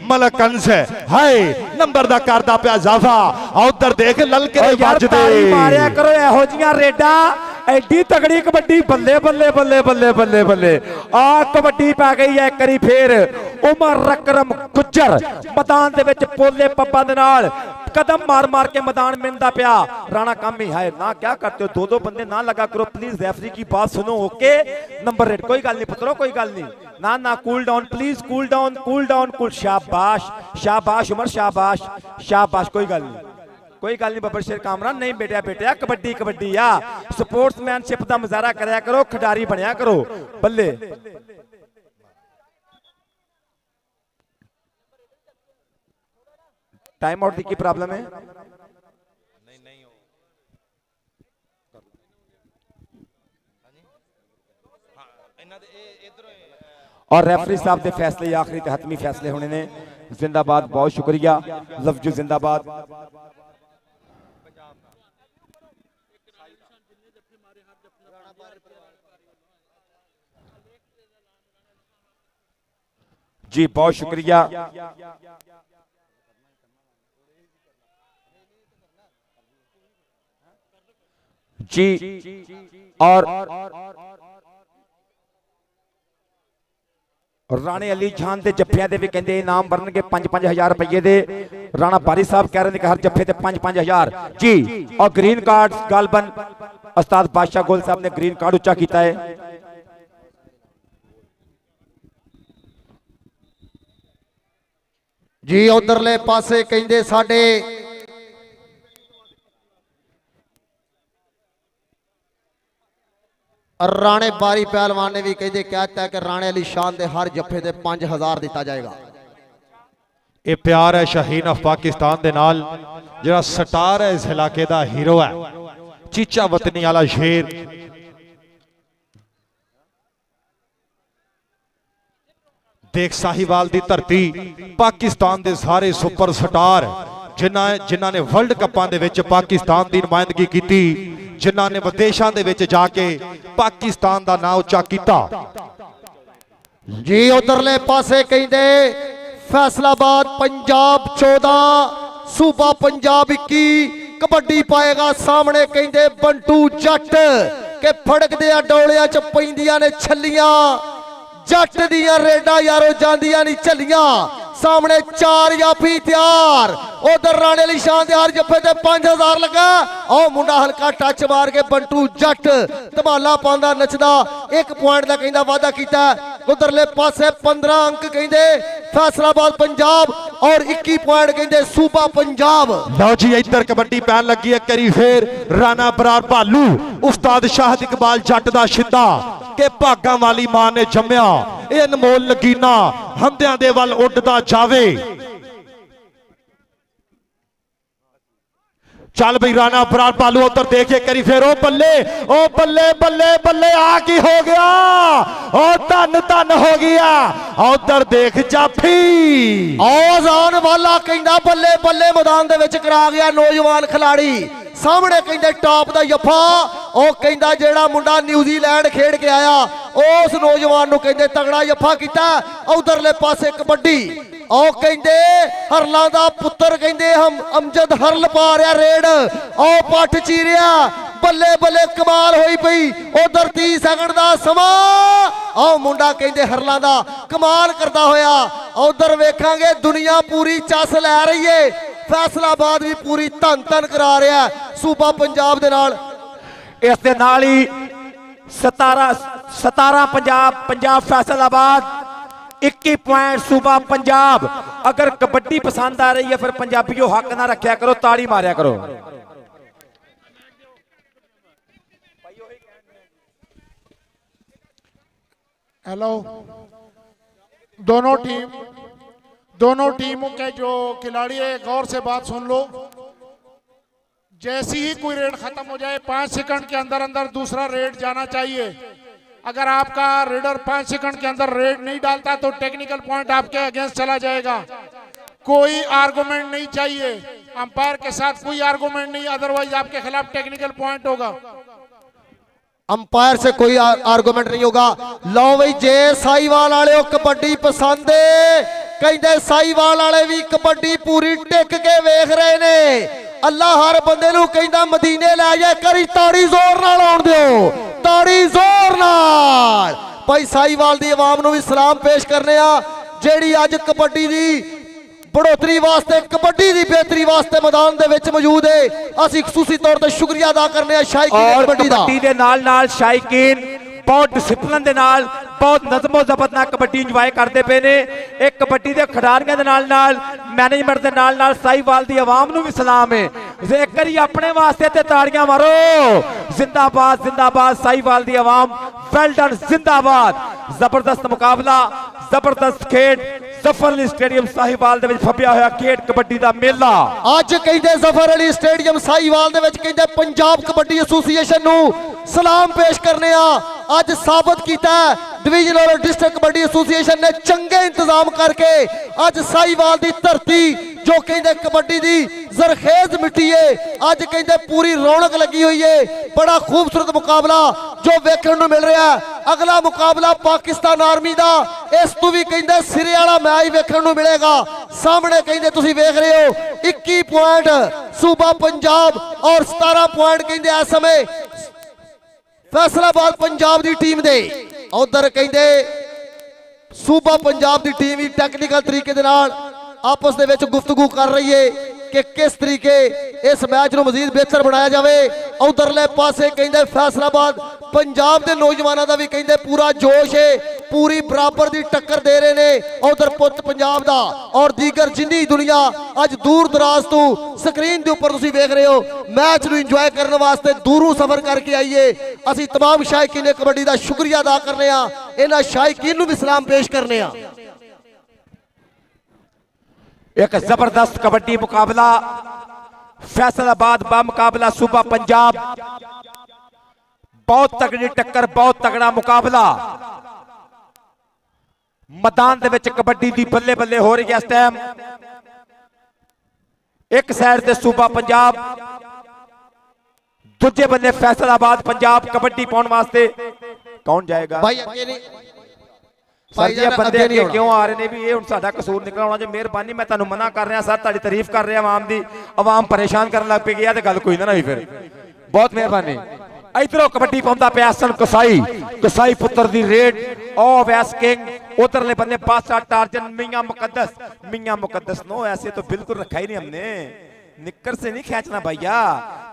मलक अंस हाय नंबर दा करदा पिया इजाफा। उधर देख ललके ताड़ी मारिया करो एहो जियां रेडा, एडी तगड़ी कबड्डी, बल्ले बल्ले बल्ले बल्ले बल्ले बल्ले। आ कबड्डी पै गई है करी फिर उमर अकरम गुज्जर मैदान दे विच पोले पप्पा दे नाल कदम मार मार के मैदान मिलता पिया। राणा कामी है ना, क्या करते हो, दो दो बंदे ना लगा करो प्लीज, रेफरी की बात सुनो ओके। नंबर रेड कोई गल नहीं पुत्रो, कोई गल नहीं, ना ना cool down please, cool down cool. शाबाश शाबाश उमर, शाबाश शाबाश, कोई गल नहीं बब्बर शेर कामरान नहीं बेटिया कबड्डी कबड्डी आ, स्पोर्ट्समैनशिप का मुजाहरा करया करो, खिडारी बनया करो। बल्ले टाइम आउट की प्रॉब्लम है, और रेफरी साहब के फैसले आखिरी ते हतमी फैसले होने ने। जिंदाबाद, बहुत शुक्रिया लफजू जिंदाबाद। जी बहुत शुक्रिया। जी और राणे अली खान के जफ्फिया के भी कहते इनाम बनने 5-5 रुपये दे। राणा बारी साहब कह रहे हैं कि हर जफ्फे से 5-5 हजार जी। और ग्रीन कार्ड गालबन उस्ताद बादशाह गोल साहब ने ग्रीन कार्ड उच्चा किया है। जी उधरले पासे कहते साडे राणे बारी पहलवान ने भी कहते कहता है कि राणे अली शान दे हर जफे से 5000 दिता जाएगा। ये प्यार है शाहीन ऑफ पाकिस्तान दे नाल, जिहड़ा स्टार है इस इलाके दा, हीरो है, चीचा वतनी वाला शेर। ਦੇਖ ਸਾਹੀਵਾਲ ਦੀ ਧਰਤੀ, ਪਾਕਿਸਤਾਨ ਦੇ ਸਾਰੇ ਸੁਪਰ ਸਟਾਰ ਜਿਨ੍ਹਾਂ ਨੇ ਵਰਲਡ ਕੱਪਾਂ ਦੇ ਵਿੱਚ ਪਾਕਿਸਤਾਨ ਦੀ ਨੁਮਾਇੰਦਗੀ ਕੀਤੀ, ਜਿਨ੍ਹਾਂ ਨੇ ਵਿਦੇਸ਼ਾਂ ਦੇ ਵਿੱਚ ਜਾ ਕੇ ਪਾਕਿਸਤਾਨ ਦਾ ਨਾਂ ਉੱਚਾ ਕੀਤਾ। ਜੀ ਉਧਰਲੇ ਪਾਸੇ ਕਹਿੰਦੇ ਫੈਸਲਾਬਾਦ ਪੰਜਾਬ 14 ਸੂਬਾ ਪੰਜਾਬ 21 ਕਬੱਡੀ ਪਾਏਗਾ ਸਾਹਮਣੇ ਕਹਿੰਦੇ ਬੰਟੂ ਜੱਟ ਕਿ ਫੜਕਦੇ ਆ ਡੋਲਿਆਂ ਚ ਪੈਂਦੀਆਂ ਨੇ ਛੱਲੀਆਂ, ਜੱਟ ਦੀਆਂ ਰੇਡਾਂ ਯਾਰੋ ਜਾਂਦੀਆਂ ਨਹੀਂ ਝੱਲੀਆਂ। ਸਾਹਮਣੇ 4 ਜਾਫੀ ਤਿਆਰ, ਉਧਰ ਰਾਣੇ ਅਲੀ ਸ਼ਾਨ ਦੇ ਹਰ ਜੱਫੇ ਤੇ 5000 ਲੱਗਾ। ਉਹ ਮੁੰਡਾ ਹਲਕਾ ਟੱਚ ਮਾਰ ਕੇ ਬੰਟੂ ਜੱਟ ਧਮਾਲਾ ਪਾਉਂਦਾ ਨੱਚਦਾ 1 ਪੁਆਇੰਟ ਦਾ ਕਹਿੰਦਾ ਵਾਅਦਾ ਕੀਤਾ। ਉਧਰਲੇ ਪਾਸੇ 15 ਅੰਕ ਕਹਿੰਦੇ ਫੈਸਲਾਬਾਦ ਪੰਜਾਬ ਔਰ 21 ਪੁਆਇੰਟ ਕਹਿੰਦੇ ਸੂਬਾ ਪੰਜਾਬ। ਲਓ ਜੀ ਇੱਧਰ ਕਬੱਡੀ ਪੈਣ ਲੱਗੀ ਹੈ ਕਰੀ ਫੇਰ ਰਾਣਾ ਬਰਾਰ ਭਾਲੂ, ਉਸਤਾਦ ਸ਼ਾਹਦ ਇਕਬਾਲ ਜੱਟ ਦਾ ਸਿੱਧਾ ਕਿ ਭਾਗਾਂ ਵਾਲੀ ਮਾਂ ਨੇ ਜੰਮਿਆ ਇਹ ਅਨਮੋਲ ਨਗੀਨਾ ਹੰਦਿਆਂ ਦੇ ਵੱਲ ਉੱਡਦਾ ਜਾਵੇ। ਚੱਲ ਬਈ ਰਾਣਾ ਬਰਾਰ ਭਾਲੂ ਉਧਰ ਦੇਖੇ ਕਰੀ ਫੇਰ ਉਹ ਬੱਲੇ ਬੱਲੇ ਆ ਕੀ ਹੋ ਗਿਆ, ਉਹ ਧੰਨ ਹੋ ਗਿਆ। ਉਧਰ ਦੇਖ ਜਾਫੀ ਆਜ਼ਾਨ ਵਾਲਾ ਕਹਿੰਦਾ ਬੱਲੇ ਬੱਲੇ ਮੈਦਾਨ ਦੇ ਵਿੱਚ ਕਰਾ ਗਿਆ ਨੌਜਵਾਨ ਖਿਲਾੜੀ। ਸਾਹਮਣੇ ਕਹਿੰਦੇ ਟਾਪ ਦਾ ਜੱਫਾ, ਉਹ ਕਹਿੰਦਾ ਜਿਹੜਾ ਮੁੰਡਾ ਨਿਊਜ਼ੀਲੈਂਡ ਖੇਡ ਕੇ ਆਇਆ ਉਸ ਨੌਜਵਾਨ ਨੂੰ ਕਹਿੰਦੇ ਤਗੜਾ ਜੱਫਾ ਕੀਤਾ। ਉਧਰਲੇ ਪਾਸੇ ਕਬੱਡੀ, ਉਹ ਕਹਿੰਦੇ ਹਰਲਾਂ ਦਾ ਪੁੱਤਰ ਕਹਿੰਦੇ ਅਮਜਦ ਹਰਲ ਪਾ ਰਿਹਾ ਰੇਡ, ਉਹ ਪੱਟ ਚੀਰਿਆ ਬੱਲੇ ਬੱਲੇ ਕਮਾਲ ਹੋਈ ਪਈ। ਉਧਰ 30 ਸੈਕਿੰਡ ਦਾ ਸਮਾਂ, ਉਹ ਮੁੰਡਾ ਕਹਿੰਦੇ ਹਰਲਾਂ ਦਾ ਕਮਾਲ ਕਰਦਾ ਹੋਇਆ। ਉਧਰ ਵੇਖਾਂਗੇ ਦੁਨੀਆ ਪੂਰੀ ਚੱਸ ਲੈ ਰਹੀ ਏ, ਫੈਸਲਾਬਾਦ ਵੀ ਪੂਰੀ ਧੰਨ ਕਰਾ ਰਿਹਾ ਸੂਬਾ ਪੰਜਾਬ ਦੇ ਨਾਲ। ਇਸ ਦੇ ਨਾਲ ਹੀ 17 ਪੰਜਾਬ ਫੈਸਲਾਬਾਦ 21 ਪੁਆਇੰਟ ਸੂਬਾ ਪੰਜਾਬ। ਅਗਰ ਕਬੱਡੀ ਪਸੰਦ ਆ ਰਹੀ ਹੈ ਫਿਰ ਪੰਜਾਬੀਓ ਹੱਕ ਨਾ ਰੱਖਿਆ ਕਰੋ, ਤਾੜੀ ਮਾਰਿਆ ਕਰੋ। हेलो, दोनों टीमों के जो खिलाड़ी है गौर से बात सुन लो। जैसी ही कोई रेड खत्म हो जाए 5 सेकंड के अंदर दूसरा रेड जाना चाहिए। अगर आपका रेडर 5 सेकंड के अंदर रेड नहीं डालता तो टेक्निकल पॉइंट आपके अगेंस्ट चला जाएगा। कोई आर्गुमेंट नहीं चाहिए, अंपायर के साथ कोई आर्गुमेंट नहीं, अदरवाइज आपके खिलाफ टेक्निकल पॉइंट होगा। अंपायर से कोई आर्गूमेंट नहीं होगा। लो बई जे साहीवाल वाले कबड्डी पसंद है कहते साहीवाल वाले भी कबड्डी पूरी टिक के वेख रहे ने। अल्लाह हर बंदे नूं कहंदा मदीने लै जाए, करी ताड़ी जोर नाल आउण दिओ, ताड़ी जोर नाल। भाई साहीवाल दी आवाम नूं भी सलाम पेश करने आ जेड़ी अज कबड्डी दी बढ़ोतरी वास्ते कबड्डी की बेहतरी वास्ते मैदान दे विच मौजूद है। असीं खसूसी तौर ते शुक्रिया अदा करने आ शायकीन कबड्डी दा। कबड्डी दे नाल शायकीन बहुत डिसिपलिन दे नाल बहुत नज़मो ज़बत नाल कबड्डी इंजॉय करते पे ने। एक कबड्डी दे खिडारियां दे नाल मैनेजमेंट दे नाल साहीवाल दी आवाम नूं भी सलाम है। एक बारी अपने वास्ते ते ताड़ियां मारो, जिंदाबाद जिंदाबाद साहीवाल दी आवाम, वेल डन जिंदाबाद। जबरदस्त मुकाबला, जबरदस्त खेड, जफर अली स्टेडियम साहीवाल दे विच फब्बिया होया खेड कबड्डी दा मेला। अज कहंदे जफर अली स्टेडियम साहीवाल दे विच कहंदे पंजाब कबड्डी एसोसीएशन नूं सलाम पेश करने आ। अज साबित कीता डिवीजन और डिस्ट्रिक्ट कबड्डी एसोसीएशन ने चंगे इंतजाम करके अज साहीवाल दी धरती जो कहंदे कबड्डी दी जरखेज मिट्टी है, अज कहंदे पूरी रौनक लगी हुई है। बड़ा खूबसूरत मुकाबला जो वेखण नूं मिल रहा है। अगला मुकाबला पाकिस्तान आर्मी दा, इस तों भी कहंदे सिरे वाला मैच वेखण नूं मिलेगा। सामने कहंदे तुसीं वेख रहे हो 21 पॉइंट सूबा पंजाब और 17 पॉइंट कहंदे इस समय फैसलाबाद पंजाब दी टीम दे। उधर कहंदे सूबा पंजाब दी टीम भी टैक्निकल तरीके दे नाल आपस दे विच गुफ्तगू कर रही है कि किस तरीके इस मैच नूं मजीद बेहतर बनाया जाए। उधरले पासे कहंदे फैसलाबाद पंजाब के नौजवानों का भी कहंदे पूरा जोश है, पूरी बराबर की टक्कर दे रहे ने। उधर पुत पंजाब दा और दीगर जिन्नी दुनिया अज दूर दराज तो स्क्रीन के उपर तुसीं वेख रहे हो मैच नूं इंजॉय करने वास्ते दूरों सफर करके आइए। असीं तमाम शायकीन कबड्डी का शुक्रिया अदा करने आ, इन्हां शायकीन नूं भी सलाम पेश करने आ। एक जबरदस्त कबड्डी मुकाबला फैसलाबाद बा मुकाबला सूबा पंजाब, बहुत तगड़ी टक्कर, बहुत तगड़ा मुकाबला। मैदान दे विच कबड्डी दी बल्ले बल्ले हो रही है इस टाइम। एक साइड से सूबा पंजाब, दूजे बल्ले फैसलाबाद पंजाब। कबड्डी पाउण वास्ते कौन जाएगा भाई? अगे नहीं सर जी, बंदे अगे क्यों आ रहे ने भी? ये हुण साडा कसूर निकल आउणा जे। मेहरबानी, मैं तुहानू मना कर रहा सर, तुहाडी तारीफ कर रहा आवाम दी। आवाम परेशान करन लग पई है ते गल कोई ना होई फिर। बहुत मेहरबानी। इधरों कबड्डी पाउंदा पिया हसन कसाई, कसाई पुत्र दी रेड। ओ वैस किंग उधरले बंदे बादशाह टार्जन मियां मुकद्दस। मियां मुकद्दस नो ऐसे तो बिल्कुल रखा ही नहीं हमने, निक्कर से नहीं खींचना भैया।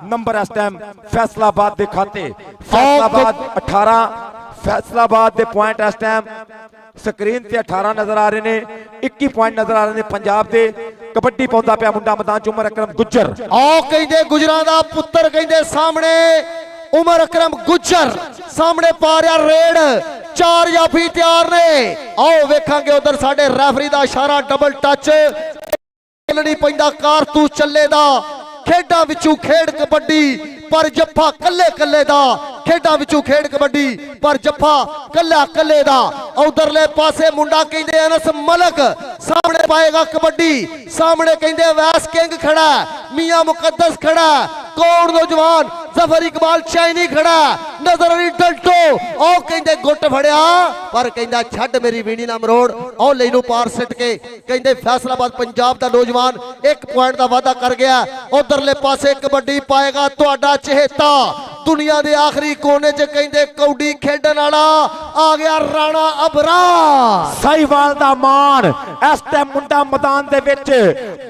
नंबर इस टाइम फैसलाबाद दे खाते, फैसलाबाद 18, फैसलाबाद दे पॉइंट इस टाइम स्क्रीन ते 18 नजर आ रहे ने। 21 पॉइंट नजर आ रहे ने पंजाब दे। कबड्डी पाउंदा पिया मुंडा मैदान च उमर अकरम गुज्जर। आओ कहंदे गुजरां दा पुत्तर, कहंदे सामने उमर अकरम गुज्जर सामने पा रहा रेड। 4 जाफी तैयार ने। आओ वेखांगे उधर साडे रेफरी दा इशारा, डबल टच नहीं पैंदा, कारतूस चले दा। खेडां विचों खेड कबड्डी पर जफ्फा कल्ले कल्ले दा। खेडां विचों खेड कबड्डी पर जफ्फा कल्ला कल्ले दा। उधरले पासे मुंडा कहंदे अनस मलक सामने पाएगा कबड्डी। सामने कहंदे वैस किंग खड़ा, मियां मुकद्दस खड़ा, कौन नौजवान जफर इकबाल चाइनी खड़ा, नजर अली डल्टो। ओ कहंदे गुट फड़िया पर कहंदा छड्ड मेरी वीणी ना मरोड़। ओ लेनू पार सिट के कहंदे फैसलाबाद पंजाब दा नौजवान 1 पॉइंट दा वादा कर गया। उधरले पासे कबड्डी पाएगा तुहाडा चहेता, दुनिया दे आखिरी कोने च कहंदे कौडी खेडण वाला आ गया राणा अबरार। साहिवाल दा मान इस टाइम मुंडा मैदान दे विच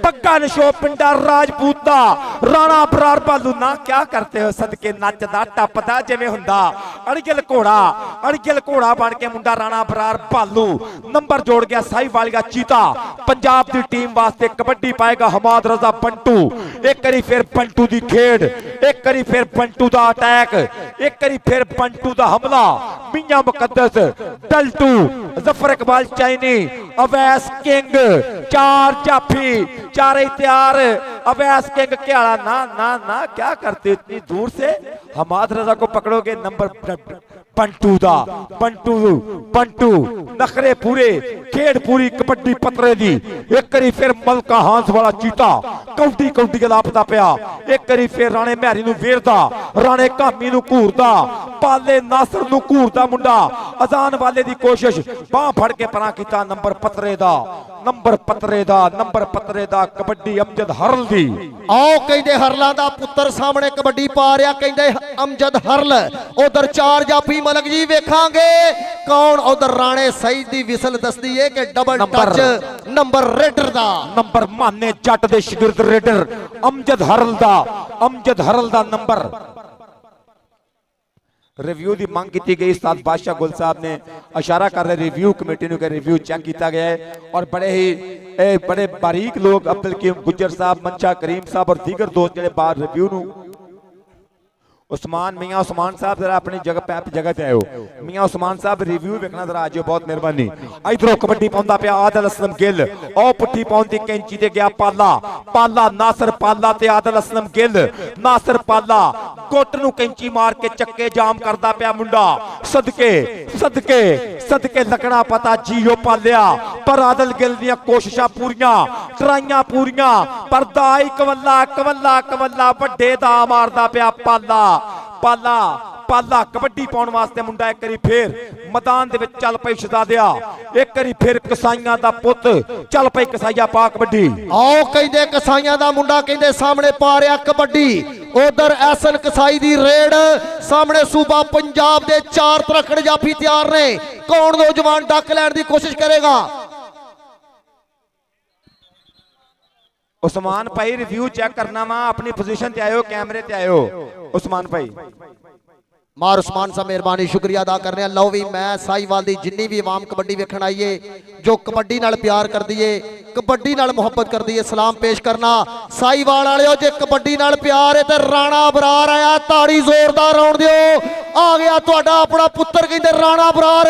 पक्का नशो पिंडा राजपूत दा। राणा अबरार भालू ना क्या करते हो, सदके नचदा टपदा जिवें हुंदा अड़गिल घोड़ा, अड़गिल घोड़ा बन के मुंडा राणा अबरार भालू। नंबर जोड़ गया साहिवाल का चीता। पंजाब दी टीम वास्ते कबड्डी पाएगा हमाद रजा बंटू। एक करी फिर बंटू दी खेड, एक करी फिर बंटू दा अटैक, एक करी फिर बंटू दा हमला। मियां मुकद्दस, डल्टू, जफर इकबाल चाइनी, अवैस किंग। 4 जाफी, 4 तैयार। अवैस किंग क्याला ना ना ना क्या करते इतनी दूर से? हमाद रजा को पकड़ोगे। नंबर बंटू दा, बंटू बंटू नखरे पूरे, खेड पूरी कबड्डी पतरे दी। एक करी फिर मलका हांस वाला चीता कौडी कौडी गलापदा पिया। एक करी फिर राणे महरी नू वेरदा, राणे कामी नू घूरदा, पाले नासर नू घूरदा मुंडा। अजान वाले दी कोशिश, बाह फड़ के परा कीता। नंबर पतरे दा, नंबर पतरे दा, नंबर पतरे दा। कबड्डी अमजद हरल दी। आओ कहंदे हरलां दा पुत्तर सामने कबड्डी पा रहा, कहंदे अमजद हरल। उधर 4 जाफी मलक जी वेखांगे कौन? उधर राणे सईद दी विसल दसदी है कि डबल टच नंबर रेडर दा। नंबर माने जट दे शागिर्द रेडर अमजद हरल दा, अमजद हरल दा नंबर। रिव्यू की मांग की गई। उस्ताद बादशाह गुल साहब ने इशारा कर रहे रिव्यू कमेटी के रिव्यू चेक किया गया है और बड़े बारीक लोग अब्दुल कीम गुज्जर साहब, मंशा करीम साहब और दीगर दोस्त जो बाहर रिव्यू नू। उस्मान मियां उस्मान साहब जरा अपनी जगह पे जगह पे आयो। मियां उस्मान साहब रिव्यू वेखना जरा आज, बहुत मेहरबानी। इधरों कबड्डी पाउंदा पिया आदिल असलम गिल। ओ पुट्ठी पाउंदी कैंची ते गया पाला, पाला नासर पाला ते आदिल असलम गिल। नासर पाला गुट नू कैंची मार के चक्के जाम करदा पिया मुंडा। सदके सदके सदके लगना पता जियो पालिया, पर आदिल गिल दी कोशिशां पूरियां, ट्राइयां पूरियां, पर दाई कवल्ला कवल्ला कवल्ला वड्डे दा मारदा पिया पाला। पाला पाला कबड्डी पाउण वास्ते मुंडा एक करी फिर मैदान दे विच चल पई शहजादिया। एक करी फिर कसाईयां दा पुत चल पई कसाईया पा कबड्डी। आओ कहंदे कसाईयां दा मुंडा कहंदे सामने पा रहा कबड्डी। उधर एहसन कसाई दी रेड। सामने सूबा पंजाब दे 4 तरखड़ जाफी तैयार ने। कौन नौजवान डक लैण दी कोशिश करेगा? उस्मान भाई रिव्यू चेक करना वा, अपनी पोजीशन ते आयो, कैमरे ते आयो। उस्मान भाई मार उस्मान साहब मेहरबानी शुक्रिया अदा करने। लो भी मैं साहिवाल दी जिन्नी भी आवाम कबड्डी वेखण आई है, जो कबड्डी नाल प्यार कर दिए, कबड्डी नाल मुहब्बत कर दिए, सलाम पेश करना। साहिवाल वालिओ जे कबड्डी नाल प्यार है ते राणा अबरार आया, ताड़ी जोरदार होण दिओ। आ गया तुहाडा अपना पुत्तर कहंदे राणा अबरार,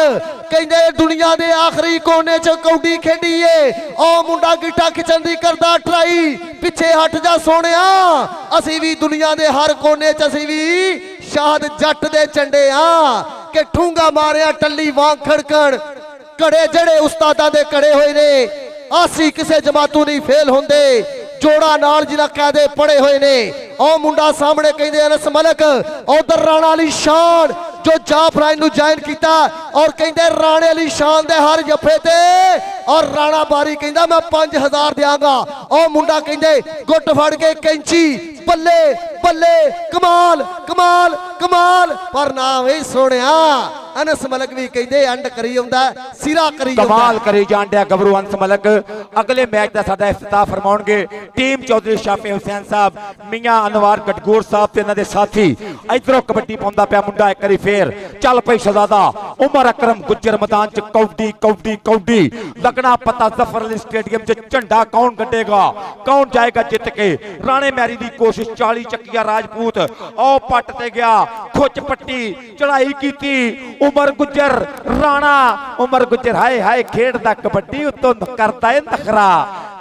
कहंदे दुनिया दे आखिरी कोने च कौडी खेडी है। ओ मुंडा गिट्टा खिचण दी करदा ट्राई, पिछे हट जा सोहणिया, असीं भी दुनिया दे हर कोने च असीं भी शाहद जट दे चंडे आ के ठूंगा मारिया टल्ली वांग खड़कण। ਘੜੇ ਜਿਹੜੇ ਉਸਤਾਦਾਂ ਦੇ ਘੜੇ ਹੋਏ ਨੇ ਅਸੀਂ ਕਿਸੇ ਜਮਾਤੋਂ ਨਹੀਂ ਫੇਲ ਹੁੰਦੇ ਜੋੜਾ ਨਾਲ ਜਿਹਨਾਂ ਕਾਇਦੇ ਪੜੇ ਹੋਏ ਨੇ ਉਹ ਮੁੰਡਾ ਸਾਹਮਣੇ ਕਹਿੰਦੇ ਅਨਸ ਮਲਕ ਉਧਰ ਰਾਣਾ ਅਲੀ ਸ਼ਾਨ जो जाफराइन नु ज्वाइन किया और कहते राणे अली शान दे हर जफे ते और राणा बारी कहता मैं 5000 देंगा और मुंडा कहते गुट फड़ के कैंची बल्ले बल्ले कमाल कमाल कमाल पर ना वही सोनिया अनस मलक भी कहते एंड करी आउंदा सिरा करी कमाल करी जांडिया गबरू अनस मलक अगले मैच का साडा इफ्तिताह फरमाउणगे टीम चौधरी शाफी हुसैन साहब मियां अनवार गटगोर साहब ते इन्हां दे साथी इधरों कबड्डी पाउंदा पिया मुंडा एक बारी फिर चल पई शहजादा उमर अकरम गुज्जर मैदान च कौडी कौडी कौडी लगना पता जफर अली स्टेडियम च झंडा कौन गड्डेगा कौन जाएगा जित के राणे मैरी दी कोशिश 40 चक्किया राजपूत ओ पट ते गया खुच पट्टी चढ़ाई कीती उमर गुज्जर राणा उमर गुज्जर हाय हाय खेडदा कबड्डी उत्तों करदा है नखरा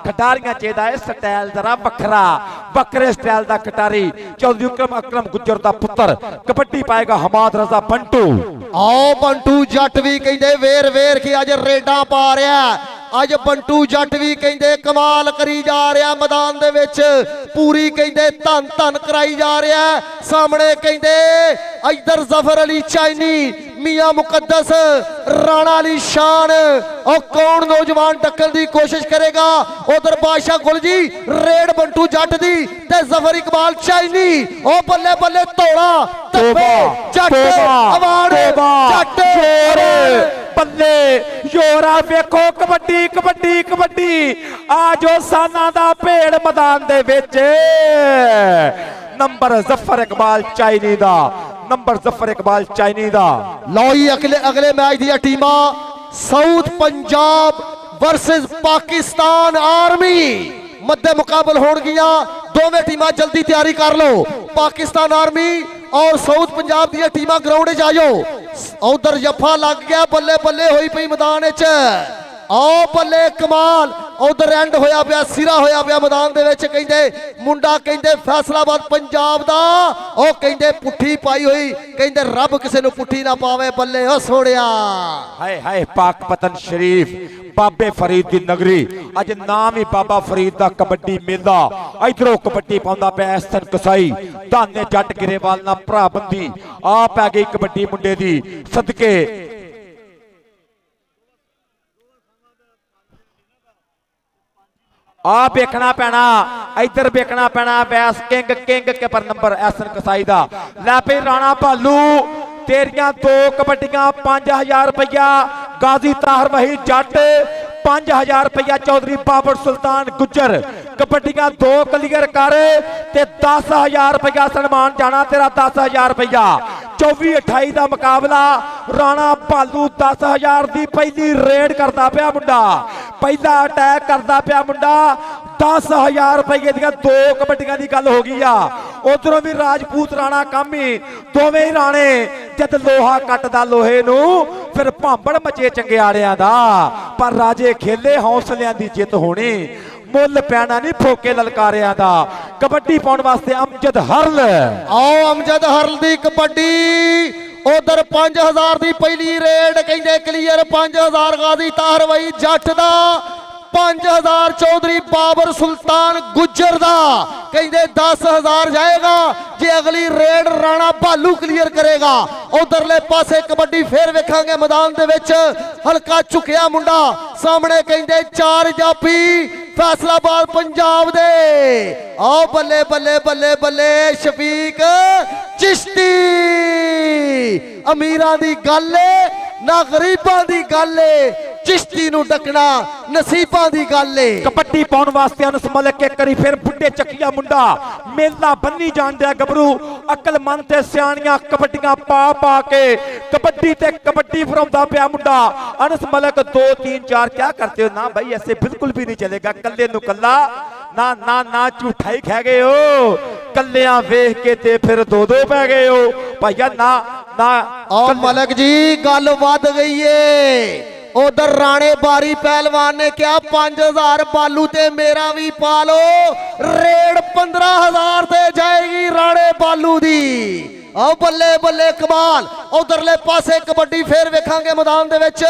खिडारियां चेदा है स्टाइल जरा बखरा बकरे स्टाइल दा खिडारी चौधरी अकरम गुज्जर दा पुत्र कबड्डी पाएगा हमाद रजा बंटू आओ बंटू जट भी कहते वेर वेर के अज रेडा पा रहा अज बंटू जट भी कहते कमाल करी जा रहा मैदान दे विच पूरी कहते धन धन कराई जा रहा सामने कहते इधर जफर अली चाइनी मियां मुकद्दस राणा अली शान और कौन नौजवान टक्कर की कोशिश करेगा उधर बादशाह गुल जी रेड बंटू जट दी ते जफर इकबाल चाइनी ओ बल्ले बल्ले तोड़ा तब्बे जट अवार्ड जट बल्ले योरा वेखो कबड्डी कबड्डी कबड्डी आजो साना दा भेड़ मैदान दे विच नंबर जफर इकबाल चाइनी दा नंबर जफर इकबाल चाइनी दा लो ही अगले मैच दी टीमां south Punjab versus Pakistan army मध्य मुकाबल हो गया दोवें टीमां जल्दी तैयारी कर लो पाकिस्तान आर्मी और साउथ पंजाब दी टीमां ग्राउंड च आयो उधर जफा लग गया बल्ले बल्ले होई पई मैदान च आओ बल्ले कमाल उधर एंड होया पिया सिरा होया पिया मैदान दे विच कहंदे मुंडा कहंदे फैसलाबाद पंजाब दा ओ कहंदे पुट्ठी पाई हुई कहंदे रब किसे नु पुट्ठी ना पावे बल्ले ओ सोड़िया हाय हाय पाक पतन शरीफ बाबे फरीद दी नगरी अज नाम ही बाबा फरीद दा कबड्डी मेला इधरों कबड्डी पाउंदा पिया एहसन कसाई धाने जट गिरेवाल ना भरा बंदी आ पै गई कबड्डी मुंडे दी सदके आ देखना पैना इधर देखना पैना बैस किंग किंग के पर नंबर एहसन कसाई दा लै पे राणा भालू तेरियां दो कबड्डियां 5000 रुपया गाजी ताहर वही जट 5000 रुपया चौधरी बाबर सुल्तान गुज्जर कबड्डियां दो क्लियर कर ते 10000 रुपया सन्मान जाना तेरा 10000 रुपया 24-28 का मुकाबला राणा भालू 10000 की पहली रेड करता पाया मुंडा पहला अटैक करता पाया मुंडा 10000 रुपये दियां दो कबड्डियां की गल हो गई आ उधरों भी राजपूत राणा कामी दोवें ही राणे जद लोहा कटदा लोहे नू फिर भांबड़ मचे चंगियाड़ियां दा पर राजे खेले हौसलियां की जित होनी मुल पैना नहीं फोके ललकारियां दा कबड्डी पाउण वास्ते अमजद हरल आओ अमजद हरल दी कबड्डी उधर 5000 की पहली रेड कहंदे क्लियर 5000 गाजी ताहर वही जट दा 5000 चौधरी बाबर सुल्तान गुज्जर दा कहंदे 10000 जाएगा जे अगली रेड राणा भालू क्लियर करेगा उधरले पासे कबड्डी फिर वेखांगे मैदान दे विच हल्का झुकिया मुंडा सामने कहंदे 4 जाफी फैसलाबाद पंजाब दे आओ बल्ले बल्ले बल्ले बल्ले शफीक चिश्ती अमीरां दी गल ना गरीबां दी गल चिश्ती नू डकना नसीबां दी गल कबड्डी पाउण वास्ते अनस मलिक एक करी फिर बुड्ढे चकिया मुंडा मेला बन्नी जान दिया गबरू अकलमंद ते सियाणियां कबड्डियां पा पा के कबड्डी ते कबड्डी फराउंदा पिया मुंडा अनस मलिक 2 3 4 क्या करते हो ना भाई ऐसे बिल्कुल भी नहीं चलेगा कल्ले नू कल्ला ना ना ना झूठा ही खा गए हो कल्लियां वेख के ते फिर दो दो पै गए हो भैया ना ना और मलिक जी गल वध गई है उधर राणे बारी पहलवान ने क्या 5000 बालू ते मेरा भी पालो रेड 15000 ते जाएगी राणे बालू दी आओ बल्ले बल्ले कमाल उधरले पासे कबड्डी फिर वेखांगे मैदान दे विच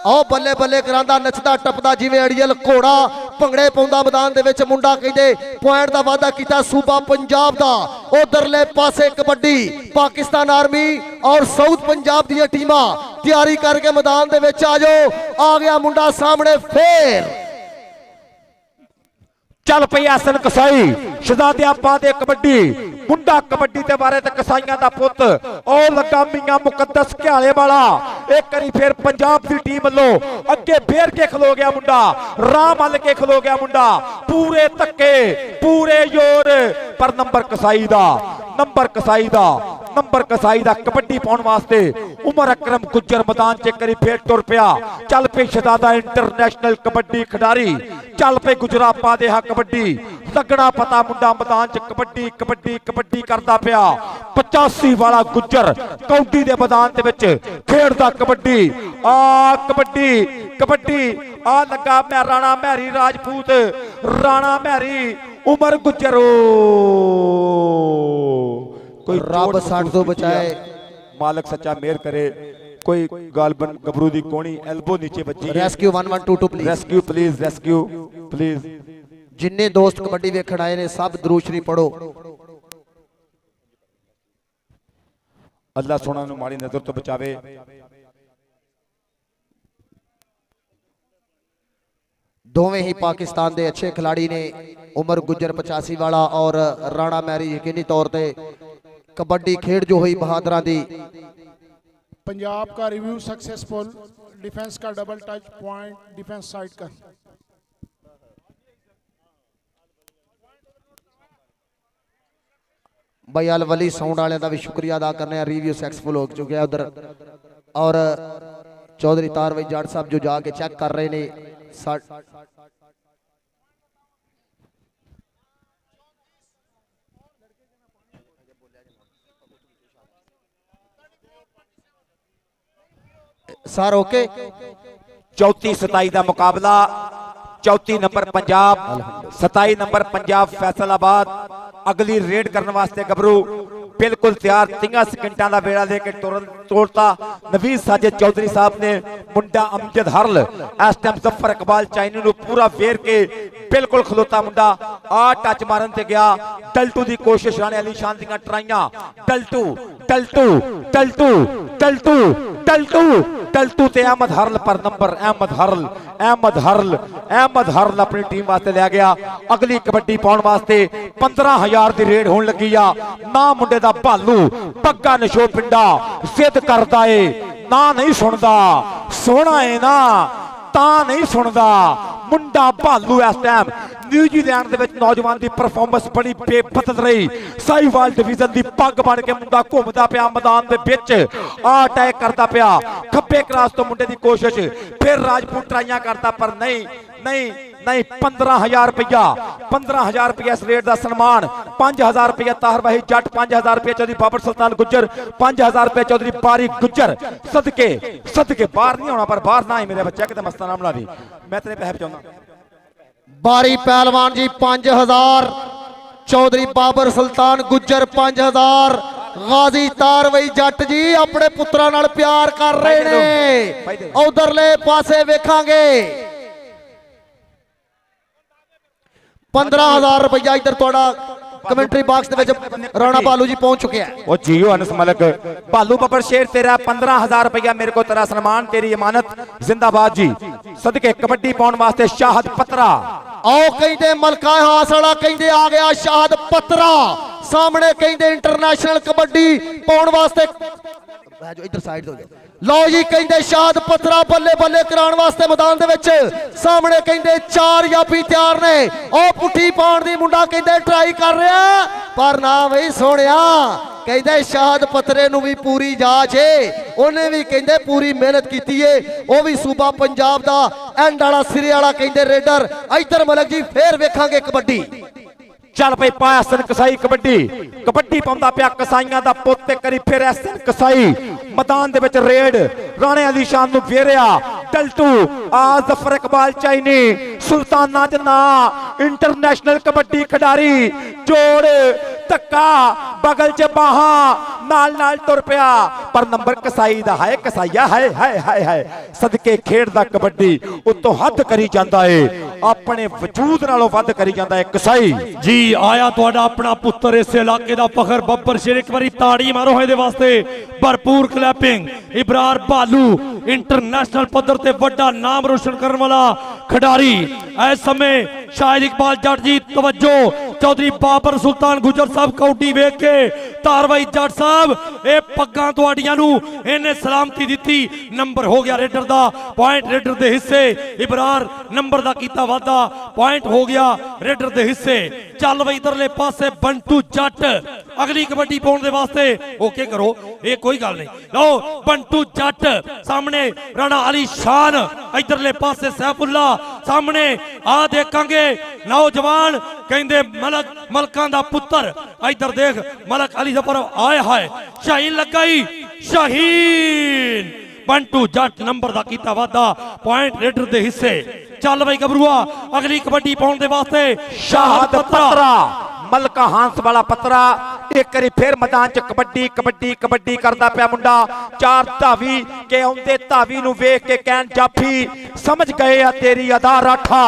ਆਓ ਬੱਲੇ ਬੱਲੇ ਕਰਾਂਦਾ ਨੱਚਦਾ ਟੱਪਦਾ ਜਿਵੇਂ ਅੜੀਅਲ ਘੋੜਾ ਭੰਗੜੇ ਪਾਉਂਦਾ ਮੈਦਾਨ ਦੇ ਵਿੱਚ ਮੁੰਡਾ ਕਹਿੰਦੇ ਪੁਆਇੰਟ ਦਾ ਵਾਅਦਾ ਕੀਤਾ ਸੂਬਾ ਪੰਜਾਬ ਦਾ। ਉਧਰਲੇ ਪਾਸੇ ਕਬੱਡੀ ਪਾਕਿਸਤਾਨ ਆਰਮੀ ਔਰ ਸਾਊਥ ਪੰਜਾਬ ਦੀਆਂ ਟੀਮਾਂ ਤਿਆਰੀ ਕਰਕੇ ਮੈਦਾਨ ਦੇ ਵਿੱਚ ਆ ਜਾਓ। ਆ ਗਿਆ ਮੁੰਡਾ ਸਾਹਮਣੇ ਫੇਰ ਚੱਲ ਪਈ ਐਸਨ ਕਸਾਈ ਸ਼ਹਜ਼ਾਦਿਆਂ ਬਾਦੇ ਕਬੱਡੀ ਮੁੰਡਾ ਕਬੱਡੀ ਦੇ ਬਾਰੇ ਤੇ ਕਸਾਈਆਂ ਦਾ ਪੁੱਤ ਉਹ ਲੱਗਾ ਮੀਆਂ ਮੁਕੱਦਸ ਘਿਆਲੇ ਵਾਲਾ। ਇੱਕ ਵਾਰੀ ਫਿਰ ਪੰਜਾਬ ਦੀ ਟੀਮ ਵੱਲੋਂ ਅੱਗੇ ਫੇਰ ਕੇ ਖਲੋ ਗਿਆ ਮੁੰਡਾ, ਰਾਹ ਮੱਲ ਕੇ ਖਲੋ ਗਿਆ ਮੁੰਡਾ, ਪੂਰੇ ਧੱਕੇ ਪੂਰੇ ਜ਼ੋਰ ਪਰ ਨੰਬਰ ਕਸਾਈ ਦਾ ਕਬੱਡੀ ਪਾਉਣ ਵਾਸਤੇ ਉਮਰ ਅਕਰਮ ਗੁੱਜਰ ਮੈਦਾਨ 'ਚ ਇੱਕ ਵਾਰੀ ਫੇਰ ਤੁਰ ਪਿਆ। ਚੱਲ ਪਈ ਸ਼ਹਜ਼ਾਦਾ ਇੰਟਰਨੈਸ਼ਨਲ ਕਬੱਡੀ ਖਿਡਾਰੀ, ਚੱਲ ਪਈ ਗੁਜਰਾਪਾ ਦੇ ਹੱਕ ਕਬੱਡੀ ਲੱਗਣਾ ਪਤਾ ਮੁੰਡਾ ਮੈਦਾਨ 'ਚ ਕਬੱਡੀ ਕਰਦਾ ਪਿਆ। 85 ਵਾਲਾ ਗੁੱਜਰ ਕੌਡੀ ਦੇ ਮੈਦਾਨ ਦੇ ਵਿੱਚ ਖੇਡਦਾ ਕਬੱਡੀ ਆ ਲੱਗਾ ਮੈਂ ਰਾਣਾ ਮਹਿਰੀ ਰਾਜਪੂਤ ਰਾਣਾ ਮਹਿਰੀ ਉਮਰ ਗੁੱਜਰ ਕੋਈ ਰੱਬ ਸੱਟ ਤੋਂ ਬਚਾਏ ਮਾਲਕ ਸੱਚਾ ਮਿਹਰ ਕਰੇ। ਕੋਈ ਗਾਲਬਨ ਗਬਰੂ ਦੀ ਕੋਣੀ ਐਲਬੋ ਨੀਚੇ ਵੱਜੀ ਰੈਸਕਿਊ 112 ਪਲੀਜ਼ ਰੈਸਕਿਊ ਪਲੀਜ਼ ਜਿੰਨੇ ਦੋਸਤ ਕਬੱਡੀ ਵੇਖਣ ਆਏ ਨੇ ਸਭ ਦਰੂਦ ਸ਼ਰੀਫ ਪੜੋ। ਅੱਲਾ ਸੋਹਣਾ ਨੂੰ ਮਾੜੀ ਨਜ਼ਰ ਤੋਂ ਬਚਾਵੇ। ਦੋਵੇਂ ਹੀ ਪਾਕਿस्तान ਦੇ अच्छे खिलाड़ी ने उमर गुज्जर 85 वाला और राणा मैरी यकीनी तौर पे कबड्डी खेड जो हुई बहादुरा दी। पंजाब का रिव्यू सक्सेसफुल, डिफेंस का double touch point defence side का। भाई अल वली साउंड वाले का भी शुक्रिया अदा करने हैं, रिव्यू सक्सेसफुल हो चुके हैं उधर। और चौधरी तार भाई जाट साहब जो जाके चेक कर रहे ने सर ओके 34-27 ਦਾ ਮੁਕਾਬਲਾ। 34 ਨੰਬਰ ਪੰਜਾਬ 27 ਨੰਬਰ ਪੰਜਾਬ ਫੈਸਲਾਬਾਦ। ਅਗਲੀ ਰੇਡ ਕਰਨ ਵਾਸਤੇ ਗੱਭਰੂ बिल्कुल तैयार। 3 सेकंडा का बेड़ा लेके तोड़ता नवीद साजिद चौधरी साहब ने। मुंडा अमजद हरल इस टाइम जफर इकबाल चाइनी पूरा वेर के बिल्कुल खलोता मुंडा आ टच मारन ते गया। टल्टू की कोशिश राणे अली शान दी ट्राइयां। टल्टू ते अहमद हरल पर नंबर अहमद हरल अपनी टीम वास्ते लिया गया। अगली कबड्डी पाउण वास्ते 15,000 की रेड होने लगी आ। ना मुंडे दा भालू पग्गा नशो पिंडा जिद करदा है ना नहीं सुनदा, सोना है ना ता नहीं सुनदा। मुंडा भालू इस टाइम न्यूजीलैंड दे विच नौजवान की परफॉर्मेंस बड़ी बेबदल रही। साहिवाल डिवीजन की पग बन के मुंडा घूमदा पिया मैदान दे विच आ अटैक करता पिया। खब्बे क्रॉस तो मुंडे की कोशिश फिर राजपूत ट्राइयां करता पर नहीं 15,000 रुपया इस रेट का सन्मान। 5,000 रुपया ताहर भाई जट, 5,000 रुपया चौधरी बाबर सुल्तान गुज्जर, 5,000 रुपया चौधरी बारी गुज्जर। सदके बाहर नहीं होना पर बाहर ना ही मेरे बच्चे कि मस्ताना बना दी। मैं तेरे पैसे चाहूंगा बारी पहलवान जी 5,000, चौधरी बाबर सुल्तान गुज्जर 5,000, गाजी तारवई जट जी अपने पुत्रा नाल प्यार कर रहे ने। उधरले पासे वेखांगे 15,000 रुपया इधर थोड़ा कमेंट्री बॉक्स दे विच राणा बालू जी पहुंच चुके हैं। ओ जियो अनस मलक बालू बबर शेर तेरा 15,000 रुपया मेरे को तेरा सम्मान, तेरी इमानत जिंदाबाद जी। सदके कबड्डी पाउण वास्ते शाहद पत्रा आओ कहते मलका हासड़ा कहते आ गया शाहद पत्रा सामने कहते इंटरनेशनल कबड्डी पाउण वास्ते जो इधर साइड हो जाओ। लो जी कहते शाहद पत्रा बल्ले बल्ले कराने वास्ते मैदान दे विच सामने कहते 4 याबी तैयार ने। ओ पुठी पाउण दी मुंडा कहते ट्राई कर रहा पर ना बई सोनिया कहते शाहद पत्रे नूं भी पूरी जांच है, उन्हें भी कहते पूरी मेहनत की है। वह भी सूबा पंजाब दा एंड वाला सिरे वाला कहते रेडर। इधर मलक जी फिर वेखांगे कबड्डी। चल पई पाया सन कसाई कबड्डी पाउंदा पिया कसाईयां दा पुੱਤ करी फिर एसन कसाई मैदान दे विच रेड राणे अली शान नु फेरिया। टल्टू आ जफर इकबाल चाइनी सुल्ताना च ना इंटरनेशनल कबड्डी खिडारी जोड़ ਧੱਕਾ ਬਗਲ 'ਚ ਬਾਹਾਂ ਨਾਲ ਤੁਰ ਪਿਆ ਪਰ ਨੰਬਰ ਕਸਾਈ ਦਾ ਹੈ ਕਸਾਈਆ ਹਾਏ ਹਾਏ ਹਾਏ ਹਾਏ ਸਦਕੇ ਖੇਡਦਾ ਕਬੱਡੀ ਉੱਤੋਂ ਹੱਦ ਕਰੀ ਜਾਂਦਾ ਏ ਆਪਣੇ ਵਜੂਦ ਨਾਲੋਂ ਵੱਧ ਕਰੀ ਜਾਂਦਾ ਏ ਕਸਾਈ ਜੀ ਆਇਆ ਤੁਹਾਡਾ ਆਪਣਾ ਪੁੱਤਰ ਇਸ ਇਲਾਕੇ ਦਾ ਫਖਰ ਬੱਬਰ ਸ਼ੇਰ ਇੱਕ ਵਾਰੀ ਤਾੜੀ ਮਾਰੋ ਇਹਦੇ ਵਾਸਤੇ ਭਰਪੂਰ ਕਲੈਪਿੰਗ ਇਬਰਾਰ ਭਾਲੂ ਇੰਟਰਨੈਸ਼ਨਲ ਪੱਧਰ ਤੇ ਵੱਡਾ ਨਾਮ ਰੋਸ਼ਨ ਕਰਨ ਵਾਲਾ ਖਿਡਾਰੀ ਇਸ ਸਮੇਂ ਸ਼ਾਹਿਦ ਇਕਬਾਲ ਜੱਟ ਜੀ ਤਵੱਜੋ ਚੌਧਰੀ ਬਾਬਰ ਸੁਲਤਾਨ ਗੁਜਰ ਸਾਹਿਬ ਕੌਡੀ ਵੇਖ ਕੇ ਤਾਰਵਾਈ ਜੱਟ ਸਾਹਿਬ ਇਹ ਪੱਗਾਂ ਤੁਹਾਡੀਆਂ ਨੂੰ ਇਹਨੇ ਸਲਾਮਤੀ ਦਿੱਤੀ ਨੰਬਰ ਹੋ ਗਿਆ ਰੇਡਰ ਦਾ ਪੁਆਇੰਟ ਰੇਡਰ ਦੇ ਹਿੱਸੇ ਇਬਰਾਰ ਨੰਬਰ ਦਾ ਕੀਤਾ ਵਾਧਾ ਪੁਆਇੰਟ ਹੋ ਗਿਆ ਰੇਡਰ ਦੇ ਹਿੱਸੇ ਚੱਲ ਬਈ ਇਧਰਲੇ ਪਾਸੇ ਬੰਟੂ ਜੱਟ ਅਗਲੀ ਕਬੱਡੀ ਪਾਉਣ ਦੇ ਵਾਸਤੇ ਓਕੇ ਕਰੋ ਇਹ ਕੋਈ ਗੱਲ ਨਹੀਂ ਲਓ ਬੰਟੂ ਜੱਟ ਸਾਹਮਣੇ ਰਾਣਾ ਅਲੀ ਸ਼ਾਨ ਇਧਰਲੇ ਪਾਸੇ ਸੈਫੁੱਲਾ ਸਾਹਮਣੇ ਆ ਦੇਖਾਂਗੇ ਨੌਜਵਾਨ ਕਹਿੰਦੇ ਮਲਕਾਂ ਦਾ ਪੁੱਤਰ ਇਧਰ ਦੇਖ ਮਲਕ ਅਲੀ ਜ਼ਫਰ ਆਏ ਹਾਏ ਸ਼ਾਹੀਨ ਲੱਗਾ ਸ਼ਾਹੀਨ ਬੰਟੂ ਜੱਟ ਨੰਬਰ ਦਾ ਕੀਤਾ ਵਾਧਾ ਪੁਆਇੰਟ ਰੇਡਰ ਦੇ ਹਿੱਸੇ ਚੱਲ ਬਈ ਗੱਭਰੂਆ ਅਗਲੀ ਕਬੱਡੀ ਪਾਉਣ ਦੇ ਵਾਸਤੇ ਸ਼ਾਹਦ ਪੱਤਰਾ ਮਲਕਾ ਹਾਂਸ ਵਾਲਾ ਪੱਤਰਾ ਇੱਕ ਵਾਰੀ ਫੇਰ ਮੈਦਾਨ 'ਚ ਕਬੱਡੀ ਕਬੱਡੀ ਕਬੱਡੀ ਕਰਦਾ ਪਿਆ ਮੁੰਡਾ ਚਾਰ ਧਾਵੀ ਕੇ ਆਉਂਦੇ ਧਾਵੀ ਨੂੰ ਵੇਖ ਕੇ ਕਹਿਣ ਜਾਫੀ ਸਮਝ ਗਏ ਆ ਤੇਰੀ ਅਦਾ ਰਾਠਾ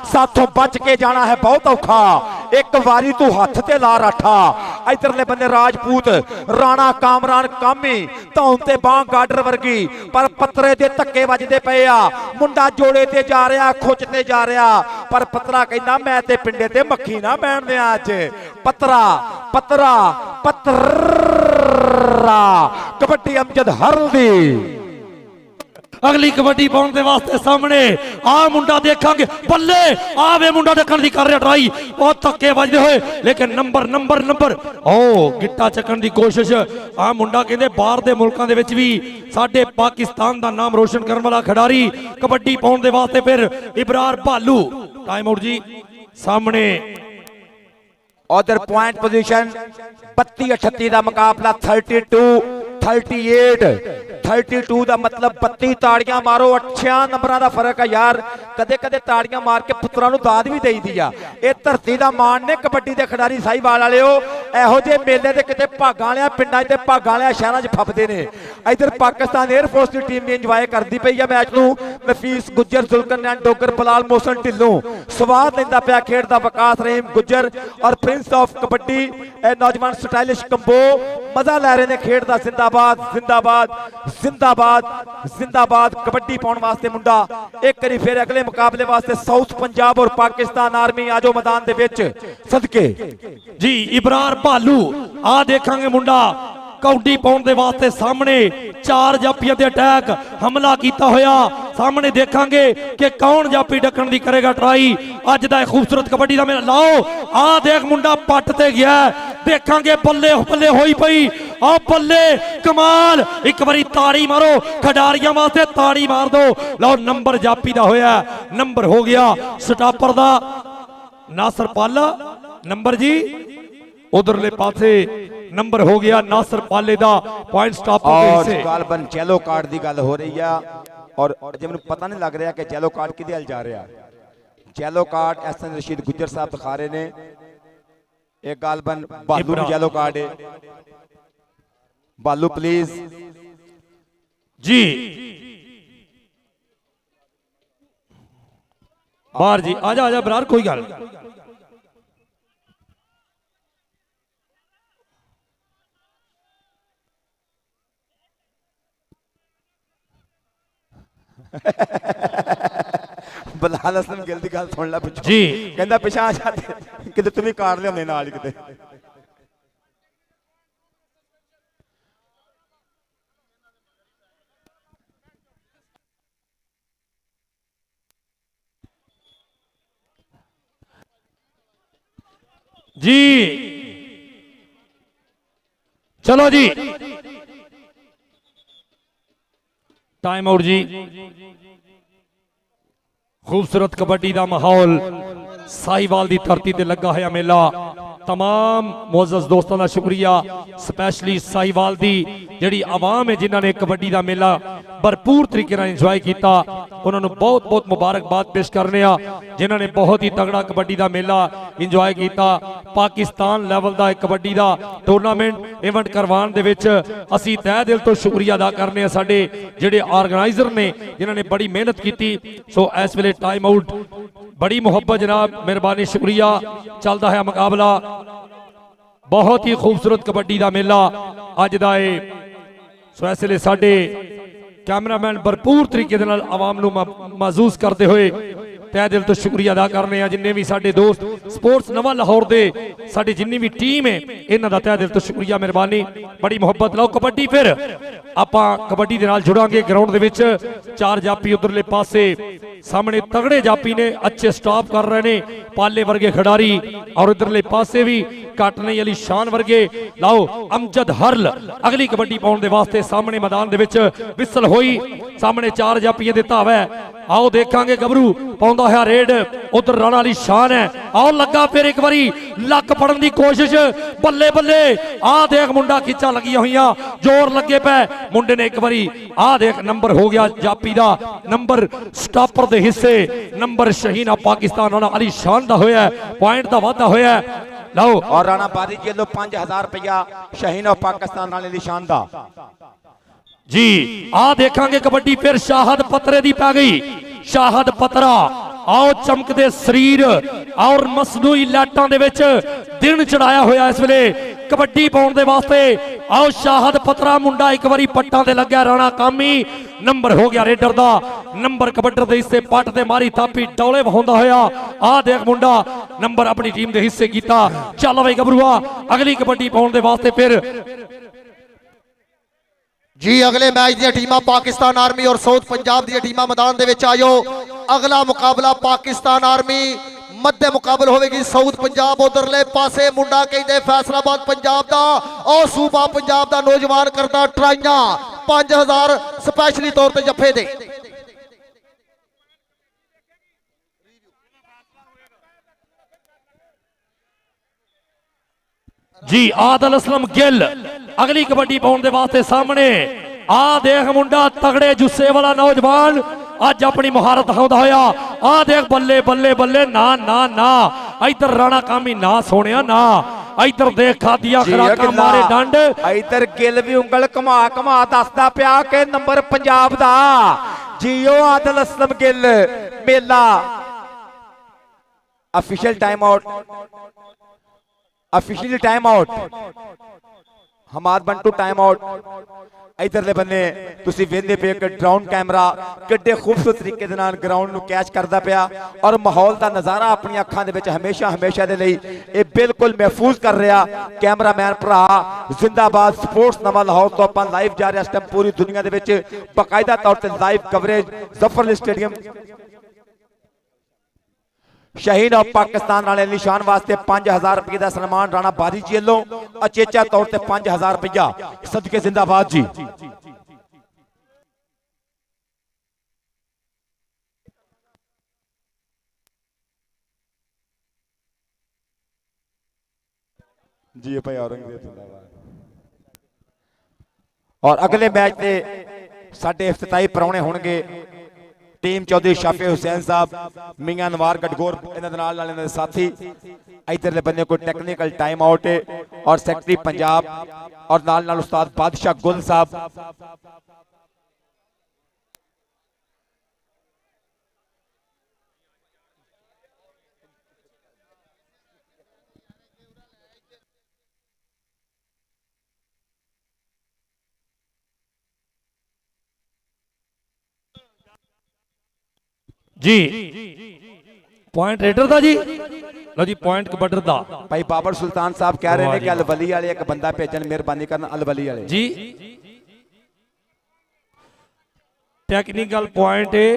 ਸਾਥੋਂ ਬਚ ਕੇ ਜਾਣਾ ਹੈ ਬਹੁਤ ਔਖਾ ਇੱਕ ਵਾਰੀ ਤੂੰ ਹੱਥ ਤੇ ਲਾ ਰਾਠਾ ਇਧਰਲੇ ਬੰਦੇ ਰਾਜਪੂਤ ਰਾਣਾ ਕਾਮਰਾਨ ਕਾਮੀ ਧੌਣ ਤੇ ਬਾਹ ਗਾਡਰ ਵਰਗੀ ਪਰ ਪੱਤਰੇ ਦੇ ਧੱਕੇ ਵੱਜਦੇ ਪਏ ਆ ਮੁੰਡਾ ਜੋੜੇ ਤੇ ਜਾ ਰਿਹਾ ਖੁੱਚ ਤੇ ਜਾ ਰਿਹਾ ਪਰ ਪੱਤਰਾ ਕਹਿੰਦਾ ਮੈਂ ਤੇ ਪਿੰਡੇ ਤੇ ਮੱਖੀ ਨਾ ਬਹਿਣ ਦਿਆਂ ਅੱਜ ਪੱਤਰਾ ਪੱਤਰਾ ਪੱਤਰਾ ਕਬੱਡੀ ਅਮਜਦ ਹਰਦੀ ਅਗਲੀ ਕਬੱਡੀ ਪਾਉਣ ਦੇ ਵਾਸਤੇ ਸਾਹਮਣੇ ਆ ਮੁੰਡਾ ਦੇਖਾਂਗੇ ਬੱਲੇ ਆਵੇ ਮੁੰਡਾ ਦੇਖਣ ਦੀ ਕਰ ਰਿਹਾ ਟਰਾਈ ਬਹੁਤ ਧੱਕੇ ਵੱਜਦੇ ਹੋਏ ਲੇਕਿਨ ਨੰਬਰ ਓ ਗਿੱਟਾ ਚੱਕਣ ਦੀ ਕੋਸ਼ਿਸ਼ ਆ ਮੁੰਡਾ ਕਹਿੰਦੇ ਬਾਹਰ ਦੇ ਮੁਲਕਾਂ ਦੇ ਵਿੱਚ ਵੀ ਸਾਡੇ ਪਾਕਿਸਤਾਨ ਦਾ ਨਾਮ ਰੋਸ਼ਨ ਕਰਨ ਵਾਲਾ ਖਿਡਾਰੀ ਕਬੱਡੀ ਪਾਉਣ ਦੇ ਵਾਸਤੇ ਫਿਰ ਇਬਰਾਰ ਭਾਲੂ ਟਾਈਮ ਆਊਟ ਜੀ ਸਾਹਮਣੇ ਉਧਰ ਪੁਆਇੰਟ ਪੋਜੀਸ਼ਨ 32-38 ਦਾ ਮੁਕਾਬਲਾ 32 ਦਾ ਮਤਲਬ 32 ਤਾੜੀਆਂ ਮਾਰੋ 8 ਨੰਬਰਾਂ ਦਾ ਫਰਕ ਆ ਯਾਰ ਕਦੇ ਕਦੇ ਤਾੜੀਆਂ ਮਾਰ ਕੇ ਪੁੱਤਰਾਂ ਨੂੰ ਦਾਦ ਵੀ ਦੇਈਦੀ ਆ ਇਹ ਧਰਤੀ ਦਾ ਮਾਣ ਨੇ ਕਬੱਡੀ ਦੇ ਖਿਡਾਰੀ ਸਾਹੀਵਾਲ ਵਾਲਿਓ ਇਹੋ ਜਿਹੇ ਮੇਲੇ ਤੇ ਕਿਤੇ ਭਾਗਾਂ ਵਾਲਿਆਂ ਪਿੰਡਾਂ 'ਚ ਤੇ ਭਾਗਾਂ ਵਾਲਿਆਂ ਸ਼ਹਿਰਾਂ 'ਚ ਫੱਬਦੇ ਨੇ ਇਧਰ ਪਾਕਿਸਤਾਨ 에ਅਰਫੋਰਸ ਦੀ ਟੀਮ ਵੀ ਇੰਜੋਏ ਕਰਦੀ ਪਈ ਆ ਮੈਚ ਨੂੰ ਨਫੀਸ ਗੁੱਜਰ ਜ਼ੁਲਕਰਨੈਨ ਡੋਗਰ ਬਲਾਲ ਮੋਹਸਨ ਢਿੱਲੋਂ ਸਵਾਦ ਲੈਂਦਾ ਪਿਆ ਖੇਡ ਦਾ ਵਿਕਾਸ ਰਹੀਮ ਗੁੱਜਰ ਔਰ ਪ੍ਰਿੰਸ ਆਫ ਕਬੱਡੀ ਇਹ ਨੌਜਵਾਨ ਸਟਾਈਲਿਸ਼ ਕੰਬੋ ਮਜ਼ਾ ਲੈ ਰਹੇ ਨੇ ਖੇਡ ਦਾ ਜ਼ਿੰਦਾਬਾਦ ਜ਼ਿੰਦਾਬਾਦ ਜ਼ਿੰਦਾਬਾਦ ਜ਼ਿੰਦਾਬਾਦ ਕਬੱਡੀ ਪਾਉਣ ਵਾਸਤੇ ਮੁੰਡਾ ਇੱਕ ਵਾਰੀ ਫਿਰ ਅਗਲੇ ਮੁਕਾਬਲੇ ਵਾਸਤੇ ਸਾਊਥ ਪੰਜਾਬ ਔਰ ਪਾਕਿਸਤਾਨ ਆਰਮੀ ਆਜੋ ਮੈਦਾਨ ਦੇ ਵਿੱਚ ਸਦਕੇ ਜੀ ਇਬਰਾਰ ਭਾਲੂ ਆ ਦੇਖਾਂਗੇ ਮੁੰਡਾ ਕੌਡੀ ਪਾਉਣ ਦੇ ਵਾਸਤੇ ਸਾਹਮਣੇ ਚਾਰ ਜਾਪੀਆਂ ਤੇ ਅਟੈਕ ਹਮਲਾ ਕੀਤਾ ਹੋਇਆ ਸਾਹਮਣੇ ਦੇਖਾਂਗੇ ਕਿ ਕੌਣ ਜਾਪੀ ਡੱਕਣ ਦੀ ਕਰੇਗਾ ਟਰਾਈ ਅੱਜ ਦਾ ਇਹ ਖੂਬਸੂਰਤ ਕਬੱਡੀ ਦਾ ਮੇਲਾ ਲਾਓ ਆ ਦੇਖ ਮੁੰਡਾ ਪੱਟ ਤੇ ਗਿਆ ਦੇਖਾਂਗੇ ਬੱਲੇ ਬੱਲੇ ਹੋਈ ਪਈ ਆ ਬੱਲੇ ਕਮਾਲ ਇੱਕ ਵਾਰੀ ਤਾੜੀ ਮਾਰੋ ਖਿਡਾਰੀਆਂ ਵਾਸਤੇ ਤਾੜੀ ਮਾਰ ਦੋ ਲਓ ਨੰਬਰ ਜਾਪੀ ਦਾ ਹੋਇਆ ਨੰਬਰ ਹੋ ਗਿਆ ਸਟਾਪਰ ਦਾ ਨਾਸਰ ਪਾਲਾ ਨੰਬਰ ਜੀ ਉਧਰਲੇ ਪਾਸੇ ਨੰਬਰ ਹੋ ਗਿਆ ਨਾਸਰ ਪਾਲੇ ਦਾ ਪੁਆਇੰਟ ਸਟਾਪਰ ਦੇ ਹਿੱਸੇ ਗਾਲਬਨ ਯੈਲੋ ਕਾਰਡ ਦੀ ਗੱਲ ਹੋ ਰਹੀ ਆ ਔਰ ਜੇ ਮੈਨੂੰ ਪਤਾ ਨਹੀਂ ਲੱਗ ਰਿਹਾ ਕਿ ਯੈਲੋ ਕਾਰਡ ਕਿਹਦੇ ਵੱਲ ਜਾ ਰਿਹਾ yellow card SN Rashid Gujjar ਸਾਹਿਬ ਦਿਖਾ ਰਹੇ ਨੇ ਇਹ ਗਾਲਬਨ ਬਾਲੂ ਨੂੰ ਯੈਲੋ ਕਾਰਡ ਹੈ ਬਾਲੂ ਪਲੀਜ਼ ਜੀ ਬਾਹਰ ਜੀ ਆਜਾ ਬਰਾਰ ਕੋਈ ਗੱਲ ਬਲਾਲ ਹਸਨ ਗਿੱਲ ਦੀ ਗੱਲ ਸੁਣ ਲੈ ਪਿੱਛੋਂ ਜੀ ਕਹਿੰਦਾ ਪਿਛਾ ਜਾਂਦੇ ਕਿਤੇ ਤੂੰ ਵੀ ਕਾਰਡ ਲਿਆਉਂਦੇ ਨਾਲ ਹੀ ਕਿਤੇ जी चलो जी टाइम आउट जी खूबसूरत कबड्डी का माहौल साहिवाल की धरती ते लगा है मेला तमाम मोअज़्ज़ज़ दोस्तों का शुक्रिया, स्पैशली साहिवाल दी जिहड़ी आवाम है जिन्होंने कबड्डी का मेला भरपूर तरीके नाल इंजॉय किया, उन्होंने बहुत बहुत मुबारकबाद पेश करने जिन्होंने बहुत ही तगड़ा कबड्डी का मेला इंजॉय किया। पाकिस्तान लैवल का एक कबड्डी का टूरनामेंट इवेंट करवाने दे विच असीं तहे दिल तो शुक्रिया अदा करने साडे जिहड़े ऑर्गेनाइजर ने जिन्होंने बड़ी मेहनत की। सो इस वेले टाइम आउट, बड़ी मुहब्बत जनाब, मेहरबानी, शुक्रिया। चलता है मुकाबला, बहुत ही खूबसूरत कबड्डी का मेला अज दा है। सो इस वेले साडे कैमरामैन भरपूर तरीके दे नाल आवाम नूं महसूस करते हुए तहे दिल तो शुक्रिया अदा करने जिन्ने भी साडे दोस्त स्पोर्ट्स नवा लाहौर दे साडी जिन्नी भी टीम है इन्हां दा तहे दिल तो शुक्रिया, मेहरबानी, बड़ी मुहब्बत। लो कबड्डी फिर आपां कबड्डी दे नाल जुड़ांगे। ग्राउंड दे विच चार जापी उधरले पासे सामने तगड़े जापी ने, अच्छे स्टॉप कर रहे ने, पाले वर्गे खिडारी, और इधरले पासे भी घट नहीं अली शान वर्गे। लाओ अमजद हरल अगली कबड्डी पाउण दे वास्ते सामने मैदान दे विच विसल होई, सामने चार जापियां दे धावा है। आओ देखांगे गबरू पाउंदा होया रेड, उधर राणा अली शान है। आओ लगा फिर एक बारी लक फड़न दी कोशिश, बल्ले बल्ले, आ देख मुंडा खिच्चा लगियां होइयां, जोर लगे पे मुंडे ने एक बारी, आ देख नंबर हो गया जापी दा, नंबर स्टॉपर दे हिस्से नंबर शहीना पाकिस्तान राणा अली शान दा होया, पॉइंट दा वाधा होया। लो और राणा बादी जी लो 5000 रुपया शहीन ऑफ पाकिस्तान वाले निशान दा जी। आ देखांगे कबड्डी फिर शाहद पत्रे दी पै गई, शाहद पत्रा। आओ चमकदे शरीर और मसनूई लाइटां दे विच दिन चढ़ाया होया इस वेले कबड्डी पाउण दे वास्ते। आओ शाहद पत्रा मुंडा एक बारी पट्टां ते लग्या, राणा कामी नंबर हो गया रेडर दा, नंबर कबड्डर दे हिस्से पट ते मारी थापी डौले वहांदा होया। आ देख मुंडा नंबर अपनी टीम दे हिस्से कीता। चल बई गबरूआ अगली कबड्डी पाउण दे वास्ते फिर जी अगले मैच दी टीमां पाकिस्तान आर्मी और साउथ पंजाब दी टीमां मैदान दे विच आयो। अगला मुकाबला पाकिस्तान आर्मी मध्य मुकाबल होगी साउथ पंजाब उधरले पासे मुंडा कहते फैसलाबाद पंजाब दा और सूबा पंजाब दा नौजवान करता ट्राइयां 5000 स्पैशली तौर पर जफे दे। जी आदल असलम गिल अगली कबड्डी पाउण दे वास्ते सामने। आ देख मुंडा तगड़े जुस्से वाला नौजवान अज अपनी मुहारत दिखाउंदा होया। आ देख बल्ले बल्ले बल्ले, ना ना ना, इधर राणा कामी ना सोनिया ना, इधर देख खादिया खराका मारे डंड, इधर गिल भी उंगल घुमा घुमा दसदा पिया कि नंबर पंजाब दा। जियो आदल असलम गिल मेला official time out, official time out, Hammad Bantu time out. इधरले बन्ने तुसी वेंदे पे ड्रोन कैमरा किड्डे खूबसूरत तरीके दे नाल ग्राउंड नु कैच करदा पिया और माहौल दा नज़ारा अपनी अखां दे विच हमेशा हमेशा दे लई ए बिल्कुल महफूज कर रहा कैमरामैन भरा। जिंदाबाद स्पोर्ट्स नवा लाहौर तो अपन लाइव जा रहे इस टाइम पूरी दुनिया दे विच बाकायदा तौर ते live coverage Zafar Ali stadium शहीद ऑफ पाकिस्तान वाले निशान वास्ते 5000 रुपये का सन्मान राणा बादी जी वालों अचेचा तौर पर 5000 रुपया सदके जिंदाबाद जी। जी भाई औरंगजेब जिंदाबाद। और अगले मैच के साडे इफ्तिताई परौने होंगे टीम चौधरी शाफी हुसैन साहब मियां नवार गटगोर इन्होंने साथी। इधरले बंदे को टेक्निकल टाइम आउट है और सेक्रेटरी पंजाब और नाल उस्ताद बादशाह गुल साहब। जी पॉइंट रेडर दा जी, लो जी पॉइंट कबड्डर दा। भाई बाबर सुल्तान साहब कह रहे हैं कि अलवली वाले एक बंदा भेजन मेहरबानी करना अलवली वाले जी। टेक्निकल पॉइंट है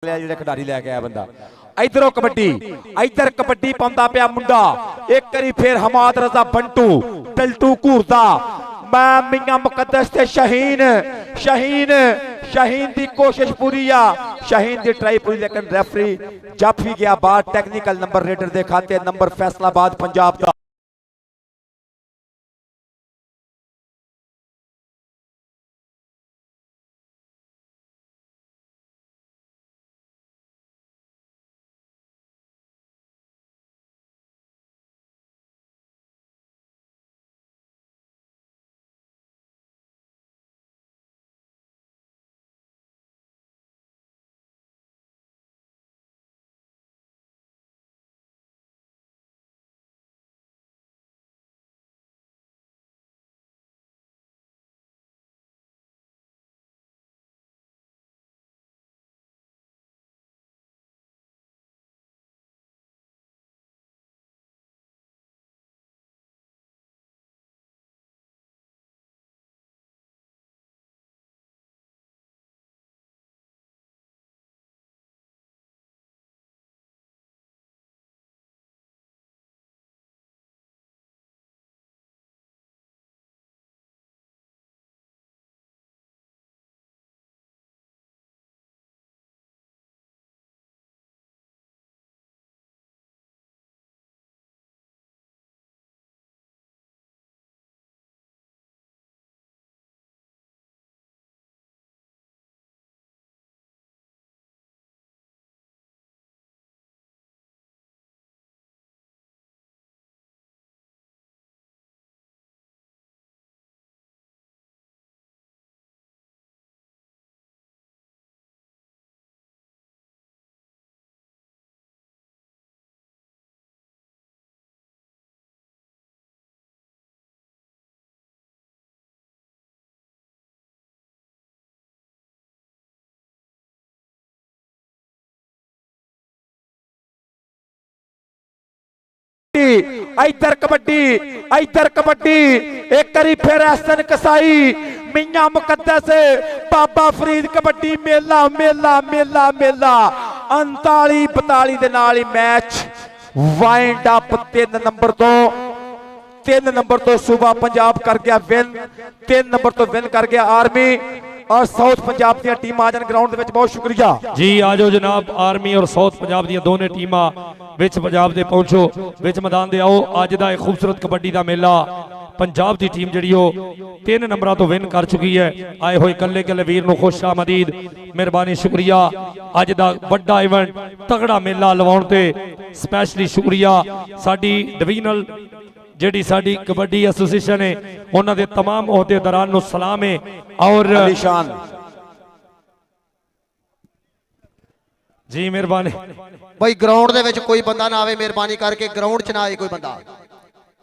ਜਿਹੜੇ ਖਿਡਾਰੀ ਲੈ ਕੇ ਆਇਆ ਬੰਦਾ। ਇਧਰੋਂ ਕਬੱਡੀ, ਇਧਰ ਕਬੱਡੀ ਪਾਉਂਦਾ ਪਿਆ ਮੁੰਡਾ, ਇੱਕ ਵਾਰੀ ਫੇਰ ਹਮਾਦ ਰਜ਼ਾ ਬੰਟੂ ਟਲਟੂ ਘੂਰਦਾ, ਮੈਂ ਮੀਆਂ ਮੁਕੱਦਸ ਤੇ ਸ਼ਹੀਨ ਸ਼ਹੀਨ ਦੀ ਕੋਸ਼ਿਸ਼ ਪੂਰੀ ਆ, ਸ਼ਹੀਨ ਦੀ ਟਰਾਈ ਪੂਰੀ, ਲੇਕਿन रेफरी जब भी गया बात टेक्निकल नंबर रेडर दे खाते नंबर फैसलाबाद पंजाब का। इधर कबड्डी एक करी फिर एहसन कसाई मियां मुकद्दस बाबा फरीद कबड्डी मेला मेला मेला मेला 39-42 दे नाल ही मैच वाइंड अप। 3 नंबर तो सूबा पंजाब कर गया विन, 3 नंबर तो विन कर गया आर्मी और साउथ पंजाब दी टीम आ जान ग्राउंड दे विच। बहुत शुक्रिया जी, आजो जनाब, आर्मी और साउथ पंजाब दी दोनों टीमां विच पंजाब दे पहुंचो, विच मैदान दे आओ। अज दा एक खूबसूरत कबड्डी दा मेला पंजाब दी टीम जिहड़ी ओ 3 नंबरां तो विन कर चुकी है। आए होए कल्ले कल्ले वीर नूं खुश आमदीद, मेहरबानी, शुक्रिया। अज दा वड्डा इवेंट तगड़ा मेला लवाउण ते स्पैशली शुक्रिया साडी डिवीजनल जिहड़ी साडी कबड्डी एसोसीएशन है उन्हां दे तमाम अहदेदारां नूं सलाम है। और जी मेहरबानी भाई ग्राउंड दे विच कोई बंदा ना आवे, मेहरबानी करके ग्राउंड च ना आए कोई बंदा।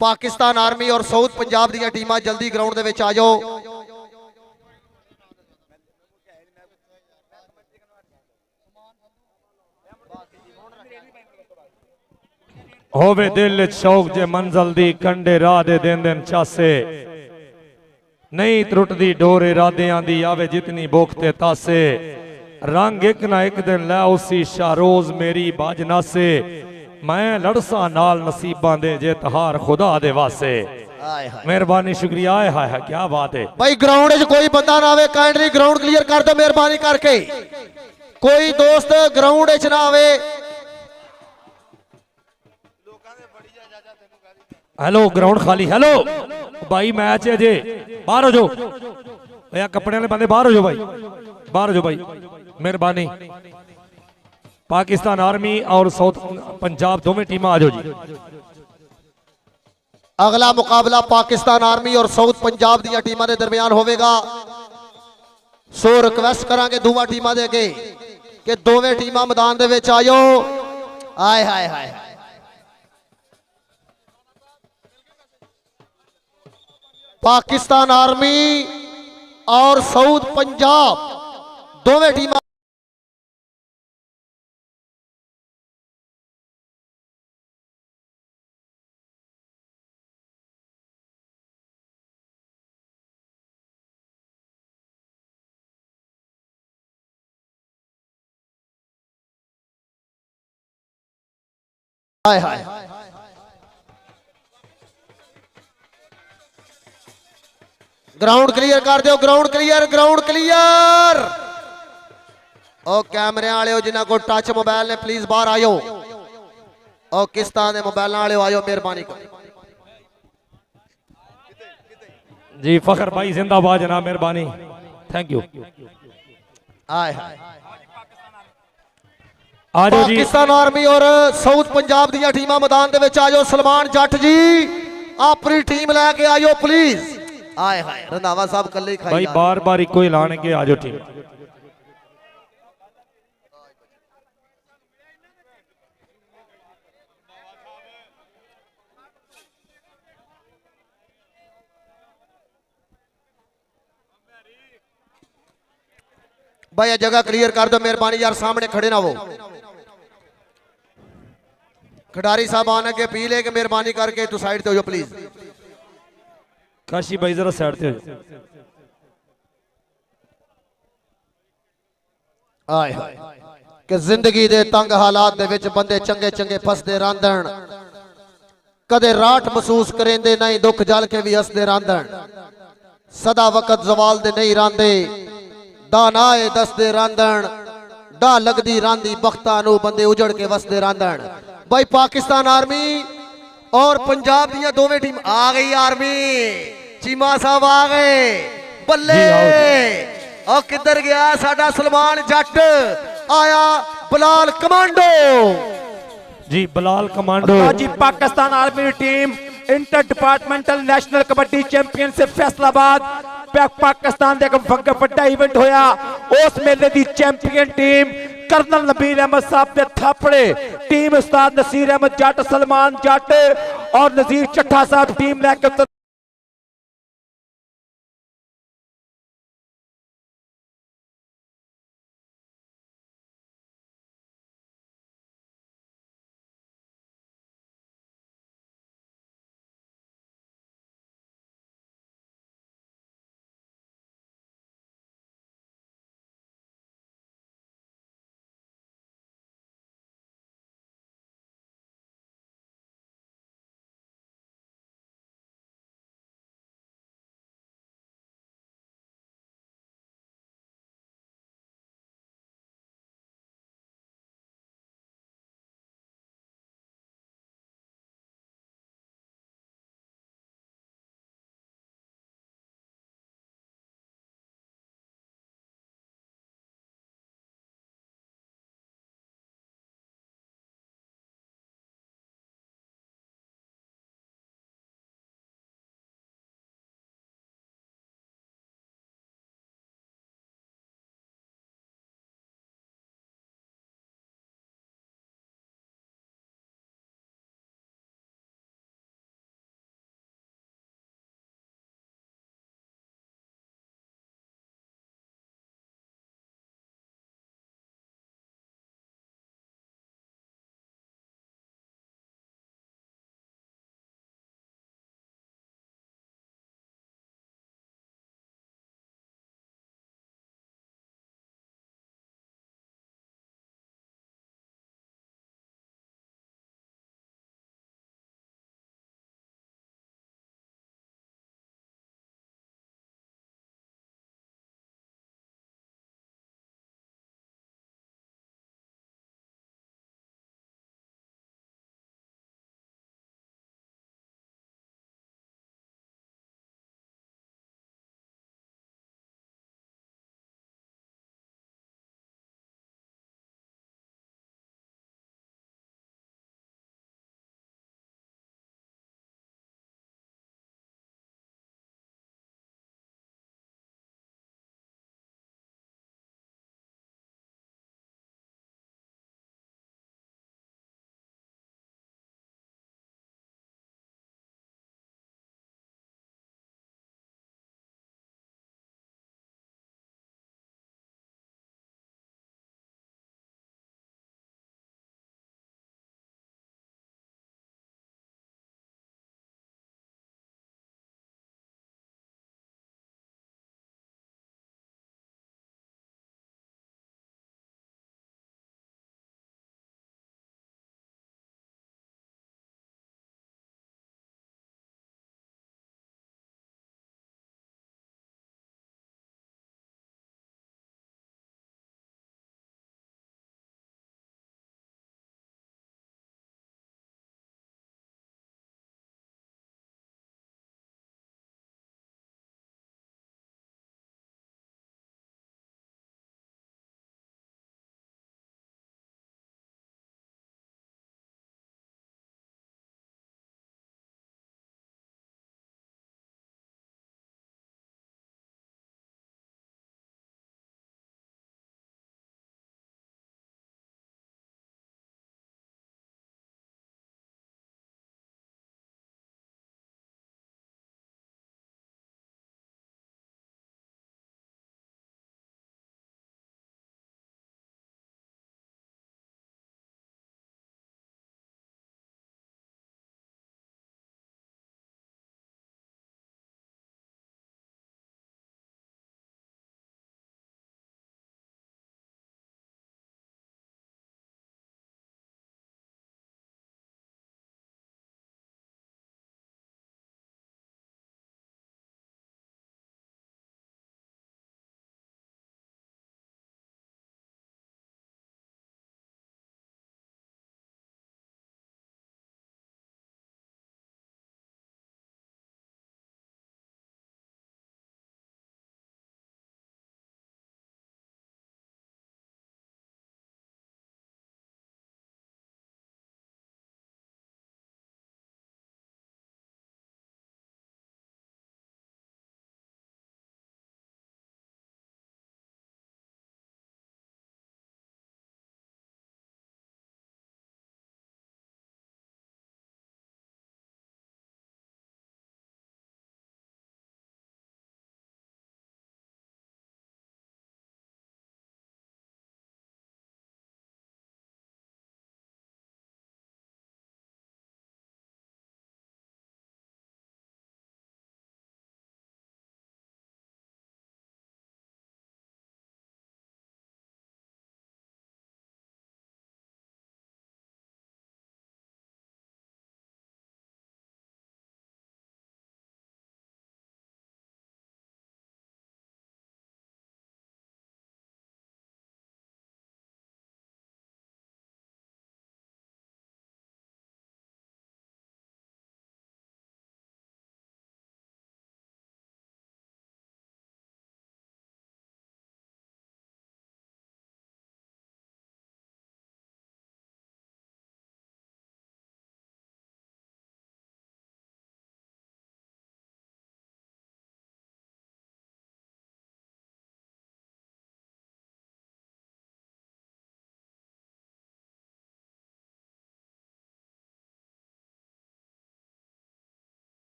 पाकिस्तान आर्मी और साउथ पंजाब दी टीमां जल्दी ग्राउंड दे विच आ जाओ। होवे दिल शौक जे मंजल दी कंडे राह दे देंदन चासे, नहीं त्रुटदी डोर इरादियां दी आवे जितनी भुख ते तासे, रंग एक ना एक दिन लै उसी शारोज मेरी बाजना से, मैं लड़सा नाल नसीबां दे जे तहार खुदा दे वासे। मेहरबानी, शुक्रिया। आए हाय हाय क्या बात है भाई। ग्राउंड च कोई बंदा ना आवे, काइंडली ग्राउंड क्लियर कर दो मेहरबानी करके। कोई दोस्त ग्राउंड च ना आवे। हेलो ग्राउंड खाली। हेलो भाई मैच है जे, बाहर हो जाओ यार, कपड़े वाले बंदे बाहर हो जाओ भाई, बाहर हो जाओ भाई, मेहरबानी। पाकिस्तान आर्मी और साउथ पंजाब दोवें टीमां आ जाओ जी। अगला मुकाबला पाकिस्तान आर्मी और साउथ पंजाब दी टीमां दे दरमियान होवेगा। सो रिक्वेस्ट करांगे दोवां टीमां दे अगे कि दोवें टीमां मैदान दे विच आ जाओ। आए हाय हाय, पाकिस्तान आर्मी और साउथ पंजाब दोवें टीमां हाय हाय ग्राउंड क्लियर कर दो, ग्राउंड क्लियर, ग्राउंड क्लियर। और कैमरे वाले जिन्होंने को टच मोबाइल ने प्लीज बाहर आयो। और किस तरह के मोबाइल वाले आयो मेहरबानी कर जी। फखर भाई जिंदाबाद जनाब, मेहरबानी, थैंक यू। हाय हाय आ जाओ जी। पाकिस्तान आर्मी और साउथ पंजाब दी टीमां मैदान दे विच आ जाओ। सलमान जट जी अपनी टीम लैके आयो प्लीज। हाय हाय रंधावा साहब कल्ले ही खाई भाई बार बार इको ऐलान है कि आ जाओ टीम। भाई ये जगह क्लियर कर दो मेहरबानी यार, सामने खड़े ना वो खिडारी साहब आने के अपील है कि मेहरबानी करके तू साइड पे हो जाओ प्लीज। काशी भाई जरा साइड पे हो जाओ। आए हाय कि जिंदगी दे तंग हालात दे विच बंदे चंगे चंगे फसदे रांदण, कदे राठ महसूस करेंदे नहीं, दुख जल के भी हसदे रांदण, सदा वक्त जवाल दे नहीं रांदे, दानाए दसदे रांदण, डा लगदी रांदी बख्तां नू बंदे उजड़ के वसदे रांदण। भाई पाकिस्तान आर्मी और पंजाब दियां दोवें टीम आ गई। आर्मी चीमा साहब आ गए, बल्ले और किधर गया साडा सलमान जट, आया Bilal commando ji. Bilal commando ji. Pakistan army team inter departmental national kabaddi championship Faisalabad Pakistan का बड़ा इवेंट होया। उस मेले की champion team colonel Nabeel Ahmad साहब के थापड़े, टीम उस्ताद नसीर अहमद जट, सलमान जट और नजीर चट्ठा साहब टीम लैके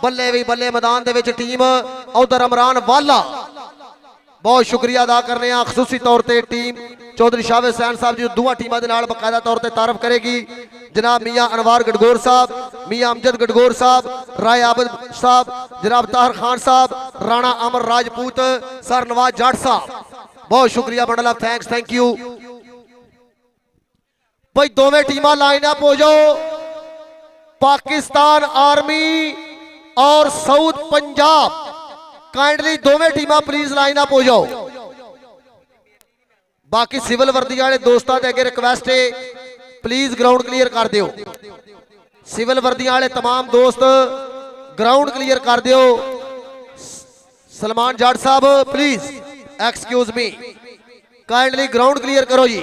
ਬੱਲੇ ਵੀ ਬੱਲੇ ਮੈਦਾਨ ਦੇ ਵਿੱਚ ਟੀਮ ਉਧਰ ਇਮਰਾਨ ਵਾਲਾ बहुत शुक्रिया अदा करने खसूसी तौर पर टीम चौधरी शावेद हुसैन साहब जी दोवां टीमां दे नाल बकायदा तौर पर तारफ करेगी जनाब मियां अनवार गडगोर साहब, मियां अमजद गडगोर साहब, राय आबद साहब, जनाब ताहर खान साहब, राणा अमर राजपूत, सर नवाज जाट साहब, बहुत शुक्रिया bundle of thanks, thank you भाई। दोवें टीमां लाइन अप हो जाओ। पाकिस्तान आर्मी और साउथ पंजाब काइंडली दोवें टीमां प्लीज लाइन अप हो जाओ। बाकी सिविल वर्दी वाले दोस्तों के अगे रिक्वेस्ट है प्लीज ग्राउंड क्लीयर कर दियो। सिविल वर्दी वाले तमाम दोस्त ग्राउंड क्लीयर कर दियो। सलमान जाट साहब please excuse me kindly ground clear करो जी।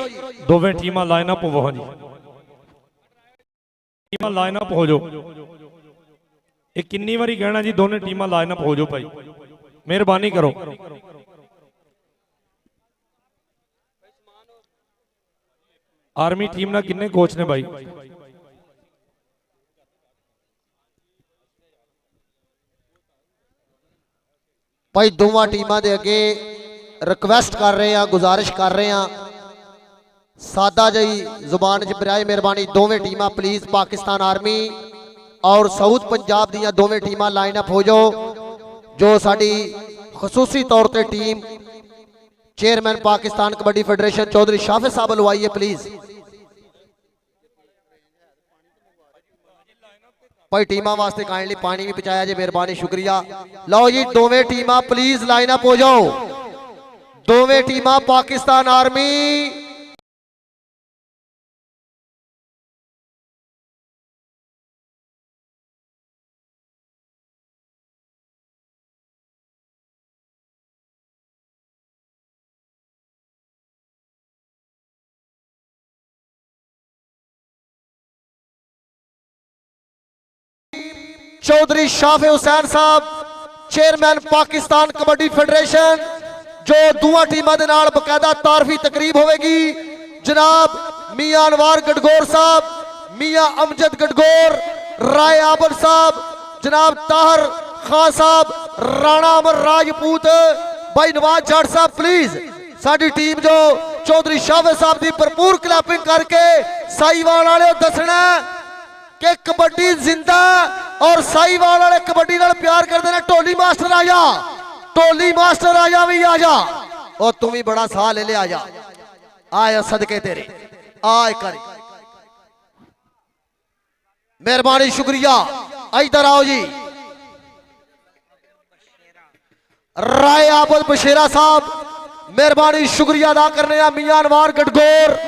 दोवें टीमां लाइन अप हो जी, टीमां लाइन अप हो जाओ। ये कितनी बारी कहना जी, दोनों टीमां लाइन अप हो जाओ भाई, मेहरबानी करो। आर्मी टीम ना किन्ने कोच ने भाई? भाई दोवां टीमां दे अगे रिक्वेस्ट कर रहे हैं, गुजारिश कर रहे हैं, सादा जी जुबान च बराए मेहरबानी दोवें टीमां प्लीज पाकिस्तान आर्मी और साउथ पंजाब दियां दोवें टीमां लाइन अप हो जाओ। जो साडी खसूसी तौर पर team chairman Pakistan kabaddi federation Chaudhry Shafiz साहब लवाई है प्लीज भाई टीमां वास्ते काइंडली पानी भी पहुंचाया जी, मेहरबानी शुक्रिया। लो जी दोवें टीमां प्लीज लाइन अप हो जाओ। दोवें टीमां पाकिस्तान आर्मी चौधरी शाफिज हुसैन साहब चेयरमैन पाकिस्तान कबड्डी फेडरेशन जो दुआ टीमां दे नाल बकायदा तारफी तकरीब होगी। जनाब मियां अनवार गडगोर साहब, मियां अमजद गडगोर, राय आबद साहब, जनाब ताहर खान साहब, राणा अमर राजपूत, भाई नवाज जाट साहब प्लीज साडी टीम जो चौधरी शाफिज साहब की भरपूर क्लैपिंग करके साईवाल वाले दसना कि कबड्डी जिंदा और साईवाल वाले कबड्डी नाल प्यार करते हैं। ढोली मास्टर आ जा, ढोली मास्टर आ जा, भी आ जा और तुम भी बड़ा साह ले ले, आ जा, आया सदके तेरे आय कर, मेहरबानी शुक्रिया। इधर आओ जी, राय आबद बशेरा साहब मेहरबानी शुक्रिया अदा करने हैं। मियां अनवार गडगोर,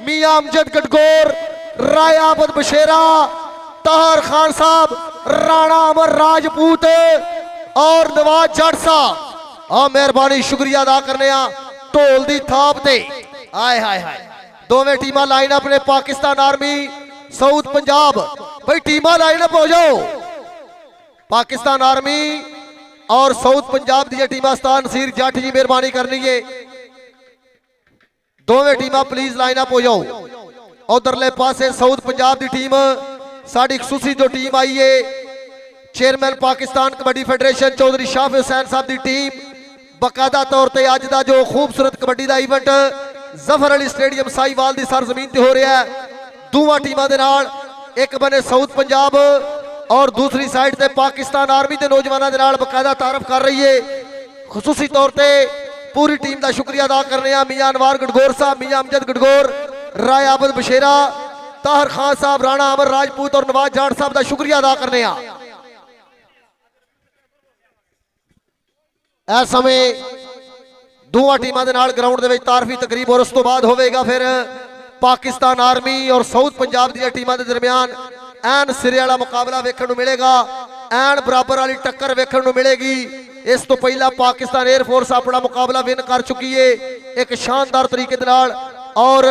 मियां अमजद गडगोर, राय आबद बशेरा, ताहर खान साहब, राणा अमर राजपूत और नवाज जाट साहब आ मेहरबानी शुक्रिया अदा करने ढोल की थाप ते आए हाय हाय। दोवें टीमां लाइन अप ने पाकिस्तान आर्मी साउथ पंजाब, भाई टीमां लाइन अप हो जाओ। पाकिस्तान आर्मी और साउथ पंजाब दी टीमां स्तान नसीर जट जी मेहरबानी करनी है। दोवें टीमां प्लीज लाइन अप हो जाओ। उधरले पासे साउथ पंजाब की टीम साड़ी खसूसी जो टीम आई है चेयरमैन पाकिस्तान कबड्डी फेडरेशन चौधरी शाफिज हुसैन साहब की टीम बकायदा तौर पर अज का जो खूबसूरत कबड्डी का इवेंट जफर अली स्टेडियम साईवाल की सरजमीन से हो रहा है। दोवां टीमां दे नाल एक बने साउथ पंजाब और दूसरी साइड से पाकिस्तान आर्मी के नौजवानों के नाल बकायदा तारफ कर रही है। खसूसी तौर पर पूरी टीम का शुक्रिया अदा करने मियां अनवार गडगोर साहब, मियां अमजद गडगोर, राय आबद बशेरा, ताहर खान साहब, राणा अमर राजपूत और नवाज जाट साहब का शुक्रिया अदा करने। इस समय दोवां टीमां दे नाल ग्राउंड दे विच तारफी तकरीब और उस तो बाद होवेगा फिर पाकिस्तान आर्मी और साउथ पंजाब दी टीमां दे दरमियान एन सिरे वाला मुकाबला वेखण नूं मिलेगा, एन बराबर वाली टक्कर वेखण नूं मिलेगी। इस तो पहला पाकिस्तान एयरफोर्स अपना मुकाबला विन कर चुकी है एक शानदार तरीके दे नाल और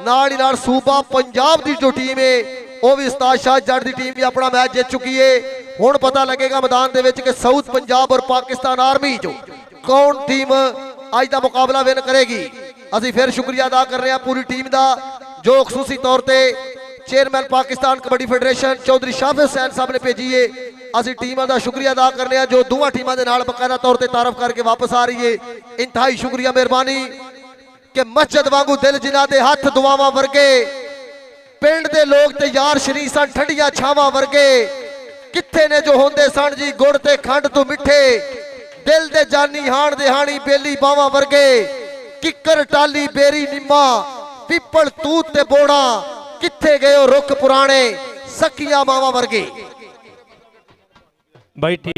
नाल ही नाल सूबा पंजाब की जो टीम है वह भी उस्ताद शाह जट की टीम भी अपना मैच जीत चुकी है। हुण पता लगेगा मैदान दे विच कि साउथ पंजाब और पाकिस्तान आर्मी जो कौन टीम अज का मुकाबला विन करेगी। असीं फिर शुक्रिया अदा कर रहे हैं पूरी टीम का जो खसूसी तौर पर चेयरमैन पाकिस्तान कबड्डी फेडरेशन चौधरी शाफिज हुसैन साहब ने भेजी है। ਅਸੀਂ ਟੀਮਾਂ ਦਾ ਸ਼ੁਕਰੀਆ ਅਦਾ ਕਰਨੇ ਆ ਜੋ ਦੋਵਾਂ ਟੀਮਾਂ ਦੇ ਨਾਲ ਬਕਾਇਦਾ ਤੌਰ ਤੇ ਤਾਰਫ ਕਰਕੇ ਵਾਪਸ ਆ ਰਹੀ ਏ। ਇੰਤਹਾਈ ਸ਼ੁਕਰੀਆ ਮਿਹਰਬਾਨੀ ਕਿ ਮਸਜਿਦ ਵਾਂਗੂ ਦਿਲ ਜਿਨ੍ਹਾਂ ਦੇ ਹੱਥ ਦੁਆਵਾਂ ਵਰਗੇ, ਪਿੰਡ ਦੇ ਲੋਕ ਤੇ ਯਾਰ ਸ਼ਰੀਕ ਸਨ ਠੰਡੀਆਂ ਛਾਵਾਂ ਵਰਗੇ, ਕਿੱਥੇ ਨੇ ਜੋ ਹੁੰਦੇ ਸਨ ਜੀ ਗੁੜ ਤੇ ਖੰਡ ਤੋਂ ਮਿੱਠੇ, ਦਿਲ ਦੇ ਜਾਨੀ ਹਾਣ ਦੇ ਹਾਣੀ ਬੇਲੀ ਬਾਵਾਂ ਵਰਗੇ, ਕਿੱਕਰ ਟਾਲੀ ਬੇਰੀ ਨਿੰਮਾ ਪਿੱਪਲ ਤੂਤ ਤੇ ਬੋੜਾ, ਕਿੱਥੇ ਗਏ ਉਹ ਰੁੱਖ ਪੁਰਾਣੇ ਸਕੀਆਂ ਮਾਵਾਂ ਵਰਗੇ। ਬਾਈ ਠੀਕ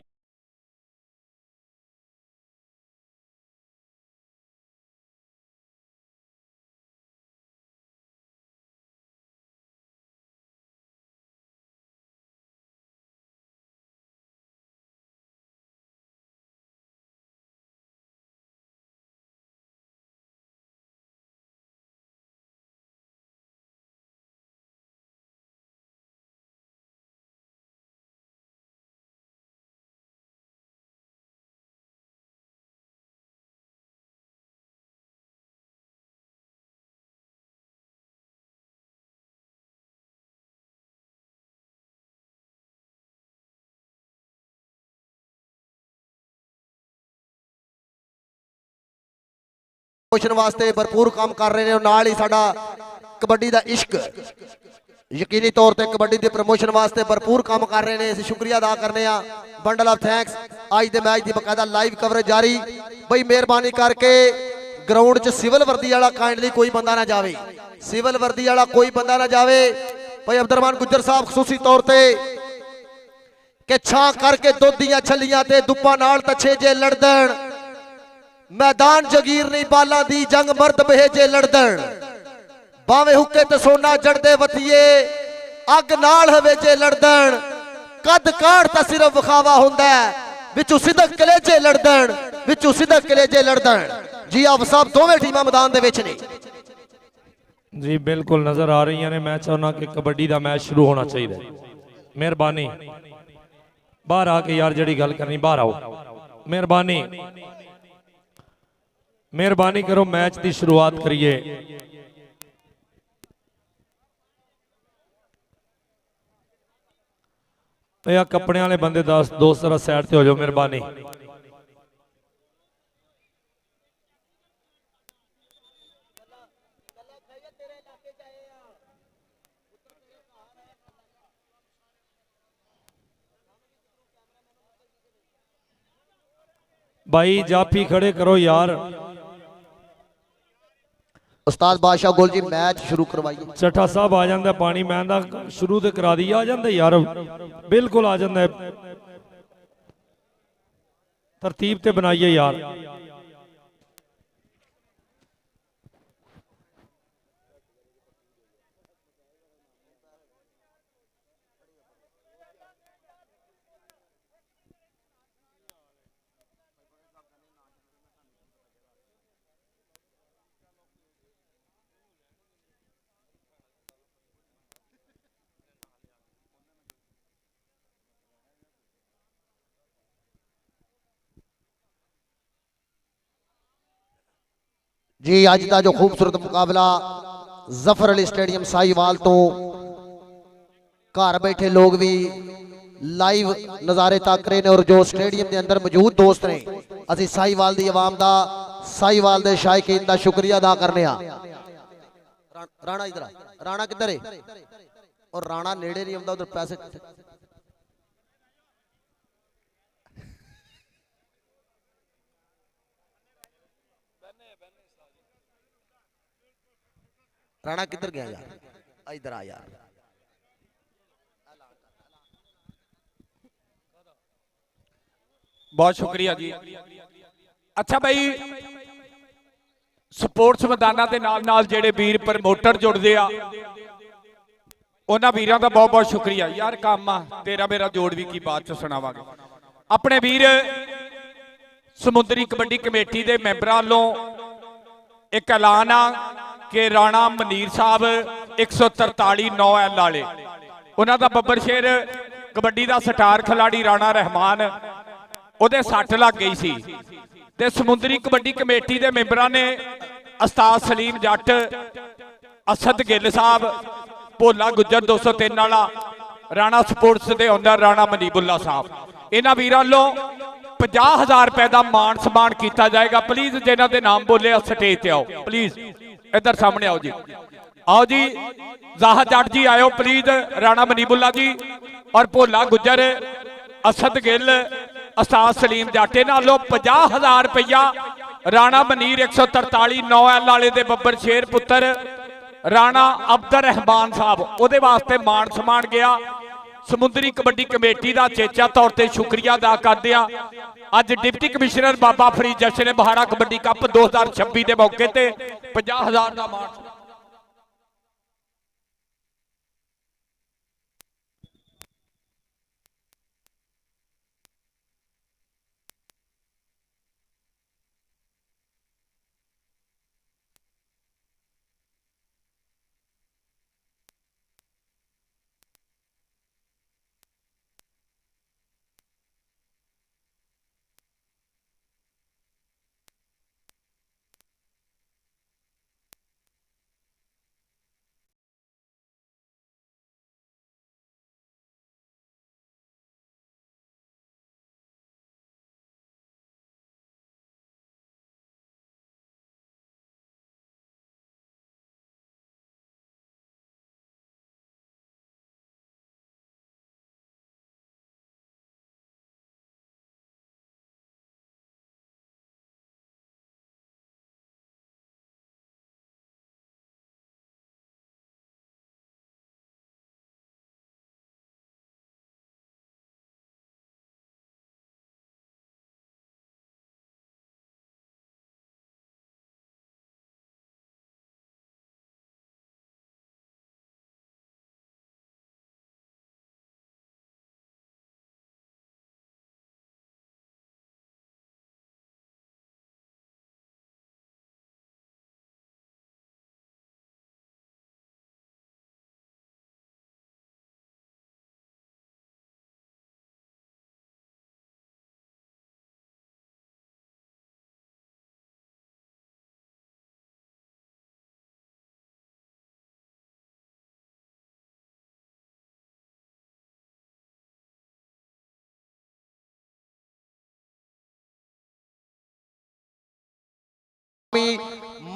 ਪ੍ਰਮੋਸ਼ਨ ਵਾਸਤੇ ਭਰਪੂਰ ਕੰਮ ਕਰ ਰਹੇ ਨੇ, ਨਾਲ ਹੀ ਸਾਡਾ ਕਬੱਡੀ ਦਾ ਇਸ਼ਕ ਯਕੀਨੀ ਤੌਰ ਤੇ ਕਬੱਡੀ ਦੇ ਪ੍ਰਮੋਸ਼ਨ ਵਾਸਤੇ ਭਰਪੂਰ ਕੰਮ ਕਰ ਰਹੇ ਨੇ। ਅਸੀਂ ਸ਼ੁਕਰੀਆ ਅਦਾ ਕਰਨੇ ਆ, ਬੰਡਲ ਆਫ ਥੈਂਕਸ। ਅੱਜ ਦੇ ਮੈਚ ਦੀ ਬਕਾਇਦਾ ਲਾਈਵ ਕਵਰੇਜ ਜਾਰੀ। ਬਈ ਮਿਹਰਬਾਨੀ ਕਰਕੇ ਗਰਾਊਂਡ 'ਚ ਸਿਵਲ ਵਰਦੀ ਵਾਲਾ ਕਾਈਂਡਲੀ ਕੋਈ ਬੰਦਾ ਨਾ ਜਾਵੇ, ਸਿਵਲ ਵਰਦੀ ਵਾਲਾ ਕੋਈ ਬੰਦਾ ਨਾ ਜਾਵੇ। ਬਈ ਅਬਦੁਰਰਹਿਮਾਨ ਗੁੱਜਰ ਸਾਹਿਬ ਖਸੂਸੀ ਤੌਰ ਤੇ ਕਿ ਛਾਂ ਕਰਕੇ ਦੁੱਧ ਦੀਆਂ ਛੱਲੀਆਂ ਤੇ ਦੁੱਪਾਂ ਨਾਲ ਤੱਛੇ ਜੇ ਲੜਦਣ, मैदान जगीर नहीं बाला दी जंग मर्द बहेजे लड़दन, बावे हुक्के ते सोना जड़दे वतिए अग नाल हवेजे लड़दन, कद काढ़ ता सिर्फ विखावा हुंदा है, विचों सिदक कलेजे लड़दन, विचों सिदक कलेजे लड़दन। जी आप सब दोवें टीमां मैदान दे विच ने जी बिल्कुल नजर आ रही ने। मैं चाहना कि कबड्डी का मैच शुरू होना चाहिए। मेहरबानी बाहर आके यार जड़ी गल करनी बाहर आओ, मेहरबानी मेहरबानी करो, मैच की शुरुआत करिए। या कपड़े वाले बंदे दोस्त जरा साइड से हो जाओ, मेहरबानी। भाई जाफी खड़े करो यार। उस्ताद बादशाह गोल जी मैच शुरू करवाइए। चट्ठा साहब आ जाता पानी मैं शुरू तो करा दी, आ जाता यार, बिल्कुल आ जाता है, तरतीब ते बनाइए यार। जी अज का जो खूबसूरत मुकाबला जफर अली स्टेडियम साहिवाल तो घर बैठे लोग भी लाइव नज़ारे तक रहे हैं और जो स्टेडियम के अंदर मौजूद दोस्त ने, असी साहिवाल की आवाम का, साहिवाल के शायकीन का शुक्रिया अदा करने। राणा इधर, राणा किधर है? और राणा नेड़े नहीं आता, उधर पैसे राणा किधर गया यार? इधर आ यार। बहुत शुक्रिया जी। अच्छा भाई स्पोर्ट्स मैदाना के नाल नाल जेड़े वीर प्रमोटर जुड़ते आ उन्हां वीरां दा बहुत बहुत शुक्रिया यार। काम आ तेरा मेरा जोड़ भी की बात च सुनावांगे। अपने वीर समुद्री कबड्डी कमेटी के मैंबरां वालों एक ऐलान आ कि राणा मनीर साहब 143 9 एल वाले उन्हां दा बब्बर शेर कबड्डी का स्टार खिलाड़ी राणा रहमान ਉਹਦੇ ਸੱਟ ਲੱਗ ਗਈ ਸੀ ਤੇ ਸਮੁੰਦਰੀ ਕਬੱਡੀ ਕਮੇਟੀ ਦੇ ਮੈਂਬਰਾਂ ਨੇ ਉਸਤਾਦ ਸਲੀਮ ਜੱਟ, ਅਸਦ ਗਿੱਲ ਸਾਹਿਬ, ਭੋਲਾ ਗੁੱਜਰ 203 ਵਾਲਾ ਰਾਣਾ ਸਪੋਰਟਸ ਦੇ ਓਨਰ ਰਾਣਾ ਮਨੀਬੁੱਲਾ ਸਾਹਿਬ, ਇਹਨਾਂ ਵੀਰਾਂ ਵੱਲੋਂ 50,000 ਰੁਪਏ ਦਾ ਮਾਣ ਸਨਮਾਨ ਕੀਤਾ ਜਾਏਗਾ। ਪਲੀਜ਼ ਜਿਨ੍ਹਾਂ ਦੇ ਨਾਮ ਬੋਲੇ ਆ ਸਟੇਜ ਤੇ ਆਓ, ਪਲੀਜ਼ ਇੱਧਰ ਸਾਹਮਣੇ ਆਓ ਜੀ। ਆਓ ਜੀ, ਜ਼ਾਹਰ ਜੱਟ ਜੀ ਆਇਓ ਪਲੀਜ਼, ਰਾਣਾ ਮਨੀਬੁੱਲਾ ਜੀ ਔਰ ਭੋਲਾ ਗੁੱਜਰ, ਅਸਦ ਗਿੱਲ, ਉਸਤਾਦ ਸਲੀਮ ਜਾਟੇ ਨਾਲੋਂ 50,000 ਰੁਪਇਆ ਰਾਣਾ ਮਨੀਰ 143 9L ਵਾਲੇ ਦੇ ਬੱਬਰ ਸ਼ੇਰ ਪੁੱਤਰ ਰਾਣਾ ਅਬਦਰ ਰਹਿਮਾਨ ਸਾਹਿਬ, ਉਹਦੇ ਵਾਸਤੇ ਮਾਣ ਸਨਮਾਨ ਗਿਆ। ਸਮੁੰਦਰੀ ਕਬੱਡੀ ਕਮੇਟੀ ਦਾ ਚੇਚਾ ਤੌਰ ਤੇ ਸ਼ੁਕਰੀਆ ਅਦਾ ਕਰਦੇ ਆ। ਅੱਜ ਡਿਪਟੀ ਕਮਿਸ਼ਨਰ ਬਾਬਾ ਫਰੀਦ ਜਸ਼ਨ ਨੇ ਬਹਾੜਾ ਕਬੱਡੀ ਕੱਪ 2026 ਦੇ ਮੌਕੇ ਤੇ 50,000 ਦਾ ਮਾਣ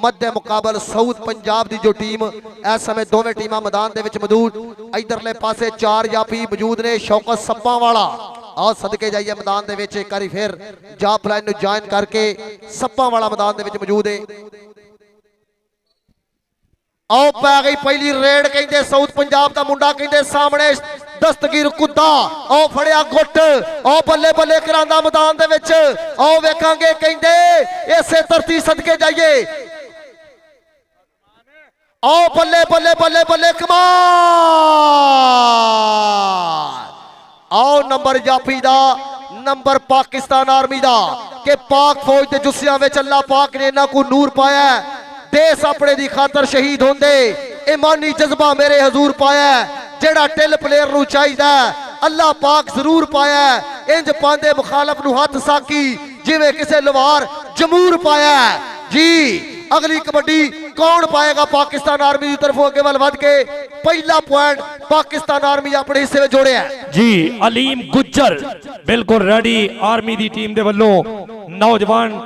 मध्य मुकाबल साउथ पंजाब की जो टीम इस समय दोवें टीमां मैदान दे विच मौजूद। इधरले पासे 4 जाफी मौजूद ने। शौकत सप्पा वाला आ सदके जाइए मैदान दे विच एक बारी फिर जाप लाइन नूं ज्वाइन करके सप्पा वाला मैदान दे विच मौजूद है। आओ पै गई पहली रेड, कहते साउथ पंजाब का मुंडा, कहते सामने दस्तगीर कुद्दा, आओ फड़िया गुट, आओ बल्ले बल्ले करांदा मैदान दे विच। आओ वेखांगे कहते इसे धरती सदके जाइए। आओ बल्ले बल्ले बल्ले बल्ले कमाल। आओ नंबर जाफी दा, नंबर पाकिस्तान आर्मी दा के पाक फौज के जुस्सियां विच अल्लाह पाक ने इन्हां को नूर पाया। देश अपने दी खातर शहीद होंदे ईमानी जज्बा मेरे हजूर पाया। जेड़ा टिल प्लेयर नूं चाहीदा अल्लाह पाक जरूर पाया। इंज पांदे मुखालफ नूं हथ साकी जिवें किसे लवार जमूर पाया। जी अगली कबड्डी कौन पाएगा? पाकिस्तान आर्मी की तरफ अगे वाल वध के पहला पॉइंट पाकिस्तान आर्मी अपने हिस्से में जोड़े है। जी अलीम गुज्जर बिल्कुल रेडी आर्मी की टीम दे वल्लों नौजवान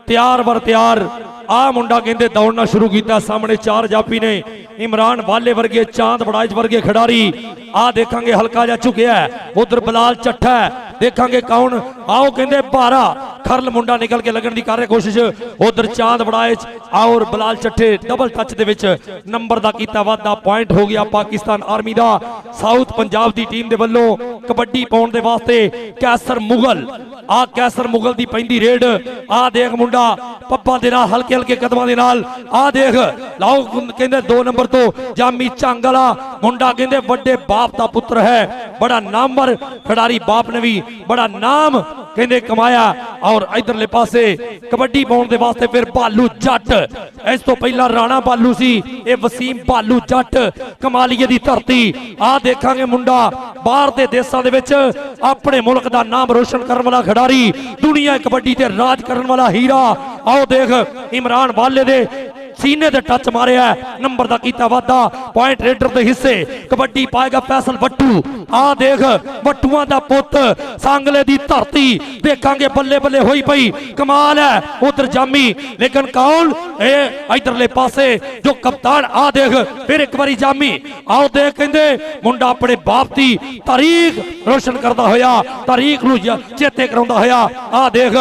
तैयार बर तैयार। आ मुंडा कहते दौड़ना शुरू किया। सामने 4 जाफी ने इमरान वाले वर्गे, चांद बड़ाइच वर्गे खिडारी। आ देखांगे हल्का जा चुकिया है। उधर बिलाल चट्ठा है, देखांगे कौन। आओ कहते 12 खरल मुंडा निकल के लगन की कर रहे कोशिश। उधर चांद बड़ाइच और बिलाल चट्ठे डबल टच दे विच नंबर दा कीता वादा। पॉइंट हो गया पाकिस्तान आर्मी दा। साउथ पंजाब की टीम दे वल्लों कबड्डी पाउण दे वास्ते कैसर मुगल। आ कैसर मुगल दी पैंदी रेड। आ देख मुंडा पप्पा दे नाल हल्के हल्के कदमां दे नाल। आ देख लाओ कहंदे 2 नंबर तो जामी झंग वाला मुंडा, कहंदे वड्डे बाप दा पुत्र है। बड़ा नामवर खिडारी, बाप ने भी बड़ा नाम कहंदे कमाया। और इधरले पासे कबड्डी पाउण दे वास्ते फिर भालू जट। इस तो पहला राणा भालू सी, ये वसीम भालू जट कमालीए दी धरती। आ देखांगे मुंडा बाहर दे देशां दे विच अपने मुल्क दा नाम रोशन करन वाला खिडारी, दुनिया कबड्डी ते राज करन वाला हीरा। आओ देख इमरान वाले दे सीने दे टच मारिया नंबर दा कीता वादा पॉइंट रेडर दे हिस्से कबड्डी पाएगा फैसल वट्टू आ देख वट्टूआं दा पुत सांगले दी धरती देखांगे बल्ले बल्ले होई पई कमाल है उधर जामी लेकिन कौन ए इधरले पासे जो कप्तान आ देख फिर एक बारी जामी आओ देख कहंदे मुंडा अपने बाप दी तारीख रोशन करदा होया तारीख नूं चेते कराउंदा होया आ देख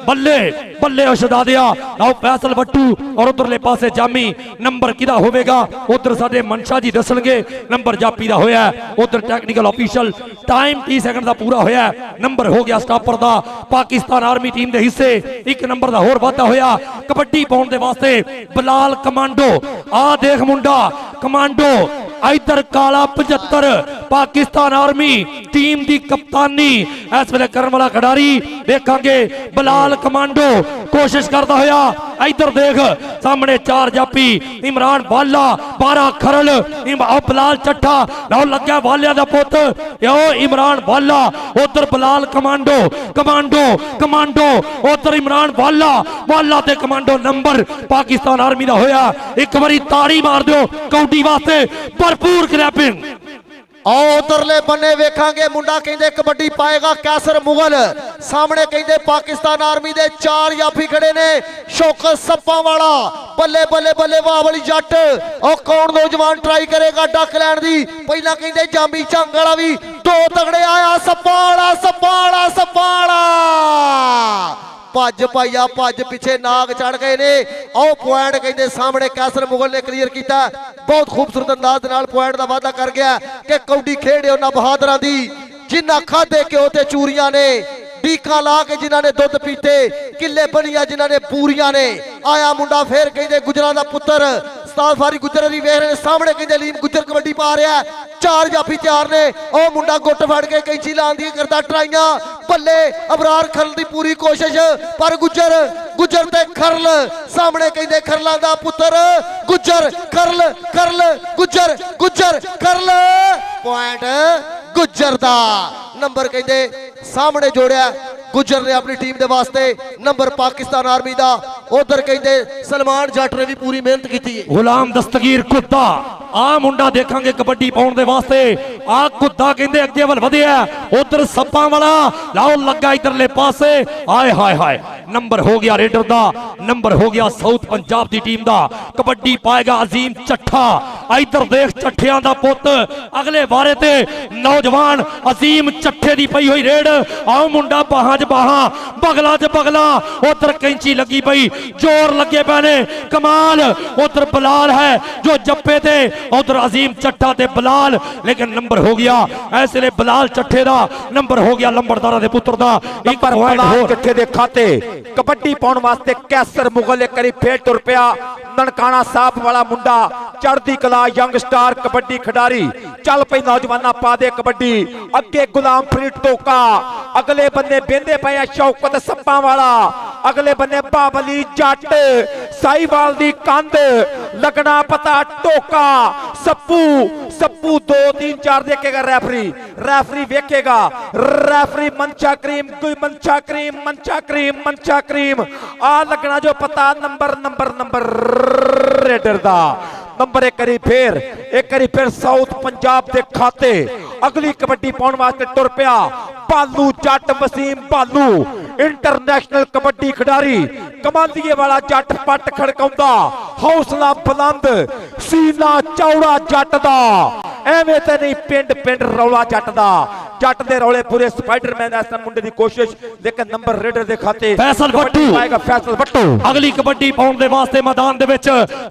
बल्ले बल्ले उछदा दिया आओ फैसल वट्टू और उधरले पासे जामी नंबर किदा होवेगा उधर साडे मनशा जी दसणगे नंबर जापी दा होया उधर टेक्निकल ऑफिशियल टाइम 30 सेकंड दा पूरा होया नंबर हो गया स्टॉपर दा पाकिस्तान आर्मी टीम दे हिस्से एक नंबर दा होर वाधा होया कबड्डी पाउण दे वास्ते बिलाल कमांडो आ देख मुंडा कमांडो इधर काला 75 पाकिस्तान आर्मी टीम दी कप्तानी इस वेले करन वाला खिडारी देखांगे बिलाल कमांडो कोशिश करता होया इधर देख सामने 4 जापी इमरान वाला 12 खरल बिलाल चट्ठा लो लग्या वालिया दा पुत यो इमरान वाला उधर बिलाल कमांडो कमांडो कमांडो उधर इमरान वाला वाला ते कमांडो नंबर पाकिस्तान आर्मी दा होया एक बारी ताड़ी मार दो कौडी वास्ते भरपूर क्रैपिंग उधरले बन्ने वेखांगे मुंडा कहंदे कबड्डी पाएगा कैसर मुगल सामने कहंदे पाकिस्तान आर्मी दे 4 याफी खड़े ने शौकत सप्पा वाला बल्ले बल्ले बल्ले वाह वाली जट और कौन नौजवान ट्राई करेगा डक लैन दी पहला कहंदे जामी झंग वाला भी 2 तगड़े आया सप्पा वाला भज पाइया भज पिछे नाग चढ़ गए ने आओ पॉइंट कहते सामने कैसर मुगल ने क्लीयर किया बहुत खूबसूरत अंदाज नाल पॉइंट का वादा कर गया कि कौडी खेड़े उन्होंने बहादुर दी जिन्ना खाधे घ्यो ते चूरियां ने डीका ला के जिन्होंने दुध पीते किले बनिया जिन्होंने पूरियां ने आया मुंडा फिर कहते गुजरां दा पुत्र उस्ताद फारी गुजर दी वेख रहे सामने कहते लीन गुजर कबड्डी पा रहा है 4 जाफी 4 ने ओ मुंडा गुट फड़ के कैंची लान दी करता ट्राइयां बल्ले अबरार खरल दी पूरी कोशिश पर गुजर ते खरल सामने कहते खरलां दा पुत्र गुजर खरल गुजर खरल पॉइंट गुजर दा नंबर कहते सामने जोड़िया गुजर ने अपनी टीम दे वास्ते नंबर पाकिस्तान आर्मी दा उधर कहते सलमान जट ने भी पूरी मेहनत की गुलाम दस्तगीर कुत्ता आ मुंडा देखांगे कबड्डी पाउण दे वास्ते आ कुत्ता कहते अगे वल वधिया उधर सप्पा वाला लाओ लगा इधरले पासे आए हाय हाय नंबर हो गया रेडर दा नंबर हो गया साउथ पंजाब दी टीम दा कबड्डी पाएगा अजीम चट्ठा इधर देख चट्ठियां दा पुत अगले बारे ते नौजवान अजीम चट्ठे दी पई हुई रेड आओ मुंडा बाहां च बाहां बगला च बगला उधर कैंची लगी पई जोर लगे पैने कमाल उधर बिलाल है जो जप्पे थे उधर अजीम चट्ठा ते बिलाल लेकिन नंबर हो गया ऐसे बिलाल चट्ठे दा नंबर हो गया लंबरदारा दे पुत्र दा एक पॉइंट हो चट्ठे दे खाते कबड्डी पाउण वास्ते कैसर मुगल एक करी फेर तुर पिया ननकाना साहब वाला मुंडा चढ़दी कला यंग स्टार कबड्डी खिडारी चल पई नौजवाना पा दे कबड्डी अगे गुलाम फरीद टोका अगले बन्ने बेंदे पे शौकत सप्पा वाला अगले बन्ने बाबली जट साईवाल दी कंध लगना पता टोका सप्पू 2 3 4 देखेगा रेफरी वेखेगा रेफरी मंचा क्रीम आ लगना जो पता नंबर रेडर दा नंबर एक करी फिर साउथ पंजाब के खाते अगली कबड्डी पाउण वास्ते तुर पिया बालू जट वसीम बालू इंटरनेशनल कबड्डी खिडारी कमांदिए वाला जट पट खड़काउंदा हौसला बुलंद सीना चौड़ा जट दा एवें ते नहीं पिंड रौला जट दा जट दे रौले पूरे स्पाइडरमैन ऐसा मुंडे दी कोशिश लेकिन नंबर रेडर दे खाते फैसल भट्टू अगली कबड्डी पाउण दे वास्ते मैदान दे विच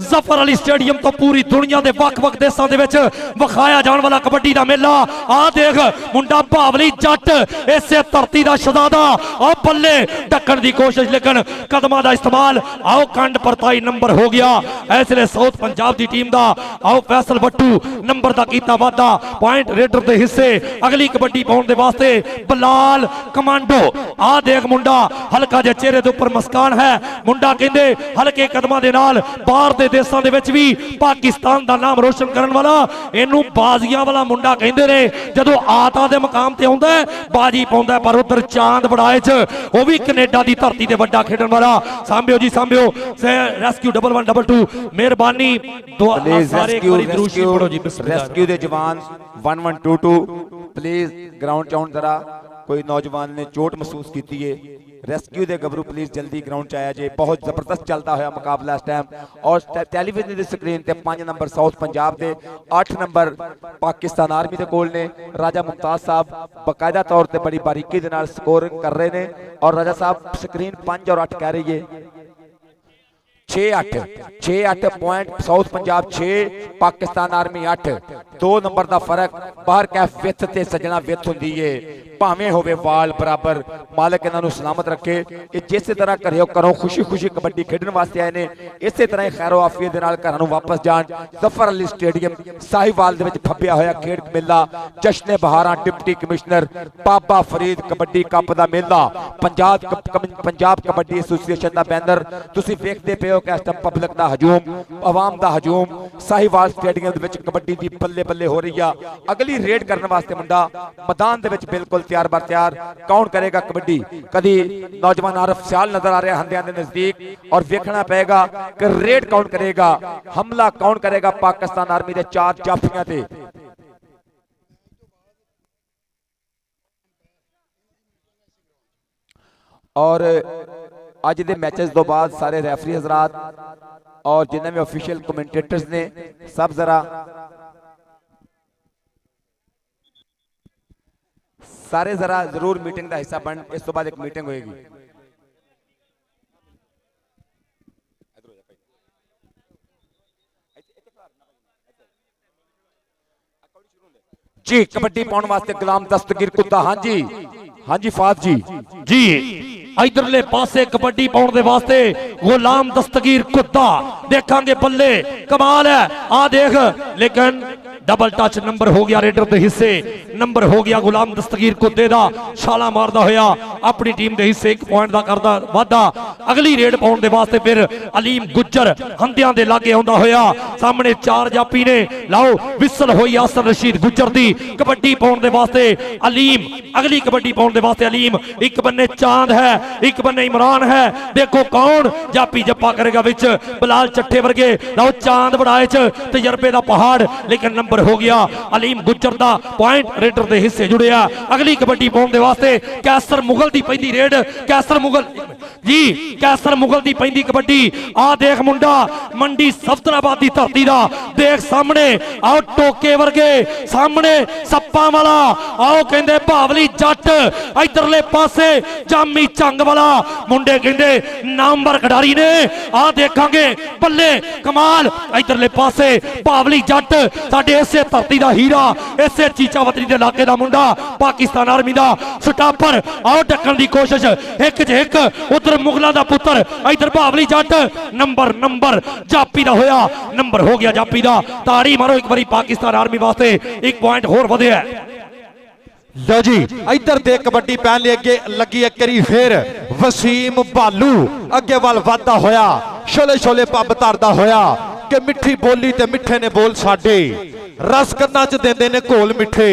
जफर अली स्टेडियम तो पूरी दुनिया दे वख-वख देशां दे विच विखाया जाण वाला कबड्डी दा मेला आ देख मुंडा बावली जट इसे धरती दा शहजादा आ बल्ले ढक्कण दी कोशिश लेकिन कदमां दा इस्तेमाल आओ कंड परताई नंबर हो गया ऐसे साउथ पंजाब दी टीम दा आओ फैसल भट्टू नंबर दा कीता वादा पॉइंट रेडर दे हिस्से अगली कबड्डी ਕਬੱਡੀ ਪਾਉਣ ਦੇ ਵਾਸਤੇ ਬਲਾਲ ਕਮਾਂਡੋ। ਆ ਦੇਖ ਮੁੰਡਾ ਹਲਕਾ ਜਿਹਾ ਚਿਹਰੇ ਦੇ ਉੱਪਰ ਮੁਸਕਾਨ ਹੈ। ਮੁੰਡਾ ਕਹਿੰਦੇ ਹਲਕੇ ਕਦਮਾਂ ਦੇ ਨਾਲ ਬਾਹਰ ਦੇ ਦੇਸ਼ਾਂ ਦੇ ਵਿੱਚ ਵੀ ਪਾਕਿਸਤਾਨ ਦਾ ਨਾਮ ਰੋਸ਼ਨ ਕਰਨ ਵਾਲਾ, ਇਹਨੂੰ ਬਾਜ਼ੀਆਂ ਵਾਲਾ ਮੁੰਡਾ ਕਹਿੰਦੇ ਨੇ। ਜਦੋਂ ਆਤਾ ਦੇ ਮਕਾਮ ਤੇ ਆਉਂਦਾ ਬਾਜੀ ਪਾਉਂਦਾ, ਪਰ ਉਧਰ ਚਾਂਦ ਬੜਾਏ ਚ ਉਹ ਵੀ ਕੈਨੇਡਾ ਦੀ ਧਰਤੀ ਤੇ ਵੱਡਾ ਖੇਡਣ ਵਾਲਾ। ਸਾਂਭਿਓ ਜੀ ਸਾਂਭਿਓ। ਰੈਸਕਿਊ 1112 ਮਿਹਰਬਾਨੀ ਸਾਰੇ ਇੱਕ ਵਾਰੀ ਦਰੂਦ ਸ਼ਰੀਫ ਪੜੋ ਜੀ। ਰੈਸਕਿਊ ਦੇ ਜਵਾਨ 1122 ਪਲੀਜ਼ ਗਰਾਊਂਡ 'ਚ ਆਉਣ। ਜ਼ਰਾ ਕੋਈ ਨੌਜਵਾਨ ਨੇ ਚੋਟ ਮਹਿਸੂਸ ਕੀਤੀ ਹੈ। रेस्क्यू दे गबरू प्लीज जल्दी ग्राउंड च आया जे। बहुत जबरदस्त चलता हुआ मुकाबला इस टाइम। और टैलीविजन की स्क्रीन ते 5 नंबर साउथ पंजाब दे, 8 नंबर पाकिस्तान आर्मी दे कोल ने। राजा मुमताज साहब बाकायदा तौर पर बड़ी बारीकी दे नाल स्कोरिंग कर रहे हैं। और राजा साहब स्क्रीन 5 और 8 कह रही है। 6-8 point south Punjab 6 Pakistan army 8। 2 number का फर्क। बाहर कैफ विथ ते सजना विथ हुंदी है, भावें होवे वाल बराबर। मालिक इन्हों सलामत रखे। जिस तरह घरों घरों खुशी खुशी कबड्डी खेडन वास्ते आए ने, इस तरह ही खैरो आफियत दे नाल घरों वापस जान। जफर अली स्टेडियम साहिवाल दे विच फब्बिया होया खेड मेला। जश्न बहारां deputy commissioner Baba Farid kabaddi cup दा मेला। पंजाब कबड्डी एसोसीएशन दा बैनर तुसीं वेखदे पे हो कि इस टाइम पब्लिक दा हजूम, आवाम दा हजूम साहिवाल स्टेडियम दे विच कबड्डी दी बल्ले बल्ले हो रही है। अगली रेड करने वास्ते मुंडा मैदान दे विच बिल्कुल तैयार बर तैयार। कौन करेगा कबड्डी? कदी नौजवान आरफ सियाल नजर आ रहा है हंदियां दे नजदीक, और देखना पड़ेगा कि रेड कौन करेगा, हमला कौन करेगा पाकिस्तान आर्मी दे 4 जाफियां ते। और अज दे मैचेस तो बाद सारे रेफरी हजरात और जिन्हें भी ऑफिशियल कमेंटेटर्स ने सब जरा सारे जरा जरूर मीटिंग का हिस्सा बन। इस तो बाद एक मीटिंग होगी। जी कबड्डी पाने वास्ते गुलाम दस्तगीर कुत्ता। हाँ जी, हाँ जी फाद जी जी। इधरले पासे कबड्डी पाने दे वास्ते गुलाम दस्तगीर कुत्ता देखांगे। बल्ले कमाल है। आ देख, लेकिन डबल टच नंबर हो गया रेडर दे हिस्से। नंबर हो गया गुलाम दस्तगीर कुत्ते दा। छाला मारदा होया अपनी टीम दे हिस्से 1 पॉइंट दा करदा वादा। अगली रेड पाउण दे वास्ते फिर अलीम गुज्जर हंदियां दे लागे आउंदा होया। सामने 4 जापी ने। लाओ विसल होई यासर रशीद गुज्जर दी। कबड्डी पाउण दे वास्ते अलीम, अगली कबड्डी पाउण दे वास्ते अलीम। एक बन्ने चांद है, एक बन्ने इमरान है। देखो कौन जापी जप्पा करेगा विच बिलाल चट्ठे वर्गे। लाओ चांद बड़ाए च तजर्बे दा पहाड़, लेकिन नंबर हो गया अलीम गुज्जर दा। पॉइंट रेडर दे हिस्से जुड़िया। अगली कबड्डी पाउण दे वास्ते कैसर मुगल दी पैंदी रेड। कैसर मुगल जी, कैसर मुगल दी पैंदी कबड्डी। आ देख मुंडा मंडी सफदराबाद दी धरती दा। देख सामने आओ टोके वर्गे, सामने सप्पा वाला। आओ कहंदे भावली जट। इधरले पासे जामी चंग वाला। मुंडे कहंदे नामवर खिडारी ने। आ देखांगे बल्ले कमाल। इधरले पासे भावली जट साडे इसे धरती दा हीरा, इसे चीचावतरी दे इलाके दा मुंडा पाकिस्तान आर्मी दा स्टापर। आओ टक्कण दी कोशिश, एक च एक। उधर मुगलों दा पुत्र, इधर भावली जट। नंबर जापी दा होया। नंबर हो गया जापी दा। ताड़ी मारो एक बारी पाकिस्तान आर्मी वास्ते। 1 पॉइंट होर वधिया। लो जी इधर दे कबड्डी पैन ले अगे लगी एक करी फिर वसीम भालू अगे वाल वादा होया। छोले छोले पब तरदा होया कि मिठी बोली ते मिठे ने बोल साडे। रस कन्ना च देंदे ने घोल मिठे,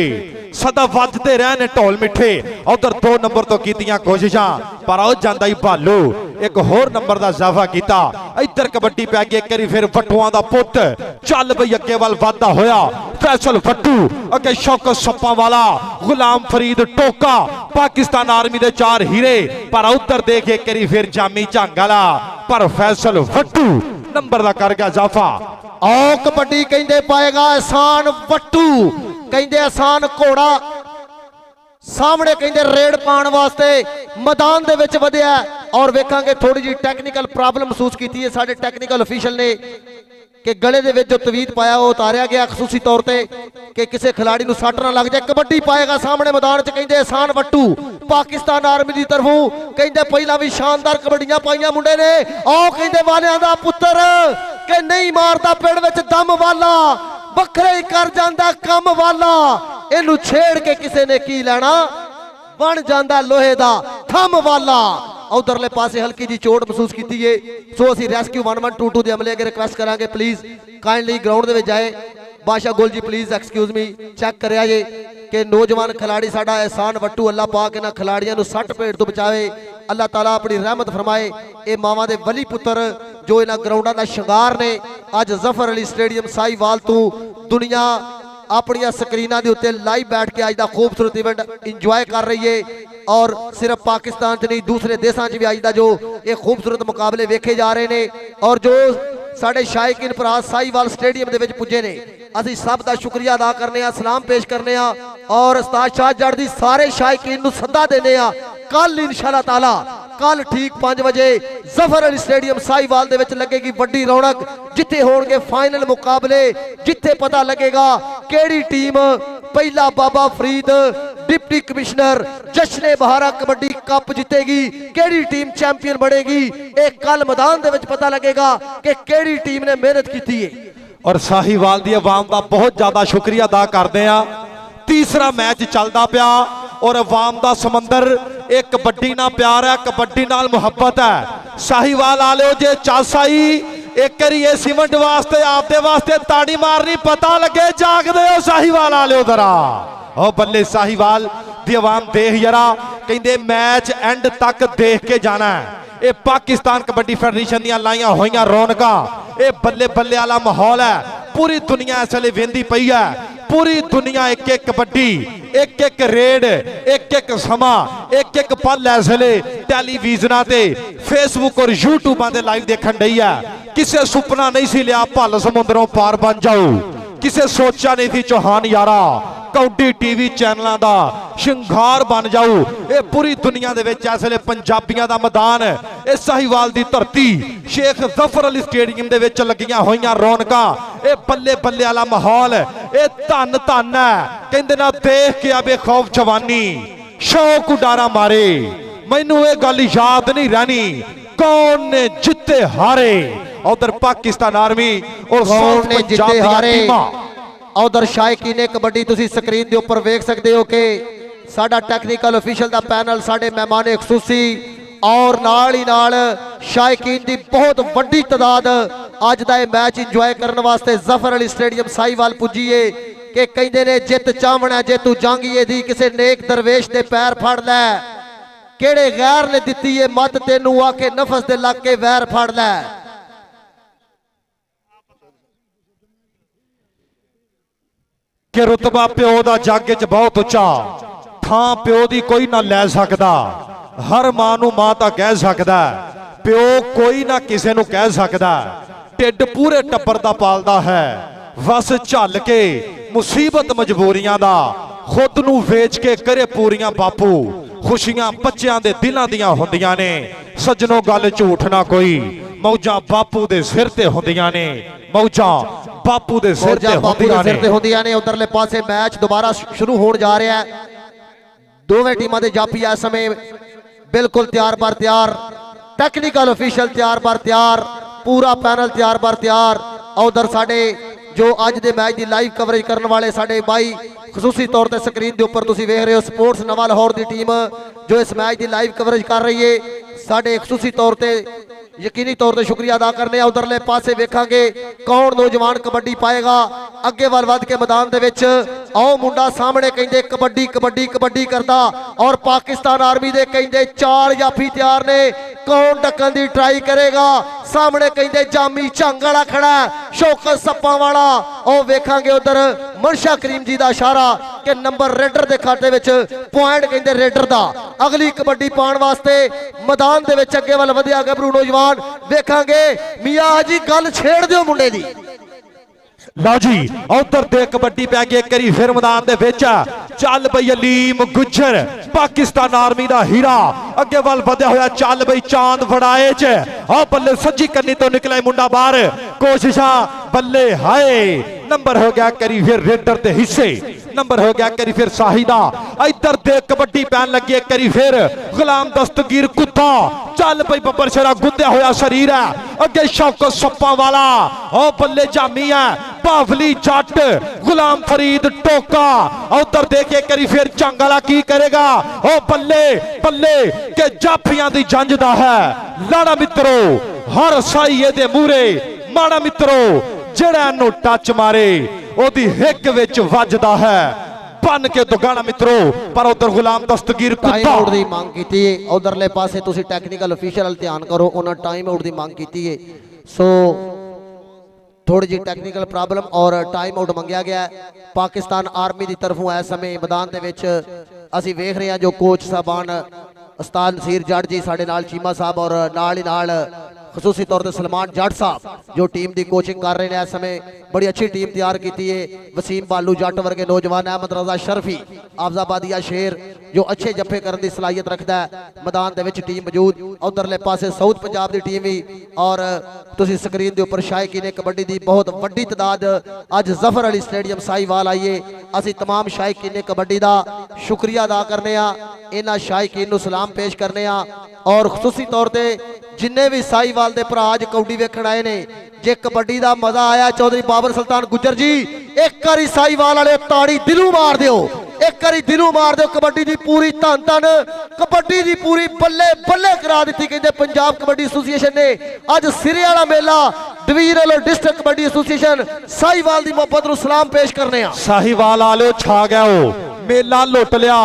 सदा वजदे रहे ने ढोल मिठे। उधर 2 नंबर तो कीतियां कोशिशां, पर आ जांदा ही भालू। एक होर नंबर दा इजाफा कीता। इधर कबड्डी पै गई करी फिर वटुआं दा पुत। चल बई अगे वाल वादा होया। फैसल वट्टू अगे शौकत सप्पा वाला। गुलाम फरीद टोका। पाकिस्तान आर्मी दे 4 हीरे, पर उधर देखे करी फिर जामी झंग वाला। पर फैसल वट्टू नंबर दा कर गया इजाफा। आओ कबड्डी कहंदे पाएगा एहसान वट्टू, कहंदे एहसान घोड़ा। सामने कहंदे रेड पाण वास्ते मैदान दे विच वधिया। और वेखांगे थोड़ी जी टैक्नीकल प्रॉब्लम महसूस की है साडे टैक्नीकल ऑफिशियल ने कि गले दे विच जो तवीत पाया वो उतारिया गया खसूसी तौर पे कि किसी खिलाड़ी नूं सट ना लग जाए। कबड्डी पाएगा सामने मैदान च कहंदे एहसान वट्टू पाकिस्तान आर्मी की तरफों। कहंदे पहला भी शानदार कबड्डियां पाइयां मुंडे ने। आओ कहंदे वालियां दा पुत्तर कि नहीं मारदा पिंड विच दम वाला। ਵੱਖਰੇ ਹੀ ਕਰ ਜਾਂਦਾ ਕੰਮ ਵਾਲਾ, ਇਹਨੂੰ ਛੇੜ ਕੇ ਕਿਸੇ ਨੇ ਕੀ ਲੈਣਾ, ਬਣ ਜਾਂਦਾ ਲੋਹੇ ਦਾ ਥੰਮ ਵਾਲਾ। ਉਧਰਲੇ ਪਾਸੇ ਹਲਕੀ ਜੀ ਚੋਟ ਮਹਿਸੂਸ ਕੀਤੀ ਏ, ਸੋ ਅਸੀਂ ਰੈਸਕਿਊ 1122 ਦੇ ਅਮਲੇ ਅੱਗੇ ਰਿਕਵੈਸਟ ਕਰਾਂਗੇ ਪਲੀਜ਼ ਕਾਈਂਡਲੀ ਗਰਾਊਂਡ ਦੇ ਵਿੱਚ ਜਾਏ। ਬਾਦਸ਼ਾਹ ਗੁਲ ਜੀ ਪਲੀਜ਼ ਐਕਸਕਿਊਜ਼ ਮੀ, ਚੈੱਕ ਕਰਿਆ ਜੇ ਕਿ ਨੌਜਵਾਨ ਖਿਲਾੜੀ ਸਾਡਾ ਇਹਸਾਨ ਵੱਟੂ, ਅੱਲਾ ਪਾਕ ਇਹਨਾਂ ਖਿਲਾੜੀਆਂ ਨੂੰ ਸੱਟ ਪੇਟ ਤੋਂ ਬਚਾਵੇ, ਅੱਲਾਹ ਤਾਲਾ ਆਪਣੀ ਰਹਿਮਤ ਫਰਮਾਏ। ਇਹ ਮਾਵਾਂ ਦੇ ਵਲੀ ਪੁੱਤਰ ਜੋ ਇਹਨਾਂ ਗਰਾਊਂਡਾਂ ਦਾ ਸ਼ਿੰਗਾਰ ਨੇ, ਅੱਜ ਜ਼ਫਰ ਅਲੀ ਸਟੇਡੀਅਮ ਸਾਹੀਵਾਲ ਤੋਂ ਦੁਨੀਆ ਆਪਣੀਆਂ ਸਕਰੀਨਾਂ ਦੇ ਉੱਤੇ ਲਾਈਵ ਬੈਠ ਕੇ ਅੱਜ ਦਾ ਖੂਬਸੂਰਤ ਇਵੈਂਟ ਇੰਜੋਏ ਕਰ ਰਹੀ ਹੈ। ਔਰ ਸਿਰਫ ਪਾਕਿਸਤਾਨ 'ਚ ਨਹੀਂ ਦੂਸਰੇ ਦੇਸ਼ਾਂ 'ਚ ਵੀ ਅੱਜ ਦਾ ਜੋ ਇਹ ਖੂਬਸੂਰਤ ਮੁਕਾਬਲੇ ਵੇਖੇ ਜਾ ਰਹੇ ਨੇ, ਔਰ ਜੋ ਸਾਡੇ ਸ਼ਾਇकीन ਭਰਾ ਸਾਹੀਵਾਲ ਸਟੇਡੀਅਮ ਦੇ ਵਿੱਚ ਪੁੱਜੇ ਨੇ, ਅਸੀਂ ਸਭ ਦਾ ਸ਼ੁਕਰੀਆ ਅਦਾ ਕਰਨੇ ਆ, ਸਲਾਮ ਪੇਸ਼ ਕਰਨੇ ਆ ਔਰ ਉਸਤਾਦ ਸ਼ਾਹ ਜੱਟ ਦੀ ਸਾਰੇ ਸ਼ਾਇकीन ਨੂੰ ਸੱਦਾ ਦੇਨੇ ਆ। ਕੱਲ ਇਨਸ਼ਾਅੱਲਾਹ ਤਾਲਾ ਕੱਲ ਠੀਕ 5 ਵਜੇ ਜ਼ਫਰ ਅਲੀ ਸਟੇਡੀਅਮ ਸਾਹੀਵਾਲ ਦੇ ਵਿੱਚ ਲੱਗੇਗੀ ਵੱਡੀ ਰੌਣਕ, ਜਿੱਥੇ ਹੋਣਗੇ ਫਾਈਨਲ ਮੁਕਾਬਲੇ, ਜਿੱਥੇ ਪਤਾ ਲੱਗੇਗਾ ਕਿਹੜੀ ਟੀਮ ਪਹਿਲਾ ਬਾਬਾ ਫਰੀਦ डिप्टी कमिश्नर जश्न बहारा कबड्डी कप जीतेगी, केड़ी टीम चैंपियन बनेगी, एक कल मैदान दे विच पता लगेगा कि केड़ी टीम ने मेहनत की है। और साहीवाल दी आवाम का बहुत ज्यादा शुक्रिया अदा करते हैं। तीसरा मैच चलता पिया और आवाम का समंदर एक कबड्डी नाल प्यार है, कबड्डी नाल मुहब्बत है। साहीवाल आलियो जे चासाई एक करी इस इवेंट वास्ते आपदे वास्ते ताड़ी मारनी, पता लगे जागदे हो साहीवाल आलियो जरा। ओ बल्ले साहीवाल दी आवाम देख जरा, कहंदे मैच एंड तक देख के जाना है। ये पाकिस्तान कबड्डी फेडरेशन दी लाइया होइयां रौनकां, ये बल्ले बल्ले वाला माहौल है। पूरी दुनिया इस वेले वेंदी पई है, पूरी दुनिया एक एक कबड्डी, एक एक रेड, एक एक समा, एक एक पल इस वेले टेलीविजन ते फेसबुक और यूट्यूब ते लाइव देखण डई है। किसे सुपना नहीं सी लिया भल समुद्रों पार बन जाओ, किसे सोचा नहीं थी चौहान यारा कौडी टीवी चैनलों का शिंगार बन जाओ। ये पूरी दुनिया दे विच इस वेले पंजाबियां दा मैदान, ये साहीवाल दी धरती शेख जफर अली स्टेडियम दे विच लगियां होइयां रौनकां, ये बल्ले बल्ले वाला माहौल, ये धन धन है। कहंदे ना देख के आवे खौफ जवानी, शौक उडारा मारे, मैनू ये गल याद नहीं रहनी कौन ने जिते हारे। उधर पाकिस्तान आर्मी और कौन ने जिते हारे। उधर शायकीन कबड्डी तुसी स्क्रीन के उपर वेख सकते हो कि साडा टैक्नीकल ऑफिशियल दा पैनल, साडे मेहमान खसूसी और नाल ही नाल शायकीन दी बहुत वड्डी तादाद अज दा मैच इंजॉय करने वास्ते जफर अली स्टेडियम साहीवाल पुजी है कि कहंदे ने जित चावना जे तू जांगीए दी किसे नेक दरवेश दे पैर फड़ लै, केड़े गैर ने दित्ती है मत तेनू आके नफस दे लग के वैर फड़ लै। कि रुतबा प्यो दा जग च बहुत उच्चा, थां प्यो दी कोई ना लै सकदा, हर मां नू मां तां कह सकदा, प्यो कोई ना किसे नू कह सकदा, ढिड पूरे टब्बर दा पालदा है, वस झल के मुसीबत मजबूरियां दा, खुद नू वेच के करे पूरियां बापू, खुशियां बच्चों दे दिलां दियां हुंदियां ने, सजनों गल झूठ ना कोई, मौजां बापू दे सिर ते हुंदियां ने, मौजां बापू दे सिर ते हुंदियां ने। उधरले पासे मैच दोबारा शुरू होने जा रहा है, दोवें टीमां दे जाफी इस समय बिल्कुल तैयार पर तैयार, टैक्नीकल ऑफिशियल तैयार पर तैयार, पूरा पैनल तैयार पर तैयार। उधर साडे जो अज दे मैच की लाइव कवरेज करने वाले साडे भाई खसूसी तौर पर स्क्रीन के उपर तुसीं वेख रहे हो, स्पोर्ट्स नवा लाहौर की टीम जो इस मैच की लाइव कवरेज कर रही है, साडे खसूसी तौर पर यकीनी तौर पर शुक्रिया अदा करने। उधरले पासे वेखांगे कौन नौजवान कबड्डी पाएगा, अगे वाल वध के मैदान दे विच आओ मुंडा सामने कहंदे कबड्डी कबड्डी कबड्डी करदा, और पाकिस्तान आर्मी दे कहंदे 4 जाफी तैयार ने, कौन ढक्कन दी ट्राई करेगा, सामने कहंदे जामी झंग वाला खड़ा है, शौकत सप्पा वाला, ओ वेखांगे उधर मनशा करीम जी दा इशारा कि नंबर रेडर दे खाते विच पॉइंट कहंदे रेडर दा, अगली कबड्डी पाउण वास्ते मैदान दे विच अगे वाल वधिया गभरू नौजवान वेखांगे। मियां जी गल छेड़ दिओ मुंडे दी। लो जी उधर दे कबड्डी पै गई, करी फिर मैदान दे विच चल बई अलीम गुज्जर पाकिस्तान आर्मी दा हीरा, अगे वाल वधिया होया चल बई चांद फड़ाए च, आ बल्ले सज्जी कन्नी तो निकला मुंडा बाहर, कोशिशां बल्ले हाय, नंबर हो गया करी फिर रेडर दे हिस्से, नंबर हो गया करी फिर साहिदा। इधर दे कबड्डी पैन लगी करी फिर गुलाम दस्तगीर कुत्ता, चल पई बब्बर शेरा गुद्या होया शरीर है, अगे शौकत सप्पा वाला, ओ बल्ले जामी है, बावली जट गुलाम फरीद टोका। उधर देखिए करी फिर जंग वाला की करेगा। ओ बल्ले बल्ले के जाफियां दी जंज दा है लाड़ा मित्रो, हर साई दे मूरे माड़ा मित्रो ਜਿਹੜਾ ਨੂੰ ਟੱਚ ਮਾਰੇ ਉਹਦੀ ਹਿੱਕ ਵਿੱਚ ਵੱਜਦਾ ਹੈ ਬਨ ਕੇ ਦੁਗਾਣਾ ਮਿੱਤਰੋ। ਪਰ ਉਧਰ ਗੁਲਾਮ ਦਸਤਗੀਰ ਟਾਈਮ ਆਊਟ ਦੀ ਮੰਗ ਕੀਤੀ ਹੈ। ਉਧਰਲੇ ਪਾਸੇ ਤੁਸੀਂ ਟੈਕਨੀਕਲ ਅਫੀਸ਼ੀਅਲ ਵੱਲ ਧਿਆਨ ਕਰੋ, ਉਹਨਾਂ ਟਾਈਮ ਆਊਟ ਦੀ ਮੰਗ ਕੀਤੀ ਹੈ। ਸੋ ਥੋੜੀ ਜਿਹੀ ਟੈਕਨੀਕਲ ਪ੍ਰੋਬਲਮ ਔਰ ਟਾਈਮ ਆਊਟ ਮੰਗਿਆ ਗਿਆ ਪਾਕਿਸਤਾਨ ਆਰਮੀ ਦੀ ਤਰਫੋਂ। ਇਸ ਸਮੇਂ ਮੈਦਾਨ ਦੇ ਵਿੱਚ ਅਸੀਂ ਵੇਖ ਰਹੇ ਹਾਂ ਜੋ ਕੋਚ ਸਾਹਿਬਾਨ ਉਸਤਾਦ ਨਸੀਰ ਜੱਟ ਜੀ ਸਾਡੇ ਨਾਲ, ਚੀਮਾ ਸਾਹਿਬ ਔਰ ਨਾਲ ਹੀ ਨਾਲ ਖਸੂਸੀ ਤੌਰ ਤੇ ਸਲਮਾਨ ਜੱਟ ਸਾਹਿਬ ਜੋ ਟੀਮ ਦੀ ਕੋਚਿੰਗ ਕਰ ਰਹੇ ਨੇ। ਇਸ ਸਮੇਂ ਬੜੀ ਅੱਛੀ ਟੀਮ ਤਿਆਰ ਕੀਤੀ ਹੈ। ਵਸੀਮ ਬਾਲੂ ਜੱਟ ਵਰਗੇ ਨੌਜਵਾਨ, ਅਹਿਮਦ ਰਜ਼ਾ ਸ਼ਰਫੀ, ਆਫਜ਼ਾਬਾਦੀਆ ਸ਼ੇਰ ਜੋ ਅੱਛੇ ਜੱਫੇ ਕਰਨ ਦੀ ਸਲਾਹੀਅਤ ਰੱਖਦਾ ਹੈ, ਮੈਦਾਨ ਦੇ ਵਿੱਚ ਟੀਮ ਮੌਜੂਦ। ਉਧਰਲੇ ਪਾਸੇ ਸਾਊਥ ਪੰਜਾਬ ਦੀ ਟੀਮ ਵੀ, ਔਰ ਤੁਸੀਂ ਸਕਰੀਨ ਦੇ ਉੱਪਰ ਸ਼ਾਇਕੀਨ ਕਬੱਡੀ ਦੀ ਬਹੁਤ ਵੱਡੀ ਤਾਦਾਦ ਅੱਜ ਜ਼ਫਰ ਅਲੀ ਸਟੇਡੀਅਮ ਸਾਹੀਵਾਲ ਆਈਏ। ਅਸੀਂ तमाम ਸ਼ਾਇਕੀਨ ਕਬੱਡੀ ਦਾ ਸ਼ੁਕਰੀਆ ਅਦਾ ਕਰਨੇ ਆ, ਇਹਨਾਂ ਸ਼ਾਇਕੀਨ ਨੂੰ ਸਲਾਮ ਪੇਸ਼ ਕਰਨੇ ਆ। ਔਰ ਖਸੂਸੀ ਤੌਰ ਤੇ ਜਿੰਨੇ ਵੀ ਸਾਹੀਵਾਲ ਦੇ ਭਰਾ ਅੱਜ ਕਬੱਡੀ ਵੇਖਣ ਆਏ ਨੇ, ਜੇ ਕਬੱਡੀ ਦਾ ਮਜ਼ਾ ਆਇਆ ਚੌਧਰੀ ਬਾਬਰ ਸੁਲਤਾਨ ਗੁੱਜਰ ਜੀ, ਇੱਕ ਵਾਰੀ ਸਾਹੀਵਾਲ ਵਾਲੇ ਤਾੜੀ ਦਿਲੋਂ ਮਾਰ ਦਿਓ, ਇੱਕ ਵਾਰੀ ਦਿਲੋਂ ਮਾਰ ਦਿਓ। ਕਬੱਡੀ ਦੀ ਪੂਰੀ ਧੰਨ ਧੰਨ, ਕਬੱਡੀ ਦੀ ਪੂਰੀ ਬੱਲੇ ਬੱਲੇ ਕਰਾ ਦਿੱਤੀ। ਕਹਿੰਦੇ ਪੰਜਾਬ ਕਬੱਡੀ ਐਸੋਸੀਏਸ਼ਨ ਨੇ ਅੱਜ ਸਿਰੇ ਵਾਲਾ ਮੇਲਾ divisional district kabaddi association Sahiwal ਦੀ ਮੁਹੱਬਤ ਨੂੰ ਸਲਾਮ ਪੇਸ਼ ਕਰਨੇ ਆ। ਸਾਹੀਵਾਲ ਵਾਲਿਓ ਛਾ ਗਿਆ ਉਹ ਮੇਲਾ ਲੁੱਟ ਲਿਆ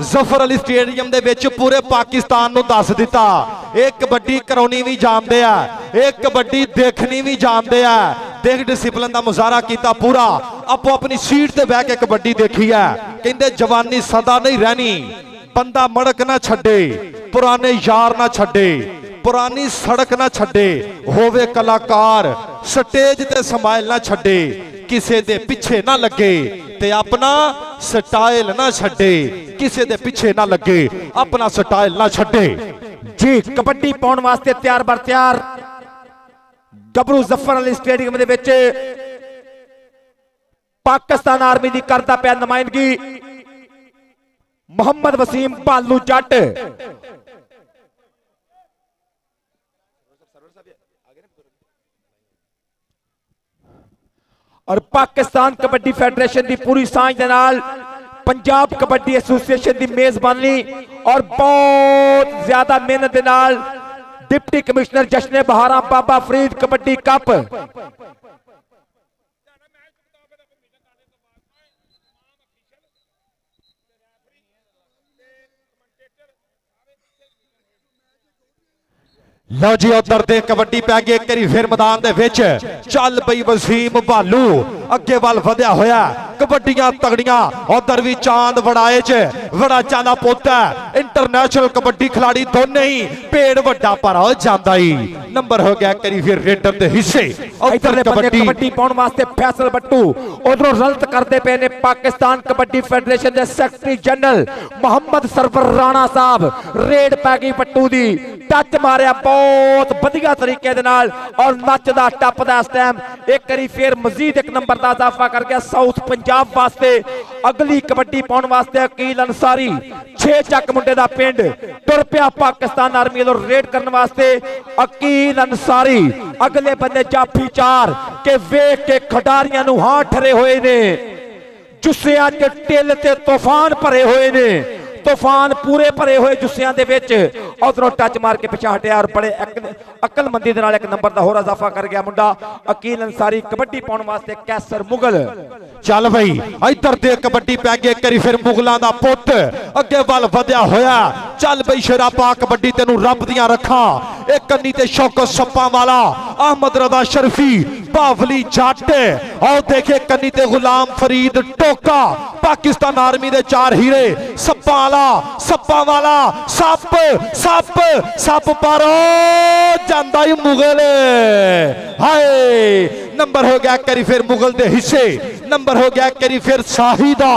ਜ਼ਫਰ ਅਲੀ ਸਟੇਡੀਅਮ ਦੇ ਵਿੱਚ, ਪੂਰੇ ਪਾਕਿਸਤਾਨ ਨੂੰ ਦੱਸ ਦਿੱਤਾ ਇਹ ਕਬੱਡੀ ਕਰਾਉਣੀ ਵੀ ਜਾਣਦੇ ਆ, ਇਹ ਕਬੱਡੀ ਦੇਖਣੀ ਵੀ ਜਾਣਦੇ ਆ। ਦੇਖ ਡਿਸਪਲਿਨ ਦਾ ਮੁਜ਼ਾਹਰਾ ਕੀਤਾ ਪੂਰਾ, ਆਪੋ ਆਪਣੀ ਸੀਟ ਤੇ ਬਹਿ ਕੇ ਕਬੱਡੀ ਦੇਖੀ ਹੈ। ਕਹਿੰਦੇ ਜਵਾਨੀ ਸਦਾ ਨਹੀਂ ਰਹਿਣੀ, ਬੰਦਾ ਮੜਕ ਨਾ ਛੱਡੇ, ਪੁਰਾਣੇ ਯਾਰ ਨਾ ਛੱਡੇ, ਪੁਰਾਣੀ ਸੜਕ ਨਾ ਛੱਡੇ, ਹੋਵੇ ਕਲਾਕਾਰ ਸਟੇਜ ਤੇ ਸਮਾਈਲ ਨਾ ਛੱਡੇ, ਕਿਸੇ ਦੇ ਪਿੱਛੇ ਨਾ ਲੱਗੇ ਤੇ ਆਪਣਾ ਸਟਾਈਲ ਨਾ ਛੱਡੇ, ਕਿਸੇ ਦੇ ਪਿੱਛੇ ਨਾ ਲੱਗੇ ਆਪਣਾ ਸਟਾਈਲ ਨਾ ਛੱਡੇ। ਜੀ ਕਬੱਡੀ ਪਾਉਣ ਵਾਸਤੇ ਤਿਆਰ ਬਰ ਤਿਆਰ ਗੱਭਰੂ ਜ਼ਫਰ ਅਲੀ ਸਟੇਡੀਅਮ ਦੇ ਵਿੱਚ ਪਾਕਿਸਤਾਨ ਆਰਮੀ ਦੀ ਕਰਦਾ ਪਿਆ ਨੁਮਾਇੰਦਗੀ ਮੁਹੰਮਦ ਵਸੀਮ ਬਾਲੂ ਜੱਟ। और पाकिस्तान कबड्डी फेडरेशन की पूरी सांझ दे नाल पंजाब कबड्डी एसोसिएशन की मेजबानी और बहुत ज्यादा मेहनत दे नाल डिप्टी कमिश्नर जश्न बहारा बाबा फरीद कबड्डी कप ਲਓ ਜੀ ਉਧਰ ਦੇ ਕਬੱਡੀ ਪੈ ਗਈ ਇੱਕ ਵਾਰੀ ਫਿਰ ਮੈਦਾਨ ਦੇ ਵਿੱਚ। ਚੱਲ ਬਈ ਵਸੀਮ ਭਾਲੂ ਅੱਗੇ ਵੱਲ ਵਧਿਆ ਹੋਇਆ, ਕਬੱਡੀਆਂ ਤਗੜੀਆਂ। ਉਧਰ ਵੀ ਚਾਂਦ ਵੜਾਏ ਚ ਵੜਾਚਾਂ ਦਾ ਪੁੱਤ ਹੈ, ਇੰਟਰਨੈਸ਼ਨਲ ਕਬੱਡੀ ਖਿਲਾੜੀ ਦੋਨੇ ਹੀ, ਭੇੜ ਵੱਡਾ ਪਰ ਹੋ ਜਾਂਦਾ ਹੀ। ਨੰਬਰ ਹੋ ਗਿਆ ਕਰੀ ਫਿਰ ਰੇਡਰ ਦੇ ਹਿੱਸੇ। ਉਧਰ ਕਬੱਡੀ ਪਾਉਣ ਵਾਸਤੇ ਫੈਸਲ ਬੱਟੂ, ਉਧਰੋਂ ਰਲਤ ਕਰਦੇ ਪਏ ਨੇ ਪਾਕਿਸਤਾਨ ਕਬੱਡੀ ਫੈਡਰੇਸ਼ਨ ਦੇ secretary general Muhammad Sarwar Rana Sahib. Raid ਪੈ ਗਈ ਬੱਟੂ ਦੀ, ਟੱਚ ਮਾਰਿਆ बहुत बढ़िया तरीके दे नाल और नचदा टपदा इस टाइम एक करी फिर मजीद एक नंबर का इजाफा कर गया साउथ पंजाब वास्ते। अगली कबड्डी पाउण वास्ते अकील अंसारी 6 चक मुंडे दा पिंड तुर पिया पाकिस्तान आर्मी वालों रेड करने वास्ते। अकील अंसारी अगले बंदे जाफी 4 के वेख के खिडारियां नूं हां ठरे हुए ने, जुस्सियां च टिल ते तूफान भरे हुए ने, तूफान पूरे भरे हुए जुस्सियां दे विच। उधरों टच मार के पिछा हटिया और बड़े अकलमंदी दे नाल एक नंबर दा होर इजाफा कर गया मुंडा अकील अंसारी। कबड्डी पाउण वास्ते कैसर मुगल। चल बई इधर दे कबड्डी पै गई एक बारी फिर मुगलों दा पुत अगे वल वधिया होया। चल बई शेरा पा कबड्डी तेनू रब दियां रखा। एक कन्नी ते शौकत सप्पा वाला अहमद रजा शरफी बावली जट और देखे कन्नी ते गुलाम फरीद टोका। पाकिस्तान आर्मी दे 4 हीरे सप्पा वाला सप सप सप पर जांदा ही मुगल। हाय नंबर हो गया करी फिर मुगल दे हिस्से, नंबर हो गया करी फिर शाहिदा।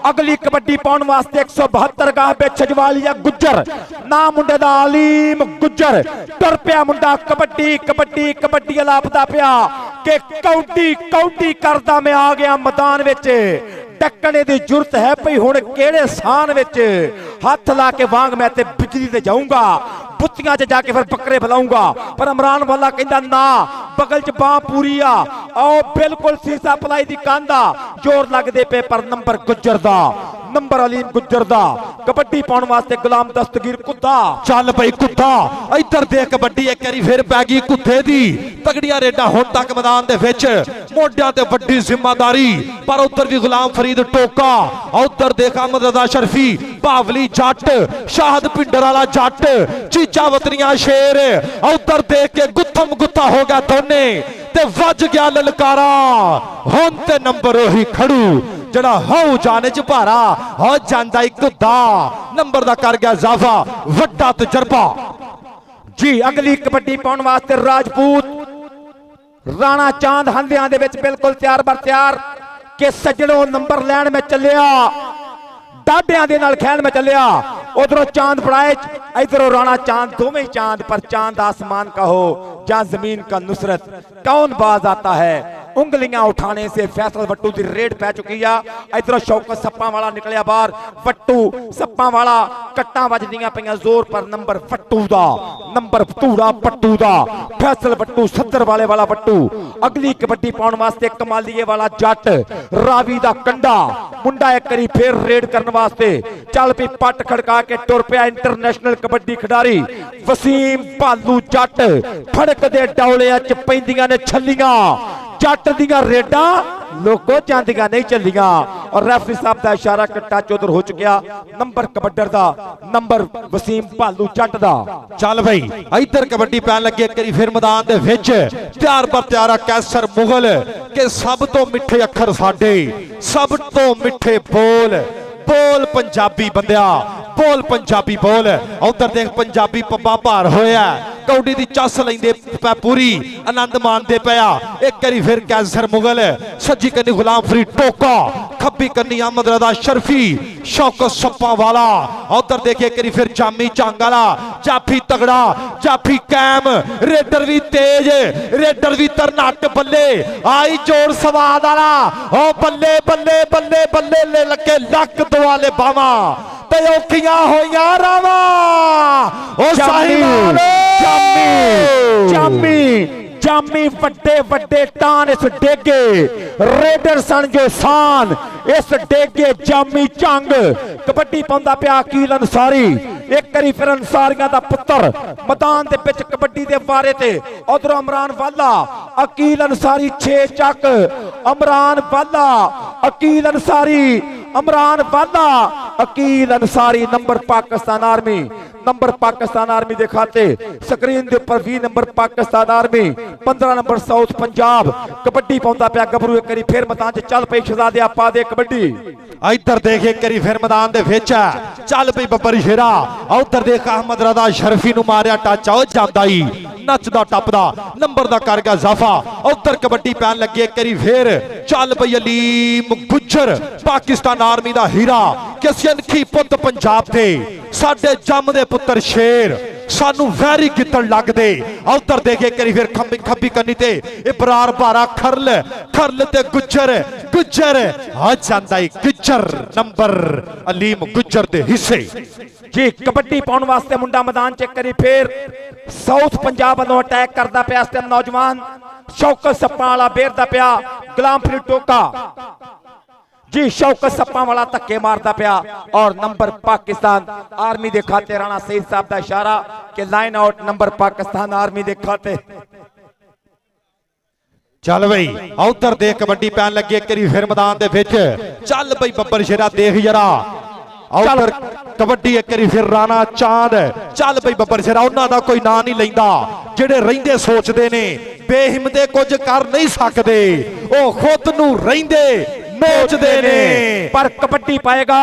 अगली कबड्डी पाउण वास्ते 172 गाह पे छजवालिया गुज्जर ना मुंडे दा आलीम गुज्जर टुर पिया मुंडा कबड्डी कबड्डी कबड्डी अलापदा पिया के कौडी कौडी करदा मैं आ गया मैदान विच। टक्कने की जरूरत है पई हुण केड़े स्थान विच हाथ ला के वांग मैं ते बिजली ते जाऊंगा, बुत्तियां च जाके फिर बकरे बुलाऊंगा। पर इमरान वाला कहंदा ना बगल च बां पूरी आ आओ बिल्कुल सी सप्लाई दी कांधा जोर लगदे पे पर नंबर गुज्जर दा नंबर अलीम गुज्जर दा कबड्डी पाउण वास्ते गुलाम दस्तगीर कुद्दा ਚੱਲ ਬਈ ਕੁੱਤਾ ਇੱਧਰ ਦੇ ਕਬੱਡੀ ਇੱਕ ਵਾਰੀ ਫਿਰ ਪੈ ਗਈ ਕੁੱਤੇ ਦੀ ਤਗੜੀਆਂ ਰੇਡਾਂ ਹੁਣ ਤੱਕ ਮੈਦਾਨ ਦੇ ਵਿੱਚ ਮੋਢਿਆਂ ਤੇ ਵੱਡੀ ਜ਼ਿੰਮੇਵਾਰੀ ਪਰ ਉੱਧਰ ਵੀ ਗੁਲਾਮ ਫਰੀਦ ਟੋਕਾ ਉੱਧਰ ਦੇਖ ਅਹਿਮਦ ਰਜ਼ਾ ਸ਼ਰਫੀ ਬਾਵਲੀ ਜੱਟ ਸ਼ਾਹਦ ਪਿੰਡਰ ਵਾਲਾ ਜੱਟ ਚੀਚਾ ਵਤਨੀਆਂ ਸ਼ੇਰ ਉੱਧਰ ਦੇਖ ਕੇ ਗੁੱਥਮ ਗੁੱਥਾ ਹੋ ਗਿਆ ਦੋਨੇ ਤੇ ਵੱਜ ਗਿਆ ਲਲਕਾਰਾ ਹੁਣ ਤੇ ਨੰਬਰ ਉਹੀ ਖੜੂ ਜਿਹੜਾ ਹਉ ਜਾਣੇ ਚ ਭਾਰਾ ਹੋ ਜਾਂਦਾ ਇੱਕ ਦੁੱਧਾ ਨੰਬਰ ਦਾ ਕਰ ਗਿਆ ਇਜ਼ਾਫਾ ਵੱਡਾ ਤਜਰਬਾ जी अगली कबड्डी पाउण वास्ते राजपूत राणा चांद हंदियां दे विच बिल्कुल तैयार बर तैयार के सज्जणों नंबर लैण में चलिया डाडियां दे नाल खेल में चलिया उधरों चांद पड़ाए इधरों राणा चांद दोवें चांद पर चांद आसमान का हो या जमीन का नुसरत कौन बाज आता है उंगलियां उठाने से फैसल वट्टू की रेड पै चुकी है इधरों शौकत सप्पा वाला निकलिया बाहर वट्टू सप्पा वाला कट्टा वजदियां पईयां जोर पर नंबर वट्टू दा नंबर धूड़ा पट्टू दा फैसल वट्टू सत्तर वाले वाला वट्टू अगली कबड्डी पाउण वास्ते कमालीए वाला जट रावी दा कंडा मुंडा एक करी फिर रेड करने वास्ते चल पी पट खड़का के टुर पिया इंटरनेशनल कबड्डी खिडारी वसीम भालू जट फड़क दे डौलियां च पैंदियां ने छल्लियां जट दियां रेडां लोको चांदियां नहीं चलियां और रेफरी साहब का इशारा कि टच उधर हो चुकिया नंबर कबड्डर दा नंबर वसीम भालू जट दा ਚੱਲ ਬਈ ਇੱਧਰ ਕਬੱਡੀ ਪੈਣ ਲੱਗੇ ਇੱਕ ਵਾਰੀ ਫਿਰ ਮੈਦਾਨ ਦੇ ਵਿੱਚ ਤਿਆਰ ਬਰ ਤਿਆਰ ਆ ਕੈਸਰ ਮੁਗਲ ਕਿ ਸਭ ਤੋਂ ਮਿੱਠੇ ਅੱਖਰ ਸਾਡੇ ਸਭ ਤੋਂ ਮਿੱਠੇ ਬੋਲ ਬੋਲ ਪੰਜਾਬੀ ਬੰਦਿਆ ਬੋਲ ਪੰਜਾਬੀ ਬੋਲ ਉਧਰ ਦੇਖ ਪੰਜਾਬੀ ਪੱਬਾ ਭਾਰ ਹੋਇਆ ਕੌਡੀ ਦੀ ਚੱਸ ਲੈਂਦੇ ਪੈ ਪੂਰੀ ਆਨੰਦ ਮਾਣਦੇ ਪਿਆ ਇੱਕ ਵਾਰੀ ਫਿਰ ਕੈਸਰ ਮੁਗਲ ਸੱਜੀ ਕੰਨੀ ਗੁਲਾਮ ਫਰੀਦ ਟੋਕਾ ਖੱਬੀ ਕੰਨੀ ਅਹਿਮਦ ਰਜ਼ਾ ਸ਼ਰਫੀ ਸ਼ੌਕਤ ਸੱਪਾ ਵਾਲਾ ਉਧਰ ਦੇਖੇ ਇੱਕ ਵਾਰੀ ਫਿਰ ਜਾਮੀ ਝੰਗ ਵਾਲਾ ਜਾਫੀ ਤਗੜਾ ਜਾਫੀ ਕੈਮ ਰੇਡਰ ਵੀ ਤੇਜ ਰੇਡਰ ਵੀ ਤਰਨਾਟ ਬੱਲੇ ਆਈ ਜੋੜ ਸਵਾਦ ਵਾਲਾ ਓ ਬੱਲੇ ਬੱਲੇ ਬੱਲੇ ਬੱਲੇ ਲੈ ਲੱਗੇ ਲੱਕ ਦੁਆਲੇ ਬਾਵਾ ਤੇ ਔਖੀਆਂ ਹੋਈਆਂ ਰਾਵਾ ਓ ਸਾਹੀਵਾਲ जामी जामी वड्डे वड्डे टान इस डेगे रेडर सन जो शान इस डेगे जामी चंग कबड्डी पाउंदा पिया अकील अंसारी एक करी फिर अंसारियां दा पुत्र मैदान दे विच कबड्डी दे वारे ते उधरों इमरान वाला अकील अंसारी 6 चक इमरान वाला अकील अंसारी इमरान वाला Aqeel Ansari number Pakistan army number Pakistan army दे खाते स्क्रीन दे ऊपर 20 number Pakistan army 15 number south Punjab kabaddi पाउंदा पिया गबरू एक करी फिर मैदान च चल पई शहजादे आपा दे कबड्डी ਇੱਧਰ ਦੇਖ ਇੱਕ ਵਾਰੀ ਫਿਰ ਮੈਦਾਨ ਦੇ ਵਿੱਚ ਚੱਲ ਪਈ ਬੱਬਰ ਸ਼ੇਰਾ ਉੱਧਰ ਦੇਖ ਅਹਿਮਦ ਰਜ਼ਾ ਸ਼ਰਫੀ ਨੂੰ ਮਾਰਿਆ ਟੱਚ ਉਹ ਜਾਂਦਾ ਹੀ ਨੱਚਦਾ ਟੱਪਦਾ ਨੰਬਰ ਦਾ ਕਰ ਗਿਆ ਇਜ਼ਾਫਾ ਉੱਧਰ ਕਬੱਡੀ ਪੈਣ ਲੱਗੇ ਇੱਕ ਵਾਰੀ ਫੇਰ ਚੱਲ ਪਈ ਅਲੀਮ ਗੁੱਜਰ ਪਾਕਿਸਤਾਨ ਆਰਮੀ ਦਾ ਹੀਰਾ ਕਿਸੇ ਅਨਖੀ ਪੁੱਤ ਪੰਜਾਬ ਦੇ ਸਾਡੇ ਜੰਮਦੇ ਪੁੱਤਰ ਸ਼ੇਰ ਸਾਨੂੰ ਵੈਰੀ ਗਿੱਤਣ ਲੱਗਦੇ ਉੱਧਰ ਦੇਖੇ ਕਰੀ ਫਿਰ ਖੰਬੀ ਖੱਬੀ ਕੰਨੀ ਤੇ ਇਬਰਾਰ ਬਾਰਾ ਖਰਲ ਤੇ ਗੁੱਜਰ ਆ ਜਾਂਦਾ ਈ ਗੁੱਜਰ ਨੰਬਰ ਅਲੀਮ ਗੁੱਜਰ ਦੇ ਹਿੱਸੇ जी कबड्डी पाउण वास्ते मुंडा मैदान च करी फिर साउथ पंजाब वालों अटैक करदा पिया इस टाइम नौजवान शौकत सप्पा वाला बेरदा पिया गुलाम फरीद टोका जी शौकत सप्पा वाला धक्के मारदा पिया और नंबर पाकिस्तान आर्मी दे खाते राणा सईद साहब का इशारा कि line out number Pakistan army दे खाते ਚੱਲ ਬਈ ਉੱਧਰ ਦੇਖ ਕਬੱਡੀ ਪੈਣ ਲੱਗੇ ਇੱਕ ਵਾਰੀ ਫਿਰ ਮੈਦਾਨ ਦੇ ਵਿੱਚ ਚੱਲ ਬਈ ਬੱਬਰ ਸ਼ੇਰਾ ਦੇਖ ਜਰਾ ਉੱਧਰ ਕਬੱਡੀ ਇੱਕ ਵਾਰੀ ਫਿਰ ਰਾਣਾ ਚਾਂਦ ਚੱਲ ਬਈ ਬੱਬਰ ਸ਼ੇਰਾ ਉਹਨਾਂ ਦਾ ਕੋਈ ਨਾਂ ਨਹੀਂ ਲੈਂਦਾ ਜਿਹੜੇ ਰਹਿੰਦੇ ਸੋਚਦੇ ਨੇ ਬੇਹਿੰਮਤੇ ਕੁਝ ਕਰ ਨਹੀਂ ਸਕਦੇ ਉਹ ਖੁਦ ਨੂੰ ਰਹਿੰਦੇ ਨੋਚਦੇ ਨੇ पर कबड्डी पाएगा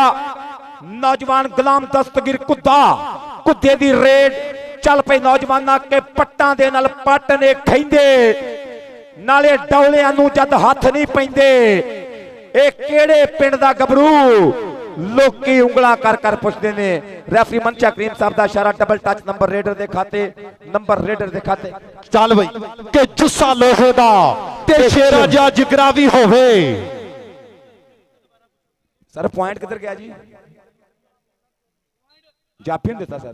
नौजवान गुलाम दस्तगीर कुद्दे दी रेड चल पई नौजवाना के पट्टां दे नाल पट ने खैंदे नाले डौलियां नूं जद हथ नहीं पैंदे ए किहड़े पिंड दा गबरू लोकी उंगलां कर कर पुछदे ने रेफरी मंचा करीम साहब दा इशारा डबल टच नंबर रेडर दे खाते ਚੱਲ ਬਈ ਕਿ ਜੁੱਸਾ ਲੋਹੇ ਦਾ ਤੇ ਸ਼ੇਰਾ ਜਿਹਾ ਜਿਗਰਾ ਵੀ ਹੋਵੇ सर पॉइंट किधर गया जी जाफी ने देता सर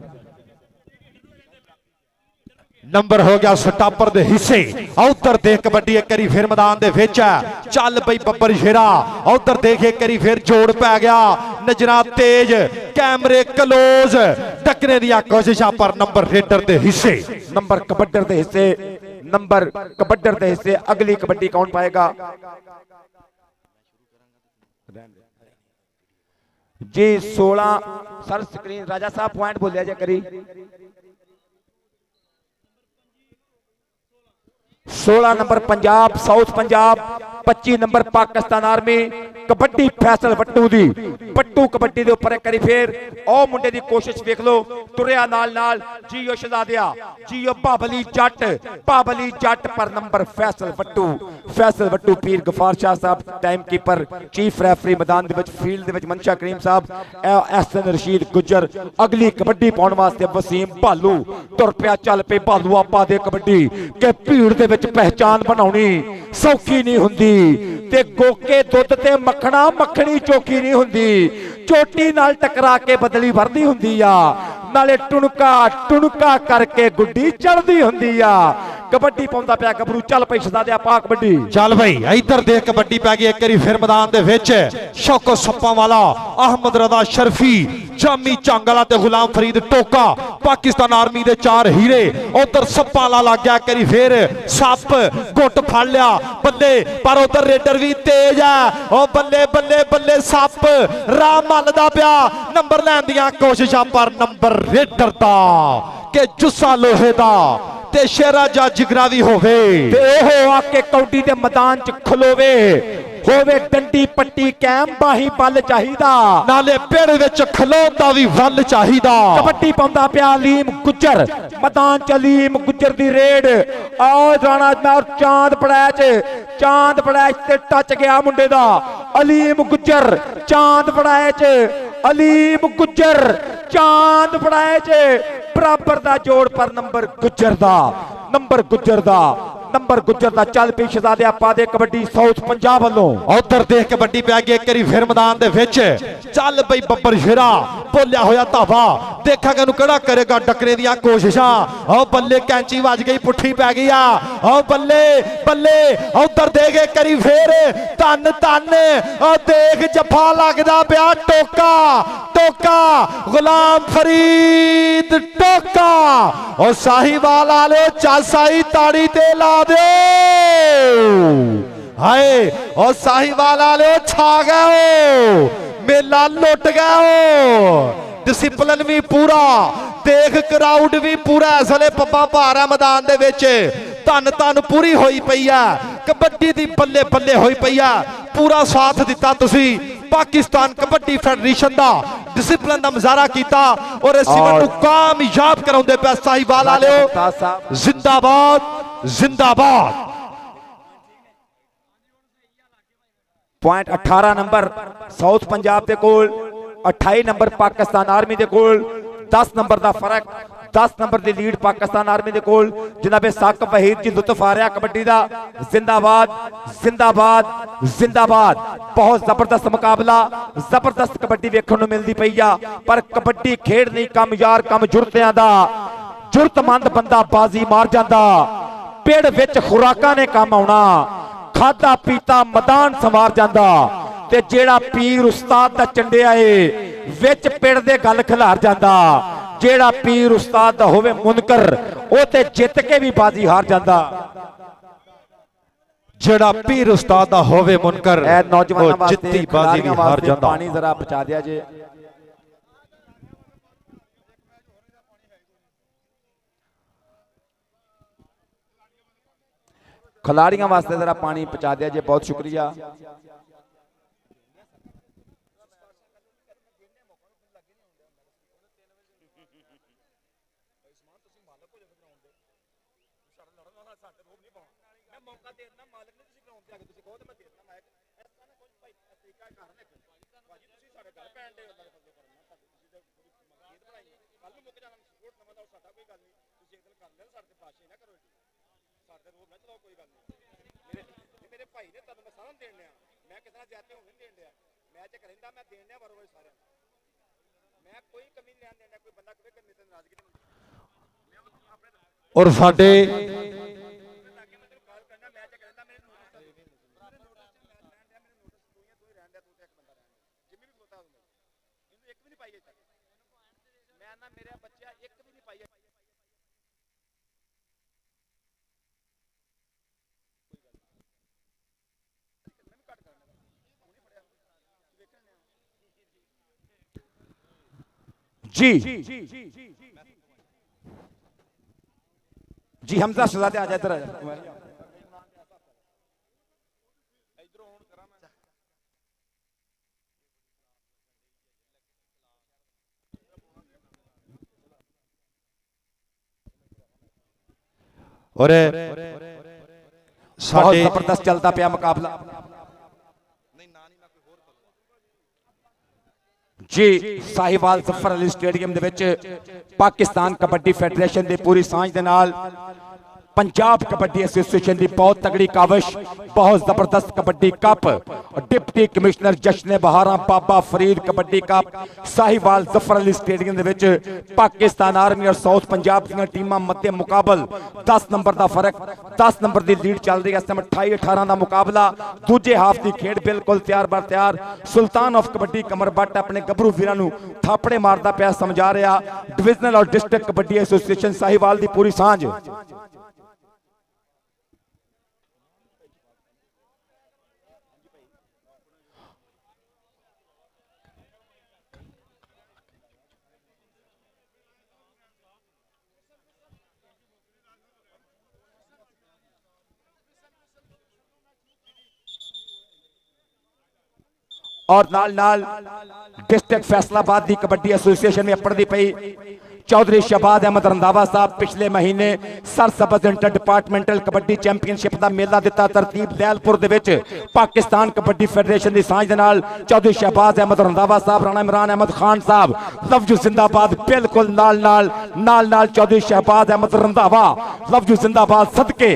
ਨੰਬਰ ਹੋ ਗਿਆ ਸਟਾਪਰ ਦੇ ਹਿੱਸੇ। ਉਧਰ ਦੇਖ ਕਬੱਡੀ ਇੱਕ ਵਾਰੀ ਫਿਰ ਮੈਦਾਨ ਦੇ ਵਿੱਚ ਹੈ। ਚੱਲ ਬਈ ਬੱਬਰ ਸ਼ੇਰਾ, ਉਧਰ ਦੇਖ ਇੱਕ ਵਾਰੀ ਫਿਰ ਜੋੜ ਪੈ ਗਿਆ। ਨਜ਼ਰਾਂ ਤੇਜ਼, ਕੈਮਰੇ ਕਲੋਜ਼, ਟੱਕਰੇ ਦੀਆਂ ਕੋਸ਼ਿਸ਼ਾਂ ਪਰ ਨੰਬਰ ਰੇਡਰ ਦੇ ਹਿੱਸੇ। ਨੰਬਰ ਕਬੱਡਰ ਦੇ ਹਿੱਸੇ, ਨੰਬਰ ਕਬੱਡਰ ਦੇ ਹਿੱਸੇ। ਅਗਲੀ ਕਬੱਡੀ ਕੌਣ ਪਾਏਗਾ ਜੀ? 16 sir screen Raja Sahib point ਬੋਲਿਆ ਜੇ ਕਰੀ। 16 number Punjab south Punjab, 25 number Pakistan army. Kabaddi Faisal Wattoo ਦੀ, ਵੱਟੂ ਕਬੱਡੀ ਦੇ ਉੱਪਰ ਇੱਕ ਵਾਰੀ ਫੇਰ ਉਹ ਮੁੰਡੇ ਦੀ ਕੋਸ਼ਿਸ਼ ਵੇਖ ਲਓ, ਤੁਰਿਆ ਨਾਲ ਨਾਲ। ਜੀਓ ਸ਼ਹਜ਼ਾਦਿਆ, ਜੀਓ ਬਾਬਲੀ ਜੱਟ, ਬਾਬਲੀ ਜੱਟ ਪਰ ਨੰਬਰ ਫੈਸਲ ਵੱਟੂ। ਫੈਸਲ ਵੱਟੂ ਪੀਰ ਗਫਾਰ ਸ਼ਾਹ ਸਾਹਿਬ ਟਾਈਮ ਕੀਪਰ, ਚੀਫ ਰੈਫਰੀ ਮੈਦਾਨ ਦੇ ਵਿੱਚ, ਫੀਲਡ ਦੇ ਵਿੱਚ ਮਨਸ਼ਾ ਕਰੀਮ ਸਾਹਿਬ, ਐਸਐਨ ਰਸ਼ੀਦ ਗੁੱਜਰ। ਅਗਲੀ ਕਬੱਡੀ ਪਾਉਣ ਵਾਸਤੇ ਵਸੀਮ ਭਾਲੂ ਤੁਰ ਪਿਆ। ਚੱਲ ਪਈ ਭਾਲੂ ਆਪਾ ਦੇ ਕਬੱਡੀ ਕਿ ਭੀੜ ਦੇ ਵਿੱਚ ਪਹਿਚਾਨ ਬਣਾਉਣੀ ਸੌਖੀ ਨਹੀਂ ਹੁੰਦੀ ਤੇ ਗੋਕੇ ਦੁੱਧ ਤੇ ਮੱਖਣਾ ਮੱਖਣੀ ਚੋਖੀ ਨਹੀਂ ਹੁੰਦੀ। ਚੋਟੀ ਨਾਲ ਟਕਰਾ ਕੇ ਬਦਲੀ ਵਰਦੀ ਹੁੰਦੀ ਆ, ਨਾਲੇ ਟੁਣਕਾ ਟੁਣਕਾ ਕਰਕੇ ਗੁੱਡੀ ਚੜਦੀ ਹੁੰਦੀ ਆ। ਕਬੱਡੀ ਪਾਉਂਦਾ ਪਿਆ ਗੱਭਰੂ। ਚੱਲ ਪਈ ਸ਼ਹਜ਼ਾਦਿਆ ਪਾ ਕਬੱਡੀ। ਚੱਲ ਬਈ ਇੱਧਰ ਦੇਖ ਕਬੱਡੀ ਪੈ ਗਈ ਇੱਕ ਵਾਰੀ ਫਿਰ ਮੈਦਾਨ ਦੇ ਵਿੱਚ। ਸ਼ੌਕਤ ਸੱਪਾਂ ਵਾਲਾ, ਅਹਿਮਦ ਰਜ਼ਾ ਸ਼ਰਫੀ, ਜਾਮੀ ਝੰਗ ਵਾਲਾ ਤੇ ਗੁਲਾਮ ਫਰੀਦ ਟੋਕਾ, ਪਾਕਿਸਤਾਨ ਆਰਮੀ ਦੇ 4 ਹੀਰੇ। ਉਧਰ ਸੱਪਾਂ ਵਾਲਾ ਲੱਗ ਗਿਆ ਇੱਕ ਵਾਰੀ ਫਿਰ, ਸੱਪ ਗੁੱਟ ਫੜ ਲਿਆ ਬੱਲੇ, ਪਰ ਉਧਰ ਰੇਡਰ ਵੀ ਤੇਜ਼ ਆ। ਉਹ ਬੱਲੇ ਬੱਲੇ ਬੱਲੇ ਸੱਪ ਰਾਹ ਮੱਲਦਾ ਪਿਆ। ਨੰਬਰ ਲੈਣ ਦੀਆਂ ਕੋਸ਼ਿਸ਼ਾਂ ਪਰ ਨੰਬਰ ਰੇਡਰ ਦਾ ਕਿ ਜੁੱਸਾ ਲੋਹੇ ਦਾ ਤੇ ਸ਼ੇਰਾ ਜਾਂ ਜਿਗਰਾ ਵੀ ਹੋਵੇ ਤੇ ਉਹ ਆ ਕੇ ਕੌਡੀ ਦੇ ਮੈਦਾਨ 'ਚ ਖਲੋਵੇ, ਹੋਵੇ ਡੰਡੀ ਪੱਟੀ ਕੈਮ ਬਾਹੀ ਬਲ ਚਾਹੀਦਾ, ਨਾਲੇ ਪੇੜ ਵਿੱਚ ਖਲੋਣ ਦਾ ਵੀ ਵੱਲ ਚਾਹੀਦਾ। ਕਬੱਡੀ ਪਾਉਂਦਾ ਪਿਆ ਅਲੀਮ ਗੁੱਜਰ ਮੈਦਾਨ 'ਚ। ਅਲੀਮ ਗੁੱਜਰ ਦੀ ਰੇਡ ਆਓ ਰਾਣਾ ਨਾਲ ਚਾਂਦ ਪੜੈਚ, ਚਾਂਦ ਪੜੈਚ ਤੇ ਟੱਚ ਗਿਆ ਮੁੰਡੇ ਦਾ। ਅਲੀਮ ਗੁੱਜਰ ਚਾਂਦ ਪੜੈਚ, ਅਲੀਮ ਗੁੱਜਰ ਚਾਂਦ ਪੜੈਚ। ਬਰਾਬਰ ਦਾ ਜੋੜ ਪਰ ਨੰਬਰ ਗੁੱਜਰ ਦਾ, ਨੰਬਰ ਗੁੱਜਰ ਦਾ, ਨੰਬਰ ਗੁੱਜਰ ਦਾ। ਚੱਲ ਪਈ ਸ਼ਹਜ਼ਾਦਿਆ ਪਾ ਦੇ ਕਬੱਡੀ ਸਾਊਥ ਪੰਜਾਬ ਵੱਲੋਂ। ਉਧਰ ਦੇਖ ਕਬੱਡੀ ਪੈ ਗਈ ਇੱਕ ਵਾਰੀ ਫਿਰ ਮੈਦਾਨ ਦੇ ਵਿੱਚ। ਚੱਲ ਬਈ ਬੱਬਰ ਸ਼ੇਰਾ, ਬੋਲਿਆ ਹੋਇਆ ਧਾਵਾ, ਦੇਖਾਂਗੇ ਇਹਨੂੰ ਕਿਹੜਾ ਕਰੇਗਾ ਡੱਕਰੇ ਦੀਆਂ ਕੋਸ਼ਿਸ਼ਾਂ। ਉਹ ਬੱਲੇ ਕੈਂਚੀ ਵੱਜ ਗਈ, ਪੁੱਠੀ ਪੈ ਗਈ ਆ। ਉਹ ਬੱਲੇ ਬੱਲੇ, ਉਧਰ ਦੇਖ ਇੱਕ ਵਾਰੀ ਫੇਰ ਧੰਨ ਧੰਨ। ਉਹ ਦੇਖ ਜੱਫਾ ਲੱਗਦਾ ਪਿਆ, ਟੋਕਾ ਟੋਕਾ ਗੁਲਾਮ ਫਰੀਦ ਟੋਕਾ। ਉਹ ਸਾਹੀਵਾਲ ਵਾਲੇ ਚਾਸਾਈ ਤਾੜੀ ਤੇ ਲਾ ਦਿਓ। ਹਾਏ ਉਹ ਸਾਹੀਵਾਲ ਵਾਲੇ ਛਾ ਗਏ, ਮੇਲਾ ਲੁੱਟ ਗਏ। ਡਿਸਿਪਲਿਨ ਵੀ ਪੂਰਾ, ਦੇਖ ਕਰਾਊਡ ਵੀ ਪੂਰਾ। ਇਸ ਵੇਲੇ ਪੱਪਾ ਭਾਰਾ ਮੈਦਾਨ ਦੇ ਵਿੱਚ ਧੰਨ ਧੰਨ ਪੂਰੀ ਹੋਈ ਪਈ ਆ। ਕਬੱਡੀ ਦੀ ਬੱਲੇ ਬੱਲੇ ਹੋਈ ਪਈ ਆ। ਪੂਰਾ ਸਾਥ ਦਿੱਤਾ ਤੁਸੀਂ ਪਾਕਿਸਤਾਨ ਕਬੱਡੀ ਫੈਡਰੇਸ਼ਨ ਦਾ, ਡਿਸਿਪਲਿਨ ਦਾ ਮੁਜ਼ਾਹਰਾ ਕੀਤਾ ਔਰ ਇਸ ਇਵੈਂਟ ਨੂੰ ਕਾਮਯਾਬ ਕਰਾਉਂਦੇ ਪਏ ਸਾਹੀਵਾਲ ਵਾਲਿਓ। ਜ਼ਿੰਦਾਬਾਦ ਜ਼ਿੰਦਾਬਾਦ। ਪੁਆਇੰਟ 18 ਨੰਬਰ ਸਾਊਥ ਪੰਜਾਬ ਦੇ ਕੋਲ, 28 ਨੰਬਰ ਪਾਕਿਸਤਾਨ ਆਰਮੀ ਦੇ ਕੋਲ। 10 ਨੰਬਰ ਦਾ ਫਰਕ, 10 ਨੰਬਰ ਦੀ ਲੀਡ ਪਾਕਿਸਤਾਨ ਆਰਮੀ ਦੇ ਕੋਲ। ਜਨਾਬੇ ਸਾਕ ਵਹੀਦ ਜੀ ਲੁਤਫ ਆ ਰਿਹਾ ਕਬੱਡੀ ਦਾ। ਜ਼ਿੰਦਾਬਾਦ ਜ਼ਿੰਦਾਬਾਦ ਜ਼ਿੰਦਾਬਾਦ। ਬਹੁਤ ਜ਼ਬਰਦਸਤ ਮੁਕਾਬਲਾ, ਜ਼ਬਰਦਸਤ ਕਬੱਡੀ ਵੇਖਣ ਨੂੰ ਮਿਲਦੀ ਪਈ ਆ। ਪਰ ਕਬੱਡੀ ਖੇਡ ਨਹੀਂ, ਕੰਮ ਯਾਰ ਕੰਮ ਜੁਰਤਿਆਂ ਦਾ। ਜੁਰਤਮੰਦ ਬੰਦਾ ਬਾਜ਼ੀ ਮਾਰ ਜਾਂਦਾ। ਪੇੜ ਵਿੱਚ ਖੁਰਾਕਾਂ ਨੇ ਕੰਮ ਆਉਣਾ, ਖਾਦਾ ਪੀਤਾ ਮੈਦਾਨ ਸੰਵਾਰ ਜਾਂਦਾ। ਤੇ ਜਿਹੜਾ ਪੀਰ ਉਸਤਾਦ ਦਾ ਚੰਡਿਆ ਏ ਵਿੱਚ ਪਿੰਡ ਦੇ ਗੱਲ ਖਿਲਾਰ ਜਾਂਦਾ। ਜਿਹੜਾ ਪੀਰ ਉਸਤਾਦ ਦਾ ਹੋਵੇ ਮੁਨਕਰ, ਉਹ ਤੇ ਜਿੱਤ ਕੇ ਵੀ ਬਾਜ਼ੀ ਹਾਰ ਜਾਂਦਾ। ਜਿਹੜਾ ਪੀਰ ਉਸਤਾਦ ਦਾ ਹੋਵੇ ਮੁਨਕਰ, ਇਹ ਨੌਜਵਾਨਾਂ ਉਹ ਜਿੱਤੀ ਬਾਜ਼ੀ ਵੀ ਹਾਰ ਜਾਂਦਾ। ਪਾਣੀ ਜ਼ਰਾ ਪਹੁੰਚਾ ਦਿਆ ਜੇ। ਖਿਲਾੜੀਆਂ ਵਾਸਤੇ ਜ਼ਰਾ ਪਾਣੀ ਪਹੁੰਚਾ ਦਿਆ ਜੇ, ਬਹੁਤ ਸ਼ੁਕਰੀਆ। ਮੇਰੇ ਭਾਈ ਨੇ ਤੁਹਾਨੂੰ ਮੈਂ ਸਾਰਾ ਦੇਣ ਲਿਆ, ਮੈਂ ਕਿਤਨਾ ਜਾਤੇ ਹੋ ਨਹੀਂ ਦੇਣ ਲਿਆ, ਮੈਂ ਜੇ ਕਰਿੰਦਾ ਮੈਂ ਦੇਣ ਲਿਆ ਬਰੋਬਰ ਸਾਰਿਆਂ ਮੈਂ ਕੋਈ ਕਮੀ ਨਹੀਂ ਲੈਣ ਦੇਣਾ। ਕੋਈ ਬੰਦਾ ਕਹੇ ਕਿ ਮੇਰੇ ਨਾਰਾਜ਼ਗੀ ਨਹੀਂ, ਮੈਂ ਆਪਣੇ ਔਰ ਸਾਡੇ जी जी हमजा शहजादे आ जाए इधर आ जाए। और बहुत जबरदस्त चलता पाया मुकाबला जी। साहिवाल जफर अली स्टेडियम दे विच पाकिस्तान कबड्डी फेडरेशन की पूरी सांझ दे नाल पंजाब कबड्डी एसोसीएशन की बहुत तगड़ी काविश, बहुत जबरदस्त कबड्डी कप, डिप्टी कमिश्नर जश्न बहारा बाबा फरीद कबड्डी कप साहिवाल जफर अली स्टेडियम दे विच पाकिस्तान आर्मी और साउथ पंजाब दी टीमां मध्य मुकाबल 10 नंबर का फर्क, 10 नंबर की लीड चल रही है। इस टाइम 28-18 का मुकाबला, दूजे हाफ की खेड बिल्कुल तैयार बर तैयार। सुल्तान ऑफ कबड्डी कमर बट अपने गभरू वीरां नूं थापड़े मारदा पिया समझा रहा। डिविजनल और डिस्ट्रिक्ट कबड्डी एसोसीएशन साहिवाल की पूरी सांझ और नाल नाल डिस्ट्रिक्ट फैसलाबाद की कबड्डी एसोसीएशन में पढ़ती पई चौधरी शहबाज अहमद रंधावा साहब पिछले महीने सर सबज इंटर डिपार्टमेंटल कबड्डी चैंपीयनशिप का मेला दिता तरतीब लैलपुर दे विच पाकिस्तान कबड्डी फेडरेशन की सांझ दे नाल चौधरी शहबाज अहमद रंधावा साहब, राणा इमरान अहमद खान साहब, लवजू जिंदाबाद बिल्कुल नाल नाल चौधरी शहबाज अहमद रंधावा लवजू जिंदाबाद सदके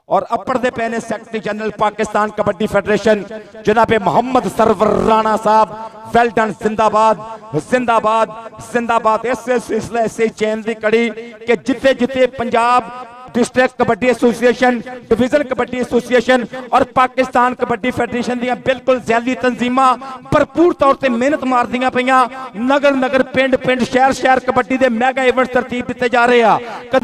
और अपर दे पैने secretary general Pakistan kabaddi federation जनाबे मोहम्मद सरवर राणा साहब, वेल डन, जिंदाबाद जिंदाबाद जिंदाबाद। ऐसे चैन की कड़ी कि जिथे जिथे Punjab district kabaddi association, division kabaddi association और पाकिस्तान कबड्डी फेडरेशन दी बिल्कुल जैली तंजीमां भरपूर तौर पर मेहनत मार दियां पईयां। नगर नगर पिंड पिंड शहर शहर कबड्डी के मैगा इवेंट तरतीब दिते जा रहे हैं।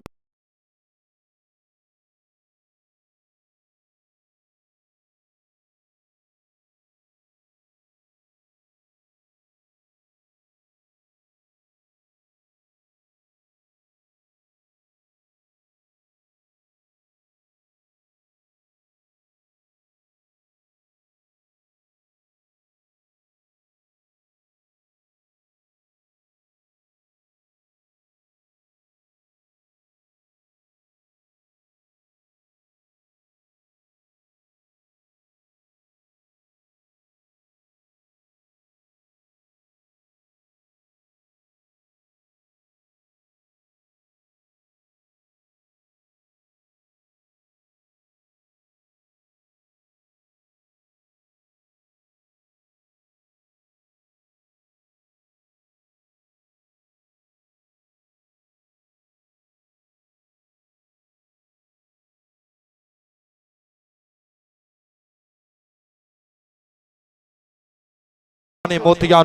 ने मोतिया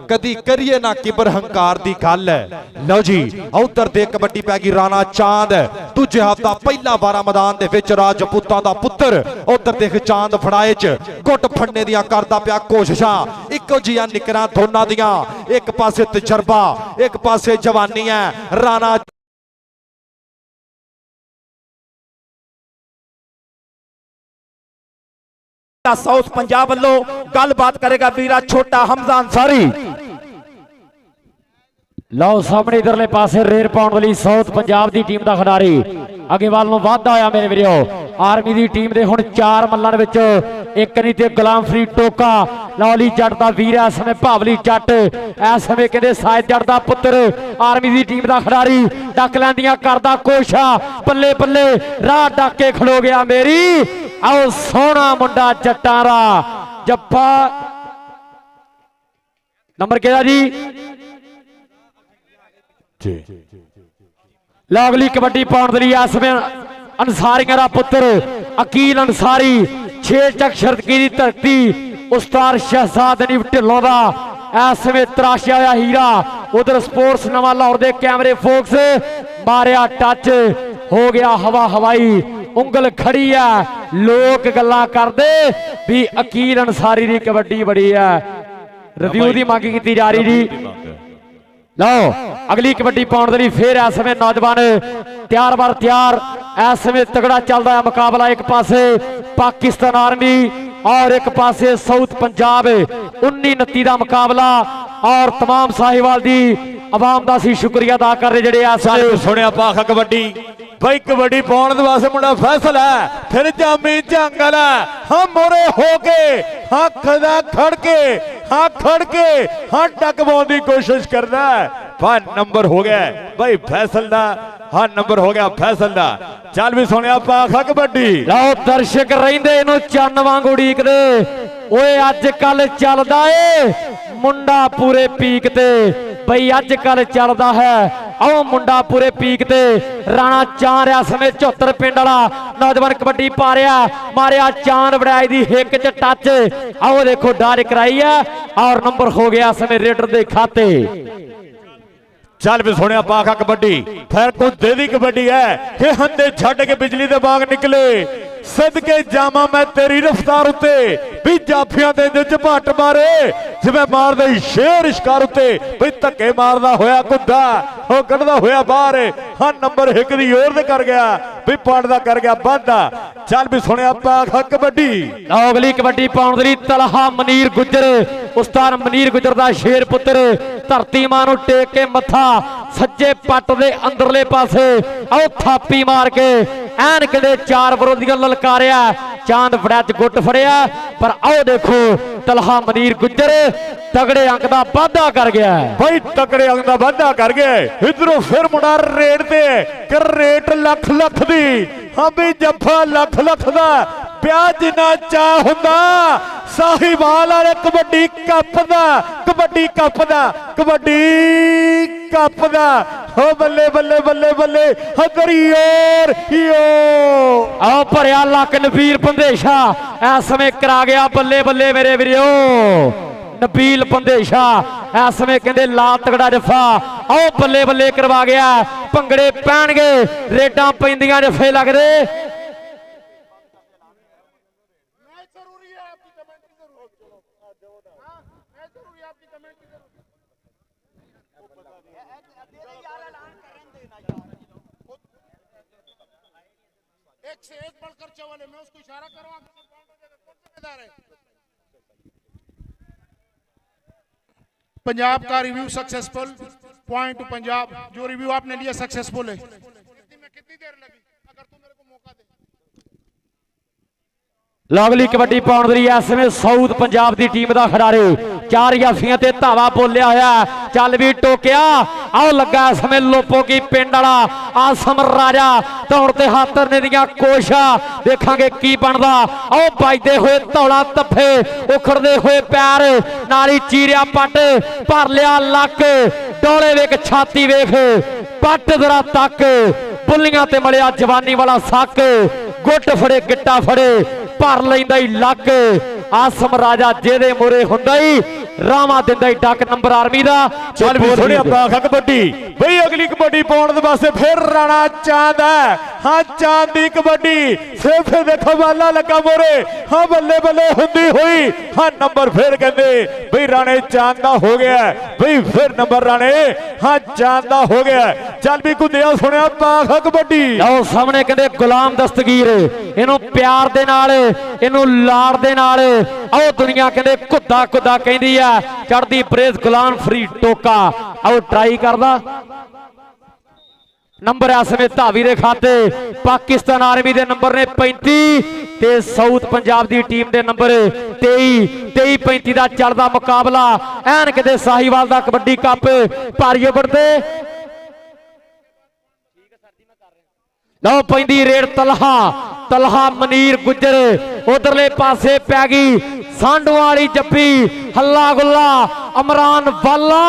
कदी करिए ना किबर हंकार दी गल है। लो जी उधर दे कबड्डी पै गई राणा चांद, दूजे हाफ दा पहला बारा मैदान दे विच राजपूतां दा पुत्र। उधर देख चांद फड़ाए च गुट फड़ने दियां करदा पिया कोशिशां, इको जिया निकरां दोनां दियां, एक पासे तजर्बा एक पासे जवानी है। राणा साउथ पंजाब वालों गलबात करेगा वीरा छोटा हमजा अंसारी। लो सामने इधरले पासे रेर पाउण वाली साउथ पंजाब की टीम का खिडारी अगे वाल नूं वाधा होया मेरे वीरो। आर्मी की टीम के हुण 4 मल्लां दे विच एक नहीं ते गुलाम फरीद टोका, लौली जट का वीर इस समय भावली जट, इस समय कहते सायद जट का पुत्र आर्मी की टीम का खिडारी डक लैंदियां करदा कोशा, बल्ले बल्ले राह डक के खड़ो गया मेरी। आओ सोहना मुंडा जट्टां जप्पा नंबर केड़ा जी जी लागली कबड्डी पाउण दे लई इस समय अंसारियां दा पुत्र अकील अंसारी 6 चक शरदगी दी धरती उस्ताद शहजाद नीव ढिल्लों दा इस समय तराशिया होया हीरा। उधर स्पोर्ट्स नवा लाहौर दे कैमरे फोक्स मारिया टच हो गया हवा हवाई उंगल खड़ी है। लोग गल्लां करदे भी अकील अंसारी दी कबड्डी बड़ी है। रिव्यू दी मांग की जा रही जी। लो अगली कबड्डी पाउण दे लई फिर इस समय नौजवान तैयार बार तैयार। इस समय तगड़ा चलता है मुकाबला। एक पासे पाकिस्तान आर्मी और एक पासे साउथ पंजाब 19-29 का मुकाबला। और तमाम साहिवाल दी आवाम का असीं शुक्रिया अदा कर रहे जेडे सुनिया पाखा कबड्डी भाई कबड्डी पाउण दे वास्ते मुंडा फैसल है फिर जामी जंगल है। हाँ मोरे हो के हाँ खड़ा खड़ के हाँ टक पाउण दी कोशिश करना है। भाई नंबर हो गया भाई फैसल दा। हाँ नंबर हो गया फैसल दा। चल भी सुनिया पाखा कबड्डी लो दर्शक रहिंदे इनू चन्न वांग उड़ीकदे। ओए अज कल चलदा ए मुंडा पूरे पीक ते बई अज कल चलदा है आओ मुंडा पूरे पीक ते। राणा चांद आ समय 74 पिंड वाला नौजवान कबड्डी पा रहा मारिया चांद वड़ाई दी हिक च टच। आओ देखो डार कराई है और नंबर हो गया समय रेडर दे खाते। चल भी सुनिया पाखा कबड्डी फिर को देवी कबड्डी है कि हंदे छड़ के बिजली दे बाग निकले सदके जामा मैं तेरी रफ्तार उत्ते भी जाफियां दे इंज झपट मारे जिवें मारदे शेर शिकार उत्ते भी धक्के मारदा होया कुद्दा ओ कढदा होया बाहर। हाँ नंबर 1 दी ओर दे कर गया भी पड़दा कर गया बाधा। चल भी सुनिया पाखा कबड्डी अगली कबड्डी पाउण दे लई तलहा मनीर गुजर उस्ताद मनीर गुजर दा शेर पुत्र धरती मां नूं टेक के मत्था सज्जे पट दे अंदरले पासे आओ थापी मार के ऐन किले 4 विरोधियों ललकारिया। चांद फड़िया गुट फड़िया पर आओ देखो तलहा मनीर गुजर तगड़े अंक का वाधा कर गया भाई तगड़े अंक का वाधा कर गया। इधरों फिर मुंडा रेट दे कर रेट लख लख दी। हाँ भी जफा लख लख दा प्याज जिन्ना चाह हुंदा साहिवाल वाले कबड्डी कप दा हो बल्ले बल्ले बल्ले बल्ले हदरियोर आओ भरिया लक नबील पंदेशा इस समय करा गया बल्ले बल्ले मेरे वीरो नबील पंदेशा इस समय कहते ला तगड़ा जफा आओ बल्ले बल्ले करवा गया। भंगड़े पैणगे रेडां पैंदियां जफे लगदे। एक से एक बढ़कर चवल है मैं उसको इशारा करूंगा पंजाब का review successful point two Punjab जो रिव्यू आपने लिया सक्सेसफुल है। कितनी देर लगी अगर तू मेरे को मौका दे। लवली कबड्डी पाउण दे लई इस समय साउथ पंजाब की टीम का खिडारी 4 याफियां ते धावा बोलिया होया। चल भी टोकिया आओ लगा इस समय लोपो की पिंड वाला आसम राजा दौड़ ते हाथ धरने दियां कोशा देखांगे की बनदा। आओ बजदे हुए धौला तफे उखड़दे हुए पैर नाली चीरिया पट भर लिया लक डोले वेख छाती वेख पट दरा तक बुलियां ते मलिया जवानी वाला सक गुट फड़े गिट्टा फड़े भर लैंदा ही लक आसम राजा जेदे मोरे हुंदा ही रामा दिंदा ही डक नंबर आर्मी दा। चल भी थोड़ी पाखा कबड्डी भाई अगली कबड्डी पाउण दे वास्ते फिर राणा चांद है। हाँ चांद दी कबड्डी सिर्फ देखो वाला लगा मोरे हाँ बल्ले बल्ले हुंदी हुई। हाँ नंबर फिर कहंदे भाई राणे चांद दा हो गया भाई फिर नंबर राणे हाँ चांद दा हो गया। चल भी कुदिया सुनिया पाखा कबड्डी आओ सामने कहंदे गुलाम दस्तगीर इनू प्यार दे नाल इनू लाड़ दे नाल आओ दुनिया कहंदे कुद्दा कुद्दा कहंदी है चढ़दी प्रेस गुलाम फ्री टोका आओ ट्राई करदा नंबर इस समय धावी दे खाते पाकिस्तान आर्मी दे नंबर ने 35 ते साउथ पंजाब दी टीम दे नंबर 23-35 दा चलदा मुकाबला ऐन किते साहिवाल दा कबड्डी कप भारी बढ़दे लो पैंदी रेड तलहा मनीर गुजर उधरले पासे पै गई सांडू वाली जप्पी हल्ला गुल्ला अमरान वाला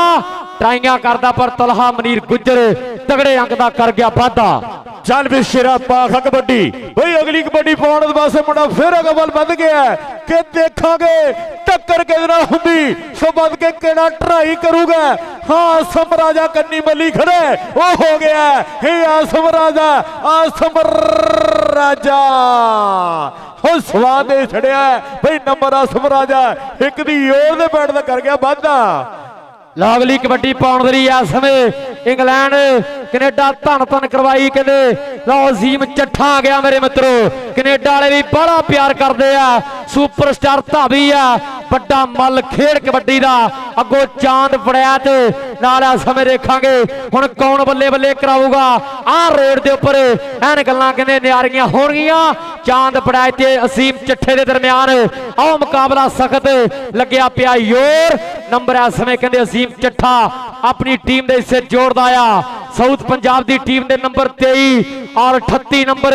ਟਰਾਈਆਂ ਕਰਦਾ ਪਰ ਤਲਹਾ ਮਨੀਰ ਗੁੱਜਰ ਤਗੜੇ ਅੰਕ ਦਾ ਕਰ ਗਿਆ ਵਾਧਾ। ਚੱਲ ਵੀ ਸ਼ੇਰਾ ਪਾਖਾ ਕਬੱਡੀ ਬਈ ਅਗਲੀ ਕਬੱਡੀ ਪਾਉਣ ਦੇ ਵਾਸਤੇ ਮੁੰਡਾ ਫਿਰ ਅੱਗੇ ਵੱਲ ਵੱਧ ਗਿਆ ਕਿ ਦੇਖਾਂਗੇ ਟੱਕਰ ਕਿਹਦੇ ਨਾਲ ਹੁੰਦੀ ਸੋ ਵੱਧ ਕੇ ਕਿਹੜਾ ਟਰਾਈ ਕਰੂਗਾ। ਹਾਂ ਆਸਮ ਰਾਜਾ ਕੰਨੀ ਮੱਲੀ ਖੜੇ ਉਹ ਹੋ ਗਿਆ ਇਹ ਆਸਮ ਰਾਜਾ ਹੋ ਸਵਾਦ ਦੇ ਛੜਿਆ ਬਈ ਨੰਬਰ ਆਸਮ ਰਾਜਾ ਇੱਕ ਦੀ ਓਰ ਦੇ ਬੈਟ ਦਾ ਕਰ ਗਿਆ ਵਾਧਾ। ਲਾਗਲੀ ਕਬੱਡੀ ਪਾਉਣ ਦੇ ਲਈ ਇਸ ਸਮੇਂ ਇੰਗਲੈਂਡ ਕੈਨੇਡਾ ਧੰਨ ਕਰਵਾਈ ਕਹਿੰਦੇ ਲਓ ਅਜ਼ੀਮ ਚੱਠਾ ਆ ਗਿਆ ਮੇਰੇ ਮਿੱਤਰੋ। ਕੈਨੇਡਾ ਵਾਲੇ ਵੀ ਬੜਾ ਪਿਆਰ ਕਰਦੇ ਆ ਸੁਪਰਸਟਾਰ ਧਾਵੀ ਆ ਵੱਡਾ ਮੱਲ ਖੇਡ ਕਬੱਡੀ ਦਾ ਅੱਗੋਂ ਚਾਂਦ ਫੜਿਆ ਤੇ ਨਾਲ ਇਸ ਸਮੇਂ ਦੇਖਾਂਗੇ ਹੁਣ ਕੌਣ ਬੱਲੇ ਬੱਲੇ ਕਰਾਊਗਾ। ਆਹ ਰੇਡ ਦੇ ਉੱਪਰ ਐਨ ਗੱਲਾਂ ਕਹਿੰਦੇ ਨਿਆਰੀਆਂ ਹੋਣਗੀਆਂ ਚਾਂਦ ਫੜਿਆ ਤੇ ਅਜ਼ੀਮ ਚੱਠੇ ਦੇ ਦਰਮਿਆਨ ਆਹ ਮੁਕਾਬਲਾ ਸਖਤ ਲੱਗਿਆ ਪਿਆ ਯੋਰ ਨੰਬਰ ਇਸ ਸਮੇਂ ਕਹਿੰਦੇ ਅਜ਼ੀਮ ਚੱਠਾ ਆਪਣੀ ਟੀਮ ਦੇ ਹਿੱਸੇ ਜੋੜਦਾ ਆ। ਸਾਊਥ ਪੰਜਾਬ ਦੀ ਟੀਮ ਦੇ ਨੰਬਰ 23 ਔਰ 38 ਨੰਬਰ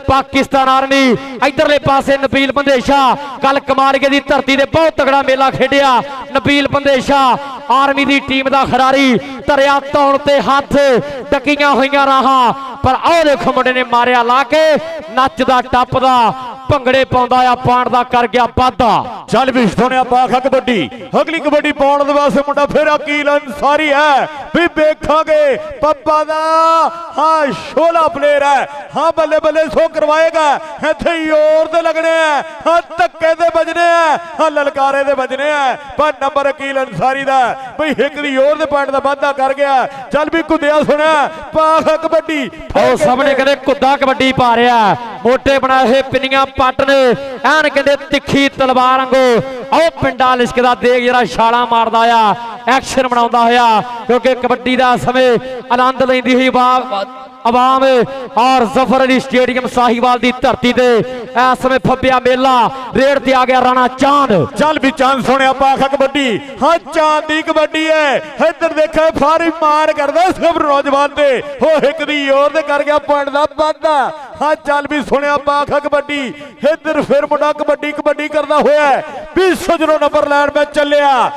ਪਾਕਿਸਤਾਨ ਆਰਮੀ ਇਧਰਲੇ ਪਾਸੇ ਨਬੀਲ ਬੰਦੇਸ਼ਾ ਕੱਲ ਕਮਾਲਗੇ ਦੀ ਧਰਤੀ ਤੇ ਬਹੁਤ ਤਗੜਾ ਮੇਲਾ ਖੇਡਿਆ। ਨਬੀਲ ਬੰਦੇਸ਼ਾ ਆਰਮੀ ਦੀ ਟੀਮ ਦਾ ਖਿਡਾਰੀ ਧਰਿਆ ਧੌਣ ਤੇ ਹੱਥ ਟਕੀਆਂ ਹੋਈਆਂ ਰਾਹਾਂ ਪਰ ਆਹ ਦੇਖੋ ਮੁੰਡੇ ਨੇ ਮਾਰਿਆ ਲਾ ਕੇ ਨੱਚਦਾ ਟੱਪਦਾ ਭੰਗੜੇ ਪਾਉਂਦਾ ਆ ਪਾਣ ਦਾ ਕਰ ਗਿਆ ਵਾਧਾ। ਚੱਲ ਵੀ ਸੋਹਣਿਆ ਪਾਖਾ ਕਬੱਡੀ ਅਗਲੀ ਕਬੱਡੀ ਪਾਉਣ ਦੇ ਵਾਸਤੇ ਮੁੰਡਾ ਫਿਰ ਅਕੀਲ ਅੰਸਾਰੀ ਹੈ ਵੀ ਵੇਖਾਂਗੇ ਪੱਪਾ ਦਾ ਹਾਂ ਸ਼ੋਲਾ ਪਲੇਅਰ ਹੈ ਹਾਂ ਬੱਲੇ ਬੱਲੇ ਸੋ ਕਰਵਾਏਗਾ ਇੱਥੇ ਯੋਰ ਦੇ ਲੱਗਣੇ ਆ ਹਾਂ ਧੱਕੇ ਦੇ ਵੱਜਣੇ ਆ ਹਾਂ ਲਲਕਾਰੇ ਦੇ ਵੱਜਣੇ ਆ ਪਰ ਨੰਬਰ ਅਕੀਲ ਅੰਸਾਰੀ ਦਾ ਬਈ ਇੱਕ ਦੀ ਯੋਰ ਦੇ ਪੁਆਇੰਟ ਦਾ ਵਾਧਾ ਕਰ ਗਿਆ। ਚੱਲ ਵੀ ਕੁੱਦਿਆ ਸੁਣਿਆ ਪਾਖਾ ਕਬੱਡੀ ਉਹ ਸਾਹਮਣੇ ਕਹਿੰਦੇ ਕੁੱਦਾ ਕਬੱਡੀ ਪਾ ਰਿਹਾ ਮੋਟੇ ਬਣਾਏ ਪਿੰਨੀਆਂ ਪੱਟ ਨੇ ਐਨ ਕਹਿੰਦੇ ਤਿੱਖੀ ਤਲਵਾਰ ਵਾਂਗੂ ਉਹ ਪਿੰਡਾ ਲਿਸ਼ਕਦਾ ਦੇਖ ਜਿਹੜਾ ਛਾਲਾਂ ਮਾਰਦਾ ਆ ਐਕਸ਼ਨ ਬਣਾਉਂਦਾ ਹੋਇਆ ਕਿਉਂਕਿ ਕਬੱਡੀ ਦਾ ਸਮੇਂ ਆਨੰਦ ਲੈਂਦੀ ਹੋਈ ਆਵਾਮ ਔਰ ਜ਼ਫਰ ਅਲੀ ਸਟੇਡੀਅਮ ਸਾਹੀਵਾਲ ਦੀ ਧਰਤੀ ਤੇ ਇਸ ਸਮੇਂ ਫੱਬਿਆ ਮੇਲਾ ਰੇਡ ਤੇ ਆ ਗਿਆ ਰਾਣਾ ਚਾਂਦ। ਚੱਲ ਵੀ ਚਾਂਦ ਸੋਹਣਿਆ ਪਾਖਾ ਕਬੱਡੀ ਹਾਂ ਚਾਂਦ ਦੀ ਕਬੱਡੀ ਹੈ ਇੱਧਰ ਦੇਖੋ ਫਾਰੀ ਮਾਰ ਕਰਦਾ ਸਭ ਨੌਜਵਾਨ ਤੇ ਉਹ ਇੱਕ ਦੀ ਓਰ ਦੇ ਕਰ ਗਿਆ ਪੁਆਇੰਟ ਦਾ ਵਾਧਾ। ਹਾਂ ਚੱਲ ਵੀ ਸੋਹਣਿਆ ਪਾਖਾ ਕਬੱਡੀ ਇੱਧਰ ਫਿਰ ਮੁੰਡਾ ਕਬੱਡੀ ਕਰਦਾ ਹੋਇਆ ਵੀ ਸਜਣੋ ਨੰਬਰ ਲੈਣ ਵਿੱਚ ਚੱਲਿਆ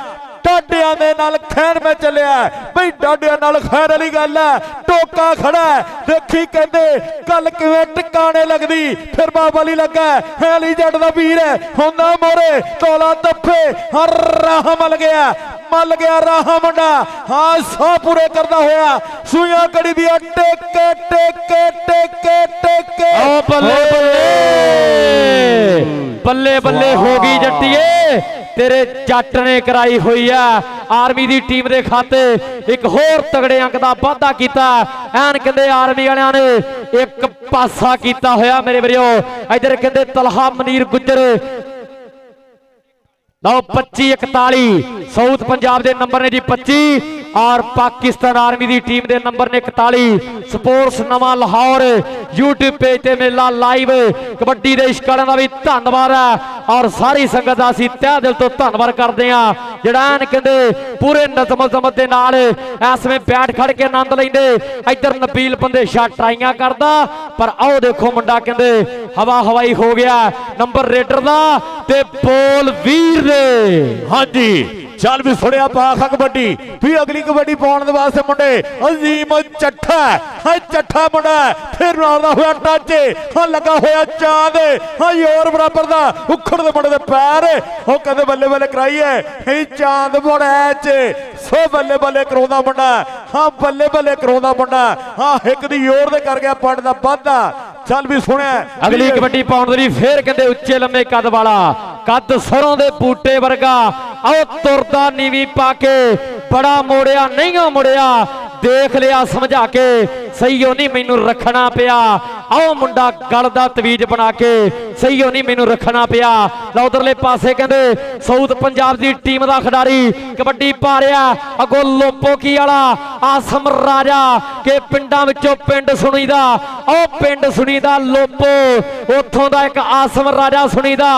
ਡਾਡਿਆਂ ਦੇ ਨਾਲ ਖੈਰ ਮੈਂ ਚੱਲਿਆ ਬਈ ਡਾਡਿਆਂ ਨਾਲ ਖੈਰ ਵਾਲੀ ਗੱਲ ਹੈ ਟੋਕਾ ਖੜਾ ਦੇਖੀ ਕਹਿੰਦੇ ਗੱਲ ਕਿਵੇਂ ਟਿਕਾਣੇ ਲੱਗਦੀ ਫਿਰ ਬਾਬਾ ਲਈ ਲੱਗਾ ਹੈਲੀ ਜੱਟ ਦਾ ਵੀਰ ਹੈ ਹੁੰਦਾ ਮੋਰੇ ਤੋਲਾ ਤੱਫੇ ਹਰ ਰਾਹ ਮਲ ਗਿਆ ਰਾਹ ਮੁੰਡਾ ਹਾਂ ਸਾਹ ਪੂਰੇ ਕਰਦਾ ਹੋਇਆ ਸੂਈਆਂ ਕੜੀ ਦੀ ਟੇਕੇ ਓ ਬੱਲੇ ਬੱਲੇ ਹੋ ਗਈ ਜੱਟੀਏ ਤੇਰੇ ਜੱਟ ਨੇ ਕਰਾਈ ਹੋਈ ਆ ਆਰਮੀ ਦੀ ਟੀਮ ਦੇ ਖਾਤੇ ਇੱਕ ਹੋਰ ਤਗੜੇ ਅੰਕ ਦਾ ਵਾਧਾ ਕੀਤਾ ਐਨ ਕਹਿੰਦੇ ਆਰਮੀ ਵਾਲਿਆਂ ਨੇ ਇੱਕ ਪਾਸਾ ਕੀਤਾ ਹੋਇਆ ਮੇਰੇ ਵੀਰੋ। ਇਧਰ ਕਹਿੰਦੇ ਤਲਹਾ ਮਨੀਰ ਗੁੱਜਰ ਲਓ 25-41 ਸਾਊਥ ਪੰਜਾਬ ਦੇ ਨੰਬਰ ਨੇ ਜੀ 25 ਔਰ ਪਾਕਿਸਤਾਨ ਆਰਮੀ ਦੀ ਟੀਮ ਦੇ ਨੰਬਰ ਨੇ 41। ਸਪੋਰਟਸ ਨਵਾਂ ਲਾਹੌਰ YouTube ਪੇਜ ਤੇ ਮੇਲਾ ਲਾਈਵ ਕਬੱਡੀ ਦੇ ਇਸ਼ਕਾਰਾਂ ਦਾ ਵੀ ਧੰਨਵਾਦ ਹੈ ਔਰ ਸਾਰੀ ਸੰਗਤ ਦਾ ਅਸੀਂ ਤਹਿ ਦਿਲ ਤੋਂ ਧੰਨਵਾਦ ਕਰਦੇ ਆ ਜਿਹੜਾ ਐਨ ਕਹਿੰਦੇ ਪੂਰੇ ਨਜ਼ਮ ਜ਼ਮਤ ਦੇ ਨਾਲ ਇਸ ਵੇਲੇ ਬੈਠ ਖੜ ਕੇ ਆਨੰਦ ਲੈਂਦੇ। ਇੱਧਰ ਨਬੀਲ ਬੰਦੇਸ਼ਾ ਟਰਾਈਆਂ ਕਰਦਾ ਪਰ ਆਓ ਦੇਖੋ ਮੁੰਡਾ ਕਹਿੰਦੇ ਹਵਾ ਹਵਾਈ ਹੋ ਗਿਆ ਨੰਬਰ ਰੇਡਰ ਦਾ ਤੇ ਬੋਲ ਵੀਰ ਦੇ। ਹਾਂਜੀ ਚੱਲ ਵੀ ਸੁਣਿਆ ਪਾਖਾ ਕਬੱਡੀ ਵੀ ਅਗਲੀ ਕਬੱਡੀ ਪਾਉਣ ਦੇ ਵਾਸਤੇ ਮੁੰਡੇ ਅਜ਼ੀਮ ਚੱਠਾ ਹਾਂ ਚੱਠਾ ਮੁੰਡਾ ਫਿਰ ਮਾਰਦਾ ਹੋਇਆ ਟੱਚ ਹਾਂ ਲੱਗਾ ਹੋਇਆ ਚਾਂਦ ਹਾਂ ਯੋਰ ਬਰਾਬਰ ਦਾ ਉਖੜ ਦੇ ਮੁੰਡੇ ਦੇ ਪੈਰ ਉਹ ਕਹਿੰਦੇ ਬੱਲੇ ਬੱਲੇ ਕਰਾਈਏ ਇਹ ਚਾਂਦ ਮੁੰਡਾ ਚ ਸੋ ਬੱਲੇ ਬੱਲੇ ਕਰਾਉਂਦਾ ਮੁੰਡਾ ਹਾਂ ਬੱਲੇ ਬੱਲੇ ਕਰਾਉਂਦਾ ਮੁੰਡਾ ਹਾਂ ਇੱਕ ਦੀ ਯੋਰ ਦੇ ਕਰ ਗਿਆ ਪੁਆਇੰਟ ਦਾ ਵਾਧਾ। ਚੱਲ ਵੀ ਸੁਣਿਆ ਅਗਲੀ ਕਬੱਡੀ ਪਾਉਣ ਦੇ ਲਈ ਫੇਰ ਕਹਿੰਦੇ ਉੱਚੇ ਲੰਮੇ ਕੱਦ ਵਾਲਾ ਕੱਦ ਸਰੋਂ ਦੇ ਬੂਟੇ ਵਰਗਾ ਆਓ ਤੁਰਦਾ ਨੀਵੀਂ ਪਾ ਕੇ ਬੜਾ ਮੋੜਿਆ ਨਹੀਂ ਮੁੜਿਆ ਦੇਖ ਲਿਆ ਸਮਝਾ ਕੇ ਸਹੀਓ ਨਹੀਂ ਮੈਨੂੰ ਰੱਖਣਾ ਪਿਆ ਆਓ ਮੁੰਡਾ ਗਲ ਦਾ ਤਵੀਜ ਬਣਾ ਕੇ ਸਹੀਓ ਨਹੀਂ ਮੈਨੂੰ ਰੱਖਣਾ ਪਿਆ। ਲਓ ਉਧਰਲੇ ਪਾਸੇ ਕਹਿੰਦੇ ਸਾਊਥ ਪੰਜਾਬ ਦੀ ਟੀਮ ਦਾ ਖਿਡਾਰੀ ਕਬੱਡੀ ਪਾ ਰਿਹਾ ਅੱਗੋਂ ਲੋਪੋਕੀ ਵਾਲਾ ਆਸਮ ਰਾਜਾ ਕਿ ਪਿੰਡਾਂ ਵਿੱਚੋਂ ਪਿੰਡ ਸੁਣੀਦਾ ਉਹ ਪਿੰਡ ਸੁਣੀਦਾ ਲੋਪੋ ਉੱਥੋਂ ਦਾ ਇੱਕ ਆਸਮ ਰਾਜਾ ਸੁਣੀਦਾ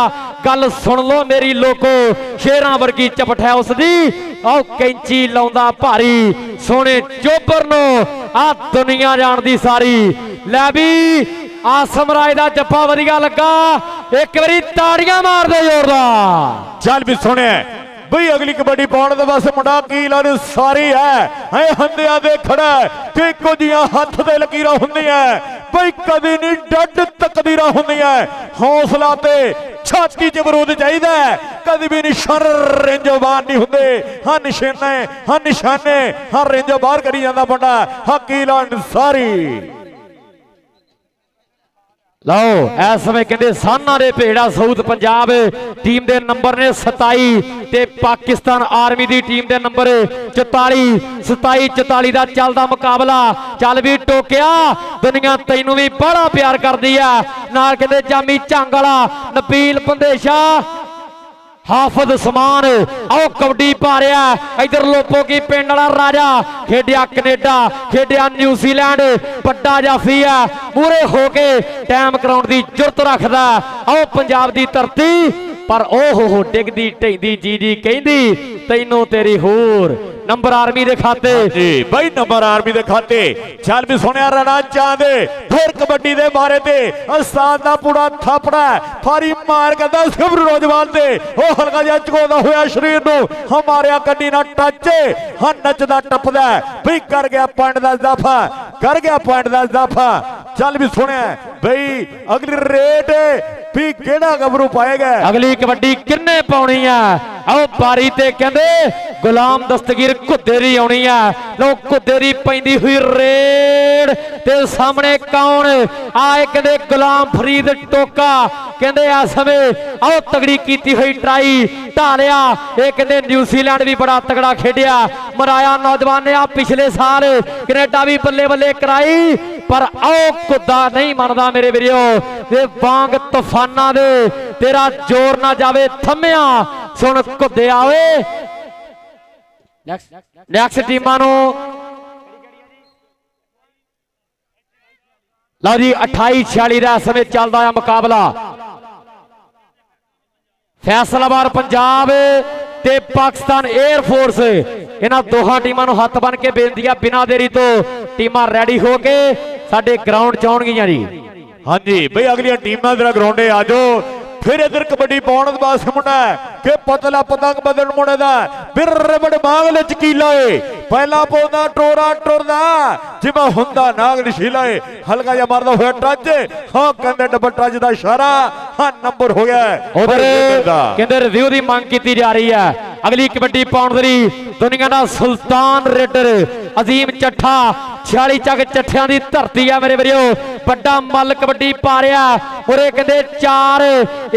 ਗੱਲ ਸੁਣ ਲਓ ਮੇਰੀ ਲੋਕੋ ਸ਼ੇਰਾਂ ਵਰਗੀ ਚਪਠ ਹੈ ਉਸਦੀ ਉਹ ਕੈਂਚੀ ਲਾਉਂਦਾ ਭਾਰੀ ਸੋਹਣੇ ਚੋਬਰ ਨੂੰ ਆ ਦੁਨੀਆ ਜਾਣਦੀ ਸਾਰੀ। ਲੈ ਵੀ ਆਸਮ ਰਾਜ ਦਾ ਜੱਫਾ ਵਧੀਆ ਲੱਗਾ ਇੱਕ ਵਾਰੀ ਤਾੜੀਆਂ ਮਾਰ ਦਿਓ ਜ਼ੋਰਦਾਰ। ਚੱਲ ਵੀ ਸੁਣਿਆ ਬਈ ਅਗਲੀ ਕਬੱਡੀ ਪਾਉਣ ਦੇ ਵਾਸਤੇ ਮੁੰਡਾ ਕੀਲ ਅਨਸਾਰੀ ਹੈ ਹੰਦਿਆਂ ਦੇ ਖੜਾ ਕਿ ਇੱਕੋ ਜੀਆਂ ਹੱਥ ਦੇ ਲਕੀਰਾਂ ਹੁੰਦੀਆਂ ਬਈ ਕਦੀ ਨਹੀਂ ਡੱਡ ਤਕਦੀਰਾਂ ਹੁੰਦੀਆਂ ਹੌਸਲਾ ਤੇ ਛਾਤੀ 'ਚ ਬਰੂਦ ਚਾਹੀਦਾ ਕਦੀ ਵੀ ਨਿਸ਼ਾਨ ਰੇਂਜੋ ਬਾਹਰ ਨਹੀਂ ਹੁੰਦੇ ਹਾਂ ਨਿਸ਼ਾਨੇ ਹਾਂ ਰੇਂਜੋ ਬਾਹਰ ਕਰੀ ਜਾਂਦਾ ਮੁੰਡਾ ਕੀਲ ਅਨਸਾਰੀ। ਲਓ ਇਸ ਸਮੇਂ ਕਹਿੰਦੇ ਸਾਨਾ ਦੇ ਭੇੜਾ ਸਾਊਥ ਪੰਜਾਬ ਟੀਮ ਦੇ ਨੰਬਰ ਨੇ 27 ਤੇ ਪਾਕਿਸਤਾਨ ਆਰਮੀ ਦੀ ਟੀਮ ਦੇ ਨੰਬਰ 44 27-44 ਦਾ ਚੱਲਦਾ ਮੁਕਾਬਲਾ। ਚੱਲ ਵੀ ਟੋਕਿਆ ਦੁਨੀਆ ਤੈਨੂੰ ਵੀ ਬੜਾ ਪਿਆਰ ਕਰਦੀ ਆ ਨਾਲ ਕਹਿੰਦੇ ਜਾਮੀ ਝੰਗ ਵਾਲਾ ਨਬੀਲ ਬੰਦੇਸ਼ਾ ਹਾਫਿਜ਼ ਸਮਾਨ ਆਓ ਕਬੱਡੀ ਪਾ ਰਿਹਾ ਇਧਰ ਲੋਪੋ ਕੀ ਪਿੰਡ ਵਾਲਾ ਰਾਜਾ ਖੇਡਿਆ ਕੈਨੇਡਾ ਖੇਡਿਆ ਨਿਊਜ਼ੀਲੈਂਡ ਵੱਡਾ ਜਾਫੀ ਆ ਪੂਰੇ ਹੋ ਕੇ ਟਾਈਮ ਕਰਾਉਣ ਦੀ ਜੁਰਤ ਰੱਖਦਾ ਆਓ ਪੰਜਾਬ ਦੀ ਧਰਤੀ ਪਰ ਓਹ ਡਿੱਗਦੀ ਢੈਂਦੀ ਜੀ ਕਹਿੰਦੀ ਤੈਨੂੰ ਤੇਰੀ ਹੋਰ ਨੰਬਰ ਆਰਮੀ ਦੇ ਖਾਤੇ ਜੀ ਬਈ ਨੰਬਰ ਆਰਮੀ ਦੇ ਖਾਤੇ ਚੱਲ ਵੀ ਸੁਣਿਆ ਰਣਾ ਚਾਹਦੇ ਫਿਰ ਕਬੱਡੀ ਦੇ ਬਾਰੇ ਤੇ ਉਸਤਾਦ ਦਾ ਪੂਰਾ ਥਾਪੜਾ ਫਾਰੀ ਮਾਰ ਕਰਦਾ ਸਿਮਰ ਨੌਜਵਾਨ ਤੇ ਉਹ ਹਲਕਾ ਜਿਹਾ ਝੁਕਾਉਂਦਾ ਹੋਇਆ ਸਰੀਰ ਨੂੰ ਹਮਾਰਿਆ ਕੱਢੀ ਨਾ ਟੱਚ ਹਾਂ ਨੱਚਦਾ ਟੱਪਦਾ ਬਈ ਕਰ ਗਿਆ ਪੁਆਇੰਟ ਦਾ ਇਜ਼ਾਫਾ ਚੱਲ ਵੀ ਸੁਣਿਆ ਬਈ ਅਗਲੀ ਰੇਟ ਵੀ ਕਿਹੜਾ ਗੱਭਰੂ ਪਾਏਗਾ ਅਗਲੀ ਕਬੱਡੀ ਕਿੰਨੇ ਪਾਉਣੀ ਆ ਆਓ ਬਾਰੀ ਤੇ ਕਹਿੰਦੇ ਗੁਲਾਮ ਦਸਤਗੀਰ ਘੁੱਦੇ ਦੀ ਆਉਣੀ ਆ ਲੋ ਘੁੱਦੇ ਦੀ ਪੈਂਦੀ ਹੋਈ ਰੇਡ ਤੇ ਸਾਹਮਣੇ ਕੌਣ ਆਏ ਕਹਿੰਦੇ ਗੁਲਾਮ ਫਰੀਦ ਟੋਕਾ ਕਹਿੰਦੇ ਆ ਸਮੇਂ ਆਓ ਤਗੜੀ ਕੀਤੀ ਹੋਈ ਟਰਾਈ ਢਾਲਿਆ ਇਹ ਕਹਿੰਦੇ ਨਿਊਜ਼ੀਲੈਂਡ ਵੀ ਬੜਾ ਤਗੜਾ ਖੇਡਿਆ ਮਰਾਇਆ ਨੌਜਵਾਨ ਨੇ ਆ ਪਿਛਲੇ ਸਾਲ ਕੈਨੇਡਾ ਵੀ ਬੱਲੇ ਬੱਲੇ ਕਰਾਈ ਪਰ ਆਓ ਘੁੱਦਾ ਨਹੀਂ ਮੰਨਦਾ ਮੇਰੇ ਵੀਰੋ ਇਹ ਵਾਂਗ ਤੂਫਾਨਾਂ ਦੇ ਤੇਰਾ ਜ਼ੋਰ ਨਾ ਜਾਵੇ ਥੰਮਿਆ ਸੁਣ ਘੁੱਦਿਆ ਓਏ ਨੈਕਸਟ ਟੀਮਾਂ ਨੂੰ ਲਓ ਜੀ 28-46 ਦਾ ਸਮੇਂ ਚੱਲਦਾ ਆ ਮੁਕਾਬਲਾ ਫੈਸਲਾਬਾਦ ਪੰਜਾਬ ਤੇ ਪਾਕਿਸਤਾਨ 에ਅਰ ਫੋਰਸ ਇਹਨਾਂ ਦੋਹਾਂ ਟੀਮਾਂ ਨੂੰ ਹੱਥ ਬੰਨ ਕੇ ਬੇਨਤੀ ਆ ਬਿਨਾਂ ਦੇਰੀ ਤੋਂ ਟੀਮਾਂ ਰੈਡੀ ਹੋ ਕੇ ਸਾਡੇ ਗਰਾਊਂਡ 'ਚ ਆਉਣਗੀਆਂ ਜੀ। ਹਾਂਜੀ ਬਈ ਅਗਲੀਆਂ ਟੀਮਾਂ ਜਰਾ ਗਰਾਊਂਡੇ ਆ ਜਾਓ ਫਿਰ ਇਧਰ ਕਬੱਡੀ ਪਾਉਣ ਵਾਸਤੇ ਮੁੰਡਾ ਕਿ ਪਤਲਾ ਪਤੰਗ ਬਦਲਣ ਮੁੰਡੇ ਦਾ ਬਿਰ ਬੜ ਬਾਗ ਲਚਕੀਲਾ ਏ ਪਹਿਲਾ ਪਾਉਂਦਾ ਟੋਰਾ ਟੁਰਦਾ ਜਿਵੇਂ ਹੁੰਦਾ ਨਾਗ ਨਸ਼ੀਲਾ ਏ ਹਲਕਾ ਜਿਹਾ ਮਾਰਦਾ ਹੋਇਆ ਟੱਚ ਹਾਂ ਕਹਿੰਦੇ ਡਬਲ ਟੱਚ ਦਾ ਇਸ਼ਾਰਾ ਹਾਂ ਨੰਬਰ ਹੋ ਗਿਆ ਉਧਰ ਕਹਿੰਦੇ ਰਿਵਿਊ ਦੀ ਮੰਗ ਕੀਤੀ ਜਾ ਰਹੀ ਹੈ ਅਗਲੀ ਕਬੱਡੀ ਪਾਉਣ ਦੀ ਦੁਨੀਆ ਦਾ ਸੁਲਤਾਨ ਰੇਡਰ ਅਜ਼ੀਮ ਚੱਠਾ 46 ਚੱਕ ਚੱਠਿਆਂ ਦੀ ਧਰਤੀ ਆ ਮੇਰੇ ਵੀਰੋ ਵੱਡਾ ਮੱਲ ਕਬੱਡੀ ਪਾ ਰਿਹਾ ਉਰੇ ਕਹਿੰਦੇ 4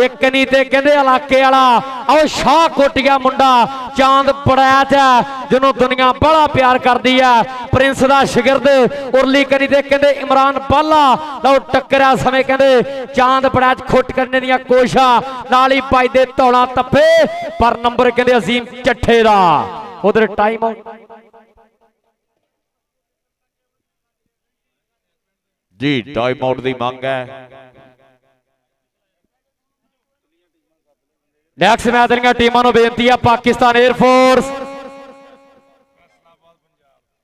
ਇੱਕ ਨਹੀਂ ਤੇ ਕਹਿੰਦੇ ਇਲਾਕੇ ਵਾਲਾ ਆਓ ਸ਼ਾਹ ਕੋਟੀਆ ਮੁੰਡਾ ਚਾਂਦ ਬੜੈਚ ਜਿਹਨੂੰ ਦੁਨੀਆ ਬੜਾ ਪਿਆਰ ਕਰਦੀ ਆ ਪ੍ਰਿੰਸ ਦਾ ਸ਼ਾਗਿਰਦ ਉਰਲੀ ਕਨੀ ਤੇ ਕਹਿੰਦੇ ਇਮਰਾਨ ਬਾਲਾ ਲਓ ਟੱਕਰਿਆ ਸਮੇਂ ਕਹਿੰਦੇ ਚਾਂਦ ਬੜੈਚ ਖੁੱਟ ਕਰਨੇ ਦੀਆਂ ਕੋਸ਼ਿਸ਼ਾਂ ਨਾਲ ਹੀ ਵੱਜਦੇ ਧੌਲਾ ਤੱਫੇ ਪਰ ਨੰਬਰ ਕਹਿੰਦੇ ਅਜ਼ੀਮ ਚੱਠੇ ਦਾ ਉਧਰ ਟਾਈਮ ਆਊਟ ਜੀ ਟਾਈਮ ਆਊਟ ਦੀ ਮੰਗ ਹੈ ਨੈਕਸਟ ਮੈਚ ਦੀਆਂ ਟੀਮਾਂ ਨੂੰ ਬੇਨਤੀ ਆ ਪਾਕਿਸਤਾਨ 에ਅਰ ਫੋਰਸ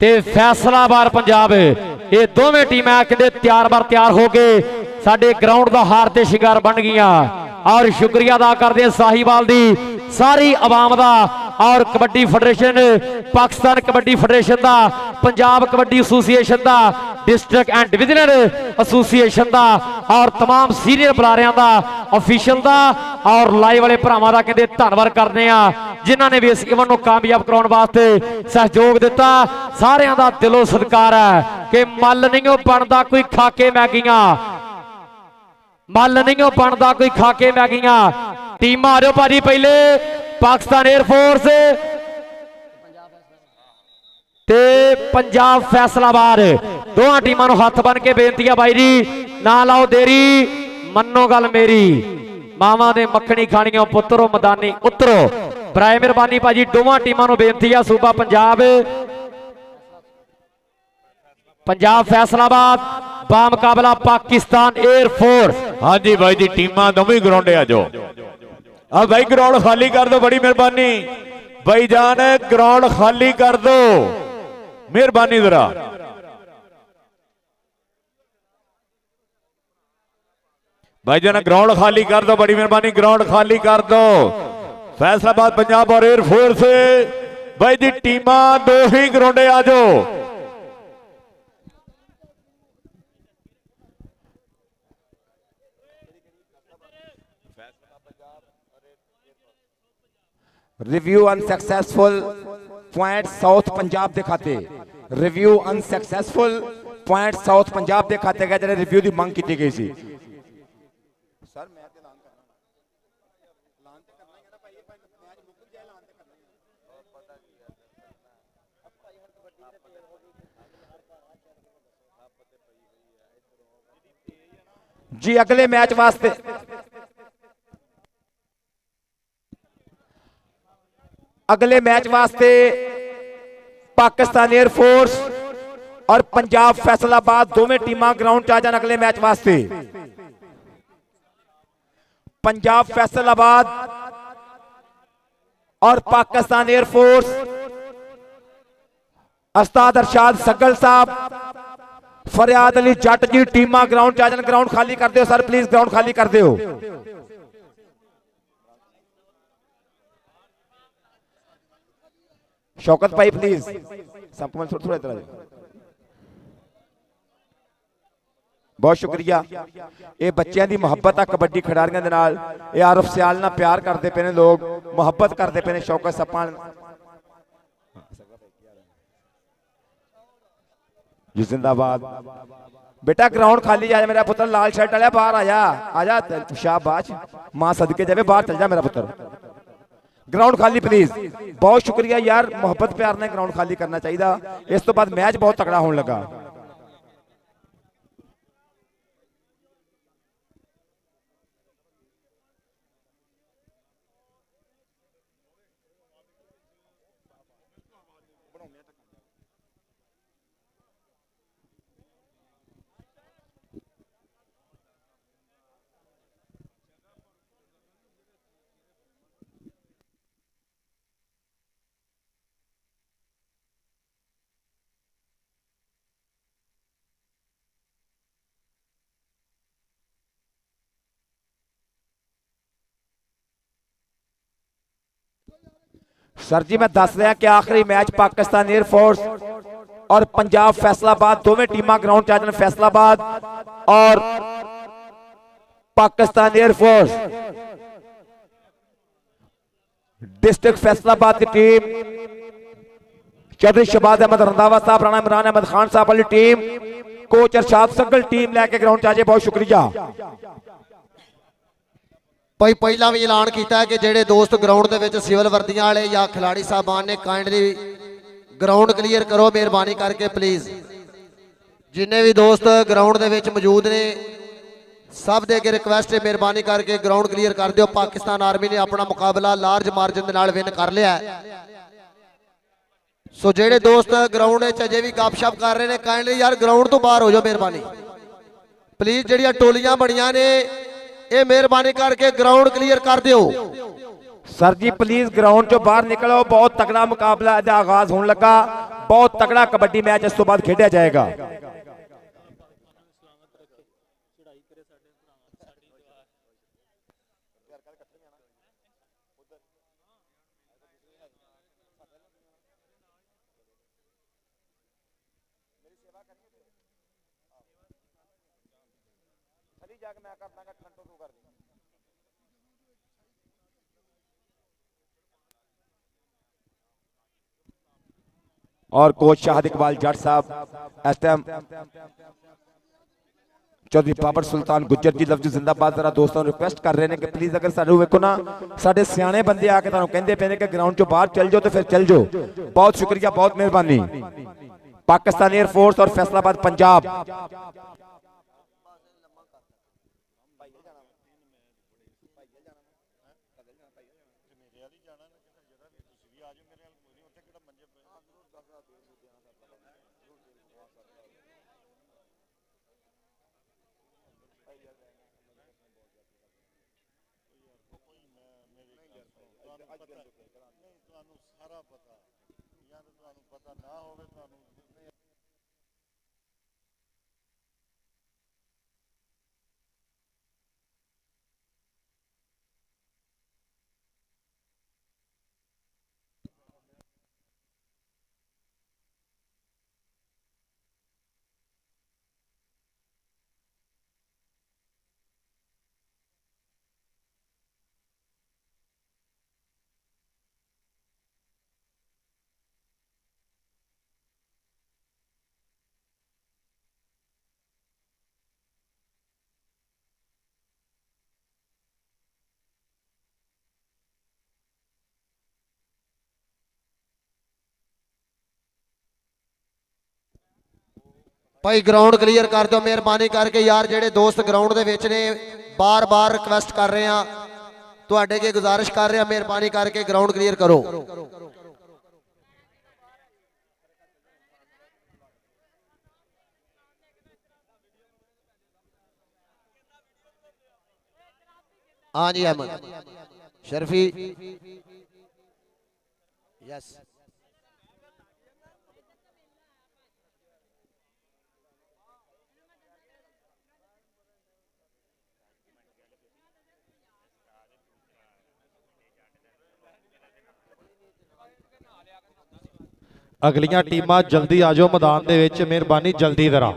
ਤੇ ਫੈਸਲਾਬਾਦ ਪੰਜਾਬ ਇਹ ਦੋਵੇਂ ਟੀਮਾਂ ਕਹਿੰਦੇ ਤਿਆਰ ਹੋ ਕੇ ਸਾਡੇ ਗਰਾਊਂਡ ਦਾ ਹਾਰ ਤੇ ਸ਼ਿੰਗਾਰ ਬਣ ਗਈਆਂ ਔਰ ਸ਼ੁਕਰੀਆ ਅਦਾ ਕਰਦੇ ਹਾਂ ਸਾਹੀਵਾਲ ਦੀ ਸਾਰੀ ਆਵਾਮ ਦਾ ਔਰ kabaddi federation Pakistan kabaddi federation the Punjab kabaddi association the district and divisional association का और तमाम सीनियर बुलारियां का ऑफिशियल का और लाइव वाले भरावां का कहते धन्नवाद करते हैं जिन्होंने भी इस इवेंट को कामयाब कराने वास्ते सहयोग दिता। सारियां दा दिलों सत्कार है कि मल नहीं बनता कोई खाके मैगियां, मल नहीं बनता कोई खाके मैगियां। टीम आ रहे हो भाजी पहले पाकिस्तान एयरफोर्स ते पंजाब फैसलाबाद दोवां टीमां नूं हथ बन के बेनती है भाई जी ना लाओ देरी, मनो गल मेरी, मावां दे मक्खणी खाणियों पुत्रो मैदानी उतरो। बराए मेहरबानी भाजी दोवां टीमां नूं बेनती है सूबा पंजाब पंजाब फैसलाबाद बा मुकाबला पाकिस्तान एयरफोर्स। हाँ जी भाई जी टीमां दोवें ग्राउंड आ जाओ। अब भाई ग्राउंड खाली कर दो, बड़ी मेहरबानी भाई जान ग्राउंड खाली कर दो मेहरबानी जरा। भाई जान ग्राउंड खाली कर दो, बड़ी मेहरबानी ग्राउंड खाली कर दो। फैसलाबाद पंजाब और एयरफोर्स भाई दी टीमां दो ही ग्राउंडे आ जाओ। Review unsuccessful point south Punjab के खाते, review unsuccessful point south Punjab के खाते गए जो रिव्यू की मंग की गई सी। जी अगले मैच वास्ते पाकिस्तान एयरफोर्स और पंजाब फैसलाबाद दोवें टीमां ग्राउंड च आ जान अगले मैच वास्ते। पंजाब फैसलाबाद और पाकिस्तान एयरफोर्स, उस्ताद अरशाद सगल साहब, फरियाद अली जट जी टीमां ग्राउंड च आ जान। ग्राउंड खाली कर दो सर, प्लीज ग्राउंड खाली कर दो। शौकत भाई प्लीज सब थोड़ा इधर आ। बहुत शुक्रिया। ये बच्चों की मुहब्बत आ कबड्डी खिडारियों के नाल। ये आरफ सियाल नाल प्यार करते पे ने, लोग मुहब्बत करते पे ने। शौकत सप्पा जी जिंदाबाद। बेटा ग्राउंड खाली जा मेरा पुत्र, लाल शर्ट वाला बाहर आ जा शाबाश, मां सदके जावे, बाहर चल जा मेरा पुत्र। ग्राउंड खाली प्लीज। बहुत शुक्रिया यार, मोहब्बत प्यार ने ग्राउंड खाली करना चाहिए। इस तो बाद मैच बहुत तगड़ा होने लगा। सर जी मैं दस रहा कि आखिरी मैच पाकिस्तान एयरफोर्स और पंजाब फैसलाबाद दोवें टीमां ग्राउंड च आ जान। फैसलाबाद और पाकिस्तान एयरफोर्स, डिस्ट्रिक्ट फैसलाबाद की टीम चौधरी शहबाज अहमद रंधावा साहब, राणा इमरान अहमद खान साहब वाली टीम, कोच अरशाद सगल टीम लैके ग्राउंड च आ जाए। बहुत शुक्रिया भाई। पहला भी ऐलान किया कि जेडे दोस्त ग्राउंड के विच सिविल वर्दियां वाले या खिलाड़ी साहबान ने काइंडली ग्राउंड क्लीयर करो मेहरबानी करके प्लीज। जिन्ने भी दोस्त ग्राउंड के विच मौजूद ने सब दे अगे रिक्वेस्ट है, मेहरबानी करके ग्राउंड क्लीयर कर दियो। पाकिस्तान आर्मी ने अपना मुकाबला लार्ज मार्जिन के नाल विन कर लिया है। सो जेडे दोस्त ग्राउंड अजे भी गपशप कर रहे हैं काइंडली यार ग्राउंड तो बाहर हो जाओ मेहरबानी प्लीज। जड़ियां टोलियां बनियां ने ये मेहरबानी करके ग्राउंड क्लीयर कर दियो। सर जी प्लीज ग्राउंड चो बाहर निकलो। बहुत तगड़ा मुकाबला का आगाज होने लगा। बहुत तगड़ा कबड्डी मैच इस तो बाद खेड़ा जाएगा। और कोच शाहिद इकबाल जट साहब इस टाइम चौधरी बाबर सुल्तान गुज्जर जी लफ्ज जिंदाबाद। जरा दोस्तों रिक्वेस्ट कर रहे हैं कि प्लीज अगर सानू वेखो ना साडे सियाने बंदे आके तुहानू कहंदे पे ने कि ग्राउंड चो बाहर चल जाओ तो फिर चल जाओ। बहुत शुक्रिया, बहुत मेहरबानी। पाकिस्तान एयरफोर्स और फैसलाबाद पंजाब। ਭਾਈ ਗਰਾਊਂਡ ਕਲੀਅਰ ਕਰ ਦਿਓ ਮਿਹਰਬਾਨੀ ਕਰਕੇ ਯਾਰ, ਜਿਹੜੇ ਦੋਸਤ ਗਰਾਊਂਡ ਦੇ ਵਿੱਚ ਨੇ ਬਾਰ-ਬਾਰ ਰਿਕਵੈਸਟ ਕਰ ਰਹੇ ਆ, ਤੁਹਾਡੇ ਅੱਗੇ ਗੁਜ਼ਾਰਿਸ਼ ਕਰ ਰਹੇ ਆ, ਮਿਹਰਬਾਨੀ ਕਰਕੇ ਗਰਾਊਂਡ ਕਲੀਅਰ ਕਰੋ। हाँ जी अहमद शर्फी यस ਅਗਲੀਆਂ ਟੀਮਾਂ ਜਲਦੀ ਆ ਜਾਓ ਮੈਦਾਨ ਦੇ ਵਿੱਚ, ਮਿਹਰਬਾਨੀ ਜਲਦੀ ਜ਼ਰਾ।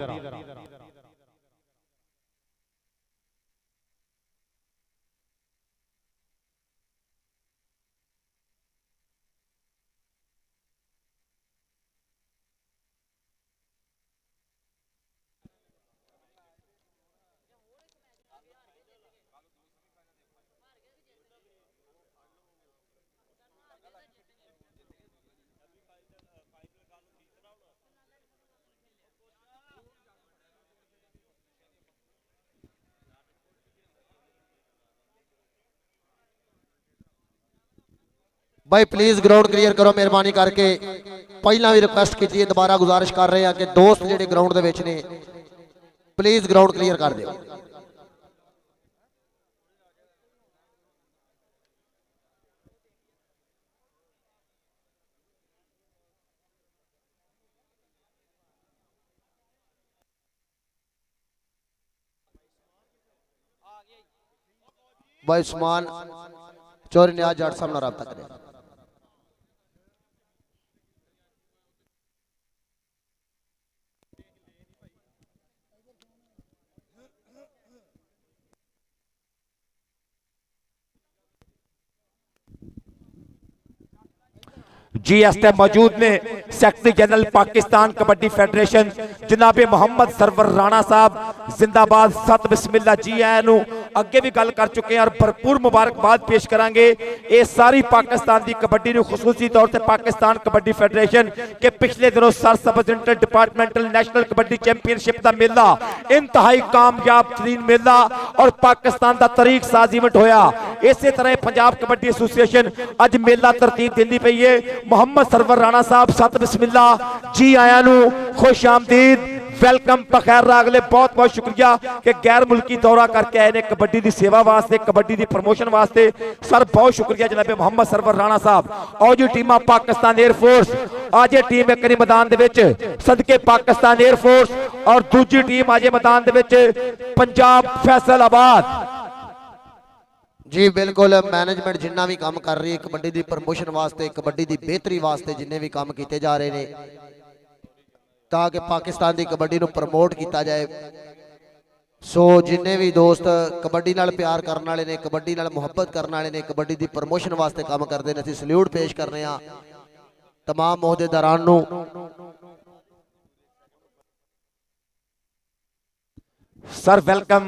भाई प्लीज ग्राउंड क्लियर करो मेहरबानी करके। पहला भी रिक्वेस्ट की है, दोबारा गुजारिश कर रहे हैं कि दोस्त जेडे ग्राउंड दे विच ने प्लीज ग्राउंड क्लियर कर दियो। भाई उस्मान चौरी न्याज जाट साहब नाल रब्ता करें। जी इस टाइम मौजूद ने secretary general Pakistan kabaddi federation जनाब मोहम्मद सरवर राणा साहब जिंदाबाद सत बिस्मिल्ला जी आया नु अगे भी गल कर चुके हैं और भरपूर मुबारकबाद पेश करांगे। ये सारी पाकिस्तान की कबड्डी नु खुसूसी तौर से पाकिस्तान कबड्डी फेडरेशन के पिछले दिनों सर सब inter departmental national kabaddi championship का मेला इंतहाई कामयाब तरीन मेला और पाकिस्तान का तरीक साज इवेंट होया। इस तरह पंजाब कबड्डी एसोसिएशन अज मेला तरतीब देती पई है। मोहम्मद सरवर राणा साहब सत बिस्मिल्ला जी आया नु खुश आमदीद वेलकम बखैर रागले बहुत बहुत शुक्रिया कि गैर मुल्की दौरा करके आए ने कबड्डी की सेवा वास्ते कबड्डी की प्रमोशन वास्ते। सर बहुत शुक्रिया जनाब मोहम्मद सरवर राणा साहब। और जो टीम पाकिस्तान एयरफोर्स आज टीम एक मैदान दे विच सदके पाकिस्तान एयरफोर्स और दूजी टीम आज मैदान दे विच पंजाब फैसलाबाद। जी बिल्कुल मैनेजमेंट जिन्ना भी काम कर रही है कबड्डी की प्रमोशन वास्ते कबड्डी की बेहतरी वास्ते जिन्ने भी काम किए जा रहे हैं ताकि पाकिस्तान की कबड्डी को प्रमोट किया जाए। सो जिन्ने भी दोस्त कबड्डी नाल प्यार करने वाले ने कबड्डी नाल मुहब्बत करने वाले ने कबड्डी की प्रमोशन वास्ते काम करते हैं असीं सल्यूट पेश कर रहे हैं तमाम मोहदेदारान नूं। सर वेलकम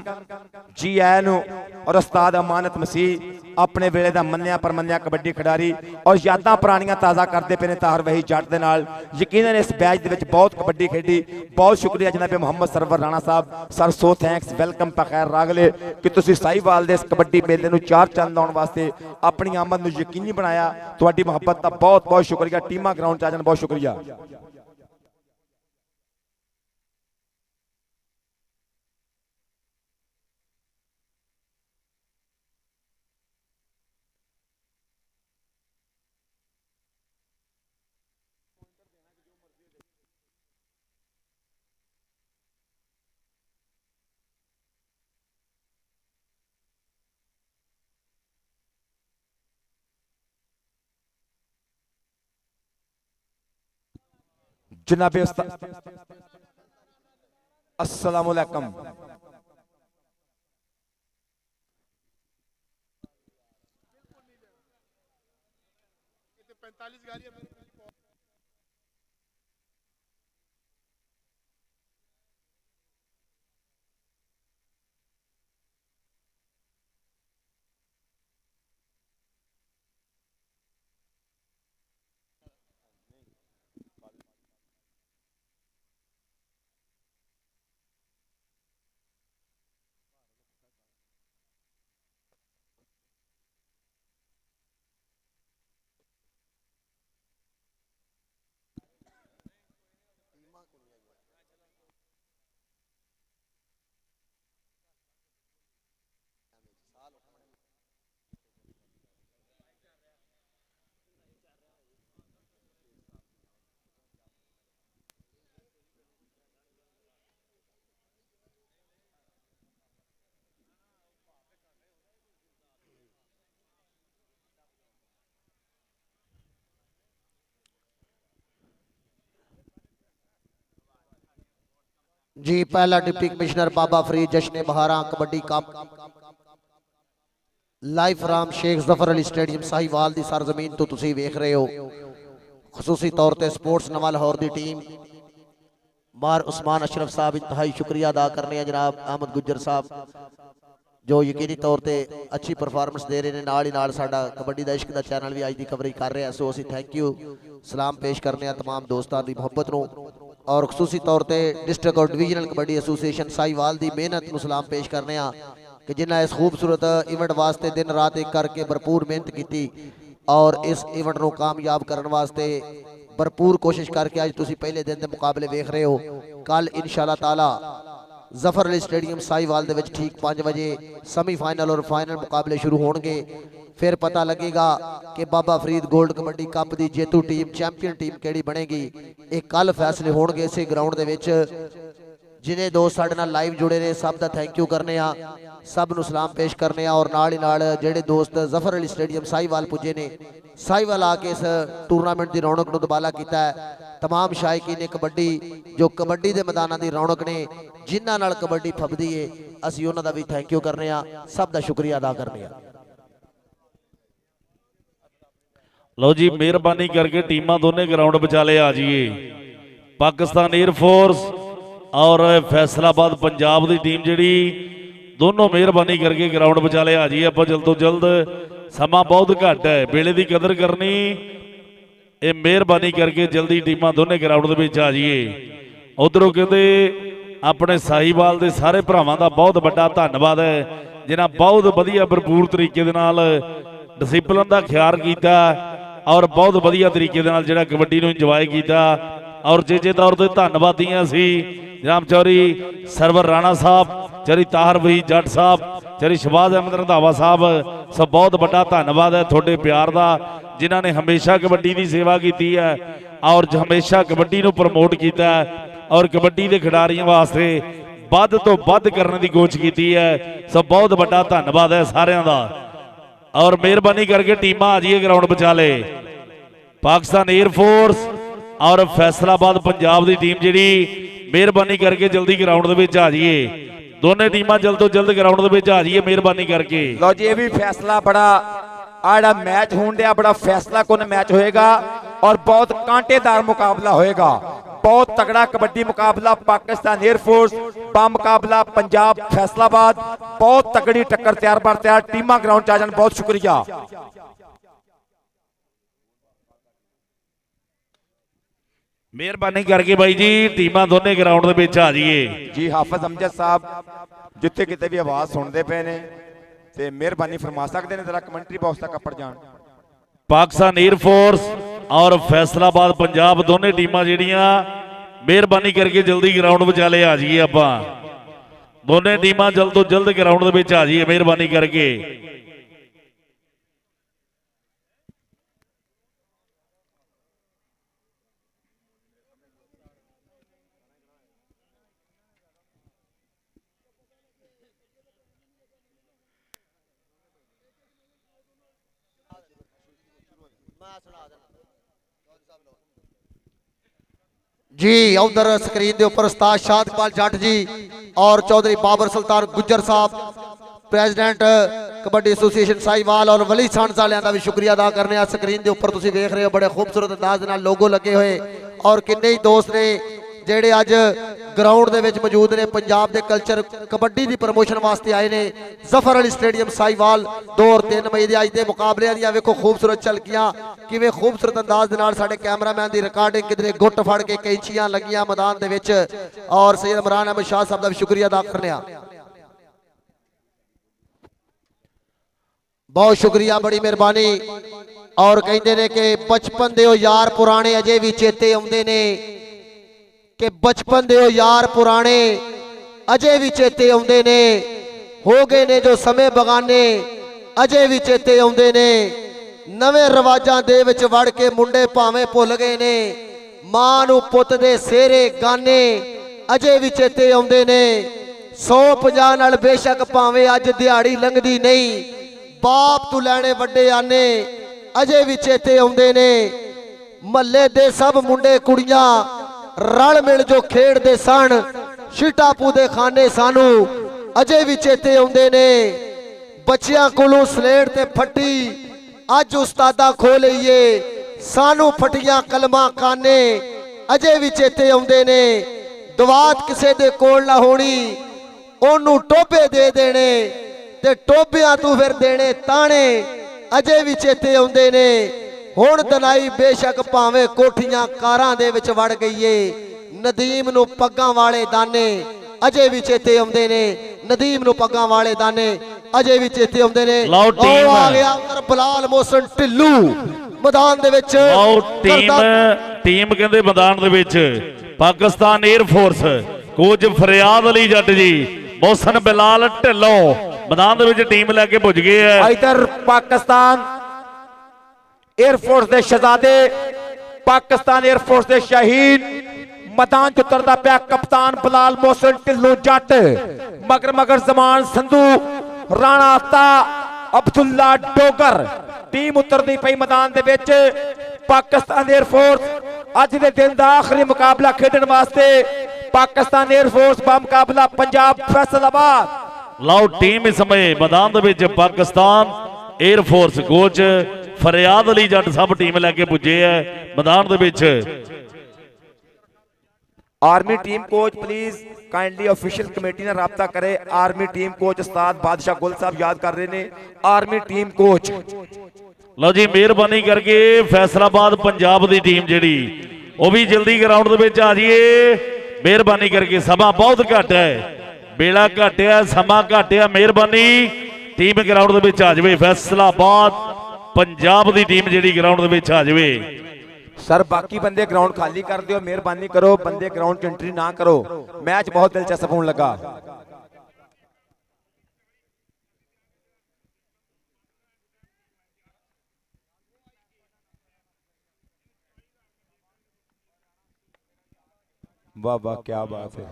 जी आया नु और उस्ताद अमानत मसीह अपने वेले दा मन्निया परमन्निया कबड्डी खिडारी और यादां पुरानियां ताज़ा करते पे ने ताहर वही जट दे नाल। यकीनन इस बैच दे विच बहुत कबड्डी खेडी। बहुत शुक्रिया जनाब मोहम्मद सरवर राणा साहब। सर सो थैंक्स वेलकम बखैर रागले कि तुसीं साहिवाल दे इस कबड्डी मेले नूं चार चंद लाउण वास्ते अपनी आमद नूं यकीनी बनाया। तुहाडी मुहब्बत दा बहुत बहुत शुक्रिया। टीमां ग्राउंड च आ जाण बहुत शुक्रिया। जनाबे अस्सलाम वालेकुम। जी पहला डिप्टी कमिश्नर बाबा फरीद जश्न बहारा kabaddi cup live from Sheikh Zafar Ali stadium Sahiwal दी सरजमीन तो तुसी वेख रहे हो। खसूसी तौर पर स्पोर्ट्स नवा लाहौर की टीम मार उस्मान अशरफ साहब इंतहाई शुक्रिया अदा करने हैं जनाब अहमद गुज्जर साहब जो यकीनी तौर पर अच्छी परफॉर्मेंस दे रहे हैं। नाल ही नाल साडा कबड्डी दा इश्क दा चैनल भी अज की कवरेज कर रहा है। सो असीं थैंक यू सलाम पेश करने तमाम दोस्तों की मुहब्बत नूं और खसूसी तौर पर डिस्ट्रिक्ट और डिविजनल कबड्डी एसोसीएशन साहिवाल की मेहनत नूं सलाम पेश करने कि जिन्हें इस खूबसूरत इवेंट वास्ते दिन रात एक करके भरपूर मेहनत की और इस इवेंट को कामयाब करने वास्ते भरपूर कोशिश करके अज तुसी पहले दिन के मुकाबले वेख रहे हो। कल इंशाअल्लाह ताला जफर अली स्टेडियम साहिवाल दे विच ठीक 5 बजे सेमीफाइनल और फाइनल मुकाबले शुरू होंगे। फिर पता लगेगा कि बाबा फरीद गोल्ड कबड्डी कप की जेतू टीम चैंपियन टीम केड़ी बनेगी। एक कल फैसले होंगे इस ग्राउंड दे विच। जिन्हें दोस्त साडे नाल लाइव जुड़े ने सब का थैंक यू करने सब नूं सलाम पेश करने और नाल ही नाल जेडे दोस्त जफर अली स्टेडियम साहिवाल पुजे ने साहिवाल आके इस टूरनामेंट की रौनक नूं दुबाला किया है। तमाम शायकीन ने कबड्डी जो कबड्डी के मैदानों की रौनक ने जिन्हां नाल कबड्डी फबदी है असीं उन्हां दा भी थैंक यू करने सब का शुक्रिया अदा करने। लो जी मेहरबानी करके टीमां दोने ग्राउंड विचाले आ जाइए। पाकिस्तान एयरफोर्स और फैसलाबाद पंजाब की टीम जी दोनों मेहरबानी करके ग्राउंड विचाले आ जाइए। आप जल्द तो जल्द समा बहुत घट है वेले की कदर करनी ये मेहरबानी करके जल्दी टीमां दोने ग्राउंड के आ जाइए। उधरों कहते अपने साहिवाल के सारे भरावां का बहुत बड़ा धन्यवाद है जिन्हें बहुत वधिया भरपूर तरीके डिसिपलिन का ख्याल किया और बहुत वधिया तरीके जो कबड्डी को इंजॉय किया। और चेचे तौर पर धन्यवादियां सी जनाब चौरी सरवर राणा साहब चौरी ताहर वही जट साहब चौरी शहबाज अहमद रंधावा साहब सब बहुत बड़ा धन्यवाद है थोड़े प्यार का जिन्होंने हमेशा कबड्डी की सेवा की है और हमेशा कबड्डी को प्रमोट किया और कबड्डी के खिडारियों वास्ते वध तो वध करने की कोशिश की है। सब बहुत बड़ा धन्यवाद है सारिਆਂ ਦਾ और मेहरबानी करके टीमां आ जाइए ग्राउंड विचाले। पाकिस्तान एयरफोर्स और फैसलाबाद पंजाब की टीम जी मेहरबानी करके जल्दी ग्राउंड आ जाइए। दोनों टीमां जल्द तो जल्द ग्राउंड आ जाइए मेहरबानी करके। लो जी ये भी फैसला बड़ा आड़ा मैच होने दिया बड़ा फैसला कुन मैच होएगा और बहुत कांटेदार मुकाबला होएगा। बहुत तगड़ा कबड्डी मुकाबला पाकिस्तान एयरफोर्स मुकाबला पंजाब फैसलाबाद बहुत तगड़ी टक्कर तैयार पर तैयार टीमां ग्राउंड आ जान। बहुत शुक्रिया। मेहरबानी करके भाई जी टीमां दोने ग्राउंड आ जाइए जी। हाफिज अमजद साहब जिथे किते भी आवाज सुनते पे ने ते मेहरबानी फरमा सकते हैं जरा कमेंट्री बॉक्स तक अपड़ जान। पाकिस्तान एयरफोर्स और फैसलाबाद पंजाब दोनों टीमां जिहड़ियां मेहरबानी करके जल्दी ग्राउंड विचाले आ जाइए। आपां दोनों टीमां जल्द तो जल्द ग्राउंड आ जाइए मेहरबानी करके। जी उधर स्क्रीन के उपर उस्ताद शाद इकबाल जट जी और चौधरी बाबर सुल्तान गुज्जर साहब प्रेसिडेंट कबड्डी एसोसीएशन साहिवाल और वली सांस वालियां का भी शुक्रिया अदा करने। स्क्रीन के उपर तुसीं देख रहे हो बड़े खूबसूरत अंदाज नाल लोगो लगे हुए और किन्ने ही दोस्त ने जेडे अज ग्राउंड दे विच मौजूद ने पंजाब के कल्चर कबड्डी की प्रमोशन वास्ते आए ने। जफर अली स्टेडियम साहिवाल 2 और 3 मई के अज के मुकाबले दियां वेखो खूबसूरत झलकियां किवें खूबसूरत अंदाज दे नाल साडे कैमरामैन की रिकॉर्डिंग किधरे गुट फड़ के कैंचियां लगियां मैदान दे विच और सैयद इमरान अहमद शाह साहब का भी शुक्रिया अदा करने। बहुत शुक्रिया बड़ी मेहरबानी। और कहते ने कि बचपन दे यार पुराने अजे भी चेते आउंदे ने कि बचपन दे यार पुराने अजे भी चेते आउंदे ने हो गए ने जो समय बगाने अजे भी चेते आउंदे ने नवे रिवाजां दे विच वड़ के मुंडे भावें भुल गए ने मां नूं पुत दे सेहरे गाने अजे भी चेते आउंदे ने 150 नाल बेशक भावें अज दिहाड़ी लंघदी नहीं बाप तू लैणे वड्डे आने अजे भी चेते आउंदे ने महल्ले दे सब मुंडे कुड़ियां रल मिल जो खेडदे सन ਸ਼ੀਟਾਪੂ ਦੇ ਖਾਨੇ ਸਾਨੂੰ ਅਜੇ ਵੀ ਚੇਤੇ ਆਉਂਦੇ ਨੇ। ਬੱਚਿਆਂ ਕੋਲੋਂ ਸਲੇਟ ਤੇ ਫੱਟੀ ਅੱਜ ਉਸਤਾਦਾ ਖੋ ਲਈਏ, ਸਾਨੂੰ ਫਟੀਆਂ ਕਲਮਾਂ ਖਾਨੇ ਅਜੇ ਵੀ ਚੇਤੇ ਆਉਂਦੇ ਨੇ। ਦਵਾਤ ਕਿਸੇ ਦੇ ਕੋਲ ਨਾ ਹੋਣੀ, ਉਹਨੂੰ ਟੋਬੇ ਦੇ ਦੇਣੇ ਤੇ ਟੋਬਿਆਂ ਤੋਂ ਫਿਰ ਦੇਣੇ ਤਾਣੇ ਅਜੇ ਵੀ ਚੇਤੇ ਆਉਂਦੇ ਨੇ। ਹੁਣ ਦਨਾਈ ਬੇਸ਼ੱਕ ਭਾਵੇਂ ਕੋਠੀਆਂ ਕਾਰਾਂ ਦੇ ਵਿੱਚ ਵੜ ਗਈਏ, ਨਦੀਮ ਨੂੰ ਪੱਗਾਂ ਵਾਲੇ ਦਾਨੇ ਅਜੇ ਵੀ ਚੇਤੇ ਆਉਂਦੇ ਨੇ। ਨਦੀਮ ਨੂੰ ਪੱਗਾਂ ਵਾਲੇ ਦਾਨੇ ਅਜੇ ਵੀ ਚੇਤੇ ਆਉਂਦੇ ਨੇ। ਲਓ ਟੀਮ ਆ ਗਿਆ ਬਲਾਲ ਮੋਹਸਨ ਢਿੱਲੂ ਮੈਦਾਨ ਦੇ ਵਿੱਚ। ਲਓ ਟੀਮ ਕਹਿੰਦੇ ਮੈਦਾਨ ਦੇ ਵਿੱਚ ਪਾਕਿਸਤਾਨ 에ਅਰ ਫੋਰਸ ਕੋਚ ਫਰਿਆਦ ਅਲੀ ਜੱਟ ਜੀ, ਮੋਹਸਨ ਬਿਲਾਲ ਢਿੱਲੋਂ ਮੈਦਾਨ ਦੇ ਵਿੱਚ ਟੀਮ ਲੈ ਕੇ ਪੁੱਜ ਗਏ ਹੈ। ਇਧਰ ਪਾਕਿਸਤਾਨ 에ਅਰ ਫੋਰਸ ਦੇ ਸ਼ਹਜ਼ਾਦੇ, ਪਾਕਿਸਤਾਨ 에ਅਰ ਫੋਰਸ ਦੇ ਸ਼ਹੀਦ मैदान च उतरदा पिया कप्तान बिलाल मोहसिन ढिल्लों जट, मगर जमान संधू, राणा आफ्ता, अब्दुल्ला डोगर टीम उतरदी पई मैदान दे विच। पाकिस्तान एयर फोर्स अज दे दिन दा आखिरी मुकाबला खेडण वास्ते पाकिस्तान एयर फोर्स दा मुकाबला पंजाब फैसलाबाद। लओ टीम इस समय मैदान दे विच Pakistan air force coach Fariyad Ali Jatt सब टीम लैके पुजे है मैदान दे विच। Army team coach please kindly official committee ने राबता करे। आर्मी टीम कोच उस्ताद बादशाह गुल साहब याद कर रहे ने। आर्मी टीम कोच लो जी मेहरबानी करके फैसलाबाद पंजाब दी टीम जेड़ी वो भी जल्दी ग्राउंड दे विच आ जाइए। मेहरबानी करके समा बहुत घट है, बेड़ा घट है, समा घट है। मेहरबानी टीम ग्राउंड दे विच आ जाए। फैसलाबाद पंजाब दी टीम जेड़ी ग्राउंड दे विच आ जाए। सर बाकी बंदे ग्राउंड खाली कर दियो, मेहरबानी करो, बंदे ग्राउंड च एंट्री ना करो। मैच बहुत दिलचस्प होने लगा। वाह वाह क्या बात है।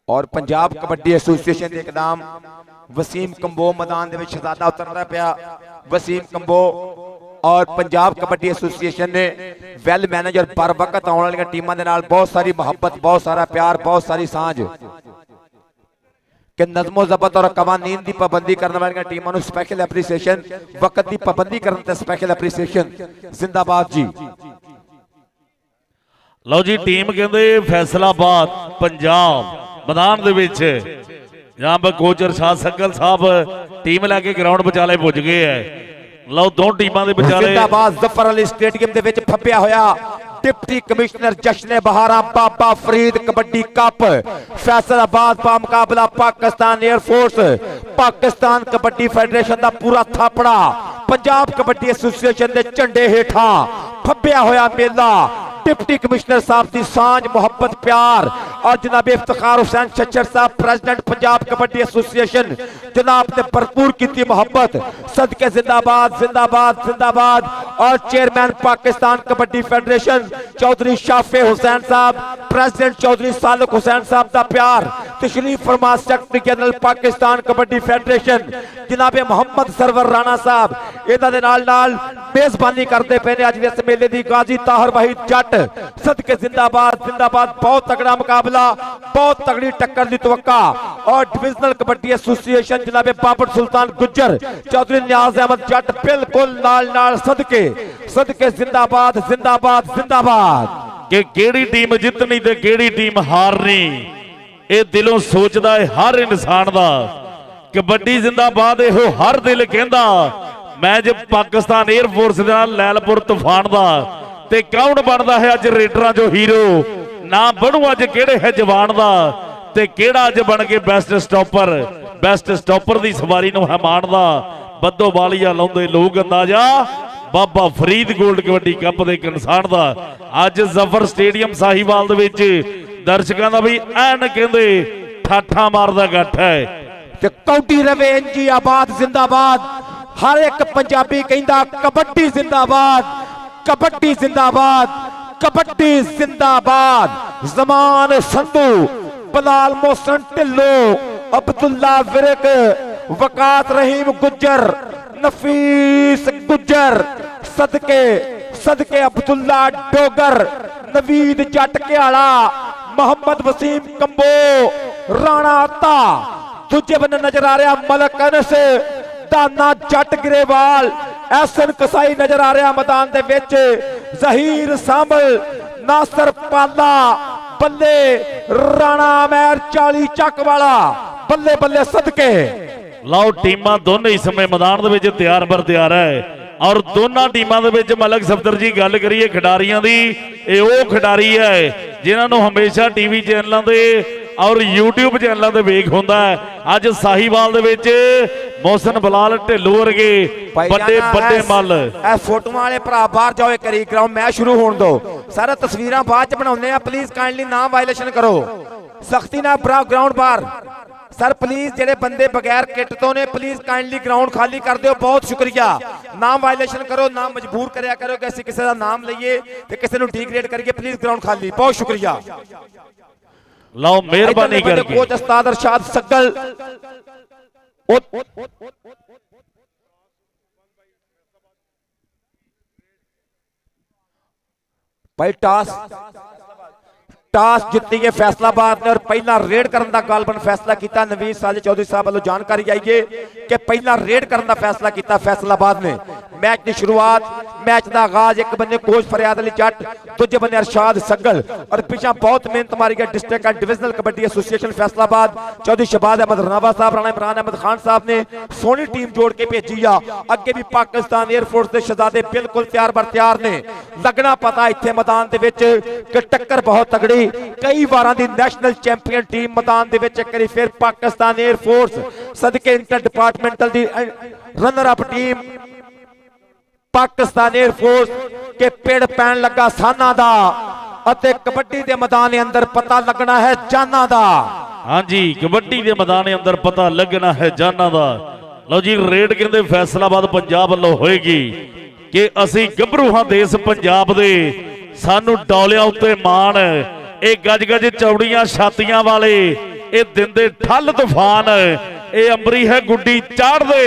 और पंजाब कबड्डी एसोसिएशन के इकदाम वसीम कंबो मैदान दे विच शहजादा उतरदा पिया। वसीम कंबो और पंजाब कबड्डी एसोसिएशन ने वैल मैनेजर पर वक्त आने वाली टीमां दे नाल बहुत सारी मोहब्बत, बहुत सारा प्यार, बहुत सारी सांझ कि नज़्मो ज़ब्त और कवानीन की पाबंदी करने वाली टीमां नूं स्पैशल एप्रीसीएशन, वक्त की पाबंदी करने ते स्पैशल एप्रीसीएशन। जिंदाबाद जी। लो जी टीम कहते फैसलाबाद पंजाब मैदान दे विच जहां पर कोच अरशाद सकल साहब टीम लैके ग्राउंड विचाले पुज गए है। लो दो टीमां दे विचाले जिंदाबाद ज़फर अली स्टेडियम दे विच फप्पिया होया डिप्टी कमिश्नर जश्न बहारा बाबा फरीद कबड्डी कप फैसलाबाद का मुकाबला Pakistan air force, Pakistan kabaddi federation का पूरा थापड़ा पंजाब कबड्डी एसोसिएशन के झंडे हेठा फप्पिया होया मेला। डिप्टी कमिश्नर साहब की सांझ, मोहब्बत, प्यार और जनाब इफ्तिखार हुसैन छच्चर साहब प्रेसिडेंट पंजाब कबड्डी एसोसिएशन जनाब ने भरपूर की मोहब्बत। सदके जिंदाबाद जिंदाबाद जिंदाबाद। और चेयरमैन पाकिस्तान कबड्डी फेडरेशन चौधरी शाफे हुसैन साहब, प्रेसिडेंट चौधरी सालक हुसैन साहब का प्यार। तशरीफ फरमा secretary general Pakistan kabaddi federation जनाब मोहम्मद सरवर राणा साहब इन्हां दे नाल मेजबानी करते पे ने अज इस मेले की। गाजी ताहर वहीद जट सदके जिंदाबाद जिंदाबाद। बहुत तगड़ा मुकाबला, बहुत तगड़ी टक्कर की तवक्का। और डिविजनल कबड्डी एसोसिएशन जनाब बाबर सुल्तान गुज्जर चौधरी नियाज अहमद जट बिल्कुल नाल नाल सदके सदके जिंदाबाद जिंदाबाद जिंदाबाद। कि केड़ी टीम जितनी ते केड़ी टीम हारनी ये दिलों सोचदा है हर इंसान दा। कबड्डी जिंदाबाद इहो हर दिल कहंदा। मैच पाकिस्तान एयर फोर्स दे नाल लैलपुर तूफान दा ते कौन बनदा है अज रेडरां जो हीरो, ना बनू अज केड़े है जवान दा ते केड़ा अज बन के बेस्ट स्टॉपर दी सवारी नूं है माणदा। बद्दो बालिया लाउंदे लोग अंदाजा बाबा फरीद गोल्ड कबड्डी कप दे इंसान दा। अज जफर स्टेडियम साहिवाल दे विच दर्शकों का भी ऐन कहंदे ठाठा मारदा गठ है ते कौडी रवे इंजी आबाद जिंदाबाद। हर एक पंजाबी कहंदा कबड्डी जिंदाबाद, कबड्डी जिंदाबाद, कबड्डी जिंदाबाद। जमान संधू, बिलाल मोहसिन ढिल्लों, अब्दुल्ला विरक, वकात रहीम गुज्जर, नफीस गुज्जर, सदके सदके अब्दुल्ला डोगर, नवीद जट घियाला, मोहम्मद वसीम कंबो, राणा अत्ता। दूजे बन्ने नजर आ रहा मलक अनस, दाना जट ग्रेवाल, एहसन कसाई नजर आ रहा मैदान दे विच, जहीर सामल, नासर पाला, बल्ले राणा मैर 40 ਚੱਕ वाला, बल्ले बल्ले सदके। ਲਓ ਟੀਮਾਂ ਦੋਨੇ ਇਸ ਸਮੇਂ ਮੈਦਾਨ ਦੇ ਵਿੱਚ ਤਿਆਰ ਬਰ ਤਿਆਰ ਹੈ ਔਰ ਦੋਨਾਂ ਟੀਮਾਂ ਦੇ ਵਿੱਚ ਮਲਕ ਸਫਦਰ ਜੀ ਗੱਲ ਕਰੀਏ ਖਿਡਾਰੀਆਂ ਦੀ, ਇਹ ਉਹ ਖਿਡਾਰੀ ਹੈ ਜਿਨ੍ਹਾਂ ਨੂੰ ਹਮੇਸ਼ਾ ਟੀਵੀ ਚੈਨਲਾਂ ਤੇ ਔਰ YouTube ਚੈਨਲਾਂ ਤੇ ਵੇਖ ਹੁੰਦਾ ਹੈ। ਅੱਜ ਸਾਹੀਵਾਲ ਦੇ ਵਿੱਚ ਮੋਹਸਨ ਬਲਾਲ ਢਿੱਲੋਂ ਵਰਗੇ ਵੱਡੇ ਵੱਡੇ ਮੱਲ। ਇਹ ਫੋਟੋਆਂ ਵਾਲੇ ਭਰਾ ਬਾਹਰ ਜਾਓ, ਇੱਕ ਰੀ ਗਰਾਊਂਡ ਮੈਚ ਸ਼ੁਰੂ ਹੋਣ ਦਿਓ। ਸਾਰਾ ਤਸਵੀਰਾਂ ਬਾਅਦ ਚ ਬਣਾਉਂਦੇ ਆ, ਪਲੀਜ਼ ਕਾਈਂਡਲੀ ਨਾ ਵਾਇਲੇਸ਼ਨ ਕਰੋ, ਸਖਤੀ ਨਾਲ ਗਰਾਊਂਡ ਬਾਹਰ। सर प्लीज जेडे बंदे बगैर किट तो ने प्लीज काइंडली ग्राउंड खाली कर दो, बहुत शुक्रिया। नाम वायलेशन करो, नाम मजबूर करया करो कि असीं किसी दा नाम लईए ते किसी नूं डिग्रेड करिए। प्लीज ग्राउंड खाली, बहुत शुक्रिया। लो मेहरबानी करके कोच उस्ताद अरशाद सग्गल भाई टास जित्ती है फैसलाबाद ने और पहला रेड करने का गालबन फैसला किया नवीद साजिद चौधरी साहब वालों जानकारी आई है कि पहला रेड करने का फैसला किया फैसलाबाद ने। मैच की शुरुआत, मैच का आगाज एक बन्ने कोच फरियाद अली जट, दूजे बन्ने अरशाद सग्गल और पिछा बहुत मेहनत मारी गई district and divisional kabaddi association Faisalabad, Chaudhry Shahbaz Ahmad Ranawa साहब, राणा इमरान अहमद खान साहब ने सोहनी टीम जोड़ के भेजी आ। अगे भी पाकिस्तान एयरफोर्स के शहजादे बिल्कुल तैयार बर तैयार ने। लगना पता इत्थे मैदान दे विच कि टक्कर बहुत तगड़ी, कई बार दी नेशनल चैंपियन टीम मैदान दे विच एक फिर पाकिस्तान एयरफोर्स सदके इंटर डिपार्टमेंटल दी runner up team Pakistan air force के पेड़ पैन लगा साना दा अते कबड्डी दे मैदान दे अंदर पता लगना है जाना दा। हाँ जी, कबड्डी दे मैदान दे अंदर पता लगना है जाना दा। लो जी रेड कहंदे फैसलाबाद पंजाब वालों होएगी कि असी गभरू हां देश पंजाब दे, सानू डोलियां उत्ते मान, ए गज गज चौड़ियां छातियां वाले, ए दिंदे ठल तूफान, ए अंबरी है गुड्डी चाड़ दे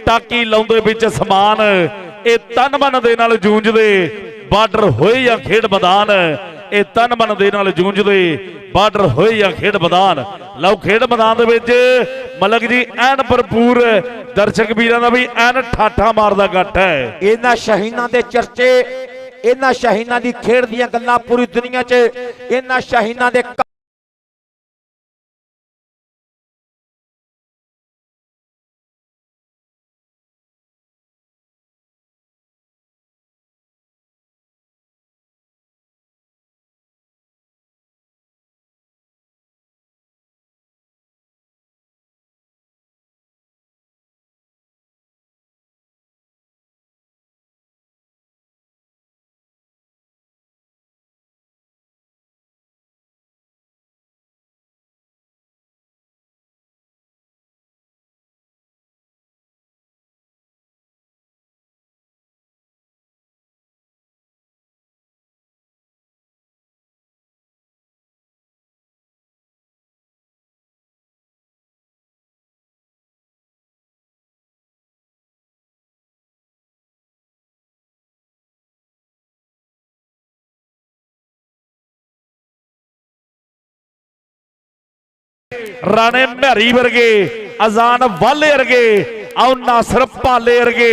टाकी लाउंदे विच समान, ए तन मन दे नाल जूंजदे बार्डर होए या खेड मैदान, ए तन मन दे नाल जूंजदे बार्डर होए या खेड मैदान। लो खेड मैदान दे विच मलक जी एन भरपूर दर्शक वीरां दा भी एन ठाठा मारदा गट है। इन्हां शाहीनां दे चर्चे, इन्हां शाहीनां दी खेड दीयां गल्लां पूरी दुनिया च, इन्हां शाहीनां दे राणे महरी वर्गे, अजान वाले वर्गे, आओ नासर पाले वर्गे,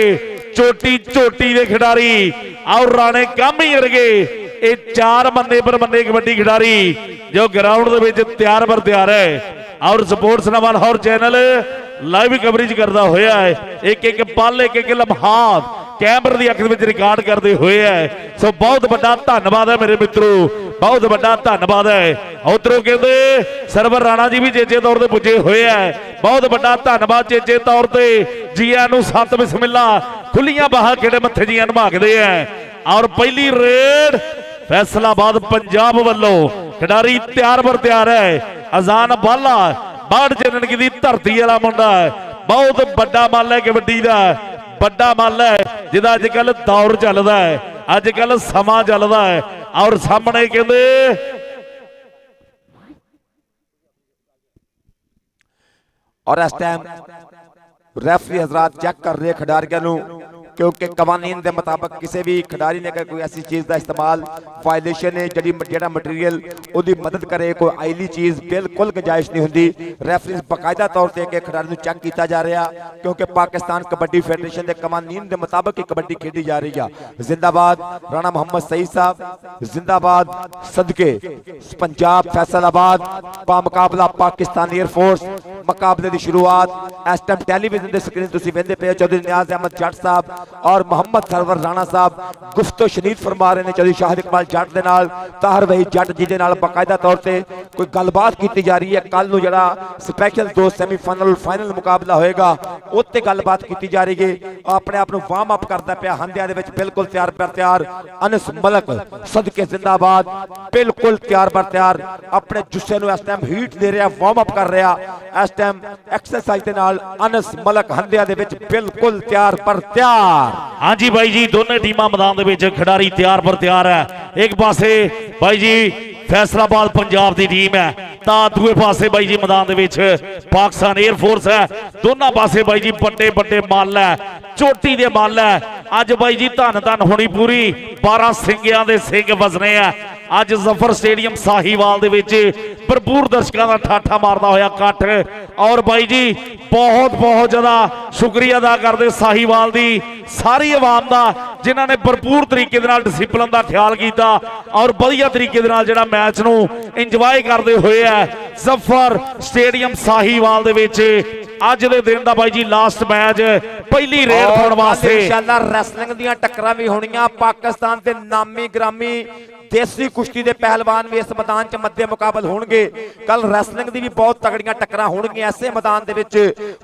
चोटी चोटी दे खिडारी, आओ राणे कामी वर्गे, ये चार मन्ने पर मन्ने कबड्डी खिडारी जो ग्राउंड दे विच तैयार बर तैयार है और स्पोर्ट्स नवां लाहौर चैनल लाइव कवरेज करता होया है। एक एक पल एक एक लम्हात कैमरे की अख में रिकॉर्ड करते हुए है। सो बहुत बड़ा धन्यवाद है मेरे मित्रों, बहुत बड़ा धन्यवाद है। उधरों कहते सरवर राणा जी भी चेचे तौर पर पुजे हुए है, बहुत बड़ा धन्यवाद चेचे तौर पर जिया नूं सत बिस्मिल्ला खुलियां बाहां खेड़े मत्थे जिया नभागदे हैं। और पहली रेड फैसलाबाद पंजाब वालों खिडारी तैयार बर तैयार है। अजान बाला बाढ़ चरण की धरती वाला मुंडा है, बहुत बड़ा मल है कबड्डी का, बड़ा मल है जिहदा अजकल दौर चलता है, अजकल समा चलता है। और सामने कहते और इस टाइम रेफरी हजरात चेक कर रहे खिडारियों नूं क्योंकि कवानीन के मुताबिक किसी भी खिडारी ने अगर कोई ऐसी चीज़ का इस्तेमाल वायलेशन है जो मटीरियल उसकी मदद करे कोई आईली चीज़ बिल्कुल गुंजाइश नहीं होंगी। रेफरी बाकायदा तौर पर अगर खिडारी चेक किया जा रहा क्योंकि पाकिस्तान कबड्डी फेडरेशन के कवानीन के मुताबिक ही कबड्डी खेडी जा रही है। जिंदाबाद राणा मोहम्मद सईद साहब, जिंदाबाद सदके पंजाब फैसलाबाद मुकाबला पाकिस्तान एयरफोर्स। मुकाबले की शुरुआत इस टाइम टेलीविजन की स्क्रीन तुम वेंदे पे चौधरी नियाज अहमद जट साहब और मोहम्मद सरवर राणा साहब गुफ्तो शनीद फरमा रहे हैं चौधरी शाहिद इकबाल जट के नाल ताहर वही जट जी के नाल बाकायदा तौर पर कोई गलबात की जा रही है। कल नूं जड़ा स्पैशल 2 सैमीफाइनल फाइनल मुकाबला होएगा उत्ते गलबात की जा रही है। अपने आप वार्म अप करता पाया हंदिया दे विच बिल्कुल तैयार पर तैयार। अनस मलक सदके जिंदाबाद बिल्कुल तैयार पर तैयार अपने जुस्से नूं इस टाइम हीट दे रहा वार्म अप कर रहा इस टाइम एक्सरसाइज के नाल। अनस मलक हंदिया दे विच बिल्कुल तैयार पर तैयार। हाँ जी भाई जी दोनों टीमां मैदान दे विच खिडारी तैयार पर तैयार है। एक पासे भाई जी फैसलाबाद पंजाब की टीम है तो दूए पासे भाई जी मैदान दे विच पाकिस्तान एयरफोर्स है। दोनों पासे भाई जी बड़े बड़े मल है चोटी दे मल है। अज भाई जी धन धन होनी पूरी 12 सिंगियां दे सिंग वजने है। अज जफर स्टेडियम साहीवाल दे विच भरपूर दर्शकों का ठाठा मारदा होया कट और भाई जी बहुत बहुत ज्यादा शुक्रिया अदा करते साहीवाल दी सारी आवाम का जिन्हों ने भरपूर तरीके डिसिपलिन का ख्याल किया और बढ़िया तरीके जिहड़ा मैच नूं इंजॉय करते हुए है। जफर स्टेडियम साहीवाल दे विच अज दे दिन दा भाई जी लास्ट मैच पहली रेड पाउण वास्ते इंशाअल्लाह रेसलिंग दीयां टक्करां भी होणीआं। पाकिस्तान के नामी ग्रामी देसी कुश्ती के पहलवान भी इस मैदान च मध्य मुकाबल होंगे। कल रेसलिंग की भी बहुत तगड़ियां टक्करां होणगियां ऐसे मैदान दे विच।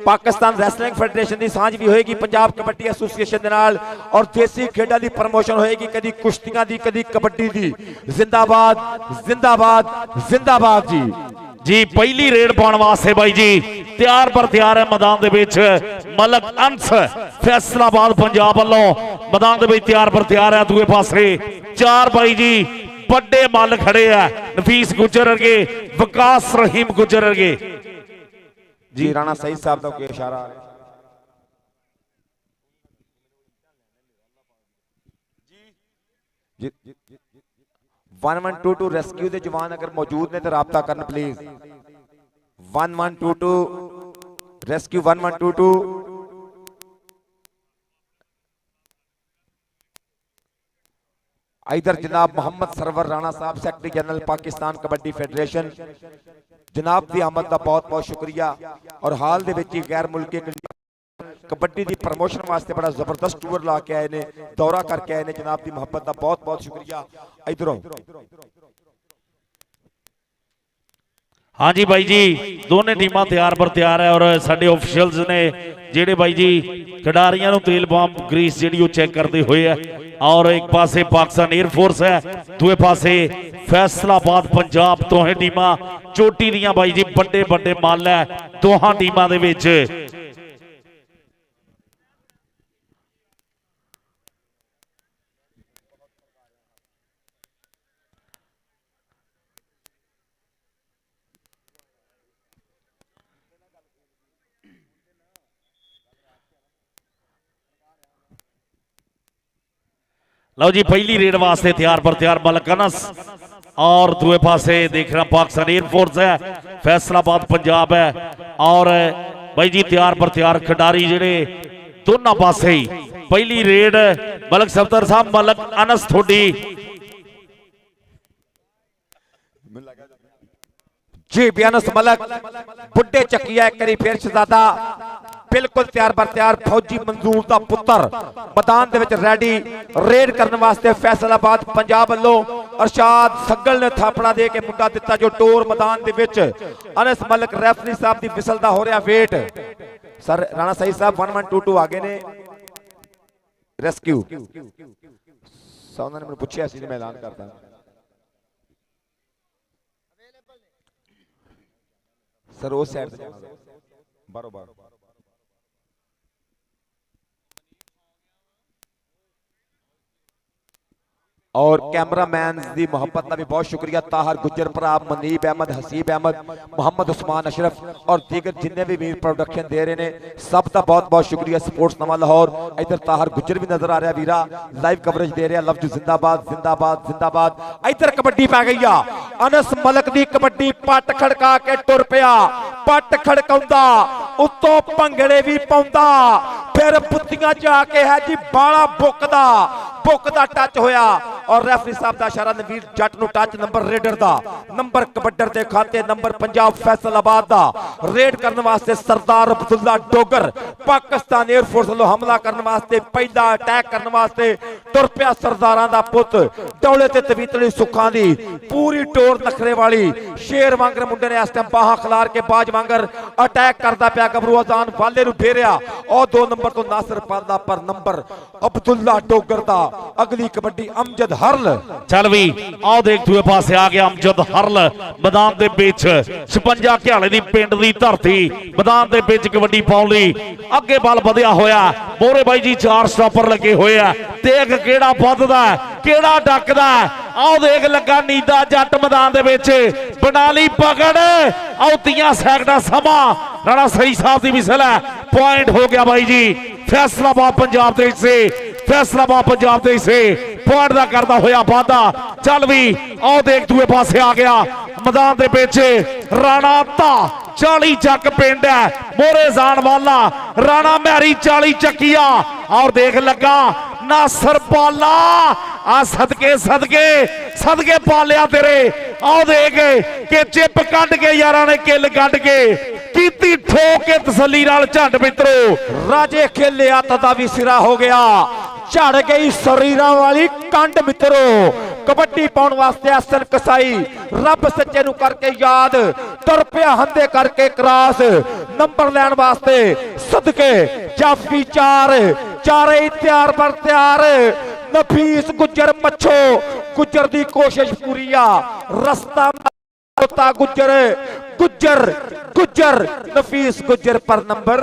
पाकिस्तान रेसलिंग फेडरेशन की सांझ भी होएगी पंजाब कबड्डी एसोसीएशन दे नाल और देसी खेडां की प्रमोशन होएगी कदी कुश्तियां की कदी कबड्डी की। जिंदाबाद जिंदाबाद जिंदाबाद जी जी पहली रेड पाने वास्ते भाई जी तैयार पर तैयार है मैदान दे विच मलक अंस फैसलाबाद पंजाब वालों मैदान दे विच तैयार पर तैयार है। दूए पासे 4 भाई जी बड़े मल खड़े है नफीस गुजर वर्गे विकास रहीम गुजर वर्गे जी राणा सईद साहब का कोई इशारा 1122 रेस्क्यू के जवान अगर मौजूद ने तो राबता करना प्लीज। 1122 रेस्क्यू 1122 इधर जनाब मोहम्मद सरवर राणा साहब secretary general Pakistan kabaddi federation जनाब की आमद का बहुत बहुत शुक्रिया और हाल दे विच गैर मुल्की कबड्डी की प्रमोशन वास्ते बड़ा जबरदस्त टूर ला के आए ने दौरा करके आए ने जनाब की मोहब्बत का बहुत बहुत शुक्रिया। इधरों हाँ जी भाई जी दोनों टीमां तैयार पर तैयार है और साडे ऑफिशियल्स ने जेडे भाई जी खिडारियां नूं तेल बम ग्रीस जी चेक करते हुए है और एक पासे पाकिस्तान एयरफोर्स है दूए पासे फैसलाबाद पंजाब दोहें टीमां चोटी दियां भाई जी बड़े बड़े मल है दोहां टीमां दे विच। लो जी पहली रेड वास्ते तैयार पर तैयार मलक अनस और दूए पासे देखना पाकिस्तान एयरफोर्स है फैसलाबाद पंजाब है और भाई जी तैयार पर तैयार खिडारी जेडे दोनों पासे ही पहली रेड मलक सफदर साहब मलक अनस थोड़ी जी बियानस मलक बुढ़े चकिया एक करी फिर शहजादा बिल्कुल तैयार पर तैयार फौजी मंजूर का पुत्र मैदान दे विच रेडी रेड करने वास्ते फैसलाबाद पंजाब वालों अरशाद सगल ने थापड़ा दे के मुद्दा दिता जो टोर मैदान दे विच। अनस मलक रेफरी साहब की विसल दा हो रहा वेट। सर राणा सईद साहब 1122 आगे ने रेस्क्यू सर उन्होंने मैंने पूछा सी मैं ऐलान करता सर उस साइड से बरोबर और कैमरामैन की मोहब्बत का भी बहुत शुक्रिया। ताहर गुज्जर भरा, मनीब अहमद, हसीब अहमद, मोहम्मद उस्मान अशरफ और दीगर जिन्हें भी वीर प्रोडक्शन दे रहे हैं सब का बहुत बहुत शुक्रिया। स्पोर्ट्स नवा लाहौर, इधर ताहर गुज्जर भी नजर आ रहा वीरा, लाइव कवरेज दे रहा। लफ्ज जिंदाबाद जिंदाबाद जिंदाबाद। इधर कबड्डी पै गई आ, अनस मलक की कबड्डी पट खड़का के टुर पिया, पट खड़काउंदा उत्तों भंगड़े भी पाउंदा, फिर पुत्तियां जाके है जी बाला बुकदा, बुक दा टच होया और रेफरी साहब का इशारा नवीर जट नु टच नंबर रेडर दा, नंबर कबड्डर दे खाते नंबर पंजाब फैसलाबाद दा। रेड करने वास्ते सरदार अब्दुल्ला डोगर पाकिस्तान एयरफोर्स वालों हमला करने वास्ते पहला अटैक करने वास्ते तुर पिया सरदारां दा पुत डौले ते तवीतली सुखां दी पूरी टोर नखरे वाली शेर वांगर मुंडे ने इस टाइम बाहां खलार के बाज वांगर अटैक करदा पिया। गबरू अजान वाले नु फेरिया और 2 नंबर तो नासिर पाला पर नंबर अब्दुल्ला डोगर दा। अगली कबड्डी अमजद हरल, चल भी आओ देख दूए पासे आ गया अमजद हरल मैदान दे विच 56 घियाले दी पिंड दी धरती मैदान दे विच कबड्डी पाउण लई अगे बल वधिया होया। मोरे बाई जी 4 स्टॉपर लगे होए आ, देख केड़ा वधदा केड़ा डकदा। आओ देख लगा नीदा जट मैदान दे विच बना ली पकड़, आओ 30 सैकड़ा समा राणा सही साहब दी विसल है। पॉइंट हो गया भाई जी फैसलाबाद पंजाब दे से, फैसलाबाद पंजाब दे से पॉइंट दा करदा होया वादा। चल भी आओ देख दूए पासे आ गया मैदान दे विच राणा ता 40 चक पिंड है, मोरे जान वाला राणा मैरी 40 चकिया और देख लगा नासर पाला आ सदके सदके सदके पालिया तेरे। आओ देख के चिप कट के यारा ने किल कट के कीती ठोक के तसल्ली नाल झंड मित्रो। राजे खेलिया तदा भी सिरा हो गया, झड़ गई शरीरां वाली कंड मित्रो। कबड्डी पाउण वास्ते हसन कसाई रब सच्चे नु करके याद, तुर पिया हंदे करके क्रॉस, नंबर लैण वास्ते सदके जाफी 4 चारे तैयार पर तैयार। नफीस गुज्जर मच्छो गुज्जर दी कोशिश पूरी आ, रस्ता गुज्जर गुज्जर गुज्जर नफीस गुज्जर पर नंबर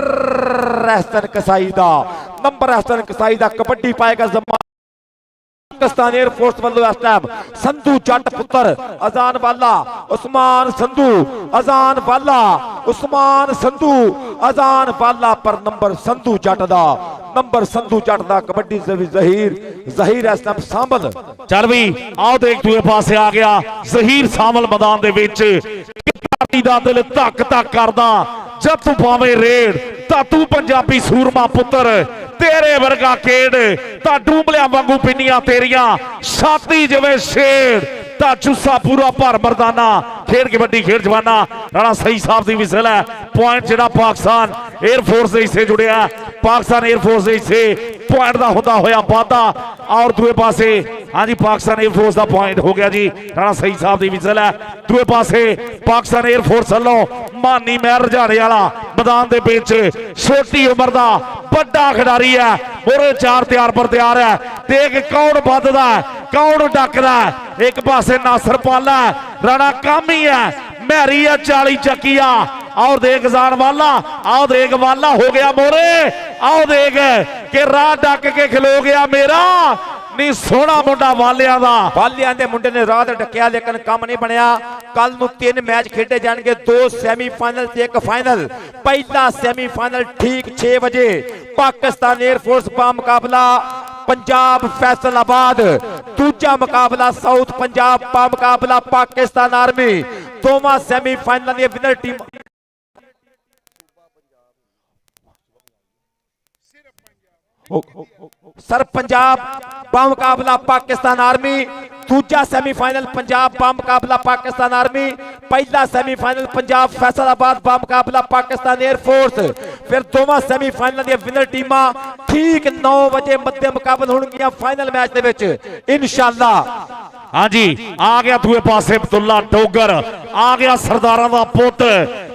हसन कसाई दा, नंबर हसन कसाई दा। कबड्डी पाएगा जमा पाकिस्तान एयरफोर्स वालों इस टाइम संधू जट पुत्र अजान वाला उस्मान संधू, अजान वाला उस्मान संधू, अजान वाला पर नंबर संधू जट दा, नंबर संधू जट दा। कबड्डी से भी जहीर जहीर इस टाइम सामल। चल भी आओ देख दूए पासे आ गया जहीर सामल मैदान दे विच दा दिल धक धक करदा। जब तू पावे रेड ता तू पंजाबी सूरमा पुत्र, तेरे वर्गा केड़ ता डूबलिया वांगू पिन्नियां तेरियां, छाती जिवें शेर ता चुस्सा पूरा भर मरदाना। खेड कबड्डी खेड जवाना राणा सही साहब दी विसल है। पॉइंट जिहड़ा पाकिस्तान एयरफोर्स दे हिस्से जुड़िया, पाकिस्तान एयरफोर्स दे हिस्से पॉइंट दा होंदा होया वादा। और दूए पासे हाँ जी पाकिस्तान एयरफोर्स दा पॉइंट हो गया जी, राणा सही साहब दी विसल है। दूए पासे पाकिस्तान एयरफोर्स वालों मानी महर रजाने वाला मैदान दे विच छोटी उम्र दा बड़ा खिडारी है, मोरे 4 तैयार पर तैयार है। देख कौन वधदा कौन डकदा, एक पासे नासर पाला राणा कामी है, मैरी है 40 चकिया और देख जान वाला, आओ देख वाला हो गया मोरे, आओ देख के राह डक के खलो गया मेरा नी सोहना मुंडा वालिया दा। वालिया दे मुंडे ने राह डकिया लेकिन काम नहीं बनया। कल नू 3 मैच खेडे जाएंगे, 2 सैमीफाइनल ते 1 फाइनल। पहला सैमीफाइनल ठीक 6 बजे पाकिस्तान एयरफोर्स का मुकाबला पंजाब फैसलाबाद, दूजा मुकाबला साउथ पंजाब का मुकाबला पाकिस्तान आर्मी। दोवां सैमीफाइनल दी विनर टीम सर पंजाब का मुकाबला पाकिस्तान आर्मी, दूजा सेमीफाइनल पंजाब का मुकाबला पाकिस्तान आर्मी, पहला सेमीफाइनल पंजाब फैसलाबाद का मुकाबला पाकिस्तान एयरफोर्स। फिर दोवां सेमीफाइनल दी विनर टीमां ठीक 9 बजे मध्य मुकाबले होणगियां फाइनल मैच दे विच इंशाअल्लाह। हाँ जी आ गया दूए पासे अब्दुल्ला डोगर, आ गया सरदारां दा पुत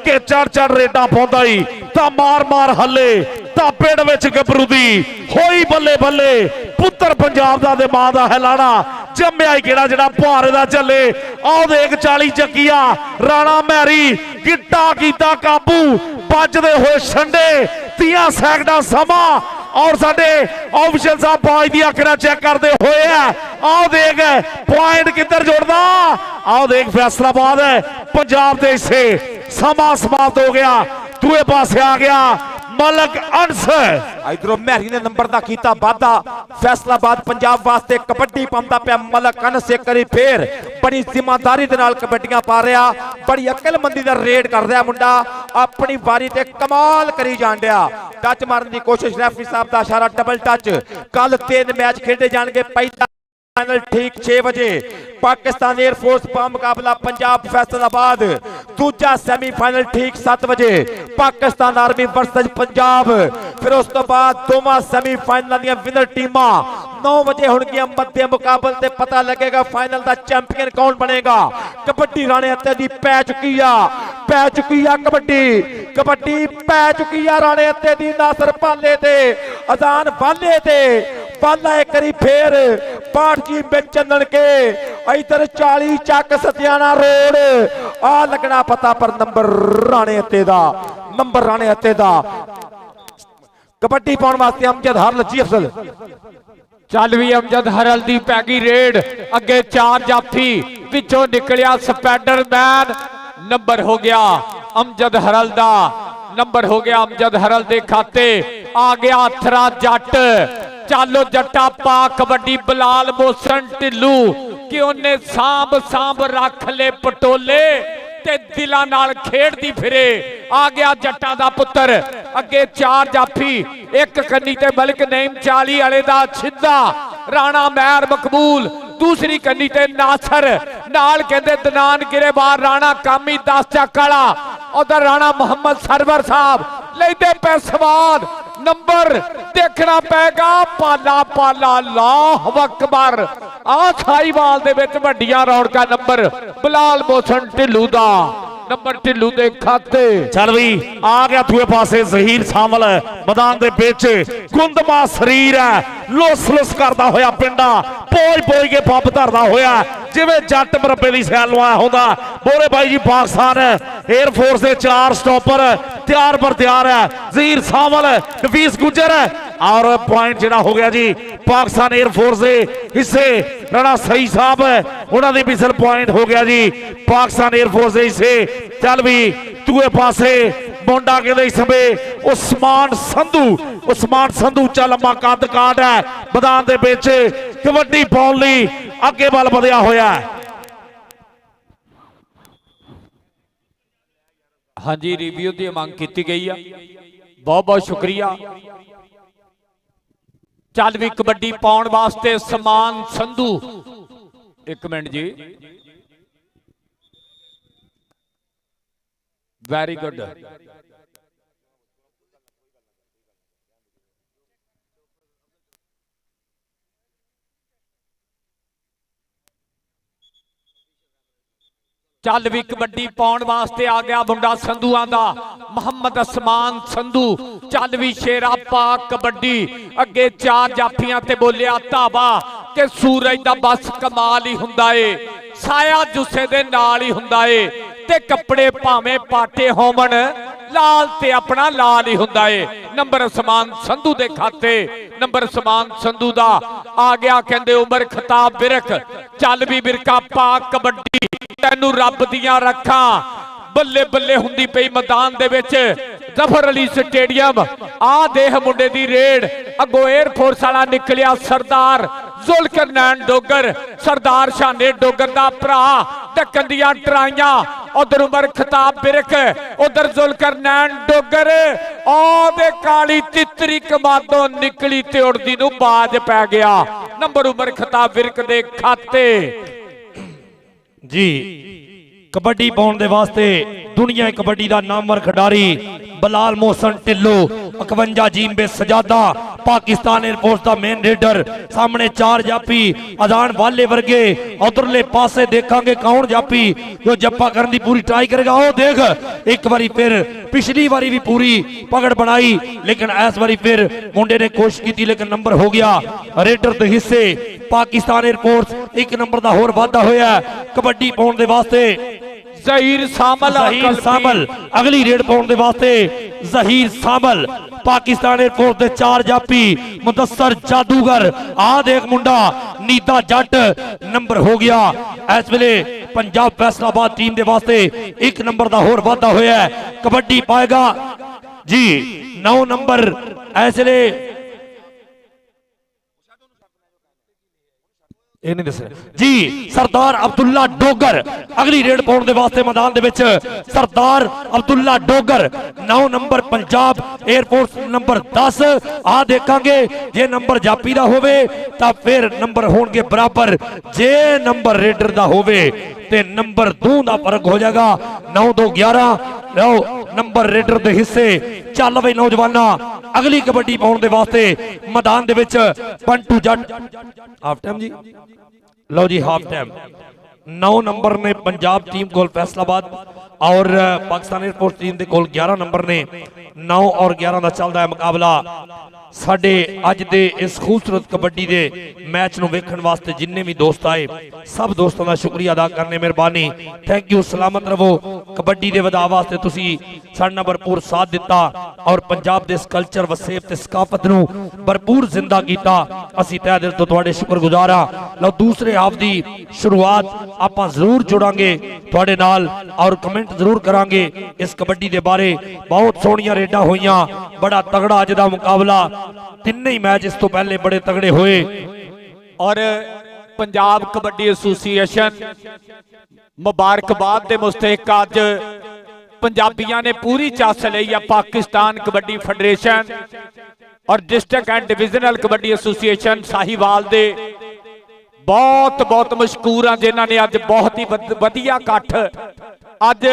के चढ़ चढ़ रेडा पाउंदा ही ता मार मार हले ता पिंड विच गबरू दी होई बल्ले बल्ले। पुत्र पंजाब दा ते मां दा है लाड़ा, जम्मिया केड़ा जेड़ा भारे दा चले। आओ देख 40 चकिया राणा मैरी गिट्टा कीता काबू, बजदे होए छंडे 30 सैकड़ा समा ਔਰ ਸਾਡੇ ਆਫੀਸ਼ੀਅਲ ਸਾਹਿਬ ਬਾਜ ਦੀ ਅੱਖ ਨਾਲ ਚੈੱਕ ਕਰਦੇ ਹੋਏ ਆ। ਆਓ ਦੇਖ ਪੁਆਇੰਟ ਕਿੱਧਰ ਜੁੜਦਾ, ਆਓ ਦੇਖ ਫੈਸਲਾਬਾਦ ਪੰਜਾਬ ਦੇ ਹਿੱਸੇ ਸਮਾਂ ਸਮਾਪਤ ਹੋ ਗਿਆ। ਦੂਏ ਪਾਸੇ ਆ ਗਿਆ ਮਲਕ ਅੰਸ, ਇਧਰੋਂ ਮਹਿਰੀ ਨੇ ਨੰਬਰ ਦਾ ਕੀਤਾ ਵਾਧਾ। ਫੈਸਲਾਬਾਦ ਪੰਜਾਬ ਵਾਸਤੇ ਕਬੱਡੀ ਪਾਉਂਦਾ ਪਿਆ ਮਲਕ ਅੰਸ, ਇੱਕ ਵਾਰੀ ਫੇਰ ਬੜੀ ਜ਼ਿੰਮੇਵਾਰੀ ਦੇ ਨਾਲ ਕਬੱਡੀਆਂ ਪਾ ਰਿਹਾ, ਬੜੀ ਅਕਲਮੰਦੀ ਦਾ ਰੇਡ ਕਰ ਰਿਹਾ ਮੁੰਡਾ, ਆਪਣੀ ਵਾਰੀ ਤੇ ਕਮਾਲ ਕਰੀ ਜਾਣ ਡਿਆ। ਟੱਚ ਮਾਰਨ ਦੀ ਕੋਸ਼ਿਸ਼, ਰੈਫਰੀ ਸਾਹਿਬ ਦਾ ਇਸ਼ਾਰਾ ਡਬਲ ਟੱਚ। ਕੱਲ 3 ਮੈਚ ਖੇਡੇ ਜਾਣਗੇ, ਪਹਿਲਾ फाइनल ठीक 6 बजे पाकिस्तान एयरफोर्स का मुकाबला पंजाब फैसलाबाद, दूजा सेमीफाइनल ठीक 7 बजे पाकिस्तान आर्मी वर्सेस पंजाब। फिर उस तो बाद दोवां सेमीफाइनल दी विनर टीमां 9 बजे होणगियां मध्य मुकाबले ते पता लगेगा फाइनल दा चैंपियन कौन बनेगा। कबड्डी राणे हत्ते दी पै चुकी आ कबड्डी पै चुकी आ राणे हत्ते दी। नासर पाले ते अजान वाले ते पाला एक करी फेर पाठ जी बेचन के इधर 40 चक सतियाना रोड आ लगना पता पर नंबर राणे हत्ते दा कबड्डी पाउण वास्ते अमजद हरल जी अफजल। चल भी अमजद हरल दी पैगी रेड, अगे 4 जाफी पिछों निकलिया स्पाइडरमैन। नंबर हो गया अमजद हरल दा, नंबर हो गया अमजद हरल दे खाते। आ गया अथरा जट, चालो जट्टा पा कबड्डी बलाल मोहसन ढिल्लू कि उन्हें सांभ रख ले पटोले ते दिलां नाल खेडदी फिरे। आ गया जट्टां दा पुत्तर, अगे 4 जाफी, एक कन्नी ते मलिक नईम 40 वाले दा छिद्दा, राणा महर मकबूल दूसरी कन्नी ते नासर नाल कहंदे दनान गिरेबार राणा कामी 10 चक वाला। उधर राणा मोहम्मद सरवर साहब लेंदे पे सवाद। नंबर देखना पैगा पाला अल्लाह अकबर। आ साहिवाल दे विच वड्डियां रौनकां नंबर बलाल मोहसन ढिल्लू दा, नंबर ढिल्लू दे खाते। चल भी आ गया दूए पासे जहीर शामिल मैदान दे विच, गुंदमा शरीर है, लुस करदा होया पिंडा पोज के पंप धरदा होया जिवें जट मरब्बे दी सैल लवाया होंदा। बोरे भाई जी पाकिस्तान एयरफोर्स दे 4 स्टॉपर तैयार पर तैयार है। जहीर शामिल, नफीस गुजर और पॉइंट जिहड़ा हो गया जी पाकिस्तान एयरफोर्स दे हिस्से। राणा सही साहब उन्हां दी मिसल पॉइंट हो गया जी पाकिस्तान एयरफोर्स दे हिस्से। चल भी दूए पासे मुंडा कहते इस समय उस्मान संधू चा लंबा कद काट है मैदान दे विच कबड्डी पाउण लई अगे बल वधिया होया। हाँ जी, रिव्यू की मांग की गई है, बहुत बहुत शुक्रिया। चल भी कबड्डी पाउण वास्ते समान संधू, एक मिनट जी, वेरी गुड। चल भी कबड्डी पाउण वास्ते आ गया मुंडा संधुआं दा मोहम्मद असमान संधू। चल भी शेरा पा कबड्डी, अगे 4 जाफियां ते बोलिया धावा कि सूरज दा बस कमाल ही हुंदा है, साया जुस्से दे नाल ही हुंदा है ते कपड़े भावें पाटे होवन लाल ते अपना लाल ही हुंदा है। नंबर समान संधू दे खाते, नंबर समान संधू दा आ गया कहंदे उमर खताब बिरक। चल भी बिरका पा कबड्डी, तैनू रब दियां रखां बल्ले बल्ले हुंदी पई मैदान दे विच जफर अली स्टेडियम। आ देख मुंडे दी रेड, अगो एयरफोर्स वाला निकलिया सरदार जुल्करनैन डोगर, सरदार शाने डोगर दा भरा, ढक्कन दियां ट्राइयां। उधर उमर खताब बिरक, उधर जुल्करनैन डोगर, दे काली तितरी कमादों निकली ते उड़दी नूं बाज पै गया। नंबर उमर खताब बिरक दे खाते जी। कबड्डी पाउण दे वास्ते दुनिया कबड्डी दा नामवर खिडारी बलाल मोहसन ढिल्लो 51 जींबे सजादा पाकिस्तान एयरफोर्स दा मेन रेडर। सामने 4 जाफी अजान वाले वर्गे, उधरले पासे देखांगे कौन जाफी जो जप्पा करने की पूरी ट्राई करेगा। ओ देख एक बारी फिर, पिछली बारी भी पूरी पकड़ बनाई लेकिन इस बारी फिर मुंडे ने कोशिश की लेकिन नंबर हो गया रेडर दे हिस्से। पाकिस्तान एयरफोर्स 1 नंबर का होर वाधा होया कबड्डी पाउण दे वास्ते। जहीर सामल अगली रेड पाउण दे वास्ते जहीर सामल पाकिस्तान एयरफोर्स के 4 जाफी मुदस्सर जादूगर आ देख मुंडा नीता जट नंबर हो गया। इस वेले पंजाब फैसलाबाद टीम के वास्ते 1 नंबर का होर वाधा होया है। कबड्डी पाएगा जी 9 नंबर इस वेले जी सरदार अब्दुल्ला डोगर अगली रेड पाउण दे वास्ते मैदान दे विच Sardar Abdullah Dogar 9 number Punjab air force number 10 आ देखांगे जे नंबर जापी दा होवे तां फिर नंबर होणगे बराबर, जे नंबर रेडर दा होवे ते नंबर 2 दा फर्क हो जाएगा। 9 2 11 लो नंबर रेडर दे हिस्से। चल बई नौजवाना अगली कबड्डी पाउण दे वास्ते मैदान दे विच पंटू जट हाफ टाइम जी लो जी हाफ टाइम। 9 नंबर ने पंजाब टीम कोल फैसलाबाद और पाकिस्तान एयरफोर्स टीम दे कोल 11 नंबर ने। 9 और 11 का चलदा है मुकाबला। साडे अज दे इस खूबसूरत कबड्डी दे मैच नूं वेखण वास्ते जिन्ने भी दोस्त आए सब दोस्तों का शुक्रिया अदा करने मेहरबानी। Thank you. सलामत रवो। कबड्डी दे वधा वास्ते तुसी साडा भरपूर साथ दिता और पंजाब दे इस कल्चर वसेब ते सकाफत नूं भरपूर जिंदा कीता। असीं तहे दिल तो तुहाडे शुक्रगुजार हां। लो दूसरे हाफ दी शुरुआत आपां जरूर जुड़ांगे तुहाडे नाल और कमेंट जरूर करांगे इस कबड्डी दे बारे। बहुत सोहणियां रेडां होईयां, बड़ा तगड़ा अज दा मुकाबला। तीन ही मैच इस तो पहले बड़े तगड़े हुए और पंजाब कबड्डी एसोसीएशन मुबारकबाद दे मुस्तहिक अज पंजाबियां ने पूरी चस लई है। पाकिस्तान कबड्डी फेडरेशन और district and divisional kabaddi association Sahiwal दे बहुत बहुत मशकूर हैं जिन्हों ने अज बहुत ही वधिया इकट्ठ अज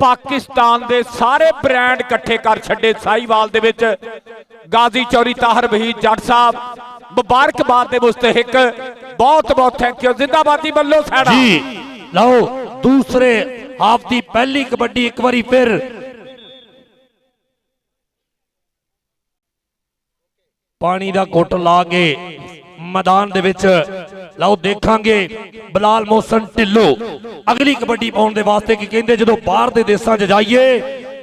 पाकिस्तान दे सारे ब्रांड इकट्ठे कर छड़े साहिवाल दे विच। गाजी चौरी ताहर वहीद जट साहब मुबारकबाद दे मुस्तहिक बहुत बहुत थैंक यू। जिंदाबादी बल्लो साडा जी। लो दूसरे हाफ दी पहली कबड्डी एक बारी फिर पानी दा घुट ला के मैदान दे विच लाओ देखांगे बिलाल मोहसन ढिल्लो अगली कबड्डी पाउण दे वास्ते कि कहंदे जदों बाहर दे देसां च जाइए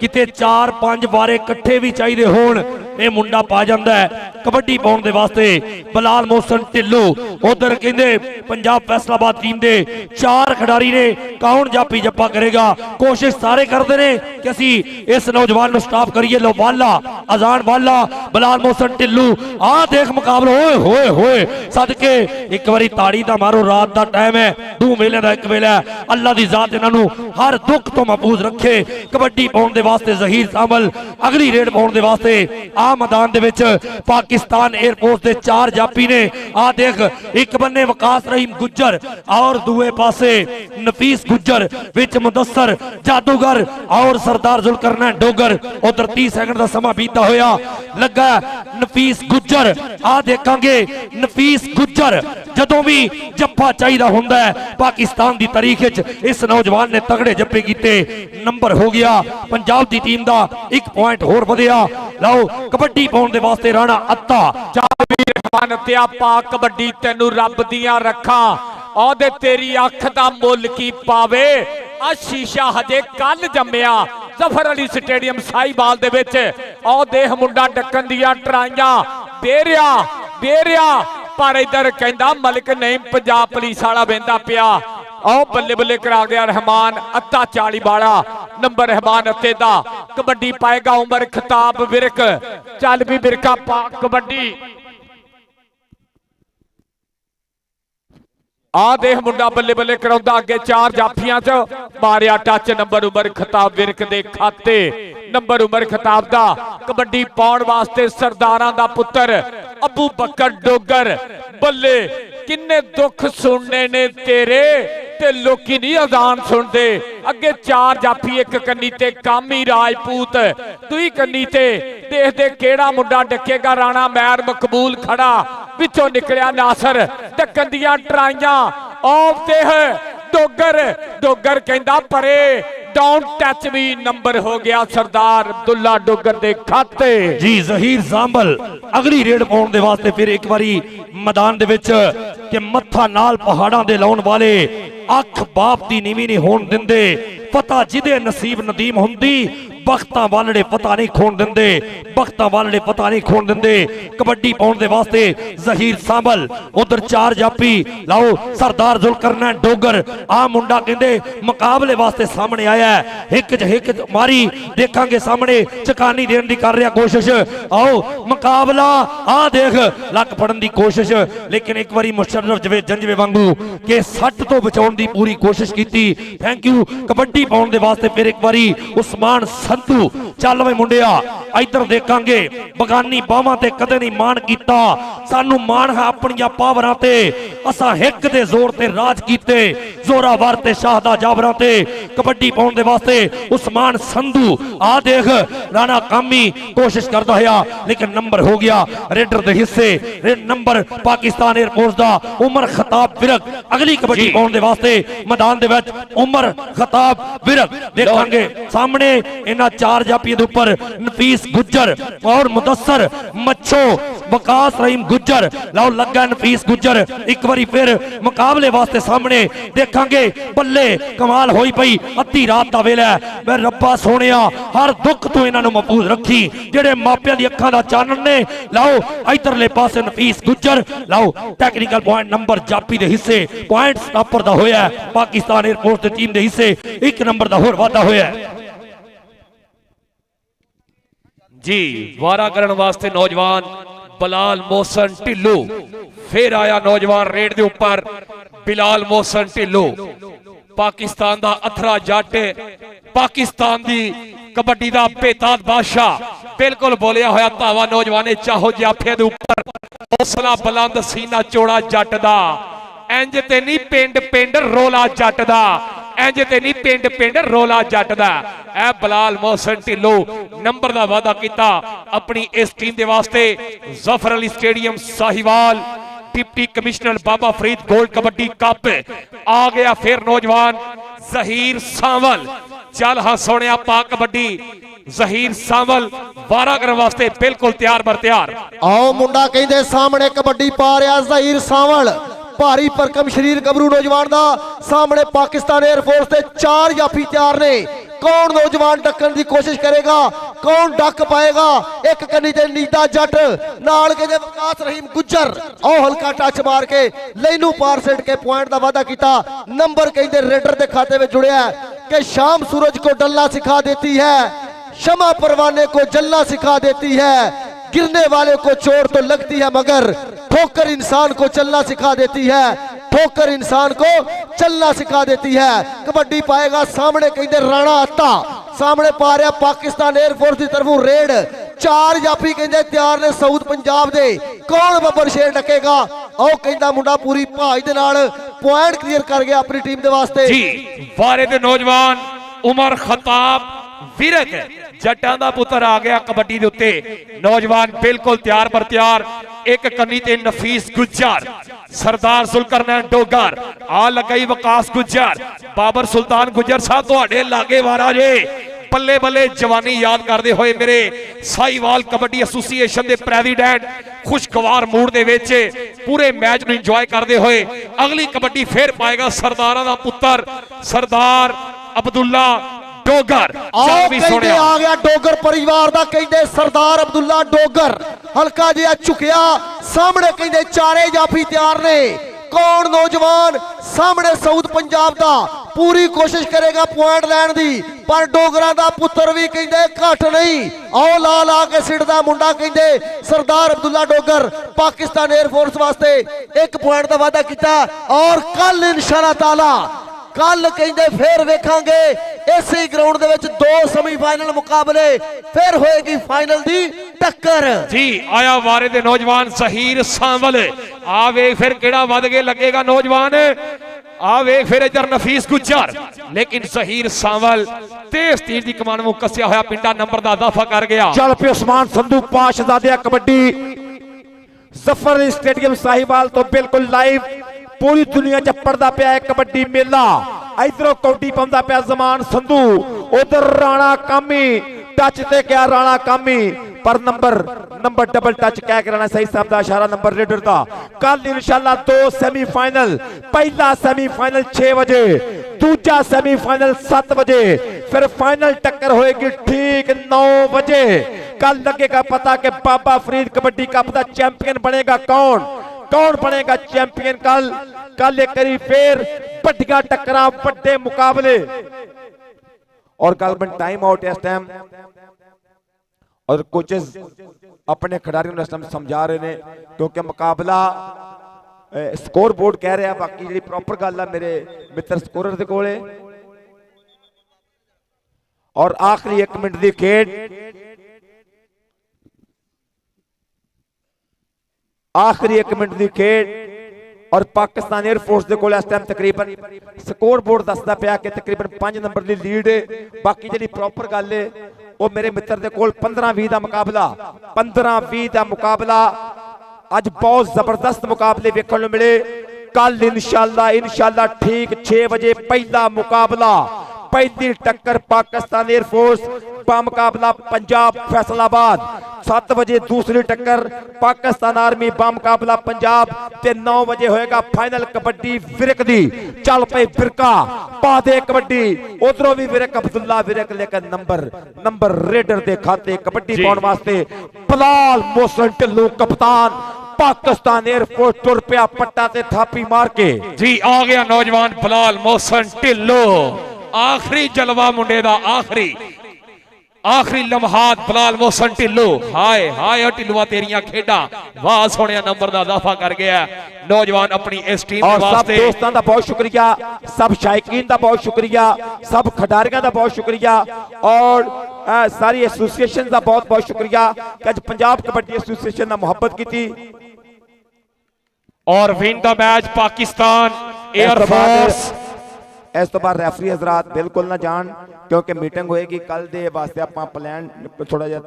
किते 4-5 वारे इकट्ठे भी चाहिए होण ये मुंडा पा जांदा है कबड्डी पाउण दे वास्ते। बिलाल मोहसन ढिल्लो उधर कहंदे पंजाब फैसलाबाद टीम दे 4 खिडारी ने कौन जापी जप्पा करेगा। कोशिश सारे करते ने कि असी इस नौजवान को स्टॉप करिए। लो वाला अजान वाला बिलाल मोहसन ढिल्लो आ देख मुकाबला होए होए होए सदके एक बारी ताड़ी दा मारो। रात दा टाइम है, 2 मेले दा 1 वेला है। अल्लाह दी जात इन्हां नूं हर दुख तो महफूज रखे। कबड्डी पाउण दे वास्ते जहीर सामल अगली रेड पाउण दे वास्ते आ मैदान दे विच पाकिस्तान एयरफोर्स दे 4 जापी ने। आ देख एक बन्ने वकास रहीम गुज्जर और दूए पासे नफीस गुज्जर विच मुदस्सर जादूगर और सरदार जुल्करनैन डोगर। उधर 30 सेकंड का समा बीता होया लगा नफीस गुज्जर। आ देखांगे नफीस गुज्जर जदों भी जप्पा चाहिए हुंदा है पाकिस्तान की तारीख इस नौजवान ने तगड़े जप्पे कीते। नंबर हो गया पंजाब की टीम का 1 पॉइंट होर वधिया। लाओ कबड्डी पाउण दे वास्ते राणा अत्ता कबड्डी तेनू रब दियां रखा औदे तेरी अख दा मुल की पावे। आ शीशा हजे कल जम्मिया जफर अली स्टेडियम साहिवाल दे विच। औ देख मुंडा डक्कन दियां ट्राइयां बेरिया बेरिया पर इधर कहंदा मलिक नहीं पंजाब पुलिस वाला बेंदा पिया। आओ बल्ले बल्ले करा गया रहमान अत्ता 40 वाला नंबर रहमान अत्ते दा। कबड्डी पाएगा उमर खिताब विरक। चल भी बिरका पा कबड्डी। आ देख मुंडा बल्ले बल्ले कराउंदा अगे 4 जाफियां च मारिया टच नंबर उमर खिताब विरक दे खाते। नंबर उमर खिताब दा कबड्डी पाउण वास्ते सरदारां दा पुत्र अबू बकर डोगर। बल्ले किन्ने दुख सुनने ने तेरे ते लोकी नहीं अजान सुनते। अगे 4 जाफी एक कन्नी ते कामी राजपूत दुई कन्नी ते देख दे केड़ा मुंडा डकेगा। राणा मैर मकबूल खड़ा पिछों निकलिया नासर ढक्कन दियां ट्राइयां। ऑफ देह डोगर डोगर कहंदा परे डोंट टच मी। नंबर हो गया सरदार अब्दुल्ला डोगर दे खाते। जी जहीर जांबल अगली रेड पाउण दे वास्ते फिर एक बारी मैदान दे विच कि मत्था नाल पहाड़ां दे लाउण वाले अख बाप दी नीवी नहीं होण दिंदे। पता जिदे नसीब नदीम हुंदी ਵਕਤਾਂ ਵਾਲੜੇ ਪਤਾ ਨਹੀਂ ਖੋਣ ਦਿੰਦੇ, ਵਕਤਾਂ ਵਾਲੜੇ ਪਤਾ ਨਹੀਂ ਖੋਣ ਦਿੰਦੇ। ਕਬੱਡੀ ਪਾਉਣ ਦੇ ਵਾਸਤੇ ਜ਼ਹੀਰ ਸਾਂਭਲ, ਉਧਰ 4 ਜਾਪੀ ਲਾਓ ਸਰਦਾਰ ਜ਼ੁਲਕਰਨੈਨ ਡੋਗਰ। ਆ ਮੁੰਡਾ ਕਹਿੰਦੇ ਮੁਕਾਬਲੇ ਵਾਸਤੇ ਸਾਹਮਣੇ ਆਇਆ, ਇੱਕ ਮਾਰੀ ਦੇਖਾਂਗੇ ਸਾਹਮਣੇ, ਚਕਾਨੀ ਦੇਣ ਦੀ ਕਰ ਰਿਹਾ ਕੋਸ਼ਿਸ਼। ਆਓ ਮੁਕਾਬਲਾ, ਆ ਦੇਖ ਲੱਕ ਫੜਨ ਦੀ ਕੋਸ਼ਿਸ਼, ਲੇਕਿਨ ਇੱਕ ਵਾਰੀ ਮੁਸ਼ਰਫ ਜੰਜਵੇ ਵਾਂਗੂ ਕਿ ਸੱਟ ਤੋਂ ਬਚਾਉਣ ਦੀ ਪੂਰੀ ਕੋਸ਼ਿਸ਼ ਕੀਤੀ। Thank you. ਕਬੱਡੀ ਪਾਉਣ ਦੇ ਵਾਸਤੇ ਫਿਰ ਇੱਕ ਵਾਰੀ ਉਸਮਾਨ ਸੰਧੂ। ਚੱਲ ਵੇ ਮੁੰਡਿਆ, ਇੱਧਰ ਦੇਖਾਂਗੇ ਬਗਾਨੀ ਬਾਹਾਂ ਤੇ ਕਦੇ ਨਹੀਂ ਮਾਣ ਕੀਤਾ, ਸਾਨੂੰ ਮਾਣ ਹੈ ਆਪਣੀਆਂ ਪਾਵਰਾਂ ਤੇ। ਅਸਾਂ ਹਿੱਕ ਦੇ ਜ਼ੋਰ ਤੇ ਰਾਜ ਕੀਤੇ, ਜ਼ੋਰਾਵਰ ਤੇ ਸ਼ਾਹਦਾ ਜਾਬਰਾਂ ਤੇ। ਕਬੱਡੀ ਪਾਉਣ ਦੇ ਵਾਸਤੇ ਉਸਮਾਨ ਸੰਧੂ, ਆ ਦੇਖ ਰਾਣਾ ਕਾਮੀ ਕੋਸ਼ਿਸ਼ ਕਰਦਾ ਹੋਇਆ, ਲੇਕਿਨ ਨੰਬਰ ਹੋ ਗਿਆ ਰੇਡਰ ਦੇ ਹਿੱਸੇ। ਨੰਬਰ ਪਾਕਿਸਤਾਨ 에ਅਰਫੋਰਸ ਦਾ ਉਮਰ ਖਤਾਬ ਵਿਰਕ। ਅਗਲੀ ਕਬੱਡੀ ਪਾਉਣ ਦੇ ਵਾਸਤੇ ਮੈਦਾਨ ਦੇ ਵਿੱਚ ਉਮਰ ਖਤਾਬ ਵਿਰਕ ਦੇਖਾਂਗੇ ਸਾਹਮਣੇ। ਇਹਨਾਂ 4 ਜਾਪੀਆਂ ਦੇ ਉੱਪਰ ਨਫੀਸ ਗੁੱਜਰ ਔਰ ਮੁਦੱਸਰ ਮੱਛੋ, ਵਕਾਸ ਰਹੀਮ ਗੁੱਜਰ। ਲਓ ਲੱਗਾ ਨਫੀਸ ਗੁੱਜਰ ਇੱਕ ਵਾਰੀ ਫਿਰ ਮੁਕਾਬਲੇ ਵਾਸਤੇ ਸਾਹਮਣੇ ਦੇਖਾਂਗੇ। ਬੱਲੇ ਕਮਾਲ ਹੋਈ ਪਈ, ਅੱਧੀ ਰਾਤ ਦਾ ਵੇਲਾ। ਮੈਂ ਰੱਬਾ ਸੋਹਣਿਆ ਹਰ ਦੁੱਖ ਤੋਂ ਇਹਨਾਂ ਨੂੰ ਮਹਿਫੂਜ਼ ਰੱਖੀ, ਜਿਹੜੇ ਮਾਪਿਆਂ ਦੀ ਅੱਖਾਂ ਦਾ ਚਾਨਣ ਨੇ। ਲਓ ਇਧਰਲੇ ਪਾਸੇ ਨਫੀਸ ਗੁੱਜਰ। ਲਓ ਟੈਕਨੀਕਲ ਪੁਆਇੰਟ ਨੰਬਰ ਜਾਪੀ ਦੇ ਹਿੱਸੇ, ਪੁਆਇੰਟ ਸਟਾਪਰ ਦਾ ਹੋਇਆ ਪਾਕਿਸਤਾਨ 에ਅਰਫੋਰਸ ਦੀ ਟੀਮ ਦੇ ਹਿੱਸੇ। 1 ਨੰਬਰ ਦਾ ਹੋਰ ਵਾਧਾ ਹੋਇਆ ਜੀ। ਵਾਰਾ ਕਰਨ ਵਾਸਤੇ ਨੌਜਵਾਨ ਬਿਲਾਲ ਮੋਹਸਨ ਢਿੱਲੋਂ, ਫਿਰ ਆਇਆ ਨੌਜਵਾਨ ਰੇਡ ਦੇ ਉੱਪਰ ਬਿਲਾਲ ਮੋਹਸਨ ਢਿੱਲੋਂ। ਪਾਕਿਸਤਾਨ ਦਾ ਅਥਰਾ ਜੱਟ, ਪਾਕਿਸਤਾਨ ਦੀ ਕਬੱਡੀ ਦਾ ਬੇਤਾਜ ਬਾਦਸ਼ਾਹ, ਬਿਲਕੁਲ ਬੋਲਿਆ ਹੋਇਆ ਧਾਵਾ ਨੌਜਵਾਨੇ ਚਾਹੋ ਜਾਫੇ ਦੇ ਉੱਪਰ। ਹੌਸਲਾ ਬੁਲੰਦ, ਸੀਨਾ ਚੌੜਾ ਜੱਟ ਦਾ, ਇੰਜ ਤੇ ਨਹੀਂ ਪਿੰਡ ਪਿੰਡ ਰੋਲਾ ਜੱਟ ਦਾ, ਇੰਜ ਤੇ ਨਹੀਂ ਪਿੰਡ ਪਿੰਡ ਰੋਲਾ ਜੱਟ ਦਾ। ਇਹ ਬਿਲਾਲ ਮੋਹਸਨ ਢਿੱਲੋਂ ਨੰਬਰ ਦਾ ਵਾਅਦਾ ਕੀਤਾ ਆਪਣੀ ਇਸ ਟੀਮ ਦੇ ਵਾਸਤੇ। Zafar Ali stadium Sahiwal, deputy commissioner Baba Farid gold kabaddi cup आ गया। फिर नौजवान जहीर सावल, चल हाँ सोने पा कबड्डी। जहीर सावल वारा करने वास्ते बिल्कुल तैयार बर तैयार। आओ मुंडा कहते सामने कबड्डी पा रहा जहीर सावल, भारी भरकम शरीर गबरू नौजवान दा। सामने पाकिस्तान एयरफोर्स के 4 जाफी तैयार ने। कौन नौजवान डकन की कोशिश करेगा, कौन डक पाएगा? एक कनी ते नीता जट नाल के वकास रहीम गुज्जर, ओ हल्का टच मार के लैनू पार सेट के पॉइंट का वादा किया। नंबर कहते रेडर के खाते में जुड़िया कि शाम सूरज को डलना सिखा देती है, शमा परवाने को जलना सिखा देती है, गिरने वाले को चोट तो लगती है मगर ठोकर इंसान को चलना सिखा देती है, ठोकर इंसान को चलना सिखा देती है। कबड्डी पाएगा सामने कहते राणा अत्ता, सामने पा रहा पाकिस्तान एयरफोर्स की तरफों रेड। 4 जाफी कहते तैयार ने साउथ पंजाब दे। कौन बब्बर शेर डकेगा? आओ कहता मुंडा पूरी भाज दे नाल पॉइंट क्लियर कर गया अपनी टीम दे वास्ते जी। वारे दे नौजवान उमर खताब विरक जट्टां दा पुत्र आ गया कबड्डी दे उत्ते। नौजवान बिल्कुल तैयार पर तैयार। एक कन्नी ते नफीस गुज्जर, सरदार जुल्करनैन डोगर, आ लगाई वकास गुज्जर, बाबर सुल्तान गुज्जर साहब तुहाडे लागे वारा जे। बल्ले बल्ले जवानी याद करते हुए मेरे साहीवाल कबड्डी एसोसीएशन के प्रेसिडेंट खुशगवार मूड दे विच पूरे मैच नूं इंजॉय करते हुए अगली कबड्डी फिर पाएगा सरदारां दा पुत्र सरदार अब्दुल्ला डोगर। आ गया डोगर परिवार दा कहते सरदार अब्दुल्ला डोगर। हल्का जिहा झुकिया सामने कहते 4 जाफी तैयार ने। कौन नौजवान सामने साउथ पंजाब दा पूरी कोशिश करेगा पॉइंट लैन दी, पर डोगरा दा पुत्र भी कहते घट नहीं। आओ ला ला के सिटदा मुंडा कहते सरदार अब्दुल्ला डोगर पाकिस्तान एयरफोर्स वास्ते 1 पॉइंट का वादा किया। और कल इंशाअल्लाह ताला कल कहते फिर वेखांगे इसी ग्राउंड दे विच 2 सेमीफाइनल मुकाबले, फिर होएगी फाइनल दी टक्कर जी। आया वारे दे नौजवान जहीर सावल, आ वे फिर केड़ा वध के लगेगा नौजवान, आ वे फिर इधर नफीस गुज्जर, लेकिन जहीर सावल तेज तीर दी कमान में कसिया होया पिंडा नंबर दा इजाफा कर गया। चल पे उस्मान संधू पाशजादिया कबड्डी जफर स्टेडियम साहिवाल तो बिल्कुल लाइव पूरी दुनिया च पड़दा पिया है कबड्डी मेला। इधरों कौडी पाउंदा पिया जमान संधू, उधर राणा कामी टच ते क्या राणा कामी, पर नंबर डबल टच कह के रहना सही साहब दा इशारा नंबर रेडर दा। कल इंशाल्लाह 2 सेमीफाइनल, पहला सेमीफाइनल 6 बजे, दूजा सेमीफाइनल 7 बजे, फिर फाइनल टक्कर होएगी ठीक 9 बजे। कल लगेगा पता कि बाबा फरीद कबड्डी कप का चैंपियन बनेगा कौन, कौन बनेगा चैंपियन। कल एक करी फिर बड़िया टक्करा, बड़े मुकाबले। और गालबन टाइम आउट इस टाइम, और कोचेस अपने खिडारियों ने इस टाइम समझा रहे हैं, क्योंकि मुकाबला स्कोर बोर्ड कह रहा है, बाकी जी प्रॉपर गल है मेरे मित्र स्कोरर दे कोले। और आखिरी 1 मिनट की खेड, आखिरी 1 मिनट की खेड, और पाकिस्तान एयरफोर्स के कोल इस टाइम तकरीबन स्कोर बोर्ड दसदा पिया कि तकरीबन 5 नंबर की लीड है। बाकी जी प्रॉपर गल है वो मेरे मित्र के कोल 15-20 का मुकाबला, 15-20 का मुकाबला। अज बहुत जबरदस्त मुकाबले देखने को मिले। कल इंशाल्लाह ठीक 6 बजे पहला मुकाबला, पहली टक्कर पाकिस्तान एयरफोर्स मुकाबला पंजाब फैसलाबाद। 7 बजे दूसरी टक्कर पाकिस्तान आर्मी मुकाबला पंजाब, ते 9 बजे होएगा फाइनल कबड्डी विरक दी। चल पे विरका पा दे कबड्डी, उधरों भी विरक अब्दुल्ला विरक लेकर नंबर रेडर दे खाते कबड्डी पाउण वास्ते बिलाल मोहसिन ढिल्लों कप्तान पाकिस्तान एयरफोर्स टुर पिया पट्टा ते थापी मार के। जी आ गया नौजवान बिलाल मोहसिन ढिल्लों, आखिरी जलवा मुंडे दा, आखिरी लम्हात बिलाल मोहसिन ढिल्लों। हाय हाय ढिल्लों तेरियां खेडा, वाह सोहणिया नंबर दा इजाफा कर गया नौजवान अपनी इस टीम और वास्ते। सब दोस्तों का बहुत शुक्रिया, सब शायकीन का बहुत शुक्रिया, सब खिडारियों का बहुत शुक्रिया, और सारी एसोसिएशन का बहुत बहुत शुक्रिया कि अज पंजाब कबड्डी एसोसिएशन ने मुहब्बत की थी। और win the match Pakistan air force. इस तो बाद रेफरी हजरात बिल्कुल ना जान, क्योंकि मीटिंग होएगी कल दे वास्ते आप प्लान थोड़ा जिहा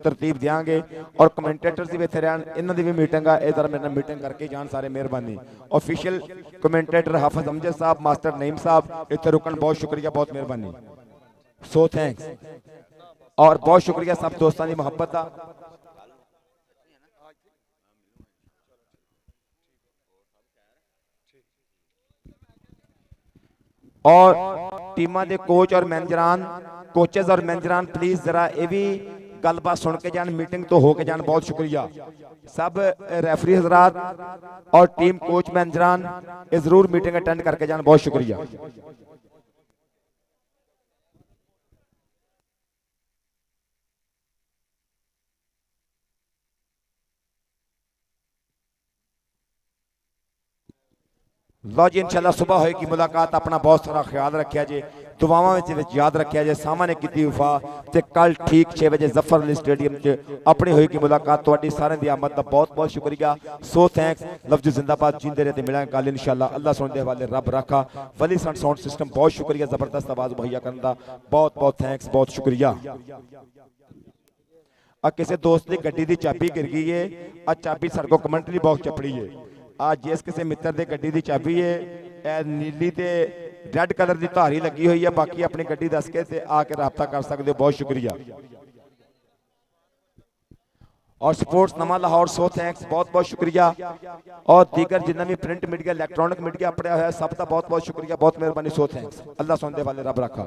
तरतीब देंगे, और कमेंटेटर्स भी इत्थे रहन, इन्हां दी भी मीटिंग है, इस तरह मेरे नाल मीटिंग करके जान सारे, मेहरबानी। ऑफिशियल कमेंटेटर हाफिज अमजद साहब, मास्टर नईम साहब इत्थे रुकन, बहुत शुक्रिया, बहुत मेहरबानी, सो थैंक्स। और बहुत शुक्रिया सब दोस्तों की मुहब्बत का। और टीमां दे कोच और मैनेजरान, कोचेस और मैनेजरान प्लीज जरा ये भी गलबात सुन के जान, मीटिंग तो हो के जान, बहुत शुक्रिया। सब रेफरी हजरात और टीम कोच मैनेजरान ये जरूर मीटिंग अटेंड करके जान, बहुत शुक्रिया। लो जी इंशाल्लाह सुबह होएगी मुलाकात, अपना बहुत सारा ख्याल रखिया जे, दुआवां में याद रखिया जे, सामने की वफा। ते कल ठीक 6 बजे जफर अली स्टेडियम च अपनी होएगी मुलाकात। तुहाडी सारे दी आमद दा बहुत बहुत शुक्रिया, सो थैंक्स। लफ्ज जिंदाबाद, जींदे रहे ते मिलांगे कल इंशाल्लाह। अल्लाह सुन दे हवाले रब रखा। वली साउंड सिस्टम बहुत शुक्रिया, जबरदस्त आवाज मुहैया करने का बहुत बहुत थैंक्स, बहुत शुक्रिया। आ किसी दोस्त की गड्डी की चाबी गिर गई है, आ चाबी साडे कोल कमेंटरी बॉक्स च पड़ी है। आज जिस किसी मित्र की गड्डी की चाबी है, नीली ते रेड कलर की धारी लगी हुई है, बाकी अपनी गड्डी दस के ते आके राबता कर सकते हो, बहुत शुक्रिया। और स्पोर्ट्स नमा लाहौर, सो थैंक्स, बहुत बहुत शुक्रिया। और दीगर जिन्हें भी प्रिंट मीडिया, इलैक्ट्रॉनिक मीडिया पढ़ा हुआ है, सब का बहुत बहुत शुक्रिया, बहुत मेहरबानी, सो थैंक्स। अल्लाह सुन दे वाले रब रखा।